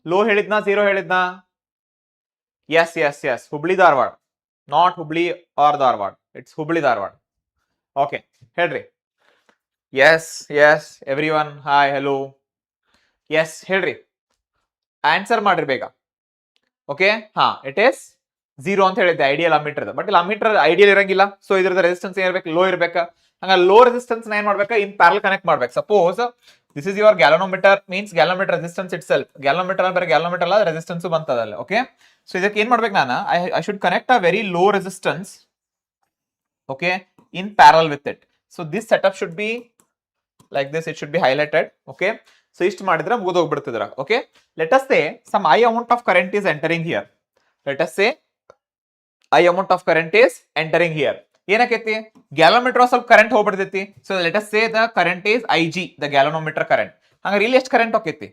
ಲೋ ಹೇಳಿದ್ನಾ ಜೀರೋ ಹೇಳಿದ್ನಾ yes Hubli Dharwad not Hubli or Dharwad it's Hubli Dharwad okay ಹೇಳ್ರಿ yes everyone hi hello yes ಹೇಳ್ರಿ ಆನ್ಸರ್ ಮಾಡ್ರಿ ಬೇಗ ಓಕೆ ಹಾ ಇಟ್ ಇಸ್ ಜೀರೋ ಅಂತ ಹೇಳಿದ್ದೆ ಐಡಿಯಲ್ ಅಮೀಟರ್ ಬಟ್ ಇಲ್ಲಿ ಅಮೀಟರ್ ಐಡಿಯಲ್ ಇರಂಗಿಲ್ಲ ಸೊ ಇದ್ರದ ರೆಸಿಸ್ಟೆನ್ಸ್ ಏನಿರ್ಬೇಕು ಲೋ ಇರ್ಬೇಕಾ ಹಂಗ ಲೋ ರೆಸಿಸ್ಟೆನ್ಸ್ ಏನ್ ಮಾಡ್ಬೇಕಾ ಇನ್ ಪ್ಯಾರಲ್ ಕನೆಕ್ಟ್ ಮಾಡ್ಬೇಕು suppose this is your galvanometer means galvanometer resistance itself galvanometer ಬೇರೆ ಗ್ಯಾಲೋಮೀಟರ್ ಅಲ್ಲ ರೆಸಿಸ್ಟೆನ್ಸ್ ಬಂತದಲ್ಲ ಓಕೆ ಸೊ ಇದಕ್ಕೆ ಏನ್ ಮಾಡ್ಬೇಕು ನಾನು I should connect a very low resistance okay in parallel with it so this setup should be like this, it should be highlighted. Okay, so ಇಷ್ಟು ಮಾಡಿದ್ರೆ ಮುಗಿದು ಹೋಗ್ಬಿಡ್ತಿದ್ರ okay let us say some I amount of current is entering here. Let us say I amount of current is entering here. ಏನಕೈತಿ galvanometer ಸ್ವಲ್ಪ current ಹೋಗ್ಬಿಡ್ತೈತಿ so let us say the current is IG the galvanometer current. ಹಂಗಾರೆ ಇಲ್ಲಿ ಎಷ್ಟು current ಹೋಗ್ತೈತಿ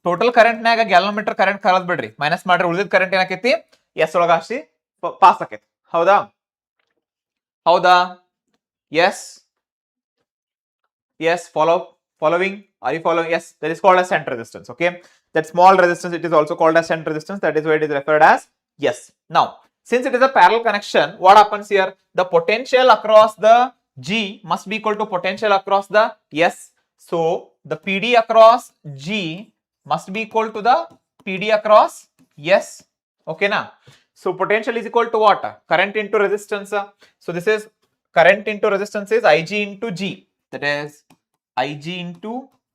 total current ನಾಗ galvanometer current ಕರದ್ ಬಿಡ್ರಿ minus ಮಾಡ್ರಿ ಉಳಿದ ಕರೆಂಟ್ ಏನಕೈತಿ ಎಸ್ ಒಳಗ ಅಷ್ಟೇ ಪಾಸ್ ಆಕೈತಿ ಹೌದಾ yes following are you following yes that is called as shunt resistance okay that small resistance it is also called as shunt resistance that is why it is referred as yes now since it is a parallel connection what happens here the potential across the G must be equal to potential across the S so the PD across G must be equal to the PD across S okay na so potential is equal to what current into resistance so this is current into resistance is IG into G that is IG into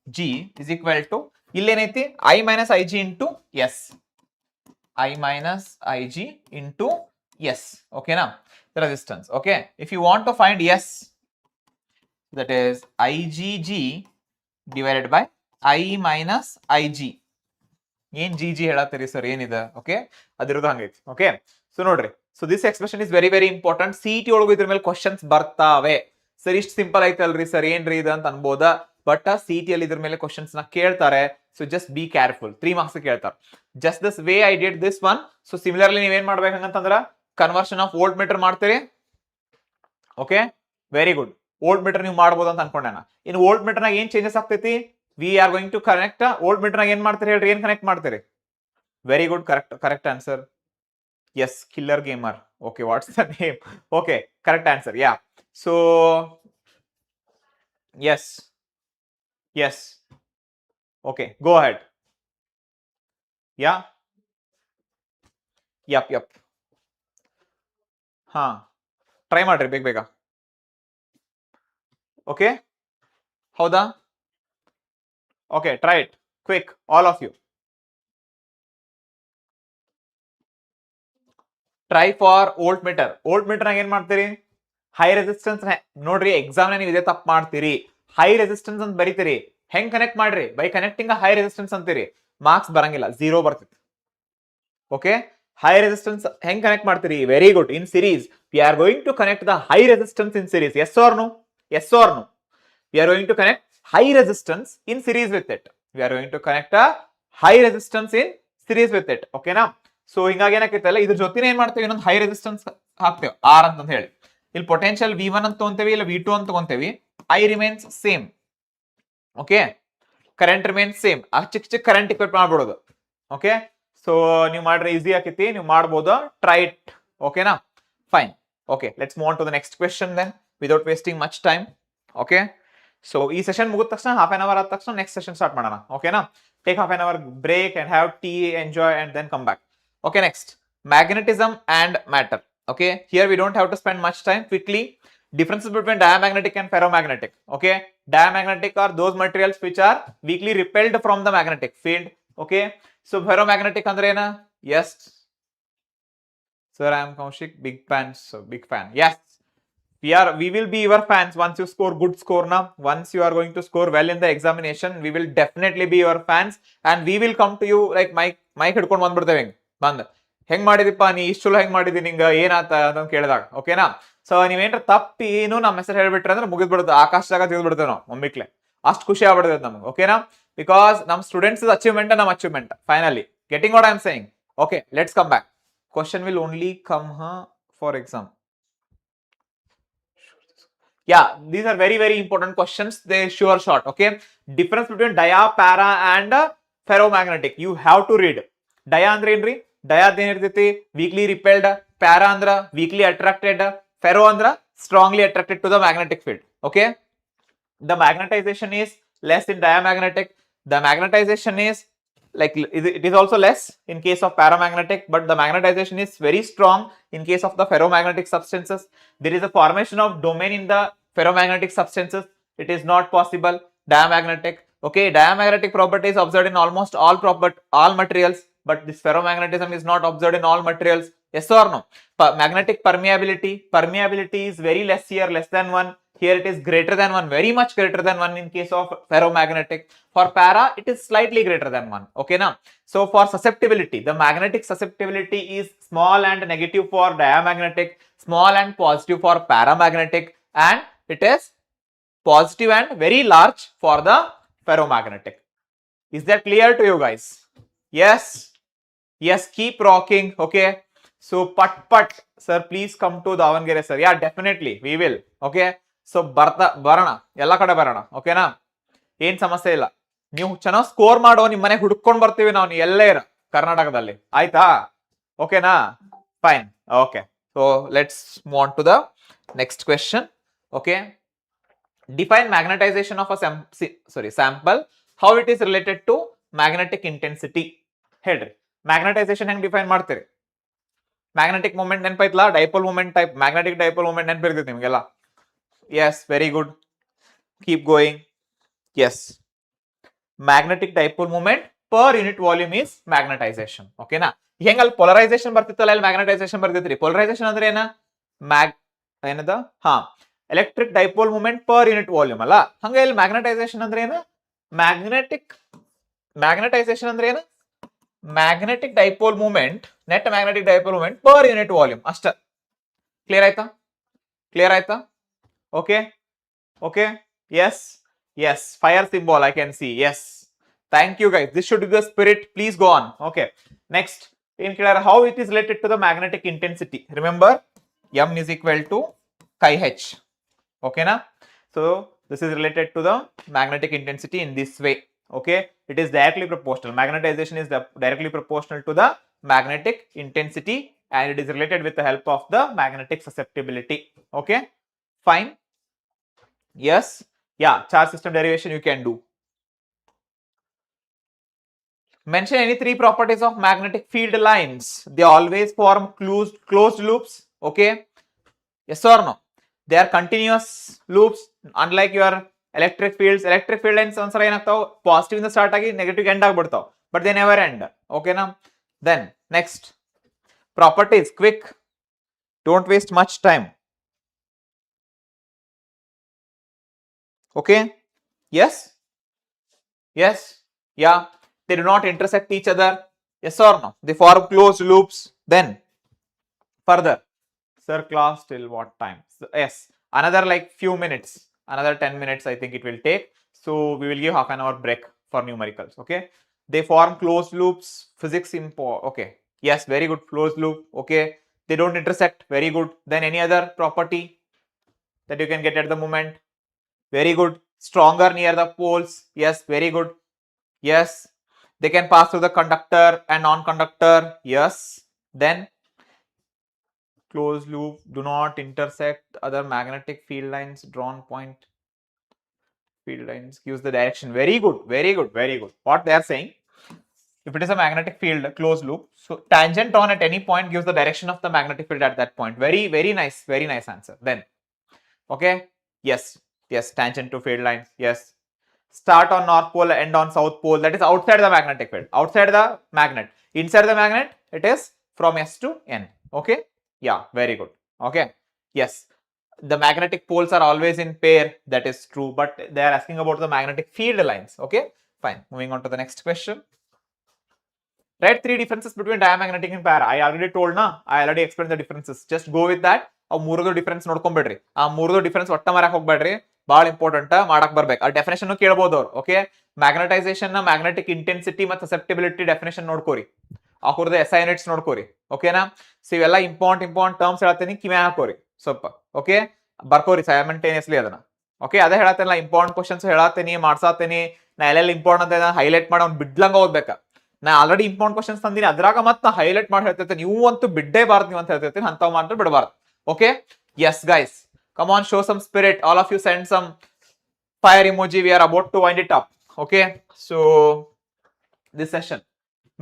G is equal to illenaithi I minus IG into S I minus IG into S okay na the resistance okay if you want to find S that is IGG divided by I minus IG ಏನ್ GG ಹೇಳತ್ತೀರಿ sir ಏನಿದೆ okay ಅದಿರೋದು ಹಂಗೈತಿ okay so ನೋಡ್ರಿ so this expression is very very important CET ಒಳಗೂ ಇದ್ರ ಮೇಲೆ questions ಬರ್ತಾವೆ sir ಇಷ್ಟು simple ಐತಲ್ರಿ ಸರ್ ಏನ್ರಿ ಇದು ಅಂತ ಅನ್ಬೋದಾ ಬಟ್ CET ಅಲ್ಲಿ ಇದ್ರ ಮೇಲೆ ಕ್ವಶನ್ಸ್ ನ ಕೇಳ್ತಾರೆ so just be careful 3 marks ಕೇಳ್ತಾರೆ just this way I did this one so similarly ನೀವೇನ್ ಮಾಡ್ಬೇಕಂತಂದ್ರ ಕನ್ವರ್ಷನ್ ಆಫ್ ವೋಲ್ಟ್ ಮೀಟರ್ ಮಾಡ್ತೀರಿ okay very good voltmeter ನೀವು ಮಾಡ್ಬೋದು ಅಂತ ಅನ್ಕೊಂಡೆ ಇನ್ ವೋಲ್ಟ್ ಮೀಟರ್ ನಾಗ ಏನ್ ಚೇಂಜಸ್ ಆಗ್ತೈತಿ we are going to connect volt meter ನಾಗ ಏನ್ ಮಾಡ್ತೀರಿ ಹೇಳ್ರಿ ಏನ್ ಕನೆಕ್ಟ್ ಮಾಡ್ತೀರಿ very good correct answer yes killer gamer okay what's the name okay correct answer yeah so yes okay go ahead yeah yep ha try ಮಾಡ್ರಿ ಬೇಗ okay ಹೌದಾ okay try it quick all of you try for volt meter ನಾಗ ಏನ್ ಮಾಡ್ತೀರಿ high resistance ನೋಡ್ರಿ exam ನೀವು ಇದೇ ತಪ್ಪು ಮಾಡ್ತೀರಿ ಹೈ ರೆಸಿಸ್ಟೆನ್ಸ್ ಅಂತ ಬರೀತೀರಿ ಹೆಂಗ್ ಕನೆಕ್ಟ್ ಮಾಡ್ರಿ ಬೈ ಕನೆಕ್ಟಿಂಗ್ ಹೈ ರೆಸಿಸ್ಟೆನ್ಸ್ ಅಂತೀರಿ ಮಾರ್ಕ್ಸ್ ಬರಂಗಿಲ್ಲ ಝೀರೋ ಬರ್ತೈತಿ ಓಕೆ ಹೈ ರೆಸಿಸ್ಟೆನ್ಸ್ ಹೆಂಗ್ ಕನೆಕ್ಟ್ ಮಾಡ್ತೀರಿ very good in series we are going to connect the high resistance in series yes or no we are going to connect high resistance in series with it we are going to connect a high resistance in series with it ಓಕೆನಾ so ಹಿಂಗಾಗಿ ಏನಾಕೈತಲ್ಲ ಇದ್ರ ಜೊತೆನೇ ಏನ್ ಮಾಡ್ತೇವೆ ಇನ್ನೊಂದು high resistance ಹಾಕ್ತೇವೆ R ಅಂತ ಹೇಳಿ ಇಲ್ಲಿ ಪೊಟೆನ್ಶಿಯಲ್ V1 ಅಂತ ತಗೊಂತೇವಿ ಇಲ್ಲ V2 ಅಂತ ತಗೊಂತೇವಿ I remains same okay current remains same ಆ ಚಿಕ್ಕ ಕರೆಂಟ್ ಇಕ್ವೇಟ್ ಮಾಡ್ಬಿಡೋದು ಓಕೆ ಸೊ ನೀವು ಮಾಡ್ರೆ ಈಸಿ ಆಕೈತಿ ನೀವು ಮಾಡ್ಬೋದು ಟ್ರೈ ಇಟ್ ಓಕೆನಾ fine okay let's move on to the next question then without wasting much time okay so ಈ ಸೆಷನ್ ಮುಗಿದ ತಕ್ಷಣ ಹಾಫ್ ಆನ್ ಅವರ್ ಆದ ತಕ್ಷಣ ನೆಕ್ಸ್ಟ್ ಸೆಷನ್ ಸ್ಟಾರ್ಟ್ ಮಾಡೋಣ ಓಕೆನಾ take half an hour break and have tea enjoy and then come back okay next magnetism and matter okay here we don't have to spend much time quickly differences between diamagnetic and ferromagnetic okay diamagnetic are those materials which are weakly repelled from the magnetic field okay so ferromagnetic andre ena yes sir I am Kaushik big fan yes we will be your fans once you score good score now once you are going to score well in the examination we will definitely be your fans and we will come to you like mic ಹಿಡ್ಕೊಂಡು ಬಂದ್ಬಿಡ್ತೇವೆ ಬಂದ್ ಹೆಂಗ್ ಮಾಡಿದಿಪ್ಪ ನೀ ಇಷ್ಟು ಚಲೋ ಹೆಂಗ್ ಮಾಡಿದಿ ನಿಂಗ ಏನಾತ ಅಂತ ಕೇಳಿದಾಗ ಓಕೆನಾ ಸೊ ನೀವೇನ್ರ ತಪ್ಪಿ ಏನು ನಮ್ಮ ಹೆಸರು ಹೇಳ್ಬಿಟ್ರೆ ಅಂದ್ರೆ ಮುಗಿದ್ಬಿಡುತ್ತೆ ಆಕಾಶದಾಗ ತೆಗೆದ್ಬಿಡ್ತೇವೆ ನಾವು ಒಮ್ಮಿಕ್ಲೆ ಅಷ್ಟು ಖುಷಿ ಆಗ್ಬಿಡ್ತೈತೆ ನಮ್ಗೆ. ಓಕೆನಾ? ಬಿಕಾಸ್ ನಮ್ಮ ಸ್ಟೂಡೆಂಟ್ಸ್ ಅಚೀವ್ಮೆಂಟ್ ನಮ್ಮ achievement finally. Getting what I am saying? Okay, let's come back. Question will only come for exam. Yeah, these are very, very important questions. They sure short. Okay, difference between dia, para and ferromagnetic. You have to read. Dia andre ಏನ್ರಿ? Dia ಏನಿರ್ತೈತಿ? Weakly repelled. Para ಅಂದ್ರ weakly attracted. Ferro ಅಂದ್ರ strongly attracted to the magnetic field. Okay, the magnetization is less in diamagnetic. The magnetization is like it is also less in case of paramagnetic, but the magnetization is very strong in case of the ferromagnetic substances. There is a formation of domain in the ferromagnetic substances. It is not possible diamagnetic. Okay, diamagnetic property is observed in almost all materials, but this ferromagnetism is not observed in all materials. Yes or no? Magnetic permeability is very less here, less than 1. Here it is greater than 1, very much greater than 1 in case of ferromagnetic. For para, it is slightly greater than 1. Okay, now. So for susceptibility, the magnetic susceptibility is small and negative for diamagnetic, small and positive for paramagnetic, and it is positive and very large for the ferromagnetic. Is that clear to you guys? Yes. Yes, keep rocking. Okay. So pat, sir, please come to Davangere, sir. Yeah, definitely, we will. Okay. So ಬರೋಣ, ಎಲ್ಲ ಕಡೆ ಬರೋಣ. ಓಕೆನಾ? ಏನ್ ಸಮಸ್ಯೆ ಇಲ್ಲ. ನೀವು ಚೆನ್ನಾಗಿ ಸ್ಕೋರ್ ಮಾಡೋ ನಿಮ್ಮ ಮನೆಗೆ ಹುಡ್ಕೊಂಡ್ ಬರ್ತೀವಿ ನಾವು, ಎಲ್ಲೇ ಇರ ಕರ್ನಾಟಕದಲ್ಲಿ. ಆಯ್ತಾ? ಓಕೆನಾ? Fine. Okay, so let's move on to the next question. Okay, define magnetization of a sample, how it is related to magnetic intensity. ಹೇಳ್ರಿ, ಮ್ಯಾಗ್ನೆಟೈಸೇಷನ್ ಹೆಂಗ್ ಡಿಫೈನ್ ಮಾಡ್ತೀರಿ? ಮ್ಯಾಗ್ನೆಟಿಕ್ ಮೂಮೆಂಟ್ ನೆನಪೈತ್ಲಾ? Dipole moment type, magnetic dipole moment ನೆನಪಿರ್ತೈತಿ ನಿಮ್ಗೆಲ್ಲ. Yes, very good. Keep going. Yes. Magnetic dipole moment per unit volume is magnetization. Okay na? ಹೆಂಗಲ್ polarization ಬರ್ತಿತ್ತಲ್ಲ, ಅಲ್ಲಿ magnetization ಬರ್ತಿತ್ರಿ. ಪೊಲರೈಸೇಷನ್ ಅಂದ್ರೆ ಏನ? ಏನದ? Electric dipole moment per unit volume ಅಲ್ಲ. ಹಂಗ ಇಲ್ಲಿ ಮ್ಯಾಗ್ನೆಟೈಸೇಷನ್ ಅಂದ್ರೆ ಏನು? ಮ್ಯಾಗ್ನೆಟೈಸೇಷನ್ ಅಂದ್ರೆ ಏನು? Magnetic dipole moment, net magnetic dipole moment per unit volume ಅಷ್ಟ. ಕ್ಲಿಯರ್ ಆಯ್ತಾ? Okay, yes, fire symbol I can see. Yes, thank you guys, this should be the spirit. Please go on. Okay, next, in clear how it is related to the magnetic intensity. Remember, m is equal to chi h. Okay na? So this is related to the magnetic intensity in this way. Okay, it is directly proportional. Magnetization is directly proportional to the magnetic intensity, and it is related with the help of the magnetic susceptibility. Okay, fine. Yes, yeah, charge system derivation you can do. Mention any 3 properties of magnetic field lines. They always form closed loops. Okay, yes or no? They are continuous loops, unlike your electric fields. Electric field lines once ಏನಾಗ್ತಾವ, positive ಇಂದ start ಆಗಿ negative end ಆಗ್ಬಿಡ್ತಾವ, but they never end. ಓಕೆನಾ? Then next properties, quick, don't waste much time. Okay, yes, yeah, they do not intersect each other. Yes or no? They form closed loops. Then further, sir, class till what time? So, yes, another like few minutes, another 10 minutes I think it will take. So we will give half an hour break for numericals. Okay, they form closed loops. Physics okay, yes, very good. Closed loop. Okay, they don't intersect. Very good. Then any other property that you can get at the moment? Very good. Stronger near the poles. Yes, very good. Yes, they can pass through the conductor and non-conductor. Yes, then closed loop, do not intersect other magnetic field lines. Drawn point field lines gives the direction. Very good. What they are saying, if it is a magnetic field closed loop, so tangent drawn at any point gives the direction of the magnetic field at that point. Very nice answer. Then okay, yes, tangent to field lines. Yes, start on north pole, end on south pole. That is outside the magnetic field, outside the magnet. Inside the magnet, it is from S to N. Okay, yeah, very good. Okay, yes, the magnetic poles are always in pair. That is true, but they are asking about the magnetic field lines. Okay, fine. Moving on to the next question. Write 3 differences between diamagnetic and para. I already told na. I already explained the differences. Just go with that. ಆ ಮೂರದು difference ನೋಡ್ಕೊಂಡ್ಬಿಡ್ರಿ. ಆ ಮೂರದು difference ಒಟ್ಟ ಮಾರಕ್ ಹೋಗ್ಬೇಡ್ರಿ. ಬಹಳ important ಮಾಡಕ್ ಬರ್ಬೇಕು. ಆ definition ಕೇಳಬಹುದು ಅವ್ರು. ಓಕೆ, ಮ್ಯಾಗ್ನೆಟೈಸೇಷನ್ ನ ಮ್ಯಾಗ್ನೆಟಿಕ್ ಇಂಟೆನ್ಸಿಟಿ ಮತ್ತು ಸಸೆಪ್ಟಿಬಿಲಿಟಿ ಡೆಫಿನೇಷನ್ ನೋಡ್ಕೋರಿ, ಹಾಕೋರ್ದ SI ಯೂನಿಟ್ಸ್ ನೋಡ್ಕೋರಿ. ಓಕೆನಾ? ಸೊ ಇವೆಲ್ಲ ಇಂಪಾರ್ಟೆಂಟ್ ಟರ್ಮ್ಸ್ ಹೇಳ್ತೀನಿ, ಕಿವಿ ಹಾಕೋರಿ ಸ್ವಲ್ಪ. ಓಕೆ, ಬರ್ಕೋರಿ ಸೈಮಲ್ಟೇನಿಯಸ್ಲಿ ಅದನ್ನ. ಓಕೆ, ಅದೇ ಹೇಳತ್ತೇನಲ್ಲ, ಇಂಪಾರ್ಟೆಂಟ್ ಕ್ವಶನ್ಸ್ ಹೇಳತ್ತೀನಿ, ಮಾಡ್ಸಾತೀನಿ. ನಾ ಎಲ್ಲೆಲ್ಲಿ ಇಂಪಾರ್ಟೆಂಟ್ ಅಂತ ಹೈಲೈಟ್ ಮಾಡಿ ಅವ್ನು ಬಿಡ್ಲಂಗ ಓದ್ಬೇಕಾ. ನಾ ಆಲ್ರೆಡಿ ಇಂಪಾರ್ಟೆಂಟ್ ಕ್ವಶನ್ಸ್ ತಂದಿನಿ, ಅದ್ರಾಗ ಮತ್ತೆ ಹೈಲೈಟ್ ಮಾಡಿ ಹೇಳ್ತೈತೆ, ನೀವು ಅಂತೂ ಬಿಡ್ಡೇ ಬಾರ್ದು ನೀವು ಅಂತ ಹೇಳ್ತೈತೀನಿ, ಅಂತವ್ ಮಾತ್ರ ಬಿಡಬಾರ್ದು. Okay, yes guys, come on, show some spirit. All of you send some fire emoji. We are about to wind it up. Okay, so this session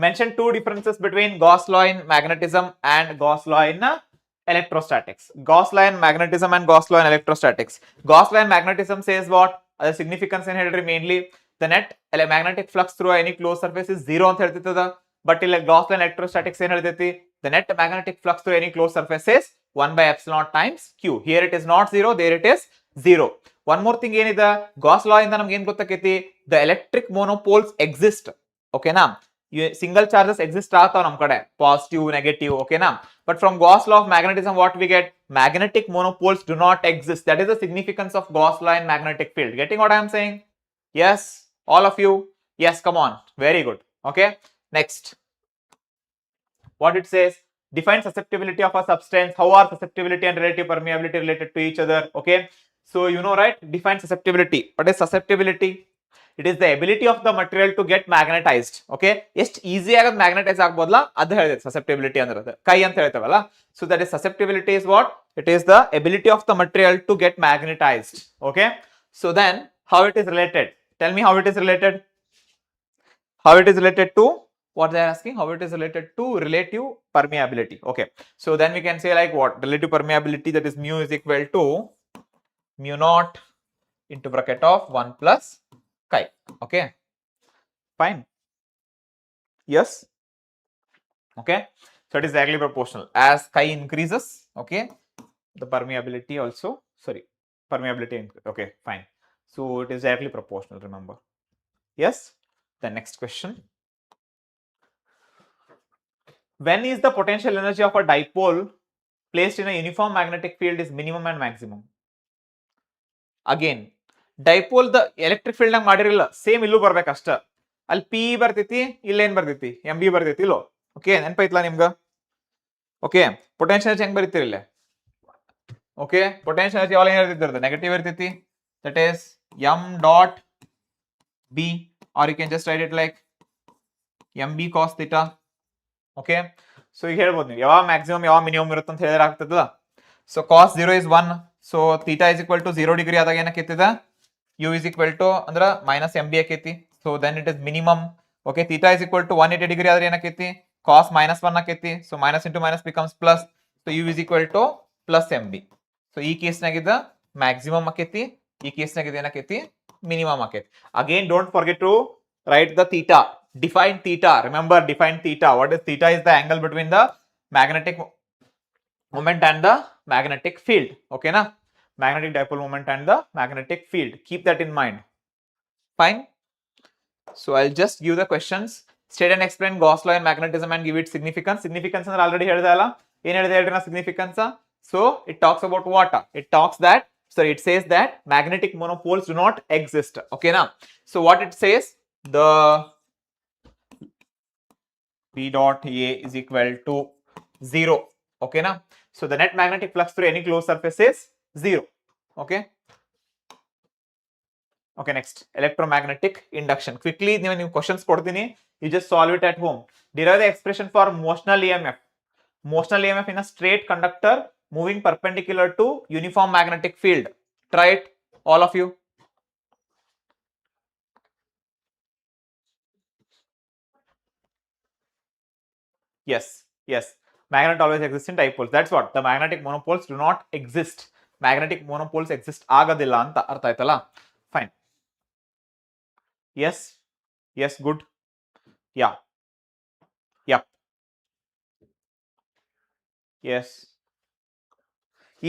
mention two differences between Gauss law in magnetism and Gauss law in electrostatics. Gauss law in magnetism and Gauss law in electrostatics. Gauss law in magnetism says what? The significance in here mainly the net magnetic flux through any closed surface is zero ಅಂತ ಹೇಳ್ತಿರ್ತದ. But ಇಲ್ಲಿ Gauss law in electrostatics ಏನ್ ಹೇಳ್ತೈತಿ? The net magnetic flux through any closed surface is 1 by epsilon times q. Here it is not zero, there it is zero. One more thing ಏನಿದೆ, Gauss law ಇಂದ ನಮ್ಗೆ ಏನ್ ಗೊತ್ತಾಕೈತಿ? The electric monopoles exist. ಓಕೆನಾ? Single charges exist ಆಗ್ತಾವ ನಮ್ ಕಡೆ, positive negative. ಓಕೆನಾ? But from Gauss law of magnetism what we get? Magnetic monopoles do not exist. That is the significance of Gauss law in magnetic field. Getting what I am saying? Yes, all of you? Yes, come on, very good. Okay, next, what it says, define susceptibility of a substance. How are susceptibility and relative permeability related to each other? Okay, so you know, right? Define susceptibility. What is susceptibility? It is the ability of the material to get magnetized. Okay, ಎಷ್ಟು easy ಆಗಿ magnetise ಆಗ್ಬೋದಲ್ಲ ಅದು ಹೇಳಿದೆ susceptibility ಅಂದ್ರೆ, ಕೈ ಅಂತ ಹೇಳ್ತೇವಲ್ಲ. So that is susceptibility is what? It is the ability of the material to get magnetized. Okay, so then how it is related? Tell me how it is related. How it is related to what they are asking? How it is related to relative permeability. Okay, so then we can say like what? Relative permeability, that is mu is equal to mu naught into bracket of 1 plus chi. Okay, fine. Yes. Okay, so it is directly proportional. As chi increases, okay, the permeability also, sorry, permeability increases. Okay, fine. So it is directly proportional, remember. Yes. The next question, when is the potential energy of a dipole placed in a uniform magnetic field is minimum and maximum? Again, dipole the electric field nang ಮಾಡಿರಲಿಲ್ಲ, same ಇಲ್ಲೂ ಬರ್ಬೇಕಷ್ಟ. ಅಲ್ಲಿ P ಬರ್ತೈತಿ, ಇಲ್ಲೇನ್ ಬರ್ತೈತಿ? M B ಬರ್ತೈತಿ ಇಲ್ಲೋ. Okay, ನೆನಪೈತ್ಲಾ ನಿಮ್ಗ? Okay, potential energy ಹೆಂಗ್ ಬರೀತೀರಿ ಇಲ್ಲೇ? ಓಕೆ, ಪೊಟೆನ್ಶಿಯಲ್ ಎನರ್ಜಿ ಯಾವಾಗ ಏನ್ ಇರ್ತೈತಿ? ನೆಗೆಟಿವ್ ಇರ್ತೈತಿ. That is M dot B, or you can just write it like mb cos theta. Okay, so ಈಗ ಹೇಳ್ಬೋದು ನೀವು ಯಾವ ಮ್ಯಾಕ್ಸಿಮಮ್ ಯಾವ ಮಿನಿಮಮ್ ಇರುತ್ತೆ ಅಂತ ಹೇಳಿದ್ರೆ ಆಗ್ತದಲ್ಲ. So cos 0 is 1, so theta is equal to 0 degree ಆದಾಗ ಏನಕ್ಕೈತಿದ? u is equal to ಅಂದ್ರ minus mb ಆಕೈತಿ. So then it is minimum. Okay, theta is equal to 180 degree ಆದ್ರೆ ಏನಕ್ಕೈತಿ? cos minus 1 ಆಕೈತಿ. So minus into minus becomes plus, so u is equal to plus mb. So ಈ ಕೇಸ್ನಾಗಿದ್ದ maximum ಆಕೈತಿ, ಈ ಕೇಸ್ನಾಗಿದ್ದ ಏನಕ್ಕೈತಿ? minimum ಆಕೈತಿ. Again, don't forget to write the theta. Define theta. Remember, define theta. What is theta? Is the angle between the magnetic moment and the magnetic field. Okay, na? Magnetic dipole moment and the magnetic field. Keep that in mind. Fine. So I'll just give the questions. State and explain Gauss law in magnetism and give it significance. Significance ಅಂದ್ರೆ already ಹೇಳಿದಲ್ಲ. ಏನು ಹೇಳಿದೆ ಹೇಳ್ರಿ ನಾ significance? So it talks about what? It talks that, so it says that magnetic monopoles do not exist. Okay, now, so what it says, the P dot A is equal to 0. Okay, now, so the net magnetic flux through any closed surface is 0. Okay. Okay, next, electromagnetic induction. Quickly, ನೀವು questions ಕೊಡ್ತೀನಿ, you just solve it at home. Derive the expression for motional EMF. Motional EMF in a straight conductor moving perpendicular to uniform magnetic field. Try it, all of you. Yes, yes. Magnet always exists in dipoles. That's what. The magnetic monopoles do not exist. Magnetic monopoles exist ಆಗೋದಿಲ್ಲ ಅಂತ ಅರ್ಥ ಆಯ್ತಲ್ಲ? Fine. Yes. Yes, good. Yeah. Yep. Yes.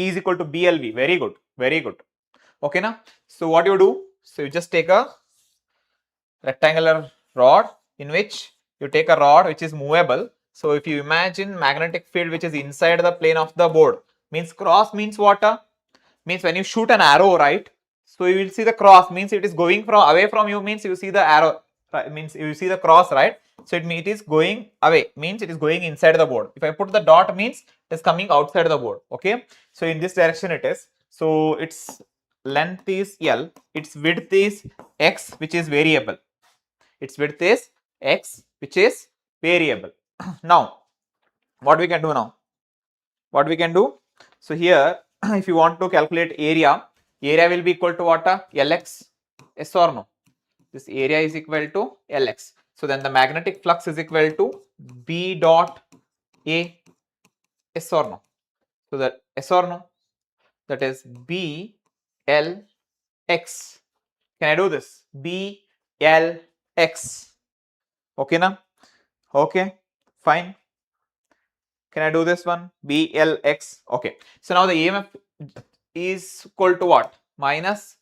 E is equal to BLV. Very good. Very good. Okay, na? So what you do? So you just take a rectangular rod in which you take a rod which is movable. So if you imagine magnetic field which is inside the plane of the board, means cross means what? Means when you shoot an arrow, right? So you will see the cross, means it is going from away from you, means you see the arrow, right, means you see the cross, right? So it is going away, means it is going inside the board. If I put the dot, means it is coming outside the board. Okay, so in this direction it is. So its length is L, its width is X, which is variable. Its width is X, which is variable. Now what we can do now? What we can do? So here if you want to calculate area, area will be equal to what? Lx. Yes or no? This area is equal to Lx. So then the magnetic flux is equal to B dot A. Yes or no? So that yes or no? That is B L X. Can I do this? B L X. Okay na? Okay, fine. Can I do this one? B L X. Okay. So now the EMF is equal to what? Minus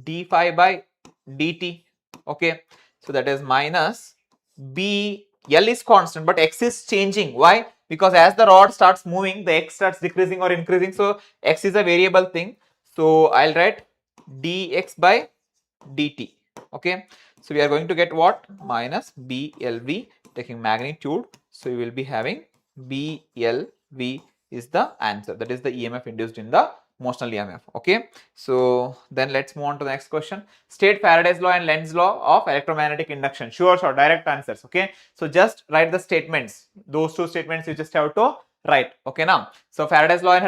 d phi by dt. Okay. So that is minus B. L is constant, but X is changing. Why? Because as the rod starts moving, the X starts decreasing or increasing. So X is a variable thing. So I'll write dx by dt. Okay. So we are going to get what? Minus BLV, taking magnitude. So you will be having BLV is the answer. That is the EMF induced in the motional EMF. Okay. So then let's move on to the next question. State Faraday's law and Lenz's law of electromagnetic induction. Sure, direct answers. Okay. So just write the statements. Those two statements you just have to write. Okay now. So Faraday's law and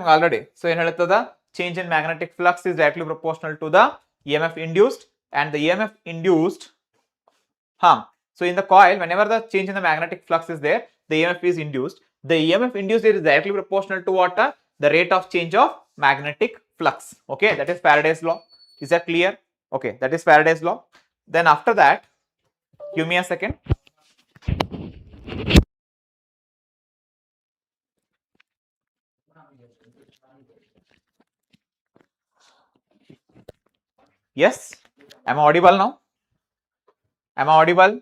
already. So the change in magnetic flux is directly proportional to the EMF induced, and the EMF induced, so in the coil, whenever the change in the magnetic flux is there, the EMF is induced. The EMF induced is directly proportional to what? The rate of change of magnetic flux. Okay, that is Faraday's law. Is that clear? Okay, that is Faraday's law. Then after that, give me a second. Yes, am I audible now? Am I audible?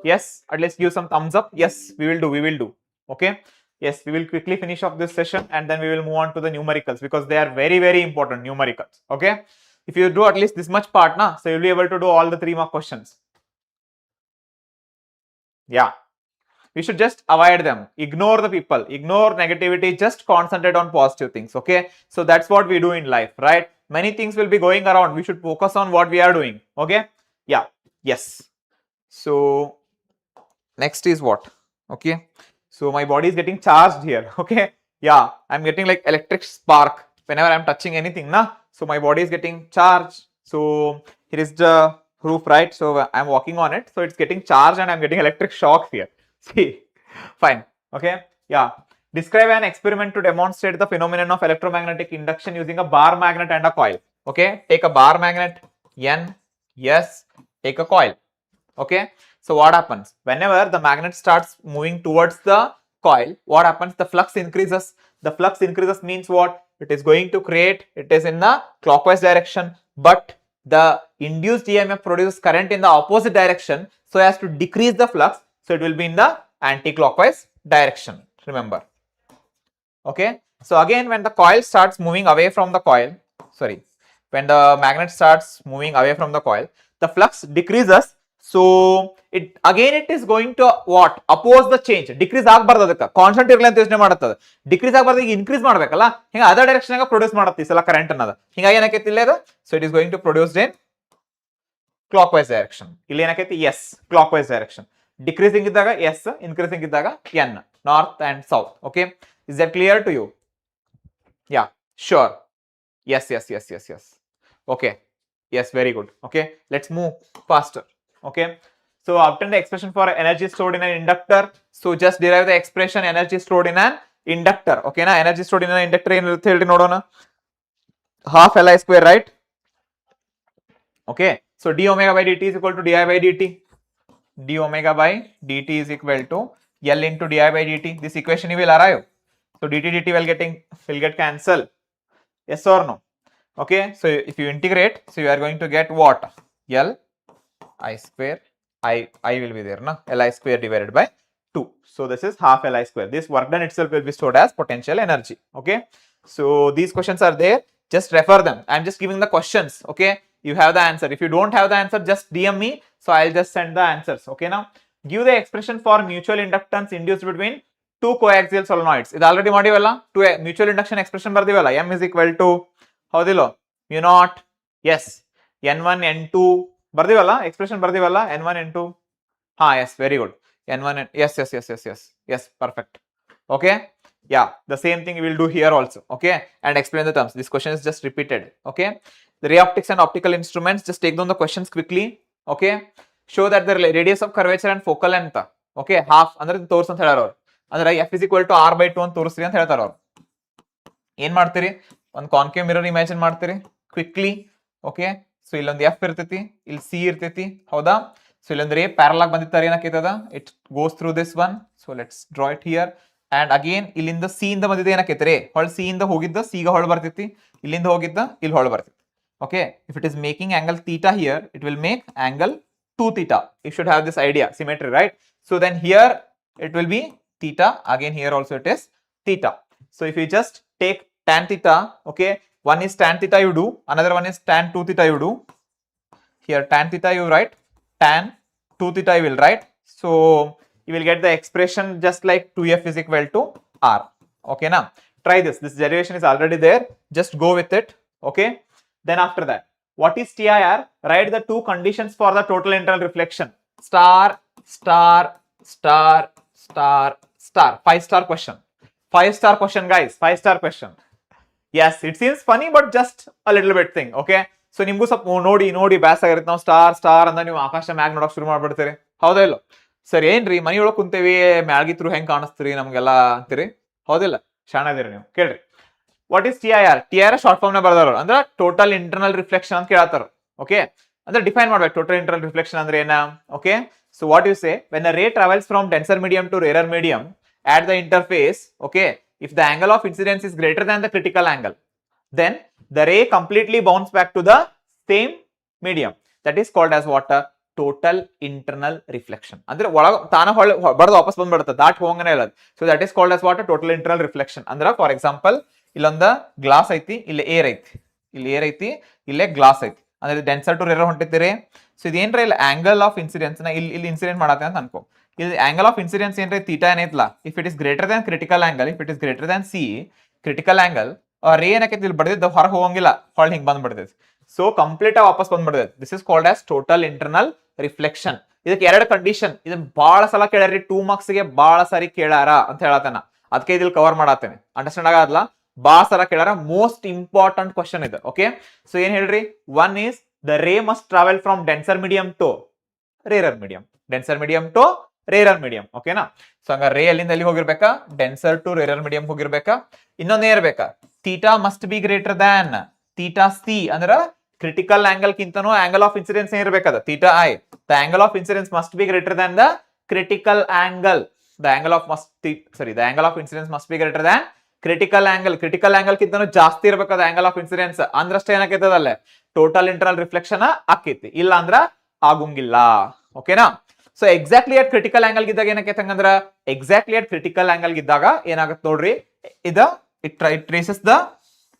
Yes, at least give some thumbs up. Yes, we will do. Okay. Yes, we will quickly finish off this session and then we will move on to the numericals, because they are very, very important, numericals. Okay. If you do at least this much part, so you'll be able to do all the 3 mark questions. Yeah. We should just avoid them. Ignore the people. Ignore negativity. Just concentrate on positive things. Okay. So that's what we do in life, right? Many things will be going around. We should focus on what we are doing. Okay. Yeah. Yes. So next is what? Okay. So my body is getting charged here. Okay. Yeah. I'm getting like electric spark whenever I'm touching anything. So my body is getting charged. So here is the roof, right? So I'm walking on it. So it's getting charged and I'm getting electric shocks here. See. Fine. Okay. Yeah. Describe an experiment to demonstrate the phenomenon of electromagnetic induction using a bar magnet and a coil. Okay. Take a bar magnet. N. Yes. Take a coil. Okay. So what happens? Whenever the magnet starts moving towards the coil, what happens? The flux increases. The flux increases means what? It is going to create, it is in the clockwise direction, but the induced EMF produces current in the opposite direction, so as to decrease the flux, so it will be in the anti-clockwise direction. Remember. Okay. So again, when the coil starts moving away from the coil, when the magnet starts moving away from the coil, the flux decreases. So it is going to what? Oppose the change. Decrease ಆಗಬಾರದು ಅದಕ್ಕೆ constant ಇರಲಿ ಅಂತ ಯೋಚನೆ ಮಾಡುತ್ತದೆ. Decrease ಆಗಬಾರದು, ಈಗ increase ಮಾಡಬೇಕಲ್ಲ, ಹಿಂಗೆ ಅದರ್ ಡೈರೆಕ್ಷನ್ ಆಗ ಪ್ರೊಡ್ಯೂಸ್ ಮಾಡುತ್ತೆ ಈ ಸಲ ಕರೆಂಟ್ ಅನ್ನೋದು. ಹಿಂಗಾಗಿ ಏನಕೈತಿ ಇಲ್ಲ ಇದು? So it is going to produce in clockwise direction. ಇಲ್ಲಿ ಏನಕೈತಿ? Yes, clockwise direction. ಡಿಕ್ರೀಸಿಂಗ್ ಇದ್ದಾಗ ಎಸ್, ಇನ್ಕ್ರೀಸಿಂಗ್ ಇದ್ದಾಗ N, north and south. Okay, is that clear to you? Yeah, sure. Yes. Okay. Yes, very good. Okay, let's move faster. Okay, so obtain the expression for energy stored in an inductor. So just derive the expression energy stored in an inductor. Okay na, energy stored in an inductor ಏನು ಇರುತ್ತೆ ಹೇಳಿ ನೋಡೋಣ. Half Li square, right? Okay, so d omega by dt is equal to di by dt. D omega by dt is equal to L into di by dt. This equation you will arrive. So dt will get cancelled. Yes or no? Okay, so if you integrate, so you are going to get what? L I square, I will be there, Li square divided by 2. So this is half Li square. This work done itself will be stored as potential energy. Okay, so these questions are there. just refer them. I'm just giving the questions. Okay, you have the answer. If you don't have the answer, just DM me, so I'll just send the answers. Okay, now give the expression for mutual inductance induced between two coaxial solenoids. ಇದು already ಮಾಡಿವಲ್ಲ, to mutual induction expression ಬರ್ದಿವಲ್ಲ, m is equal to ಹೌದಿಲ್ಲೋ mu naught yes n1 n2 ಬರ್ದಿವಲ್ಲ, expression ಬರ್ದಿವಲ್ಲ n1 n2. ಹಾ yes, very good. n1 yes perfect. Okay, yeah, the same thing we will do here also. Okay, and explain the terms. This question is just repeated. Okay, the ray optics and optical instruments, just take down the questions quickly. Okay, show that the radius of curvature and focal length, okay, half ಅಂದ್ರೆ ತೋರ್ಸ್ ಅಂತ ಹೇಳಾರ ಅವ್ರು. ಅಂದ್ರೆ f is equal to r/2 ಅಂತ ತೋರಿಸ್ರಿ ಅಂತ ಹೇಳ್ತಾರ ಅವ್ರು. ಏನ್ ಮಾಡ್ತೀರಿ, ಒಂದು ಕಾನ್ಕೇವ್ ಮಿರರ್ ಇಮ್ಯಾಜಿನ್ ಮಾಡ್ತೀರಿ ಕ್ವಿಕ್ಲಿ. ಓಕೆ, ಸೊ ಇಲ್ಲೊಂದು f ಇರ್ತೈತಿ, ಇಲ್ಲಿ c ಇರ್ತೈತಿ, ಹೌದಾ? ಸೊ ಇಲ್ಲೊಂದು ರೇ ಪ್ಯಾರಲ್ ಆಗಿ ಬಂದಿತ್ತಾರೆ, ಏನಕ್ಕೈತದ, it goes through this one. So let's draw it here. And again ಇಲ್ಲಿಂದ ಸಿ ಇಂದ ಬಂದಿದೆ, ಏನಕ್ಕೈತೆ ರೇ ಹೊಳ್ ಸಿ ಇಂದ ಹೋಗಿದ್ದ ಸಿಗ ಹೊಳ್ ಬರ್ತೈತಿ, ಇಲ್ಲಿಂದ ಹೋಗಿದ್ದ ಇಲ್ಲಿ ಹೊಳ್ ಬರ್ತೈತಿ. Okay, if it is making angle theta here, it will make angle 2 theta. You should have this idea, symmetry, right? So then here it will be theta, again here also it is theta. So if you just take tan theta, okay, one is tan theta you do, another one is tan 2 theta you do. Here tan theta you write, tan 2 theta you will write. So you will get the expression just like 2f is equal to r. Okay, now try this. This derivation is already there, just go with it. Okay, then after that, what is TIR? Write the two conditions for the total internal reflection. Star, star, star, star, star. 5-star question. 5-star question, guys. 5-star question. Yes, it seems funny, but just a little bit thing. Okay, so ನಿಮಗೂ ಸ್ವಲ್ಪ ನೋಡಿ ಬ್ಯಾಸಾಗಿರುತ್ತೆ. ನಾವು star ಅಂತ ನೀವು ಆಕಾಶ ಮ್ಯಾಗ್ ನೋಡಕ್ ಶುರು ಮಾಡ್ಬಿಡ್ತೀರಿ, ಹೌದಾ ಇಲ್ಲ? ಸರ್ ಏನ್ರಿ ಮನಿ ಒಳಗ್ ಕುಂತೇವಿ, ಮ್ಯಾಗಿತ್ರು ಹೆಂಗ್ ಕಾಣಿಸ್ತೀರಿ ನಮ್ಗೆಲ್ಲ ಅಂತೀರಿ, ಹೌದಿಲ್ಲ? ಶಾಣದಿರಿ ನೀವು, ಕೇಳ್ರಿ. What is TIR? TIR short form ನ ಬರ್ದಾರ, ಅಂದ್ರ ಟೋಟಲ್ ಇಂಟರ್ನಲ್ ರಿಫ್ಲೆಕ್ಷನ್ ಅಂತ ಕೇಳತ್ತಾರ. ಓಕೆ, ಅಂದ್ರೆ ಡಿಫೈನ್ ಮಾಡ್ಬೇಕು ಟೋಟಲ್ ಇಂಟರ್ನಲ್ ರಿಫ್ಲೆಕ್ಷನ್ ಅಂದ್ರೆ ಏನ. Okay, so what you say, when a ray travels from denser medium to rarer medium at the interface, okay, if the angle of incidence is greater than the critical angle, then the ray completely bounces back to the same medium. That is called as what? Total internal reflection. ಅಂದ್ರೆ ಒಳಗ ತಾನ ಬಡದು ವಾಪಸ್ ಬಂದ್ಬಿಡುತ್ತೆ, ದಾಟ್ ಹೋಗಂಗನೇ ಇಲ್ಲ. So that is called as what? Total internal reflection. ಅಂದ್ರೆ for example ಇಲ್ಲೊಂದ glass ಐತಿ, ಇಲ್ಲಿ air ಐತಿ, ಇಲ್ಲಿ ಏರ್ ಐತಿ, ಇಲ್ಲೇ ಗ್ಲಾಸ್ ಐತಿ, ಅಂದ್ರೆ ಡೆನ್ಸರ್ ಟು ರೇರರ್ ಹೊಂಟಿದ್ದೀರಿ. ಸೊ ಇದೇನ್ರ ಇಲ್ಲಿ ಆಂಗಲ್ ಆಫ್ ಇನ್ಸಿಡೆನ್ಸ್ ನ ಇಲ್ಲಿ ಇನ್ಸಿಡೆಂಟ್ ಮಾಡತ್ತೆ ಅಂತ ಅನ್ಕೋ. ಇಲ್ಲಿ ಆಂಗಲ್ ಆಫ್ ಇನ್ಸಿಡೆನ್ಸ್ ಏನ್ರಿ ಥೀಟಾ ಏನೈತಲ್ಲ, if it is greater than critical angle, if it is greater than C critical angle, ರೇ ಏನಕೈತಿ ಇಲ್ಲಿ ಬಡ್ದಿದ್ದ ಹೊರಗೆ ಹೋಗಂಗಿಲ್ಲ, ಹೊಳ್ ಹಿಂಗ್ ಬಂದ್ಬಿಡ್ತೈತಿ. ಸೊ ಕಂಪ್ಲೀಟ್ ವಾಪಸ್ ಬಂದ್ಬಿಡ್ತೈತಿ. This is called as total internal reflection. ಇದಕ್ಕೆ ಎರಡು ಕಂಡೀಷನ್, ಇದನ್ನ ಬಹಳ ಸಲ ಕೇಳ್ಯಾರಿ, 2 marks ಗೆ ಬಹಳ ಸಾರಿ ಕೇಳಾರ ಅಂತ ಹೇಳತ್ತೇನ, ಅದಕ್ಕೆ ಇದಿಲ್ಲಿ ಕವರ್ ಮಾಡತ್ತೇನೆ. ಅಂಡರ್ಸ್ಟ್ಯಾಂಡ್ ಆಗಲ್ಲ, ಬಹಳ ಸಲ ಕೇಳಾರ, ಮೋಸ್ಟ್ ಇಂಪಾರ್ಟೆಂಟ್ ಕ್ವಶನ್ ಇದೆ. ಓಕೆ, ಸೊ ಏನ್ ಹೇಳ್ರಿ, one is the ray must travel from denser medium to rarer medium, denser medium to rarer medium. ಓಕೆನಾ? ಸೊ ಹಂಗ ರೇ ಅಲ್ಲಿಂದ ಎಲ್ಲಿ ಹೋಗಿರ್ಬೇಕಾ, ಡೆನ್ಸರ್ ಟು ರೇರರ್ ಮೀಡಿಯಂ ಹೋಗಿರ್ಬೇಕಾ. ಇನ್ನೊಂದೇ ಇರ್ಬೇಕಾ, theta must be greater than theta C, ಅಂದ್ರ ಕ್ರಿಟಿಕಲ್ ಆಂಗಲ್ ಕಿಂತನೂ ಆಂಗಲ್ ಆಫ್ ಇನ್ಸಿಡೆನ್ಸ್ ಏನಿರ್ಬೇಕದ theta I. The angle of incidence must be greater than the critical angle. The angle of incidence must be greater than critical angle. Critical angle ಕಿಂತನೂ ಜಾಸ್ತಿ ಇರ್ಬೇಕದ angle of incidence, ಅಂದ್ರಷ್ಟೇ ಏನಾಕೈತದಲ್ಲೇ total internal reflection ಆಕೈತಿ, ಇಲ್ಲ ಅಂದ್ರ ಆಗುಂಗಿಲ್ಲ. ಓಕೆನಾ? So exactly at critical angle ಇದ್ದಾಗ ಏನಕೈತೆ ಹಂಗಂದ್ರ, ಎಕ್ಸಾಕ್ಟ್ಲಿ ಅಟ್ ಕ್ರಿಟಿಕಲ್ ಆಂಗಲ್ ಇದ್ದಾಗ ಏನಾಗತ್ತೆ ನೋಡ್ರಿ, it traces the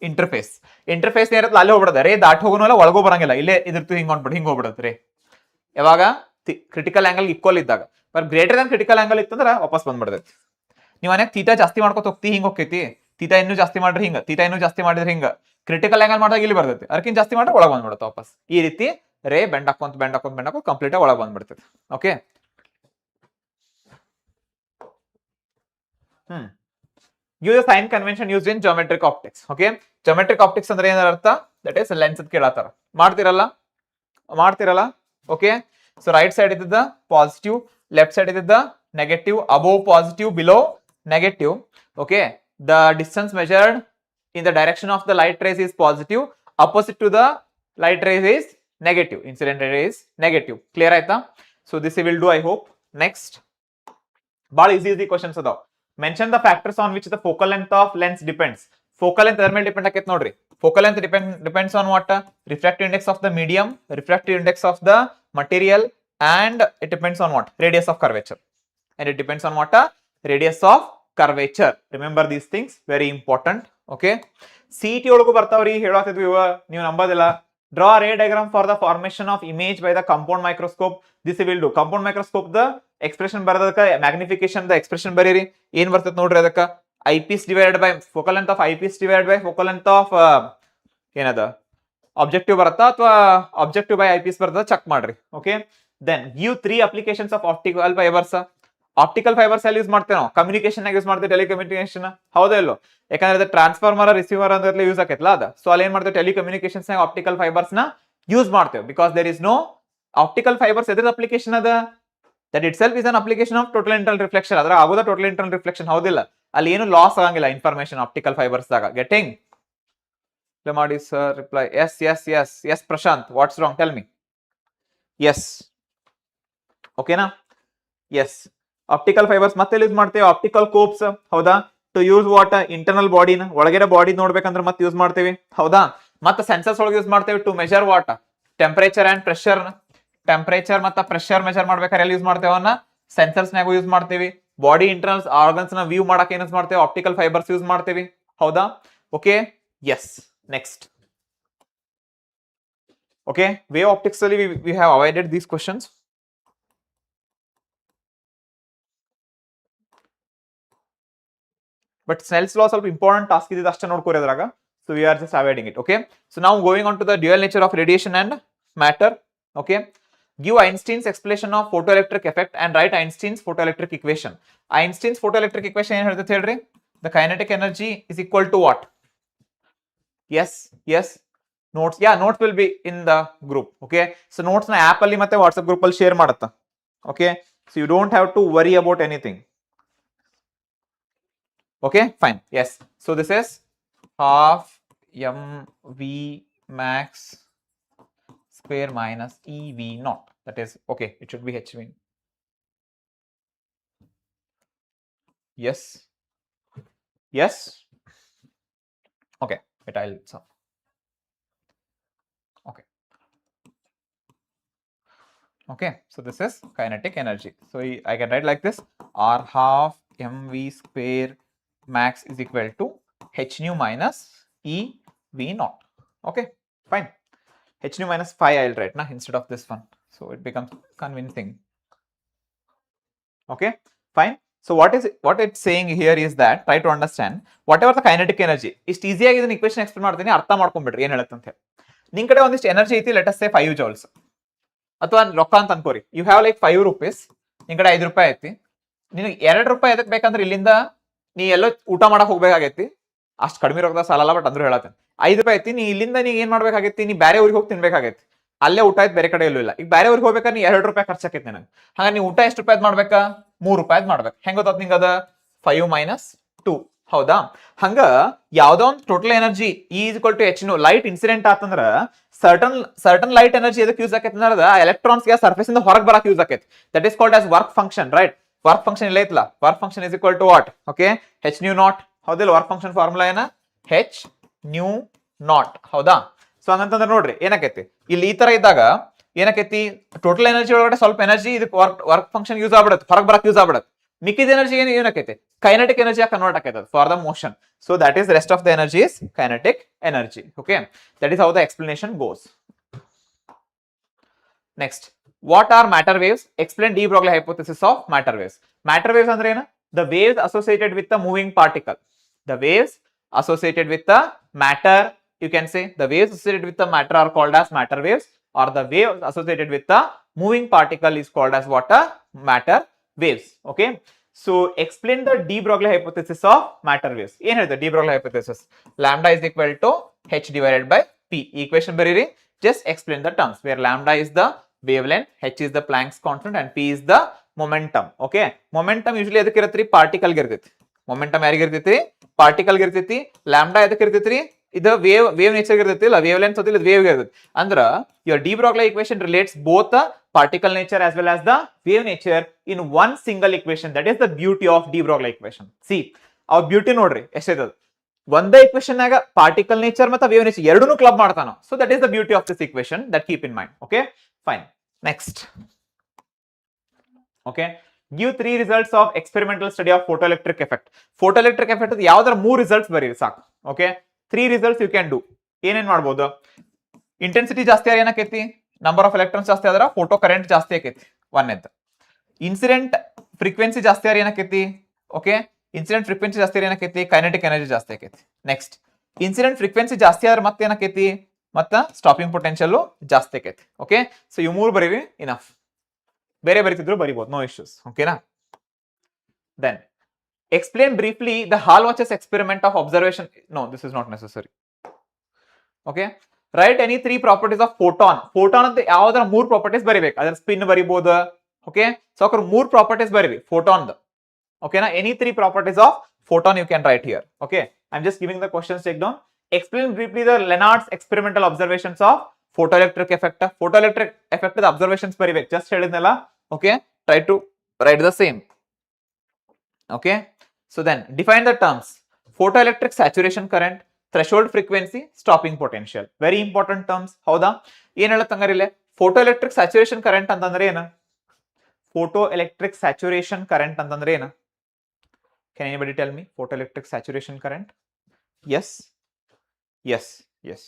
interface. Interface ಏನಿರುತ್ತೆ ಅಲ್ಲಿ ಹೋಗ್ಬಿಡದ, ರೇ ದಾಟ್ ಹೋಗೋನಲ್ಲ ಒಳಗೋ ಬರಂಗಿಲ್ಲ, ಇಲ್ಲೇ ಇದಿರ್ತು ಹಿಂಗ್ ಹೊಂಟ್ಬಿಟ್ಟು ಹಿಂಗ್ ಹೋಗ್ಬಿಡತ್ತೆ ರೇ. ಯಾವಾಗ ಕ್ರಿಟಿಕಲ್ ಆಂಗಲ್ ಈಕ್ವಲ್ ಇದ್ದಾಗ. But greater than critical angle ಇತ್ತಂದ್ರ ವಾಪಸ್ ಬಂದ್ಬಿಡ್ತೈತಿ. ನೀವು ಮನ್ಯಾಗ ಥೀಟಾ ಜಾಸ್ತಿ ಮಾಡ್ಕೊತ ಹೋಗ್ತಿ, ಹಿಂಗ್ ಹೋಗ್ತೈತಿ, ಥೀಟಾ ಇನ್ನೂ ಜಾಸ್ತಿ ಮಾಡ್ರಿ ಹಿಂಗ, ಥೀಟಾ ಇನ್ನೂ ಜಾಸ್ತಿ ಮಾಡಿದ್ರೆ ಹಿಂಗ, ಕ್ರಿಟಿಕಲ್ ಆಂಗಲ್ ಮಾಡಿದಾಗ ಇಲ್ಲಿ ಬರ್ತೈತಿ, ಅದಕ್ಕಿಂತ ಜಾಸ್ತಿ ಮಾಡ್ರೆ ಒಳಗೆ ಬಂದ್ಬಿಡುತ್ತೆ ವಾಪಸ್. ಈ ರೀತಿ ರೇ ಬೆಂಡ್ ಹಾಕೊಂತ ಕಂಪ್ಲೀಟ್ ಆಗಿ ಒಳಗೆ ಬಂದ್ಬಿಡ್ತೈತಿ. Okay, use the sign convention used in geometric optics. Okay, geometric optics ಅಂದ್ರೆ ಏನರ ಅರ್ಥ, ದಟ್ ಇಸ್ ಲೆನ್ಸ್ ಅಂತ ಕೇಳತ್ತಾರ, ಮಾಡ್ತಿರಲ್ಲ. ಓಕೆ, ಸೊ ರೈಟ್ ಸೈಡ್ ಇದ್ದ ಪಾಸಿಟಿವ್, ಲೆಫ್ಟ್ ಸೈಡ್ ಇದ್ದ negative, above positive, below negative. Okay, the distance measured in the direction of the light rays is positive, opposite to the light rays is negative, incident ray is negative. Clear ಆಯ್ತಾ? So this we will do, I hope. Next, ball easy questions adav. Mention the factors on which the focal length of lens depends. Focal length ಎದ್ರ ಮೇಲೆ depend ಆಕೈತೆ ನೋಡ್ರಿ. Focal length depends on what? Refractive index of the medium, refractive index of the material, and it depends on what? Radius of curvature. And it depends on what? Radius of curvature. Remember these things, very important. Okay CET ಒಳಗೂ ಬರ್ತಾವ್ರಿ ಹೇಳಾತಿದ್ವಿ ಇವ ನೀವು ನಂಬೋದಿಲ್ಲ. Draw ray diagram for the formation of image by the compound microscope. This will do. Compound microscope ದ expression ಬರೋದಕ್ಕ magnification ದ expression ಬರೀರಿ. ಏನ್ ಬರ್ತದೆ ನೋಡ್ರಿ ಅದಕ್ಕ eyepiece divided by focal length of eyepiece divided by focal length of ಏನದ objective ಬರುತ್ತಾ ಅಥವಾ ಆಬ್ಜೆಕ್ಟಿವ್ ಬೈ ಐಪೀಸ್ ಬರ್ತದ ಚೆಕ್ ಮಾಡ್ರಿ. Okay then give 3 applications of optical fibres. Optical fibres ಎಲ್ಲಿ ಯೂಸ್ ಮಾಡ್ತೇವೆ ನಾವು? ಕಮ್ಯುನಿಕೇಶನ್ ಯೂಸ್ ಮಾಡ್ತೇವೆ, ಟೆಲಿಕಮ್ಯುನಿಕೇಶನ್ ಹೌದಾ ಇಲ್ಲೋ? ಯಾಕಂದ್ರೆ ಟ್ರಾನ್ಸ್ಫಾರ್ಮರ್ ರಿಸೀವರ್ ಅಂತ ಯೂಸ್ ಆಕೈತಲ್ಲ ಅದ. ಸೊ ಅಲ್ಲಿ ಏನ್ ಮಾಡ್ತೇವೆ ಟೆಲಿಕಮ್ಯುನಿಕೇಶನ್ಸ್ ಆಪ್ಟಿಕಲ್ ಫೈಬರ್ಸ್ ನ ಯೂಸ್ ಮಾಡ್ತೇವೆ. Because there is no optical fibres ಎದ್ರ ಅಪ್ಲಿಕೇಶನ್ ಅದ that itself is an application of total internal reflection. ಅದ್ರ ಆಗೋದ ಟೋಟಲ್ ಇಂಟರ್ನಲ್ ರಿಫ್ಲೆಕ್ಷನ್ ಹೌದಿಲ್ಲ? ಅಲ್ಲಿ ಏನು ಲಾಸ್ ಆಗಂಗಿಲ್ಲ ಇನ್ಫಾರ್ಮೇಶನ್ ಆಪ್ಟಿಕಲ್ ಫೈಬರ್ಸ್ ದಾಗ. ಗೆಟಿಂಗ್ ಮಾಡಿ sir reply yes yes yes yes Prashant what's wrong tell me. Yes ಓಕೆನಾ? ಎಸ್ ಆಪ್ಟಿಕಲ್ ಫೈಬರ್ಸ್ ಮತ್ತೆ ಯೂಸ್ ಮಾಡ್ತೇವೆ. ಆಪ್ಟಿಕಲ್ ಕೋಪ್ಸ್ ಹೌದಾ? ಟು ಯೂಸ್ ವಾಟ್ ಇಂಟರ್ನಲ್ ಬಾಡಿನ ಒಳಗಡೆ ಬಾಡಿ ನೋಡ್ಬೇಕಂದ್ರೆ ಮತ್ತೆ ಯೂಸ್ ಮಾಡ್ತೇವೆ ಹೌದಾ? ಮತ್ತೆ ಸೆನ್ಸರ್ಸ್ ಒಳಗೆ ಯೂಸ್ ಮಾಡ್ತೇವೆ to measure what temperature and pressure. Temperature ಮತ್ತೆ ಪ್ರೆಷರ್ ಮೆಜರ್ ಮಾಡ್ಬೇಕಾದ್ರೆ ಎಲ್ಲಿ ಯೂಸ್ ಮಾಡ್ತೇವನ್ನ ಸೆನ್ಸರ್ಸ್ ನಾಗೂ ಯೂಸ್ ಮಾಡ್ತೇವೆ. ಬಾಡಿ ಇಂಟರ್ನಲ್ ಆರ್ಗನ್ಸ್ ನ ವ್ಯೂ ಮಾಡಕ್ಕೆ ಏನ್ ಯೂಸ್ ಮಾಡ್ತೇವೆ? ಆಪ್ಟಿಕಲ್ ಫೈಬರ್ಸ್ ಯೂಸ್ ಮಾಡ್ತೇವೆ ಹೌದಾ? Okay yes next. Okay wave optics ಅಲ್ಲಿ we have avoided these questions. But Snell's law ಸ್ವಲ್ಪ ಇಂಪಾರ್ಟೆಂಟ್ ಟಾಸ್ಕ್ ಇದೆ ಅಷ್ಟೇ ನೋಡ್ಕೋರಿ ಅದ್ರಾಗ. So we are just avoiding it. Okay so ನಾವು going on to the dual nature of radiation and matter. Okay give Einstein's explanation of photoelectric effect and write Einstein's photoelectric equation. Einstein's photoelectric equation ಏನ್ ಹೇಳ್ತೈತೆ ಹೇಳ್ರಿ? The kinetic energy is equal to what? Yes yes notes yeah notes will be in the group. Okay so notes ನ app ಅಲ್ಲಿ ಮತ್ತೆ WhatsApp group ಅಲ್ಲಿ share ಮಾಡುತ್ತಾ. Okay so you don't have to worry about anything. Okay fine. Yes, so this is half mv max square minus ev naught, that is okay, it should be hv. Yes yes okay it I'll solve. Okay okay so this is kinetic energy. So I can write like this: r half mv square max is equal to h nu minus e v naught. Okay fine. H nu minus 5 I'll write na instead of this one, so it becomes convincing. Okay fine. So what it's saying here is that try to understand whatever the kinetic energy is easy ಆಗಿ ಇದನ್ನ equation explain ಮಾಡ್ತೀನಿ, ಅರ್ಥ ಮಾಡ್ಕೊಂಡ್ಬಿಡ್ರಿ ಏನ್ ಹೇಳುತ್ತೆ ಅಂತ ಹೇಳಿ. ನಿಮ್ ಕಡೆ ಒಂದಿಷ್ಟು ಎನರ್ಜಿ ಐತಿ, ಲೆಟ್ ಅಸ್ ಸೇ 5 joules ಅಥವಾ ರೊಕ್ಕ ಅಂತ ಅನ್ಕೋರಿ. ಯು ಹ್ಯಾವ್ ಲೈಕ್ 5 rupees, ನಿಮ್ ಕಡೆ 5 ರೂಪಾಯಿ ಐತಿ. ನಿನಗೆ 2 ರೂಪಾಯಿ ಎದಕ್ ಬೇಕಂದ್ರೆ ಇಲ್ಲಿಂದ ನೀ ಎಲ್ಲೋ ಊಟ ಮಾಡಕ್ ಹೋಗ್ಬೇಕಾಗೈತಿ, ಅಷ್ಟು ಕಡಿಮೆ ರೊಕ್ಕದ ಸಾಲಲ್ಲ, ಬಟ್ ಅಂದ್ರೂ ಹೇಳತ್ತೇನೆ 5 ರೂಪಾಯಿ ಐತಿ. ನೀ ಇಲ್ಲಿಂದ ನೀ ಏನ್ ಮಾಡ್ಬೇಕಾಗೈತಿ? ನೀ ಬೇರೆ ಊರಿಗೆ ಹೋಗಿ ತಿನ್ಬೇಕಾಗೈತಿ. ಅಲ್ಲೇ ಊಟ ಆಯ್ತು, ಬೇರೆ ಕಡೆ ಎಲ್ಲೂ ಇಲ್ಲ. ಈಗ ಬೇರೆ ಊರಿಗೆ ಹೋಗ್ಬೇಕಾದ್ರೆ ನೀ 2 ರೂಪಾಯಿ ಖರ್ಚಾಕೈತಿ ನನಗೆ. ಹಾಗಾಗಿ ನೀವು ಊಟ ಎಷ್ಟು ರೂಪಾಯಿ ಮಾಡ್ಬೇಕಾ? 3 ರೂಪಾಯಿ ಮಾಡ್ಬೇಕು. ಹೆಂಗ್ ಗೊತ್ತಾತ್ ನಿಂಗ ಅದ? 5 minus 2 ಹೌದಾ? ಹಂಗ ಯಾವ್ದೋ ಒಂದು total energy E is equal to h nu light incident ಆತಂದ್ರ ಸರ್ಟನ್ ಲೈಟ್ ಎನರ್ಜಿ ಎದಕ್ಕೆ ಯೂಸ್ ಆಕೈತಿ ಅಂದ್ರೆ ಎಲೆಕ್ಟ್ರಾನ್ಸ್ ಗೆ ಸರ್ಫೇಸ್ ಇಂದ ಹೊರಗೆ ಬರಕ್ ಯೂಸ್ ಆಕೈತಿ. That is called as work function, right? Work function ಇಲ್ಲ ಐತ್ಲಾ, work function is equal to what? Okay h nu naught ಹೌದಿಲ್ಲ? ವರ್ಕ್ ಫಂಕ್ಷನ್ ಫಾರ್ಮುಲಾ ಏನ? h nu naught ಹೌದಾ? ಸೊ ಹಂಗಂತಂದ್ರೆ ನೋಡ್ರಿ ಏನಾಕೈತಿ ಇಲ್ಲಿ ಈ ತರ ಇದ್ದಾಗ ಏನಾಕೈತಿ? ಟೋಟಲ್ ಎನರ್ಜಿ ಒಳಗಡೆ ಸ್ವಲ್ಪ ಎನರ್ಜಿ ಇದಕ್ಕೆ ವರ್ಕ್ ಫಂಕ್ಷನ್ ಯೂಸ್ ಆಗ್ಬಿಡುತ್ತೆ, ಹೊರಗೆ ಬರಕ್ ಯೂಸ್ ಆಗ್ಬಿಡುತ್ತೆ. ಮಿಕ್ಕಿದ ಎನರ್ಜಿ ಏನಾಕೈತಿ? ಕೈನೆಟಿಕ್ ಎನರ್ಜಿ ಕನ್ವರ್ಟ್ ಆಕೈತೆ for the motion. So that is rest of the energy is kinetic energy. Okay that is how the explanation goes. Next, what R matter waves? Explain D Broglie hypothesis of matter waves. Matter waves ಅಂದ್ರೆ ಏನು? The waves associated with the moving particle. The waves associated with the matter, you can say the waves associated with the matter are called as matter waves, or the waves associated with the moving particle is called as what? Matter waves. Okay, so explain the de Broglie hypothesis of matter waves. ಏನು ಹೇಳಿದೆ de Broglie hypothesis? lambda is equal to h divided by p. equation ಬರೀರಿ, just explain the terms where lambda is the wavelength, h is the Planck's constant and p is the momentum. Okay, momentum usually ಎದಕ್ಕೆ ಇರುತ್ತೆ? Particle ಗೆ ಇರ್ತೈತಿ. Momentum ಯಾರಿಗೆ ಇರ್ತೈತಿ? Particle ಗೆ ಇರ್ತೈತಿ. Lambda ಎದಕ್ಕೆ ಇರ್ತೈತಿ? ಇದು ವೇವ್ ನೇಚರ್ ಇರ್ತೈತಿ, ಇಲ್ಲ ವೇವ್ ಲೆಂತ್ ಹೋದಿಲ್ಲ, ವೇವ್ ಇರ್ತೈತಿ. ಅಂದ್ರ your D Broglie equation relates both the particle nature as well as the wave nature in one single equation. That is the beauty of D Broglie equation. C ಅವ್ರ beauty ನೋಡ್ರಿ ಎಷ್ಟೈತದ. ಒಂದೇ equation ನಾಗ particle nature ಮತ್ತೆ wave nature ಎರಡನ್ನೂ club ಮಾಡ್ತಾನ. So that is the beauty of this equation, that keep in mind. Okay fine. Next, okay give 3 results of experimental study of photoelectric effect. photoelectric effect ಯಾವ್ದಾರ 3 results ಬರೀರಿ ಸಾಕು. Okay 3 results you can do. ಏನೇನ್ ಮಾಡ್ಬೋದು? Intensity ಜಾಸ್ತಿ ಆದ್ರೆ ಏನಾಕೈತಿ? Number of electrons ಜಾಸ್ತಿ ಆದ್ರೆ photo current ಜಾಸ್ತಿ ಆಕೈತಿ, ಒಂದೇದ್ದು. ಇನ್ಸಿಡೆಂಟ್ ಫ್ರೀಕ್ವೆನ್ಸಿ ಜಾಸ್ತಿ ಆದ್ರೆ ಏನಾಕೈತಿ? ಓಕೆ, ಇನ್ಸಿಡೆಂಟ್ ಫ್ರೀಕ್ವೆನ್ಸಿ ಜಾಸ್ತಿ ಆದ್ರೆ ಏನಾಕೈತಿ? ಕೈನೆಟಿಕ್ ಎನರ್ಜಿ ಜಾಸ್ತಿ ಆಕೈತಿ. ನೆಕ್ಸ್ಟ್, ಇನ್ಸಿಡೆಂಟ್ ಫ್ರೀಕ್ವೆನ್ಸಿ ಜಾಸ್ತಿ ಆದ್ರೆ ಮತ್ತೆ ಏನಾಕೈತಿ? ಮತ್ತ ಸ್ಟಾಪಿಂಗ್ ಪೊಟೆನ್ಶಿಯಲ್ ಜಾಸ್ತಿ ಆಕೈತಿ. ಓಕೆ, ಸೊ ಇವು ಮೂರು ಬರೀರಿ, ಇನಫ್. ಬೇರೆ ಬರೀತಿದ್ರು ಬರಿಬಹುದು, ನೋ ಇಶ್ಯೂಸ್. ಓಕೆನಾ? Then explain briefly the Hall watches experiment of observation. No, this is not necessary. Okay, write any 3 properties of photon. Photon ಅಂತ ಯಾವ್ದಾರ 3 ಪ್ರಾಪರ್ಟೀಸ್ ಬರಿಬೇಕು. ಅದರ ಸ್ಪಿನ್ ಬರಿಬಹುದು. ಓಕೆ, ಸೊ ಅದ್ರ 3 ಪ್ರಾಪರ್ಟೀಸ್ ಬರಿರಿ photon ದ. ಓಕೆನಾ? any 3 properties of photon you can write here. Okay, I'm just giving the questions. Take down. Explain briefly the Lenard's experimental observations of photoelectric effect. Photoelectric effect the observations ಬರಿಬೇಕು. just ಹೇಳಿದ್ನಲ್ಲ. Okay, try to write the same. Okay, so then define the terms: photoelectric saturation current, threshold frequency, stopping potential. Very important terms. ಹೌದಾ? ಏನ್ ಹೇಳತ್ತಂಗಾರಿಲ್ಲ? photoelectric saturation current ಅಂತಂದ್ರೆ ಏನು? photoelectric saturation current ಅಂತಂದ್ರೆ ಏನು? Can anybody tell me photoelectric saturation current? Yes, yes, yes,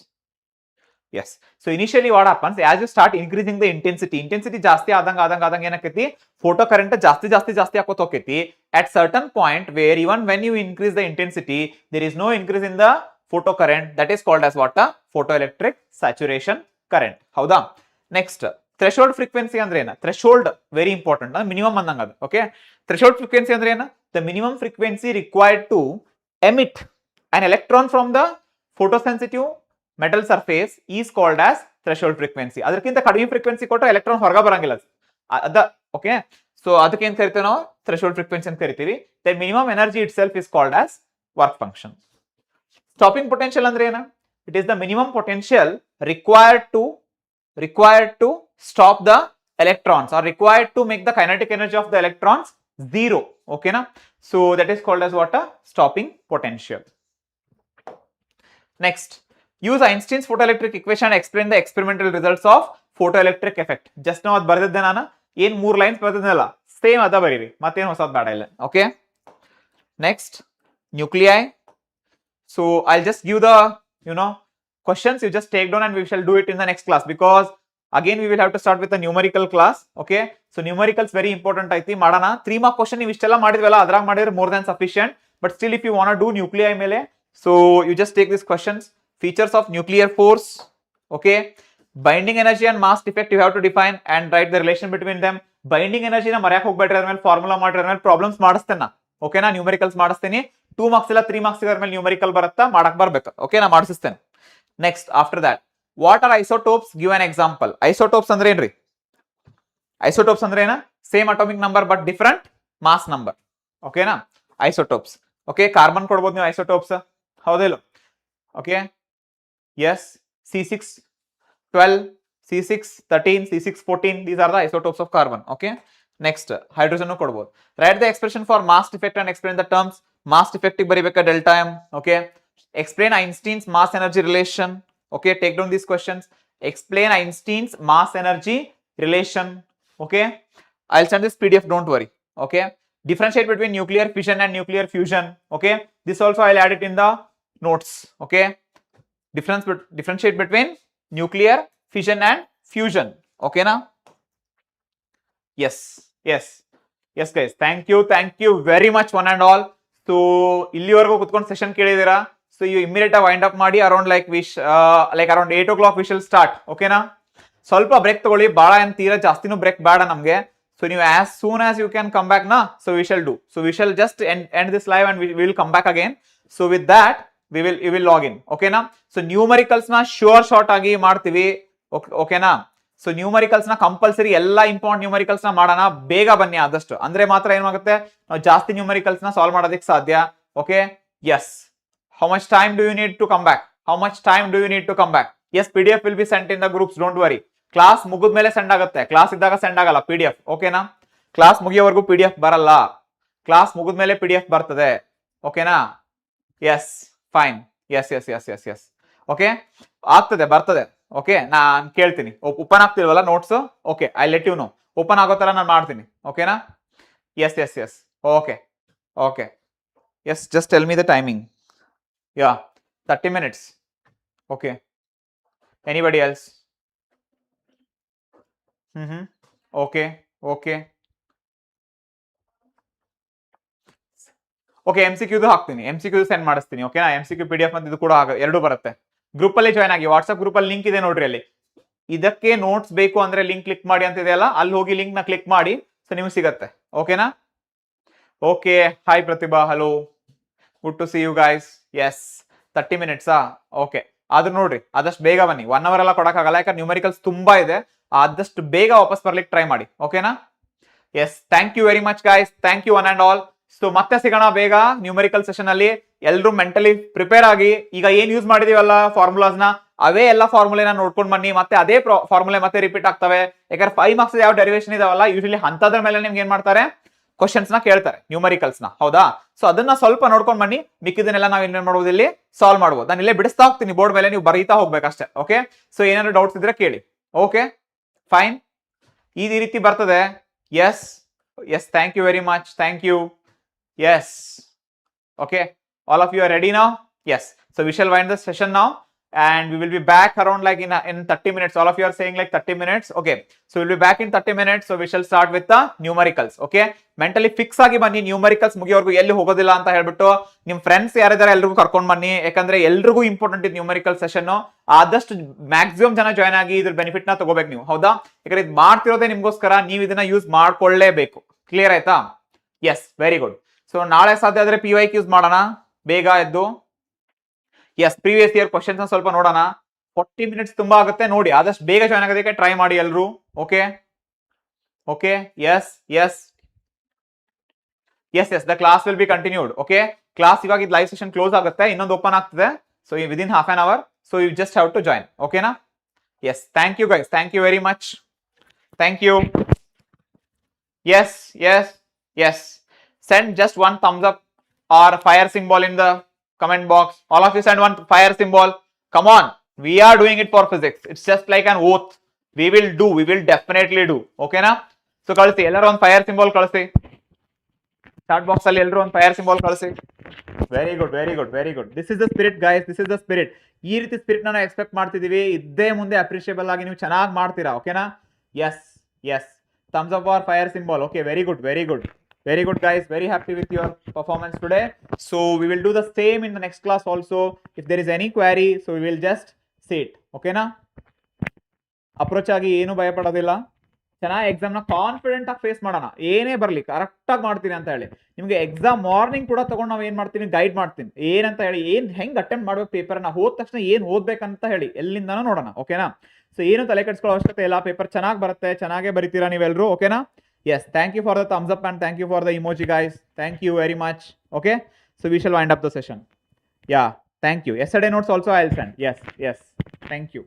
yes. So initially what happens, as you start increasing the intensity ಜಾಸ್ತಿ ಆದಂಗ ಏನಕೈತಿ? photo current ಜಾಸ್ತಿ ಆಕೋತ ಹೋಕೈತಿ. At certain point where even when you increase the intensity, there is no increase in the photo current. That is called as what? A photoelectric saturation current. ಹೌದಾ? Next, threshold frequency ಅಂದ್ರೆ ಏನು? Threshold very important. Minimum ಅಂದಂಗ ಅದು. Okay, threshold frequency ಅಂದ್ರೆ ಏನು? The minimum frequency required to emit an electron from the photosensitive metal surface is called as threshold frequency. ಅದಕ್ಕಿಂತ ಕಡಿಮೆ frequency ಕೊಟ್ಟರೆ ಎಲೆಕ್ಟ್ರಾನ್ ಹೊರಗೆ ಬರಂಗಿಲ್ಲ ಅದ. ಓಕೆ, ಸೊ ಅದಕ್ಕೆ ಏನ್ ಕರಿತೀವಿ ನಾವು? threshold frequency ಅಂತ ಕರಿತೀವಿ. The minimum energy itself is called as work function. Stopping potential ಅಂದ್ರೆ ಏನು? It is the minimum potential required to stop the electrons or required to make the kinetic energy of the electrons zero. Okay na? So that is called as what? A stopping potential. Next, use Einstein's photoelectric equation and explain the experimental results of photoelectric effect. Just now ಅದು ಬರೆದಿದ್ದೆ ನಾನು. ಏನ್ 3 lines ಬರೆದಿದ್ನಲ್ಲ, same ಅದ ಬರೀರಿ, ಮತ್ತೇನು ಹೊಸದು ಬೇಡ ಇಲ್ಲ. Okay, next, nuclei. So I'll just give the questions. You just take down and we shall do it in the next class, because again we will have to start with the numerical class. Okay, so numericals very important ಐತಿ, ಮಾಡೋಣ. 3 mark question ನೀವು ಇಷ್ಟೆಲ್ಲ ಮಾಡಿದ್ವಲ್ಲ, ಅದ್ರಾಗ ಮಾಡಿದ್ರೆ more than sufficient. But still if you want to do nuclei ಮೇಲೆ, so you just take these questions. Features of nuclear force. Okay, binding energy and mass defect you have to define and write the relation between them. Binding energy ನ ಮರ್ಯಾಕ್ ಹೋಗ್ಬೇಡ್ರಿ, ಅದ್ಮೇಲೆ formula ಮಾಡ್ರಿ, ಅದ್ಮೇಲೆ problems ಮಾಡಿಸ್ತೇನೆ. ಓಕೆನಾ? Numericals ಮಾಡಿಸ್ತೀನಿ. 2 marks ಇಲ್ಲ 3 marks ಅದ್ಮೇಲೆ numerical ಬರುತ್ತಾ, ಮಾಡಕ್ ಬರ್ಬೇಕು. ಓಕೆ, ನಾ ಮಾಡಿಸ್ತೇನೆ. Next, after that, what are isotopes? Give an example. Isotopes ಅಂದ್ರೆ ಏನ್ರಿ? ಐಸೋಟೋಪ್ಸ್ ಅಂದ್ರೆ ಏನ? Same atomic number but different mass number. ಓಕೆನಾ? ಐಸೋಟೋಪ್ಸ್. ಓಕೆ, ಕಾರ್ಬನ್ ಕೊಡ್ಬೋದು ನೀವು ಐಸೋಟೋಪ್ಸ್, ಹೌದಿಲ್ಲ? Okay, yes, C612, C613, C614, these are the isotopes of carbon. Okay, next, hydrogen ಕೊಡಬಹುದು. Write the expression for mass defect and explain the terms. Mass defect ಬರಿಬೇಕಾ delta m. Okay, explain Einstein's mass energy relation. Okay, take down these questions. Explain Einstein's mass energy relation. Okay, I'll send this PDF, don't worry. Okay, differentiate between nuclear fission and nuclear fusion. Okay, this also I'll add it in the notes. Okay, differentiate between nuclear fission and fusion. Okay na? Yes, yes, yes guys, thank you very much one and all. So ಇಲ್ಲಿವರೆಗೂ ಕುತ್ಕೊಂಡು session ಕೇಳಿದೀರಾ. So you immediate wind up ಮಾಡಿ around like around 8 o'clock we shall start. ಓಕೆನಾ? ಸ್ವಲ್ಪ break ತಗೊಳ್ಳಿ, ಭಾಳ ಏನು ತೀರಾ ಜಾಸ್ತಿನೂ ಬ್ರೇಕ್ ಬೇಡ ನಮಗೆ. ಸೊ ನೀವು as soon as you can come back na, so we shall do. So we shall just end this live and we will come back again. So with that we will log in. ಓಕೆನಾ? So numericals ನ sure short ಆಗಿ ಮಾಡ್ತೀವಿ. ಓಕೆನಾ? So numericals ನ compulsory ಎಲ್ಲಾ important numericals ನ ಮಾಡೋಣ. ಬೇಗ ಬನ್ನಿ ಆದಷ್ಟು, ಅಂದ್ರೆ ಮಾತ್ರ ಏನಾಗುತ್ತೆ, ನಾವು ಜಾಸ್ತಿ ನ್ಯೂಮರಿಕಲ್ಸ್ ನ ಸಾಲ್ವ್ ಮಾಡೋದಕ್ಕೆ ಸಾಧ್ಯ. Okay, yes. How much time do you need to come back? How much time do you need to come back? Yes, PDF will be sent in the groups, don't worry. Class ಮುಗಿದ ಮೇಲೆ send ಆಗುತ್ತೆ, class ಇದ್ದಾಗ send ಆಗಲ್ಲ PDF. ಓಕೆನಾ? Class ಮುಗಿಯೋವರೆಗೂ PDF ಬರಲ್ಲ, class ಮುಗಿದ ಮೇಲೆ PDF ಬರ್ತದೆ. ಓಕೆನಾ? Yes, fine. Yes yes yes yes yes okay, ಆಗ್ತದೆ, ಬರ್ತದೆ. ಓಕೆ, ನಾನು ಕೇಳ್ತೀನಿ. ಓಪನ್ ಆಗ್ತಿಲ್ವಲ್ಲ notes? Okay, I let you know. Open ಆಗೋ ತರ ನಾನು ಮಾಡ್ತೀನಿ. ಓಕೆನಾ? Yes yes yes okay okay yes, just tell me the timing. Yeah, 30 minutes. Okay. Anybody else? Okay. Okay. Okay MCQ ಹಾಕ್ತೀನಿ, MCQ ಸೆಂಡ್ ಮಾಡಿಸ್ತೀನಿ. ಓಕೆನಾ? MCQ PDF ಮತ್ತು ಇದು ಕೂಡ ಎರಡು ಬರುತ್ತೆ. ಗ್ರೂಪ್ ಅಲ್ಲಿ ಜಾಯ್ನ್ ಆಗಿ, ವಾಟ್ಸ್ಆಪ್ ಗ್ರೂಪ್ ಅಲ್ಲಿ ಲಿಂಕ್ ಇದೆ ನೋಡ್ರಿ. ಅಲ್ಲಿ ಇದಕ್ಕೆ ನೋಟ್ಸ್ ಬೇಕು ಅಂದ್ರೆ ಲಿಂಕ್ ಕ್ಲಿಕ್ ಮಾಡಿ ಅಂತ ಇದೆಯಲ್ಲ, ಅಲ್ಲಿ ಹೋಗಿ ಲಿಂಕ್ ನ ಕ್ಲಿಕ್ ಮಾಡಿ, ಸೊ ನಿಮ್ಗೆ ಸಿಗತ್ತೆ. ಓಕೆನಾ? Okay, hi Pratibha, hello, good to see you guys. Yes 30 ಮಿನಿಟ್ಸಾ? ಓಕೆ, ಆದ್ರೂ ನೋಡ್ರಿ ಆದಷ್ಟು ಬೇಗ ಬನ್ನಿ. 1 ಅವರ್ ಎಲ್ಲ ಕೊಡಕ್ಕಾಗಲ್ಲ, ಯಾಕಂದ್ರೆ ನ್ಯೂಮರಿಕಲ್ಸ್ ತುಂಬಾ ಇದೆ. ಆದಷ್ಟು ಬೇಗ ವಾಪಸ್ ಬರ್ಲಿಕ್ಕೆ ಟ್ರೈ ಮಾಡಿ. ಓಕೆನಾ? Yes, thank you very much guys, thank you one and all. So ಮತ್ತೆ ಸಿಗೋಣ ಬೇಗ ನ್ಯೂಮರಿಕಲ್ ಸೆಷನ್ ಅಲ್ಲಿ. ಎಲ್ಲರೂ ಮೆಂಟಲಿ ಪ್ರಿಪೇರ್ ಆಗಿ, ಈಗ ಏನ್ ಯೂಸ್ ಮಾಡಿದೀವಲ್ಲ ಫಾರ್ಮುಲಾಸ್ ನ, ಅವೇ ಎಲ್ಲ ಫಾರ್ಮುಲೆನ ನೋಡ್ಕೊಂಡು ಬನ್ನಿ. ಮತ್ತೆ ಅದೇ ಫಾರ್ಮುಲೆ ಮತ್ತೆ ರಿಪೀಟ್ ಆಗ್ತವೆ, ಯಾಕಂದ್ರೆ 5 ಮಾರ್ಕ್ಸ್ ಯಾವ ಡೆರಿವೇಶನ್ ಇದಾವಲ್ಲ, ಯೂಶಲಿ ಅಂತದ್ರ ಮೇಲೆ ನಿಮ್ಗೆ ಏನ್ ಮಾಡ್ತಾರೆ, ಕ್ವಶನ್ಸ್ ನ ಕೇಳ್ತಾರೆ, ನ್ಯೂಮರಿಕಲ್ಸ್ ನ. ಹೌದಾ? ಸೊ ಅದನ್ನ ಸ್ವಲ್ಪ ನೋಡ್ಕೊಂಡು ಬನ್ನಿ. ಮಿಕ್ಕಿದನ್ನೆಲ್ಲ ನಾವು ಇನ್ನೇನ್ ಮಾಡ್ಬೋದು, ಇಲ್ಲಿ ಸಾಲ್ವ್ ಮಾಡ್ಬೋದು. ನಾನು ಇಲ್ಲೇ ಬಿಡಿಸ್ತಾ ಹೋಗ್ತೀನಿ ಬೋರ್ಡ್ ಮೇಲೆ, ನೀವು ಬರೀತಾ ಹೋಗ್ಬೇಕಷ್ಟೇ. ಓಕೆ, ಸೊ ಏನಾದ್ರು ಡೌಟ್ಸ್ ಇದ್ರೆ ಕೇಳಿ. Okay, fine. ಈ ರೀತಿ ಬರ್ತದೆ. Yes yes, thank you very much, thank you. Yes. Okay. All of you are ready now? Yes. So we shall wind the session now, and we will be back around like in 30 minutes. All of you are saying like 30 minutes. Okay. So we'll be back in 30 minutes. So we shall start with the numericals. Okay. Mentally fix agi bani, numericals ಮುಗಿಯೋವರೆಗೂ ಎಲ್ಲಿ ಹೋಗೋದಿಲ್ಲ ಅಂತ ಹೇಳ್ಬಿಟ್ಟು ನಿಮ್ friends ಯಾರಿದ್ದಾರೆ ಎಲ್ರಿಗೂ ಕರ್ಕೊಂಡ್ ಬನ್ನಿ. ಯಾಕಂದ್ರೆ ಎಲ್ರಿಗೂ ಇಂಪಾರ್ಟೆಂಟ್ ಇದು ನ್ಯೂಮರಿಕಲ್ ಸೆಷನ್. ಆದಷ್ಟು ಮ್ಯಾಕ್ಸಿಮಮ್ ಜನ ಜಾಯ್ನ್ ಆಗಿ ಇದ್ರ ಬೆನಿಫಿಟ್ ನ ತಗೋಬೇಕು ನೀವು. ಹೌದಾ? ಯಾಕಂದ್ರೆ ಇದು ಮಾಡ್ತಿರೋದೇ ನಿಮ್ಗೋಸ್ಕರ, ನೀವು ಇದನ್ನ ಯೂಸ್ ಮಾಡ್ಕೊಳ್ಳೇಬೇಕು. ಕ್ಲಿಯರ್ ಆಯ್ತಾ? Yes, very good. ಸೊ ನಾಳೆ ಸಾಧ್ಯ ಆದ್ರೆ PYQs ಮಾಡೋಣ ಬೇಗ ಎದ್ದು. ಎಸ್, ಪ್ರೀವಿಯಸ್ ಇಯರ್ ಕ್ವಶನ್ಸ್ ಸ್ವಲ್ಪ ನೋಡೋಣ. 40 ಮಿನಿಟ್ಸ್ ತುಂಬಾ ಆಗುತ್ತೆ, ನೋಡಿ ಆದಷ್ಟು ಬೇಗ ಜಾಯ್ನ್ ಆಗೋದಕ್ಕೆ ಟ್ರೈ ಮಾಡಿ ಎಲ್ರು. Okay okay, yes yes yes yes, the class will be continued. Okay, class ಇವಾಗ ಇದು ಲೈವ್ ಸೆಷನ್ ಕ್ಲೋಸ್ ಆಗುತ್ತೆ, ಇನ್ನೊಂದು ಓಪನ್ ಆಗ್ತದೆ. So within half an hour. So you just have to join. ಓಕೆನಾ? Yes, thank you guys, thank you very much, thank you. Yes yes yes, send just one thumbs up or fire symbol in the comment box. All of you send one fire symbol. Come on, we are doing it for physics. It's just like an oath. We will definitely do. Okay na? So kalsi, ellaru one fire symbol kalsi. Chat box alli ellaru one fire symbol kalsi. Very good, very good, very good. This is the spirit guys, this is the spirit. ಈ ರೀತಿ spirit ನಾನು expect ಮಾಡ್ತಿದೀವಿ. ಇದ್ದೇ ಮುಂದೆ appreciable ಆಗಿ ನೀವು ಚೆನ್ನಾಗಿ ಮಾಡ್ತೀರಾ. ಓಕೆನಾ? Yes yes, thumbs up or fire symbol. Okay, very good, very good. Very good guys, very happy with your performance today. So we will do the same in the next class also. If there is any query, so we will just see it. Okay na? Approach agi ಏನು ಭಯ ಪಡೋದಿಲ್ಲ. ಚೆನ್ನಾಗಿ exam ನ confident ಆಗಿ face ಮಾಡೋಣ. ಏನೇ ಬರ್ಲಿ correct ಆಗಿ ಮಾಡ್ತೀನಿ ಅಂತ ಹೇಳಿ. ನಿಮಗೆ ಎಕ್ಸಾಮ್ ಮಾರ್ನಿಂಗ್ ಕೂಡ ತಗೊಂಡು ನಾವು ಏನ್ ಮಾಡ್ತೀನಿ, ಗೈಡ್ ಮಾಡ್ತೀನಿ. ಏನಂತ ಹೇಳಿ, ಏನ್ ಹೆಂಗ್ ಅಟೆಂಡ್ ಮಾಡ್ಬೇಕು ಪೇಪರ್ ನ, ಹೋದ ತಕ್ಷಣ ಏನ್ ಓದ್ಬೇಕಂತ ಹೇಳಿ ಎಲ್ಲಿಂದನೂ ನೋಡೋಣ. ಓಕೆನಾ? ಸೊ ಏನು ತಲೆ ಕೆಡಿಸ್ಕೊಳ್ಳೋ ಅವಶ್ಯಕತೆ ಇಲ್ಲ. ಪೇಪರ್ ಚೆನ್ನಾಗಿ ಬರುತ್ತೆ, ಚೆನ್ನಾಗೇ ಬರೀತೀರಾ ನೀವೆಲ್ಲರೂ. ಓಕೆನಾ? Yes, thank you for the thumbs up and thank you for the emoji guys. Thank you very much. Okay, so we shall wind up the session. Yeah, thank you. Yesterday notes also I'll send. Yes, yes, thank you.